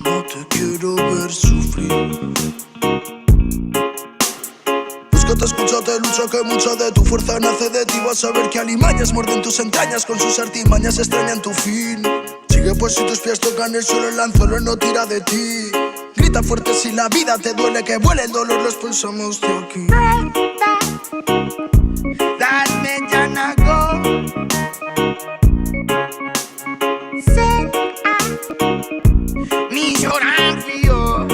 no te quiero ver sufrir. Escúchate, lucha, que mucha de tu fuerza nace de ti. Vas a ver que alimañas muerden tus entrañas, con sus artimañas extrañan tu fin. Sigue pues si tus pies tocan el suelo, el anzuelo no tira de ti. Grita fuerte si la vida te duele, que vuele el dolor, lo expulsamos de aquí. Dame ya nago. Mi llorar frío.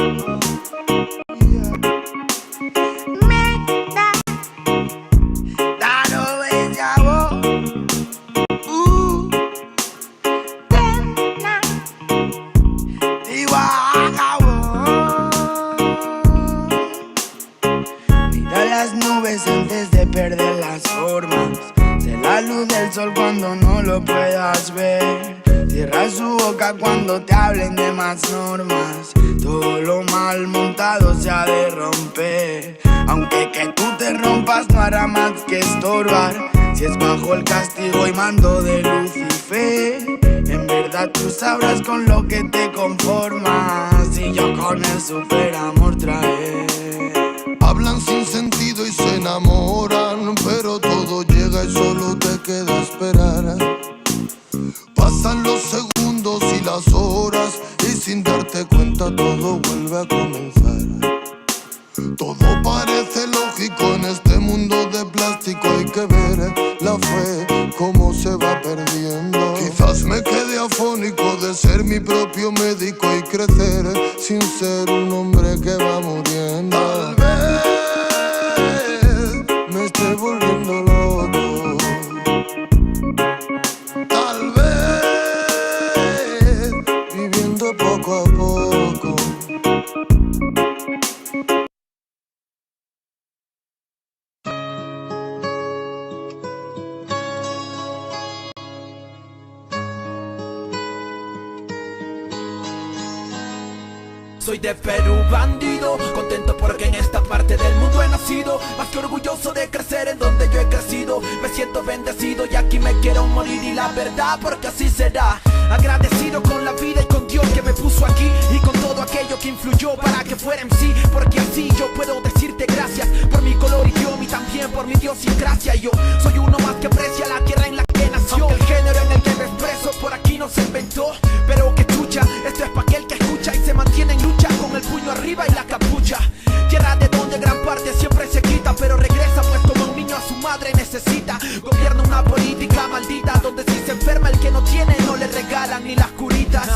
Antes de perder las formas, sé la luz del sol cuando no lo puedas ver. Cierra su boca cuando te hablen de más normas. Todo lo mal montado se ha de romper. Aunque que tú te rompas no hará más que estorbar. Si es bajo el castigo y mando de Lucifer, en verdad tú sabrás con lo que te conformas. Y yo con el super amor traer. Hablan sin sentido y se enamoran, pero todo llega y solo te queda esperar. Pasan los segundos y las horas y sin darte cuenta telefónico de ser mi propio médico y crecer sin ser un hombre que va muriendo. Tal vez me esté volviendo loco. Tal vez viviendo poco a poco. Soy de Perú, bandido, contento porque en esta parte del mundo he nacido. Más que orgulloso de crecer en donde yo he crecido. Me siento bendecido y aquí me quiero morir, y la verdad porque así será. Agradecido con la vida y con Dios que me puso aquí, y con todo aquello que influyó para que fuera en sí. Porque así yo puedo decirte gracias por mi color y idioma, y también por mi idiosincrasia. Yo soy uno más que aprecia la tierra en la que nació. Aunque el género en el que me expreso por aquí no se inventó, pero que chucha, esto es pa' aquel que escucha y se mantiene en lucha con el puño arriba y la capucha. Tierra de donde gran parte siempre se quita, pero regresa pues como un niño a su madre necesita. Gobierna una política maldita donde si se enferma el que no tiene no le regalan ni las curitas.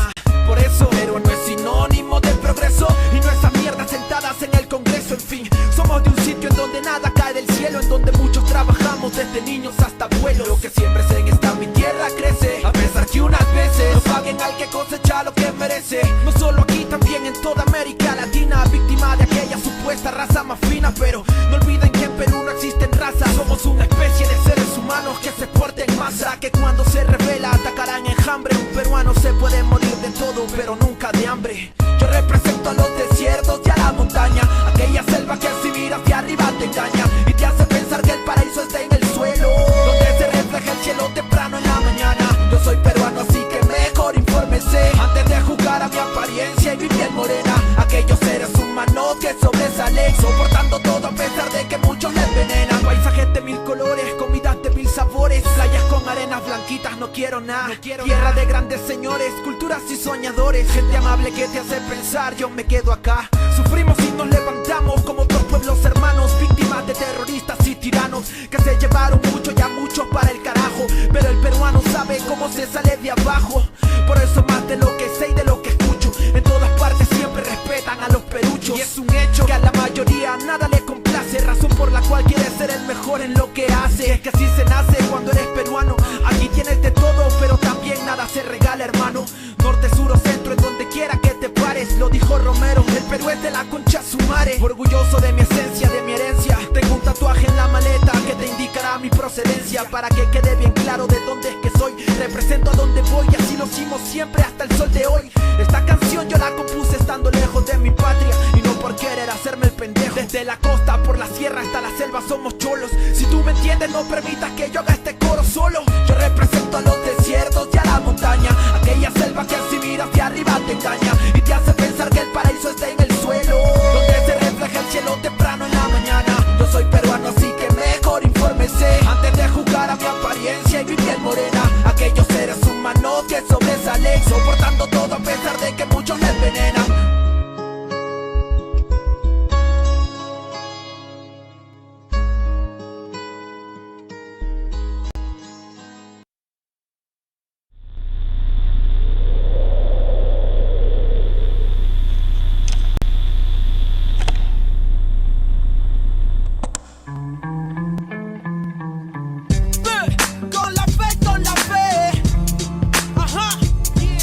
Por eso, pero no es sinónimo de progreso, y no esas mierdas sentadas en el Congreso. En fin, somos de un sitio en donde nada cae del cielo, en donde muchos trabajamos desde niños hasta abuelos. Lo que siempre se en esta mi tierra crece, a pesar que unas veces no paguen al que cosecha lo que merece. No solo aquí, también en toda América Latina, víctima de aquella supuesta raza más fina. Pero no olviden que en Perú no existen razas, somos una especie de seres humanos que se porten en masa, que cuando se revela atacarán enjambre. Un peruano se puede morir de todo, pero nunca de hambre. Yo represento a los desiertos y a la montaña, aquella selva que si miras de arriba te engaña y te hace pensar que el paraíso está en el suelo, donde se refleja el cielo temprano en la mañana. Yo soy peruano, así que mejor infórmese antes de juzgar a mi apariencia y mi piel morena. Aquellos seres humanos que sobresalen, soportando todo a pesar de que muchos les envenenan. Paisajes de mil colores, comidas de mil sabores, playas con arenas blanquitas, no quiero nada. Tierra de grandes señores, culturas y soñadores, gente amable que te hace pensar, yo me quedo acá. Sufrimos y nos levantamos como otros pueblos hermanos, víctimas de terroristas y tiranos que se llevaron mucho y a muchos para el carajo. Pero el peruano sabe cómo se sale de abajo. Por eso más de lo que sé y de lo que escucho, en todas partes siempre respetan a los peruchos. Y es un hecho que a la mayoría nada le complace, razón por la cual quiere ser el mejor en lo que hace. Y es que así se nace cuando eres peruano, aquí tienes de todo, pero también nada se regala, hermano. Norte, sur o centro, en donde quiera que te pares, lo dijo Romero, el Perú es de la concha su madre. Orgulloso de mi esencia, de mi herencia, tengo un tatuaje en la maleta que te indicará mi procedencia, para que quede bien claro de dónde es que soy. Represento a donde voy y así lo hicimos siempre hasta el sol de hoy. Esta canción yo la compuse estando lejos de mi patria, y no por querer hacerme el pendejo. Desde la costa, por la sierra hasta la selva somos cholos. Si tú me entiendes, no permitas que yo haga este coro solo. Yo represento a los desiertos y a la montaña, aquella selva que si miras de arriba te engaña y te hace pensar que el paraíso está en el suelo, donde se refleja el cielo temprano en la mañana. Yo soy peruano, así que mejor infórmese antes de juzgar a mi apariencia y mi piel morena. Aquellos seres humanos que sobresalen, soportando todo a pesar de que muchos les envenenan. Con la fe, ajá, yeah.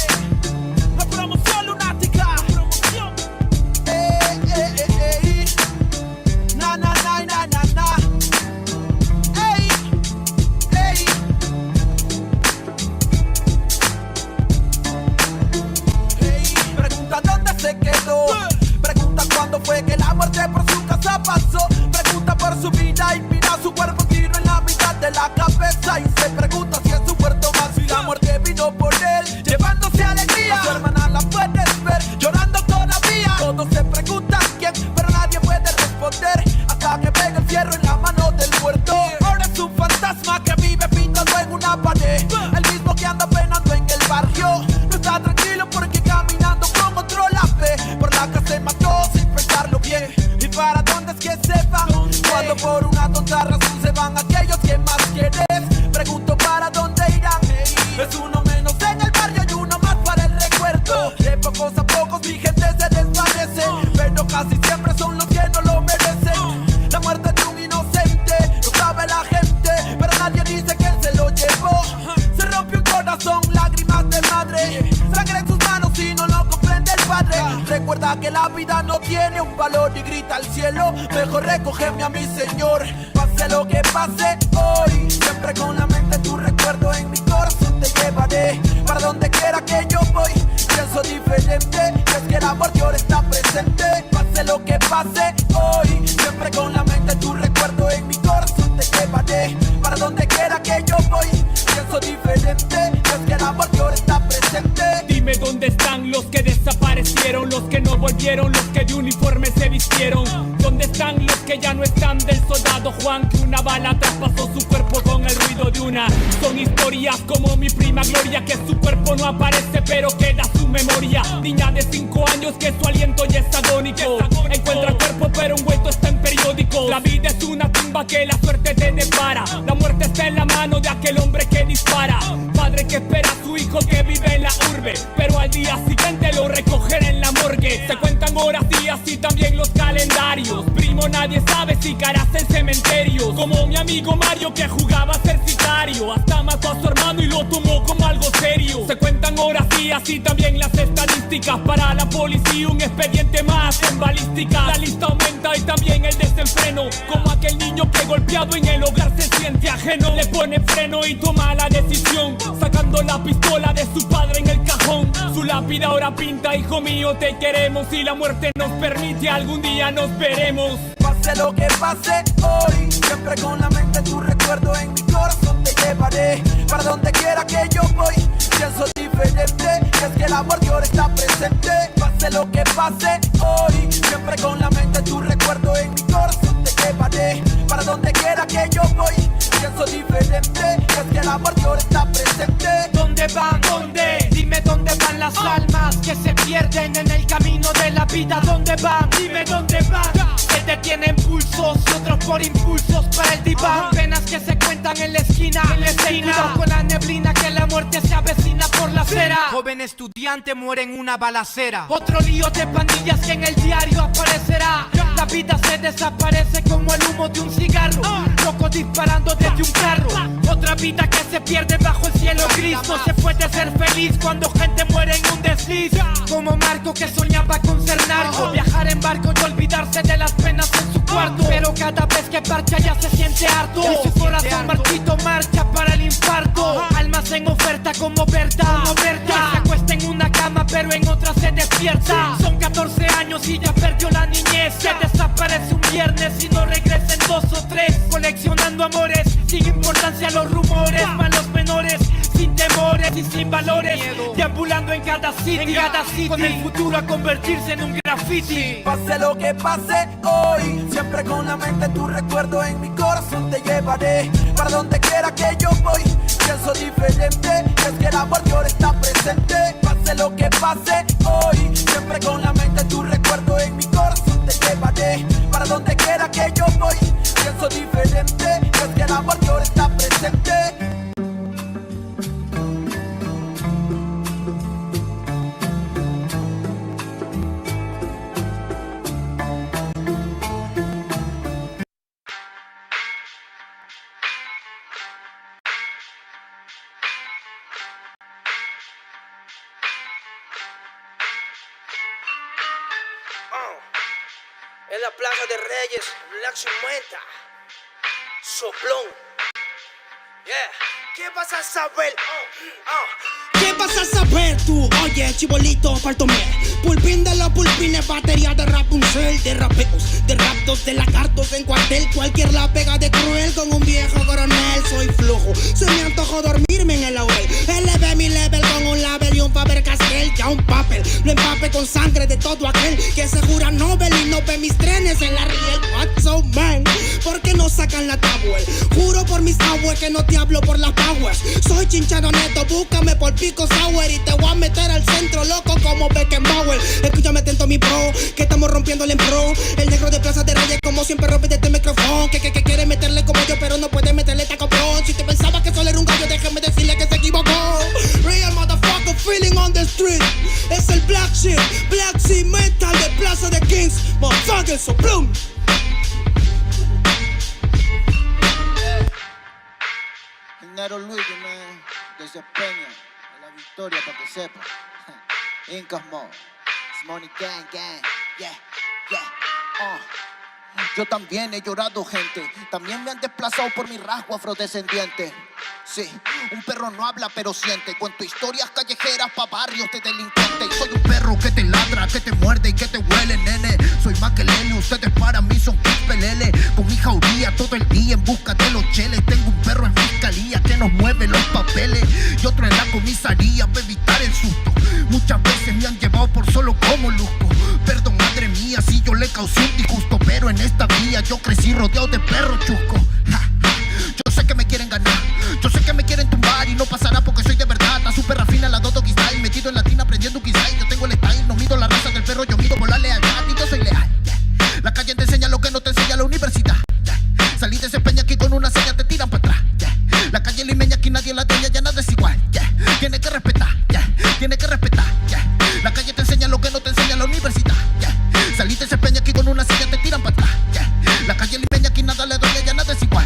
que la vida no tiene un valor y grita al cielo, mejor recógeme a mi Señor. Pase lo que pase hoy, siempre con la mente tu recuerdo en mi corazón te llevaré. Para donde quiera que yo voy, pienso diferente, y es que el amor de ahora está presente. Pase lo que pase hoy, siempre con la mente tu recuerdo en mi corazón te llevaré. Para donde quiera que yo voy, pienso diferente, y es que el amor de ahora está presente. Dime dónde están los que desaparecieron, los que no volvieron, los que de uniforme se vistieron. ¿Dónde están los que ya no están del soldado Juan, que una bala traspasó su cuerpo con el ruido de una? Son historias como mi prima Gloria, que su cuerpo no aparece pero queda su memoria. Niña de 5 años que su aliento ya es agónico. Encuentra cuerpo pero un hueso está en periódico. La vida es una tumba que la suerte te depara. La muerte está en la mano de aquel hombre que dispara. Padre que espera a su hijo que vive en la urbe, pero al día siguiente lo recogen en la morgue. Se cuentan horas, días y también los calendarios. Primo, nadie sabe si caras en cementerios. Como mi amigo Mario que jugaba a ser sicario, hasta mató a su hermano y lo tomó como algo serio. Se cuentan horas, días y también las estadísticas. Para la policía un expediente más en balística. La lista aumenta y también el desenfreno, como aquel niño que golpeado en el hogar se siente ajeno. Le pone freno y toma la decisión, sacando la pistola de su padre en el cajón. Su lápida ahora pinta: hijo mío, te queremos, y la muerte nos permite, algún día nos veremos. Pase lo que pase hoy, siempre con la mente tu recuerdo en mi corazón te llevaré. Para donde quiera que yo voy, pienso diferente, y es que el amor de ahora está presente. Pase lo que pase hoy, siempre con la mente tu recuerdo en mi corazón te llevaré. Para donde quiera que yo voy, pienso diferente, y es que el amor de ahora está presente. ¿Dónde van? ¿Dónde? Dime dónde van las almas que se pierden en el camino de la vida. ¿Dónde van? Dime dónde van. Que te tienen pulsos y otros por impulsos para el diván. Penas que se cuentan en la esquina. Cuidado con la neblina que la muerte se avecina por la acera. Joven estudiante muere en una balacera. Otro lío de pandillas que en el diario aparecerá. La vida se desaparece como el humo de un cigarro. Locos disparando desde un carro. Otra vida que se pierde bajo el cielo gris. No se puede ser feliz cuando gente muere en un desliz. Como Marco que soñaba con ser narco, viajar en barco y olvidarse de las penas en su cuarto. Pero cada vez que parcha ya se siente harto, y su corazón marchito marcha para el infarto. Almas en oferta como Berta, que se acuesta en una cama pero en otra se despierta. Son 14 años y ya perdió la niñez. Se desaparece un viernes y no regresa en 2 o 3. Coleccionando amores, sin importancia a los rumores. Malos menores, sin temores y sin valores, deambulando en cada city, con el futuro a convertirse en un graffiti. Pase lo que pase hoy, siempre con la mente tu recuerdo en mi corazón te llevaré. Para donde quiera que yo voy, pienso diferente, y es que el amor de ahora está presente. Pase lo que pase hoy, siempre con la mente tu recuerdo en mi corazón te llevaré. Para donde quiera que yo voy, pienso diferente, y es que el amor de ahora está presente. En la Plaza de Reyes, Black Sumenta, Soplón. Yeah. ¿Qué vas a saber? ¿Qué vas a saber tú? Oye, chibolito, faltóme. Pulpín de los pulpines, batería de Rapunzel, de rapeos, de raptos, de lagartos en cuartel. Cualquier la pega de cruel con un viejo coronel. Soy flojo, se me antojó dormirme en el laurel. Elevé mi level con un label y un Faber-Castell. Ya un papel, lo empape con sangre de todo aquel que se jura Nobel y no ve mis trenes en la riel. What's so man? ¿Por qué no sacan la tablet? Juro por mis aguas que no te hablo por las powers. Soy chinchado neto, búscame por Pico Sour y te voy a meter al centro loco como Beckenbauer. Escúchame atento mi pro, que estamos rompiéndole en pro. El negro de Plaza de Reyes como siempre rompe de este micrófono. Que quiere meterle como yo pero no puede meterle tacoprón. Si te pensaba que solo era un gallo, déjame decirle que se equivocó. Real motherfucker feeling on the street. Es el Black Sea Metal de Plaza de Kings. Motherfucker, soplón. Nero Luis, man, desde Peña a la victoria para que sepa. Incas Mo, It's money gang, gang. Yeah, yeah. Yo también he llorado, gente. También me han desplazado por mi rasgo afrodescendiente. Sí, un perro no habla pero siente. Cuento historias callejeras pa' barrios de delincuentes. Soy un perro que te ladra, que te muerde y que te huele, nene. Soy más que Lele, ustedes para mí son pelele. Con mi jauría todo el día en busca de los cheles. Tengo un perro en fiscalía que nos mueve los papeles y otro en la comisaría para evitar el susto. Muchas veces me han llevado por solo como luzco. Perdón, madre mía, si yo le causé un disgusto, pero en esta vía yo crecí rodeado de perros chuscos. Yo sé que me quieren ganar, yo sé que me quieren tumbar y no pasará porque soy de verdad. Está súper rafina la Dodo Style, metido en latina aprendiendo un quizá. Yo tengo el style, no mido la raza del perro, yo mido por la lealtad y yo soy leal. La calle te enseña lo que no te enseña la universidad. Salí de ese peña aquí con una seña, te tiran para atrás. La calle limeña aquí nadie la teña, ya nada es igual. Tiene que respetar, tiene que respetar. La calle te enseña lo que no te enseña la universidad. Salí de ese peña aquí con una seña, te tiran para atrás. La calle limeña aquí nada le doy, ya nada es igual.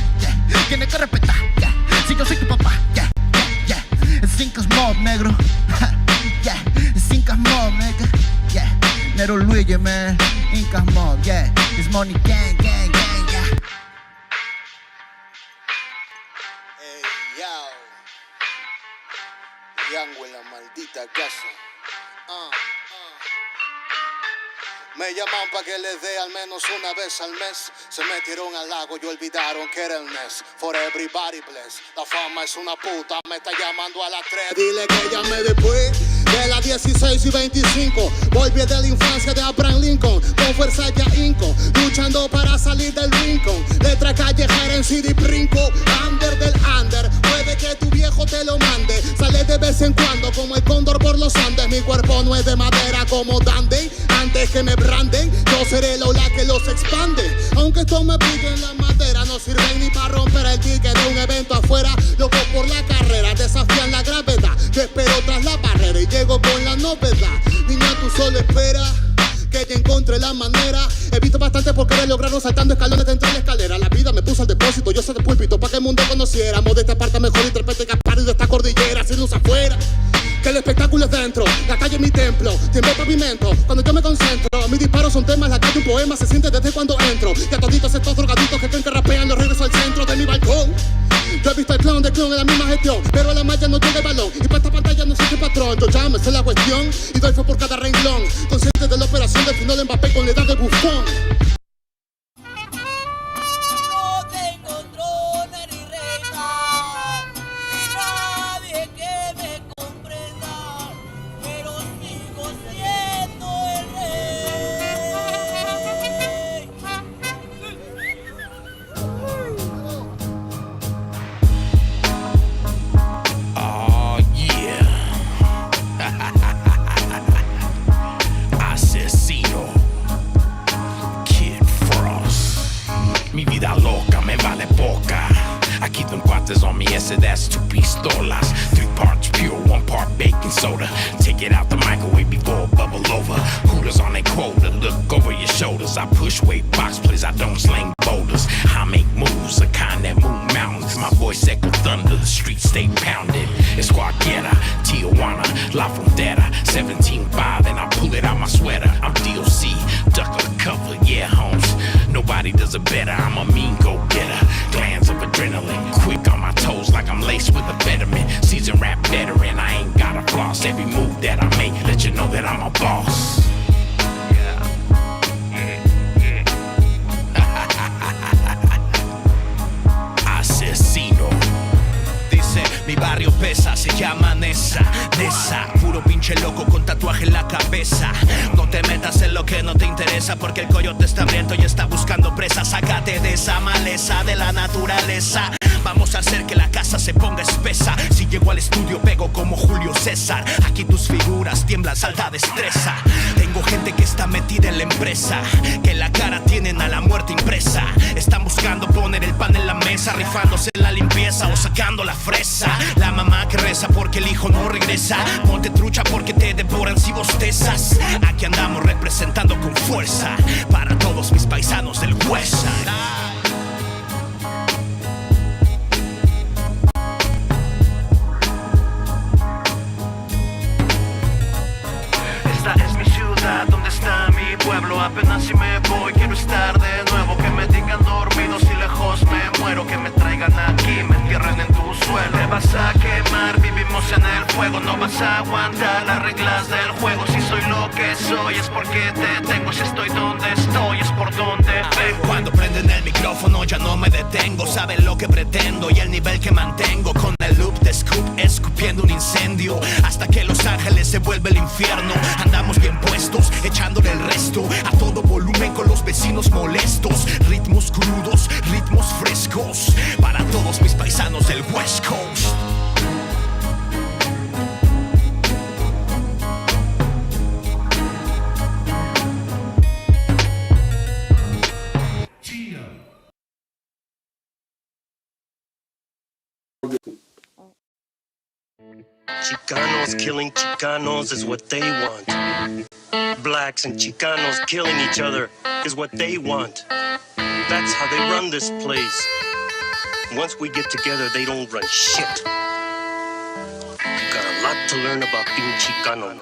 Tiene que respetar, si yo soy tu papá. Cinco mob, negro. Cinco mob, nigga. Nero Luigi, man. Incas mob, It's money gang, gang, gang, Hey, yo. Yango en la maldita casa. Me llaman pa' que les dé al menos una vez al mes. Se metieron al lago y olvidaron que era el mes. For everybody bless. La fama es una puta, me está llamando a las 3. Dile que llame después de las 16 y 25. Volví de la infancia de Abraham Lincoln. Con fuerza ya hinco, luchando para salir del rincón. Letra callejera en CD brinco. Under del under, puede que tu viejo te lo mande. Sale de vez en cuando como el cóndor por los Andes. Mi cuerpo no es de madera como Dandy. Antes que me branden, yo seré el ola que los expande. Aunque esto me pique en la madera, no sirven ni para romper el ticket de un evento afuera. Loco por la carrera, desafían la gravedad. Yo espero tras la barrera y llego con la novedad. Niña, tú solo espera que te encontré la manera. He visto bastante por querer lograrlo saltando escalones dentro de la escalera. La vida me puso al depósito, yo soy de púlpito pa' que el mundo conociéramos de esta parte mejor intérprete Gaspar de esta cordillera, sin luz afuera. Que el espectáculo es dentro, la calle es mi templo, tiembla el pavimento, cuando yo me concentro, mis disparos son temas, la calle un poema, se siente desde cuando entro, y a toditos estos drogaditos que creen que rapean, los regreso al centro de mi balcón. Yo he visto el clon del clon en la misma gestión, pero a la malla no llega el balón, y para esta pantalla no existe patrón, yo ya me sé la cuestión, y doy fe por cada renglón, consciente de la operación del final de Mbappé con la edad de Buffon. Mi vida loca me vale poca. Aquí don cuates on me, ese that's 2 pistolas. 3 parts pure, 1 part baking soda. Take it out the microwave before it bubble over. Hooters on a quota, look over your shoulders. I push weight box plays, I don't sling boulders. I make moves, the kind that move mountains. My voice echo thunder, the streets stay pounded. It's Guaguera, Tijuana, La Frontera. 17.5 and I pull it out my sweater. I'm DOC, duck of the cover, yeah homes. Nobody does it better, I'm a mean go-getter. Glands of adrenaline, quick on my toes like I'm laced with a betterment. Seasoned rap veteran, I ain't got a floss. Every move that I make, let you know that I'm a boss. Asesino. Dice, mi barrio pesa, se llama Nesa. Puro pinche loco con tatuaje en la cabeza. No te metas en lo que no te interesa, porque el coyote está hambriento y está buscando presa. Sácate de esa maleza de la naturaleza. Vamos a hacer que la casa se ponga espesa. Si llego al estudio pego como Julio César. Aquí tus figuras tiemblan, alta destreza. Tengo gente que está metida en la empresa, que en la cara tienen a la muerte impresa. Están buscando poner el pan en la mesa, rifándose en la limpieza o sacando la fresa. La mamá que reza porque el hijo no regresa. Ponte trucha porque te devoran si bostezas. Aquí andamos representando con fuerza para todos mis paisanos del West Side. Esta es mi ciudad, fuego. No vas a aguantar las reglas del juego. Si soy lo que soy es porque te tengo. Si estoy donde estoy es por donde vengo. Cuando prenden el micrófono ya no me detengo. Saben lo que pretendo y el nivel que mantengo. Con el loop de scoop escupiendo un incendio hasta que Los Ángeles se vuelve el infierno. Andamos bien puestos, echándole el resto a todo volumen con los vecinos molestos. Ritmos crudos, ritmos frescos para todos mis paisanos del West Coast. Chicanos killing Chicanos is what they want. Blacks and Chicanos killing each other is what they want. That's how they run this place. Once we get together, they don't run shit. Got a lot to learn about being Chicano.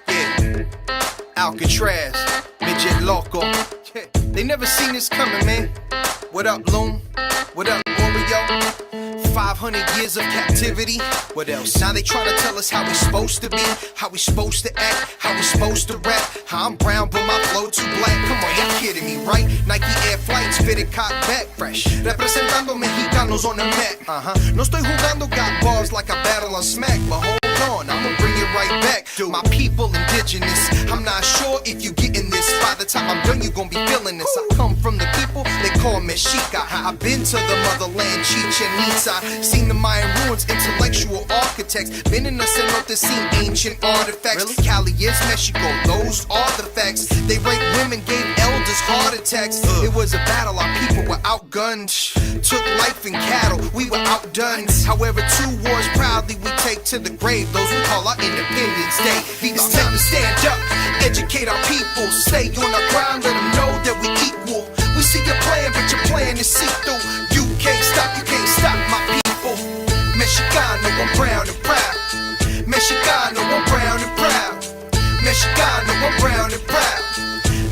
Yeah, Alcatraz, midget loco. Yeah. They never seen this coming, man. What up, Loom? What up, Oreo? 500 years of captivity. What else? Now they trying to tell us how we supposed to be, how we supposed to act, how we supposed to rap. How I'm brown but my flow too black. Come on, y'all kidding me, right? Nike Air Flights fitted cock back fresh. Representando Mexicanos on the mat. No estoy jugando, got bars like I battle on smack, but hold on, I'ma bring it right back. My people indigenous. I'm not sure if you getting this. By the time I'm done, you gon' be feeling this. I come from the people they call Mexica. I've been to the motherland, Chichen Itza. Seen the Mayan ruins, intellectual architects. Been in the cenote, seen ancient artifacts. Really? Cali is Mexico, those are the facts. They raped women, gave elders heart attacks. It was a battle, our people were outgunned. Took life and cattle, we were outdone. However, 2 wars proudly we take to the grave. Those we call our Independence Day. It's time to stand up, educate our people. Stay on our ground, let them know that we equal. We see your plan, but your plan is see-through. You can't stop my people. Mexicano, I'm brown and proud. Mexicano, I'm brown and proud. Mexicano, I'm brown and proud.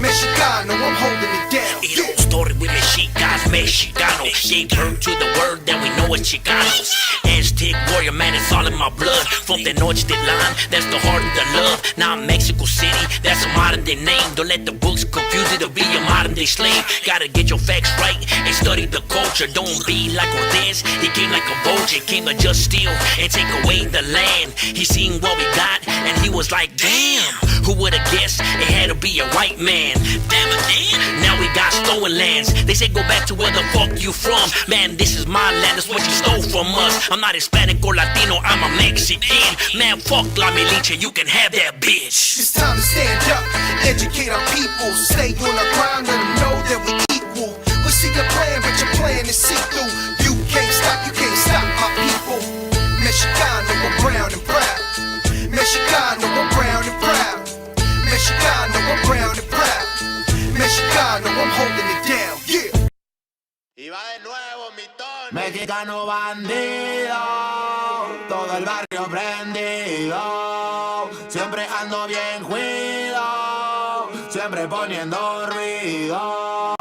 Mexicano, I'm holding it down. Yeah. Story with Mexicans, Mexicano. Gave birth to the word that we know as Chicanos. Aztec warrior, man, it's all in my blood. From the Tenochtitlan, that's the heart of the love. Now I'm Mexico City, that's a modern day name. Don't let the books confuse you to be a modern day slave. Gotta get your facts right and study the culture. Don't be like Cortez, he came like a vulture. Came to just steal and take away the land. He seen what we got and he was like, damn, who would've guessed it had to be a white man? Damn again, now we got stolen lands. They say go back to where the fuck you from. Man, this is my land, that's what you stole from us. I'm not Hispanic or Latino, I'm a Mexican. Man, fuck La Milicia, you can have that bitch. It's time to stand up, educate our people. Stay on our ground, let them know that we equal. We see your plan, but your plan is see-through. You can't stop my people. Mexicano, I'm brown and proud. Mexicano, I'm brown and proud. Mexicano, I'm brown and proud. Mexicano, I'm holding it down, yeah. Mexicano bandido, todo el barrio prendido. Siempre ando bien juido, siempre poniendo ruido.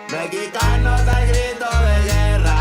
Mexicanos al grito de guerra,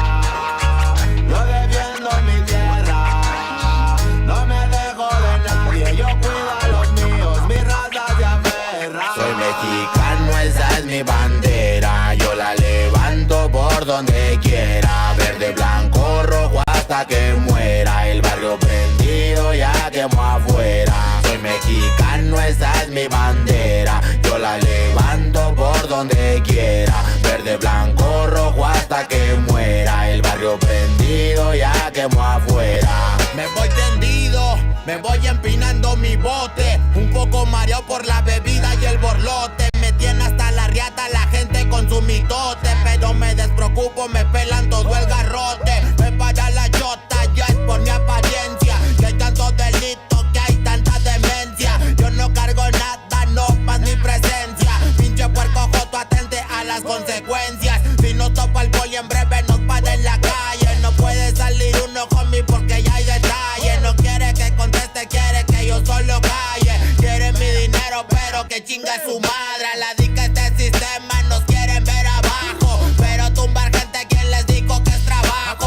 yo defiendo mi tierra. No me dejo de nadie, yo cuido a los míos, mi raza se aferra. Soy mexicano, esa es mi bandera, yo la levanto por donde quiera. Verde, blanco, rojo hasta que muera. El barrio prendido ya quemó afuera. Soy mexicano, esa es mi bandera, yo la levanto por donde quiera. Verde, blanco, rojo hasta que muera. El barrio prendido ya quemó afuera. Me voy tendido, me voy empinando mi bote. Un poco mareado por la bebida y el borlote. Me tiene hasta la riata la gente con su mitote. Pero me despreocupo, me pelan todo el garrote. Me para la chota, ya es por mi apariencia. Que hay tanto delito, que hay tanta demencia. Yo no cargo nada, no más mi presencia. Pinche puerco joto, atente a las consecuencias. Si no topa el poli en breve nos para en la calle. No puede salir uno homie porque ya hay detalle. No quiere que conteste, quiere que yo solo calle. Quiere mi dinero pero que chinga su madre. A la dica este sistema nos quieren ver abajo, pero tumbar gente quien les dijo que es trabajo.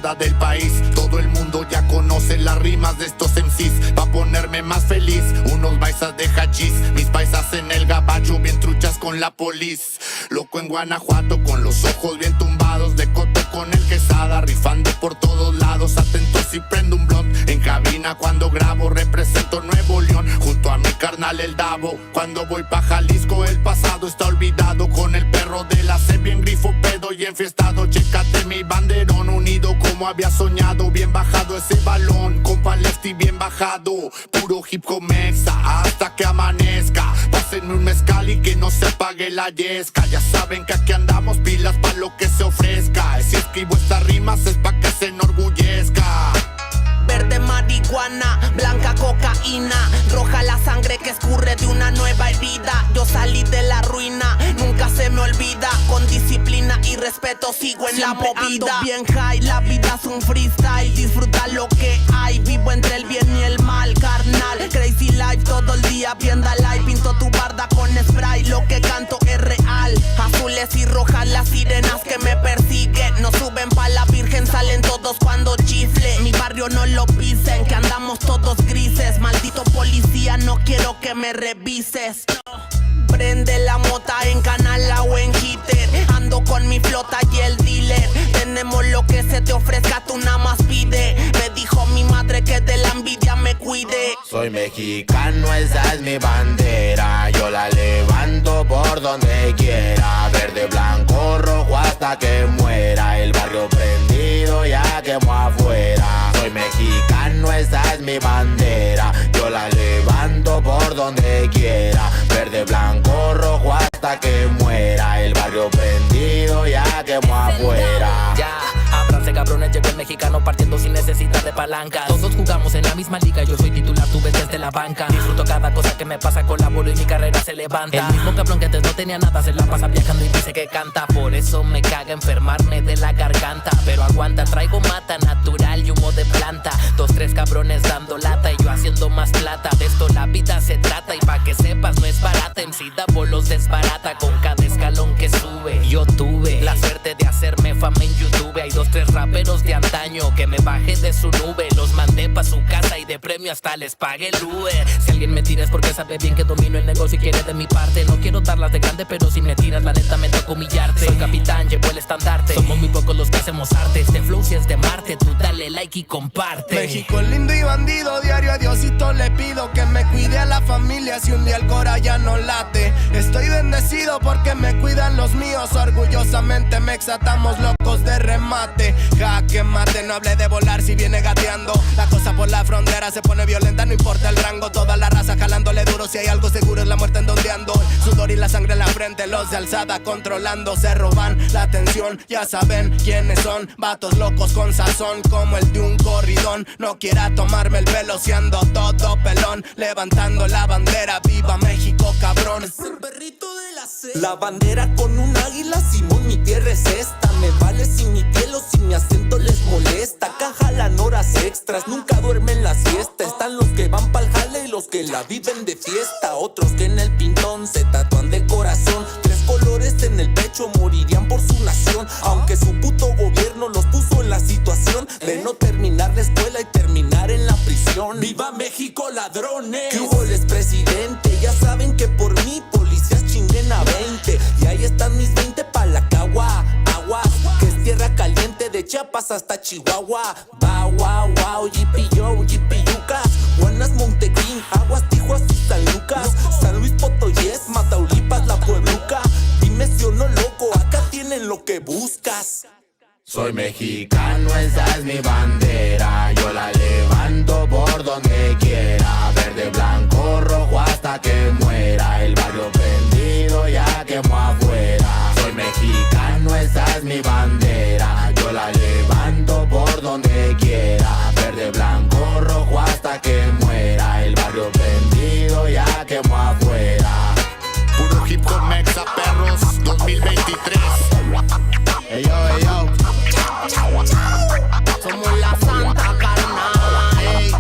moda del país. Todo el mundo ya conoce las rimas de estos MCs. Pa' ponerme más feliz, unos baisas de hachís, mis paisas en el gabacho bien truchas con la polis. Loco en Guanajuato con los ojos bien tumbados, de coto con el Quesada, rifando por todos lados. Atento si prendo un blunt en cabina cuando grabo, represento Nuevo León junto a mi carnal el Davo. Cuando voy pa' Jalisco el pasado está olvidado, con el perro de la C bien grifo pedo y enfiestado. Chécate mi banderón unido como había soñado, bien bajado ese balón, compa lefty bien bajado. Puro hip hop mexa hasta que amanezca. Pásenme un mezcal y que no se apague la yesca. Ya saben que aquí andamos pilas pa' lo que se ofrezca. Si escribo estas rimas es pa' que se enorgullezca. Verde marihuana, blanca cocaína, roja la sangre que escurre de una nueva herida. Yo salí de la ruina, nunca se me olvida. Con disciplina y respeto sigo en siempre la movida. Ando bien high, la vida es un freestyle. Disfruta lo que hay, vivo entre el bien y el mal, carnal. Crazy life todo el día, bien da live. Pinto tu barda con spray, lo que canto es real. Azules y rojas las sirenas que me persiguen. No suben pa' la virgen, salen todos cuando chifle. Mi barrio no lo pisen, que andamos todos grises. Maldito policía, no quiero que me revises. Prende la mota en Canala o en Hitter. Ando con mi flota y el dealer. Tenemos lo que se te ofrezca, tú nada más pide. Me dijo mi madre que de la envidia me cuide. Soy mexicano, esa es mi bandera. Yo la levanto por donde quiera. Verde, blanco, rojo hasta que muera. El barrio prendido ya quemó afuera. Soy mexicano, esa es mi bandera. Yo la levanto por donde quiera. Verde, blanco, rojo hasta que muera. El barrio prendido ya quemó afuera. Ya, ábranse cabrones, llegó el mexicano partiendo sin necesidad de palancas. Todos jugamos en la misma liga, yo soy titular, tú ves desde la banca. Disfruto cada cosa que me pasa, colaboro y mi carrera se levanta. El mismo cabrón que antes no tenía nada se la pasa viajando y dice que canta. Por eso me caga enfermarme de la garganta. Pero aguanta, traigo mata natural y humo de planta. 2, 3 cabrones dando lata y yo haciendo más plata. De esto la vida se trata y pa' que sepas no es barata. MC Davo los desbarata con cada escalón que sube. Yo tuve la suerte de hacerme fama en YouTube. Hay 2, 3 raperos de antaño que me bajé de su nube. Los mandé pa' su casa y de premio hasta les pagué el Uber. Si alguien me tira es porque sabe bien que domino el negocio y quiere de mi parte. No quiero darlas de grande, pero si me tiras la neta me toca humillarte. Soy capitán, llevo el estandarte. Somos muy pocos los que hacemos arte. Este flow si es de Marte, tú dale like y comparte. México lindo y bandido, diario a Diosito le pido que me cuide a la familia si un día el cora ya no late. Estoy bendecido porque me cuidan los míos. Orgullosamente me exatamos locos de remate. Jaque mate, no hable de volar si viene gateando. La cosa por la frontera se pone violenta, no importa el rango. Toda la raza jalándole duro, si hay algo seguro es la muerte en donde ando. Sudor y la sangre en la frente, los de alzada controlando. Se roban la atención, ya saben quiénes son. Vatos locos con sazón como el de un corridón. No quiera tomarme el pelo si ando todo pelón. Levantando la bandera, viva México cabrón. Es el perrito de la C. La bandera con un águila, Simón, mi tierra es esta. Me vale si mi piel o si mi acento les molesta. Acá jalan horas extras, nunca duermen la siesta. Están los que van pa'l jale y los que la viven de fiesta. Otros que en el pintón se tatúan de corazón. 3 colores en el pecho, morirían por su nación. Aunque su puto gobierno los puso en la situación de no terminar la escuela y terminar en la prisión. ¡Viva México, ladrones! ¿Qué hubo, les presidente? Ya saben que por mí policías chinguen a 20. Y ahí están mis 20 pa' la cagua. Aguas, que es tierra caliente de Chiapas hasta Chihuahua. Wow, wow, wow, yipi yo, yipi yucas. Guanas, Montequín, Aguas, Tijuas y San Lucas. San Luis Potoyes, Mataulipas, La Puebluca. Dime si o no, loco, acá tienen lo que buscas. Soy mexicano, esa es mi bandera. Yo la levanto por donde quiera. Verde, blanco, rojo hasta que muera. El barrio prendido ya quemó afuera. Soy mexicano, esa es mi bandera. Yo la levanto por donde quiera. Verde, blanco, rojo hasta que muera. El barrio prendido ya quemó afuera. Puro hip hop mexa, perros, 2023. Ey yo, ey yo. Somos la santa carnal. Ey,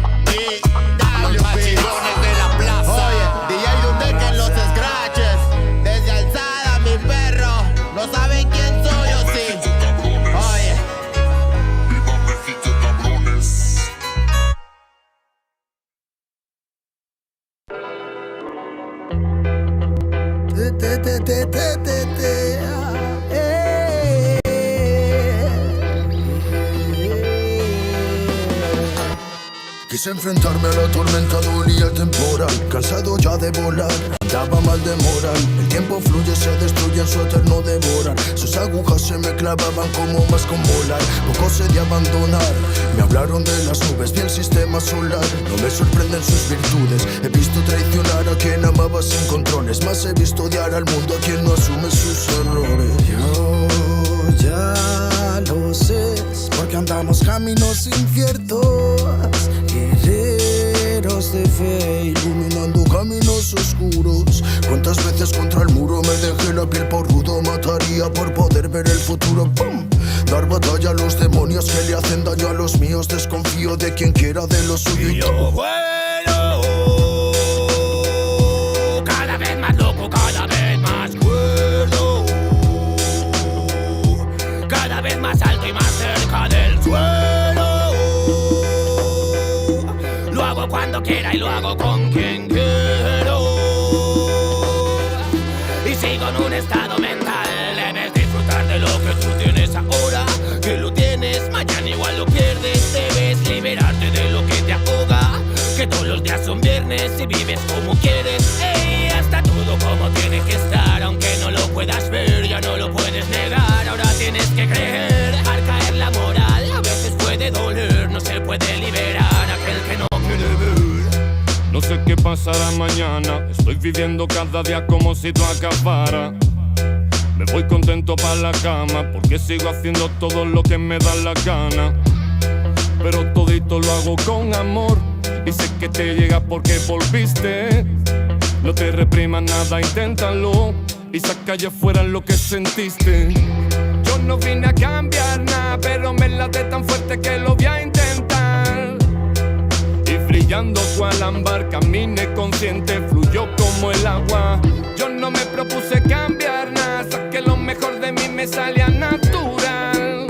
los machidones de la plaza. Oye, DJ Dunde que en los scratches. Desde alzada, mi perro. No saben quién soy o sí. Oye. Quise enfrentarme a la tormenta, dolía el temporal. Cansado ya de volar, andaba mal de moral. El tiempo fluye, se destruye en su eterno devorar. Sus agujas se me clavaban como más con volar. Poco sé de abandonar. Me hablaron de las nubes, vi el sistema solar. No me sorprenden sus virtudes. He visto traicionar a quien amaba sin controles. Más he visto odiar al mundo a quien no asume sus errores. Yo ya lo sé, porque andamos caminos inciertos. Guerreros de fe, iluminando caminos oscuros. Cuántas veces contra el muro me dejé la piel por rudo. Mataría por poder ver el futuro. ¡Pum! Dar batalla a los demonios que le hacen daño a los míos. Desconfío de quien quiera de lo suyo. Y yo vuelo, cada vez más loco, cada vez más cuerdo, cada vez más alto y más cerca del suelo. Lo hago cuando quiera y lo hago con quien quiero. Y sigo en un estado mental. Debes disfrutar de lo que tú tienes ahora, que lo tienes, mañana igual lo pierdes. Debes liberarte de lo que te ahoga, que todos los días son viernes y vives como quieres. Ey, está todo como tiene que estar, aunque no lo puedas ver, ya no lo puedes negar. Ahora tienes que creer, al caer la moral a veces puede doler, no se puede liberar aquel que no quiere ver. No sé qué pasará mañana, estoy viviendo cada día como si todo acabara. Me voy contento para la cama, porque sigo haciendo todo lo que me da la gana. Pero todito lo hago con amor, y sé que te llega porque volviste. No te reprimas nada, inténtalo, y saca allá afuera lo que sentiste. Yo no vine a cambiar nada, pero me late tan fuerte que lo voy a intentar. Y brillando cual ámbar, caminé consciente, fluyó como el agua. Yo no me propuse cambiar nada, saqué lo mejor de mí, me salía natural.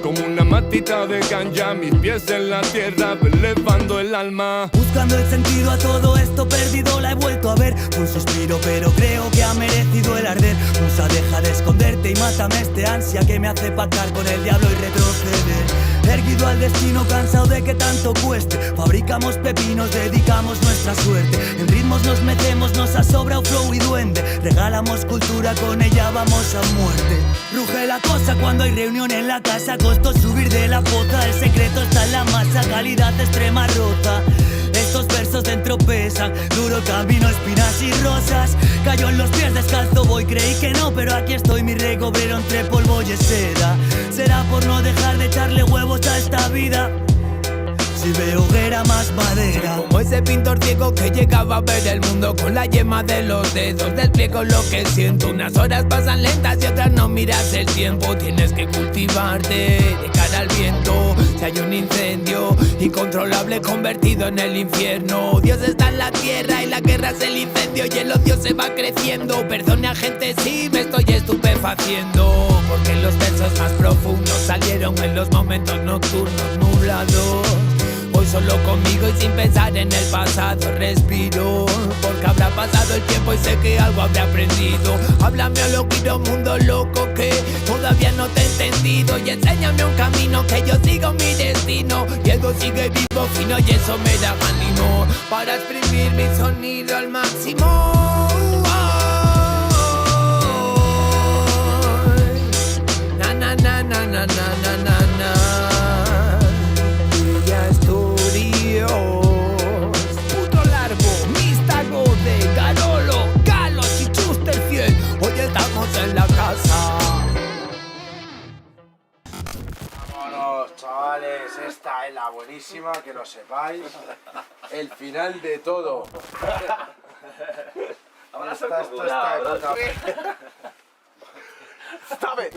Como una matita de ganja, mis pies en la tierra, elevando el alma. Buscando el sentido a todo esto perdido, la he vuelto a ver. Un suspiro, pero creo que ha merecido el arder. Musa, deja de esconderte y mátame este ansia que me hace pactar con el diablo y retroceder. Erguido al destino, cansado de que tanto cueste. Fabricamos pepinos, dedicamos nuestra suerte. En ritmos nos metemos, nos asobra un flow y duende. Regalamos cultura, con ella vamos a muerte. Ruge la cosa cuando hay reunión en la casa. Costó subir de la foca, el secreto está en la masa. Calidad extrema rota. Estos versos dentro pesan, duro el camino, espinas y rosas. Cayó en los pies descalzo, voy, creí que no, pero aquí estoy, mi recobrero entre polvo y seda. Será por no dejar de echarle huevos a esta vida. Si veo hoguera, más madera. Como ese pintor ciego que llegaba a ver el mundo con la yema de los dedos. Despliego lo que siento. Unas horas pasan lentas y otras no miras el tiempo. Tienes que cultivarte de cara al viento. Si hay un incendio incontrolable convertido en el infierno. Dios está en la tierra y la guerra es el incendio y el odio se va creciendo. Perdone a gente si me estoy estupefaciendo, porque los versos más profundos salieron en los momentos nocturnos nublados. Voy solo conmigo y sin pensar en el pasado respiro, porque habrá pasado el tiempo y sé que algo habré aprendido. Háblame al oído, mundo loco, que todavía no te he entendido, y enséñame un camino que yo sigo mi destino. Y algo sigue vivo fino y eso me da ánimo para exprimir mi sonido al máximo. Na na na na na na na na. Puto largo, místago de Garolo, Galos y Chusterfield. Hoy estamos en la casa. Vámonos, chavales, esta es la buenísima, que lo sepáis. El final de todo. Ahora esto está Stop it.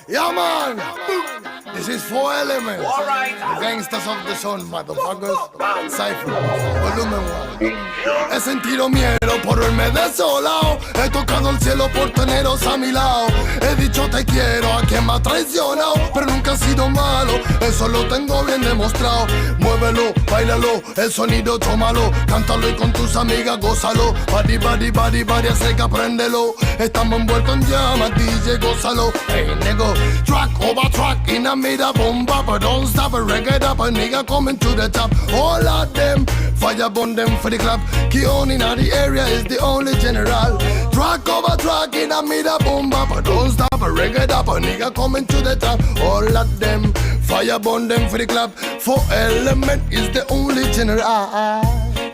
Yeah, man. This is 4 Elements. All right. The gangsters of the sun, motherfuckers. Cypher, volumen 1. He sentido miedo por verme desolado. He tocado el cielo por teneros a mi lado. He dicho te quiero a quien me ha traicionado, pero nunca he sido malo, eso lo tengo bien demostrado. Muévelo, bailalo, el sonido tómalo, cántalo y con tus amigas gózalo. Body, body, body, body, así que apréndelo. Estamos envueltos en llamas, DJ, gózalo. Hey, nigga, track over track in a mira bomba, but don't stop it, reggae it up, a nigga coming to the top. All of them, fire burn them for the club. Keon in the area is the only general. Track over track in a mira bomba, but don't stop it, reggae it up, a nigga coming to the top. All of them, fire burn them for the club. 4 Element is the only general.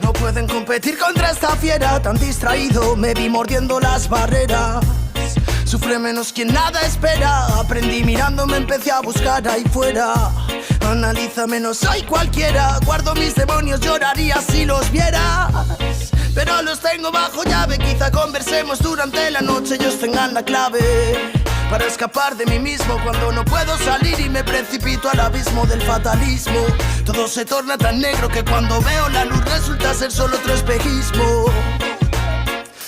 No pueden competir contra esta fiera, tan distraído me vi mordiendo las barreras. Sufre menos quien nada espera. Aprendí mirándome, empecé a buscar ahí fuera. Analízame, no soy cualquiera. Guardo mis demonios, lloraría si los vieras, pero los tengo bajo llave. Quizá conversemos durante la noche, ellos tengan la clave para escapar de mí mismo cuando no puedo salir y me precipito al abismo del fatalismo. Todo se torna tan negro que cuando veo la luz resulta ser solo otro espejismo.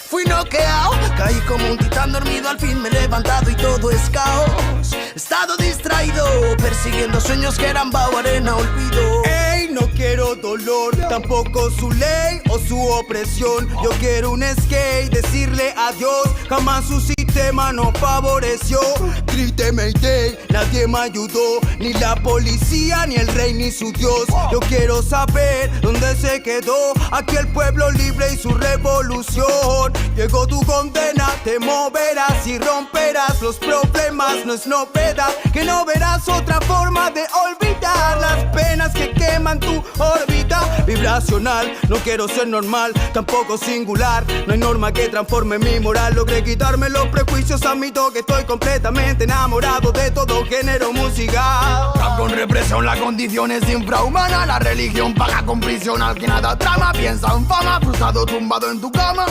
Fui noqueado, caí como un titán dormido, al fin me he levantado y todo es caos. He estado distraído, persiguiendo sueños que eran vaho, arena, olvido. Ey, no quiero dolor, tampoco su ley o su opresión. Yo quiero un skate, decirle adiós, jamás su sistema no favoreció. Grité Mayday, nadie me ayudó, ni la policía, ni el rey, ni su Dios. Yo quiero saber dónde se quedó aquel pueblo libre y su revolución. Llegó tu condena, te moverás y romperás los problemas, no es novedad que no verás otra forma de olvidar las penas que queman tu órbita vibracional. No quiero ser normal, tampoco singular, no hay norma que transforme mi moral. Logré quitarme los prejuicios, admito que estoy completamente enamorado de todo género musical. Con represión la condición es infrahumana, la religión paga con prisión al que nada trama. Piensa en fama, frustrado tumbado en tu cama.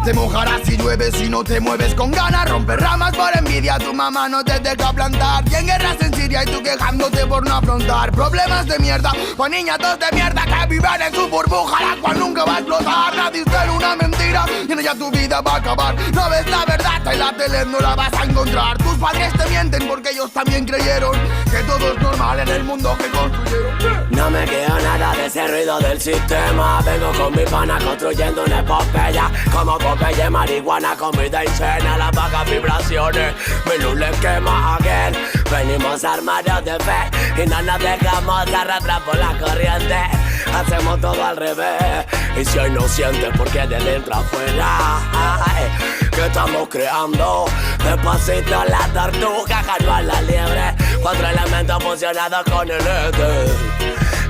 Te mojarás si llueves si no te mueves con ganas. Romper ramas por envidia, tu mamá no te deja plantar. Y en guerras en Siria y tú quejándote por no afrontar problemas de mierda, con niñatos de mierda que viven en su burbuja, la cual nunca va a explotar. Nadie es una mentira y en ella tu vida va a acabar. No ves la verdad, en la tele no la vas a encontrar. Tus padres te mienten porque ellos también creyeron que todo es normal en el mundo que construyeron. No me queda nada de ese ruido del sistema. Vengo con mi pana construyendo una epopeya. Como Popeye, marihuana, comida y cena. Las bajas vibraciones, mi luz le quema again. Venimos armados de fe y no nos dejamos arrastrar por la corriente. Hacemos todo al revés. Y si hoy no sientes, porque de dentro afuera, que estamos creando despacito la tortuga, ganó a la liebre. 4 elementos fusionados con el éter,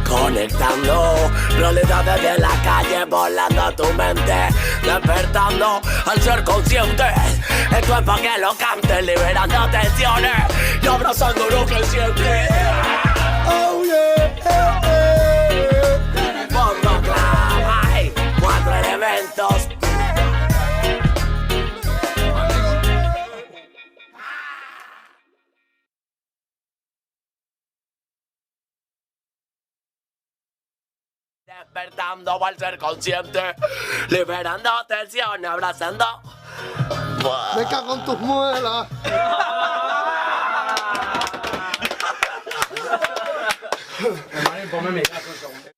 conectando realidades de la calle, volando tu mente, despertando al ser consciente. Esto es para que lo cantes, liberando tensiones y abrazando lo que sientes. Oh yeah, Bomba clava, hay 4 elementos. Despertando al ser consciente, liberando tensión, abrazando. Me cago en tus muelas. Hermano, ponme mi caso un segundo.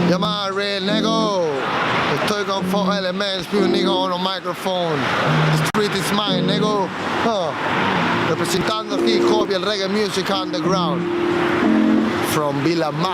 Llama a Real Nego. Estoy con 4 elements, pure nigga on a microphone. The street is mine, nigga. Representando hip hop y el reggae music underground. From Villa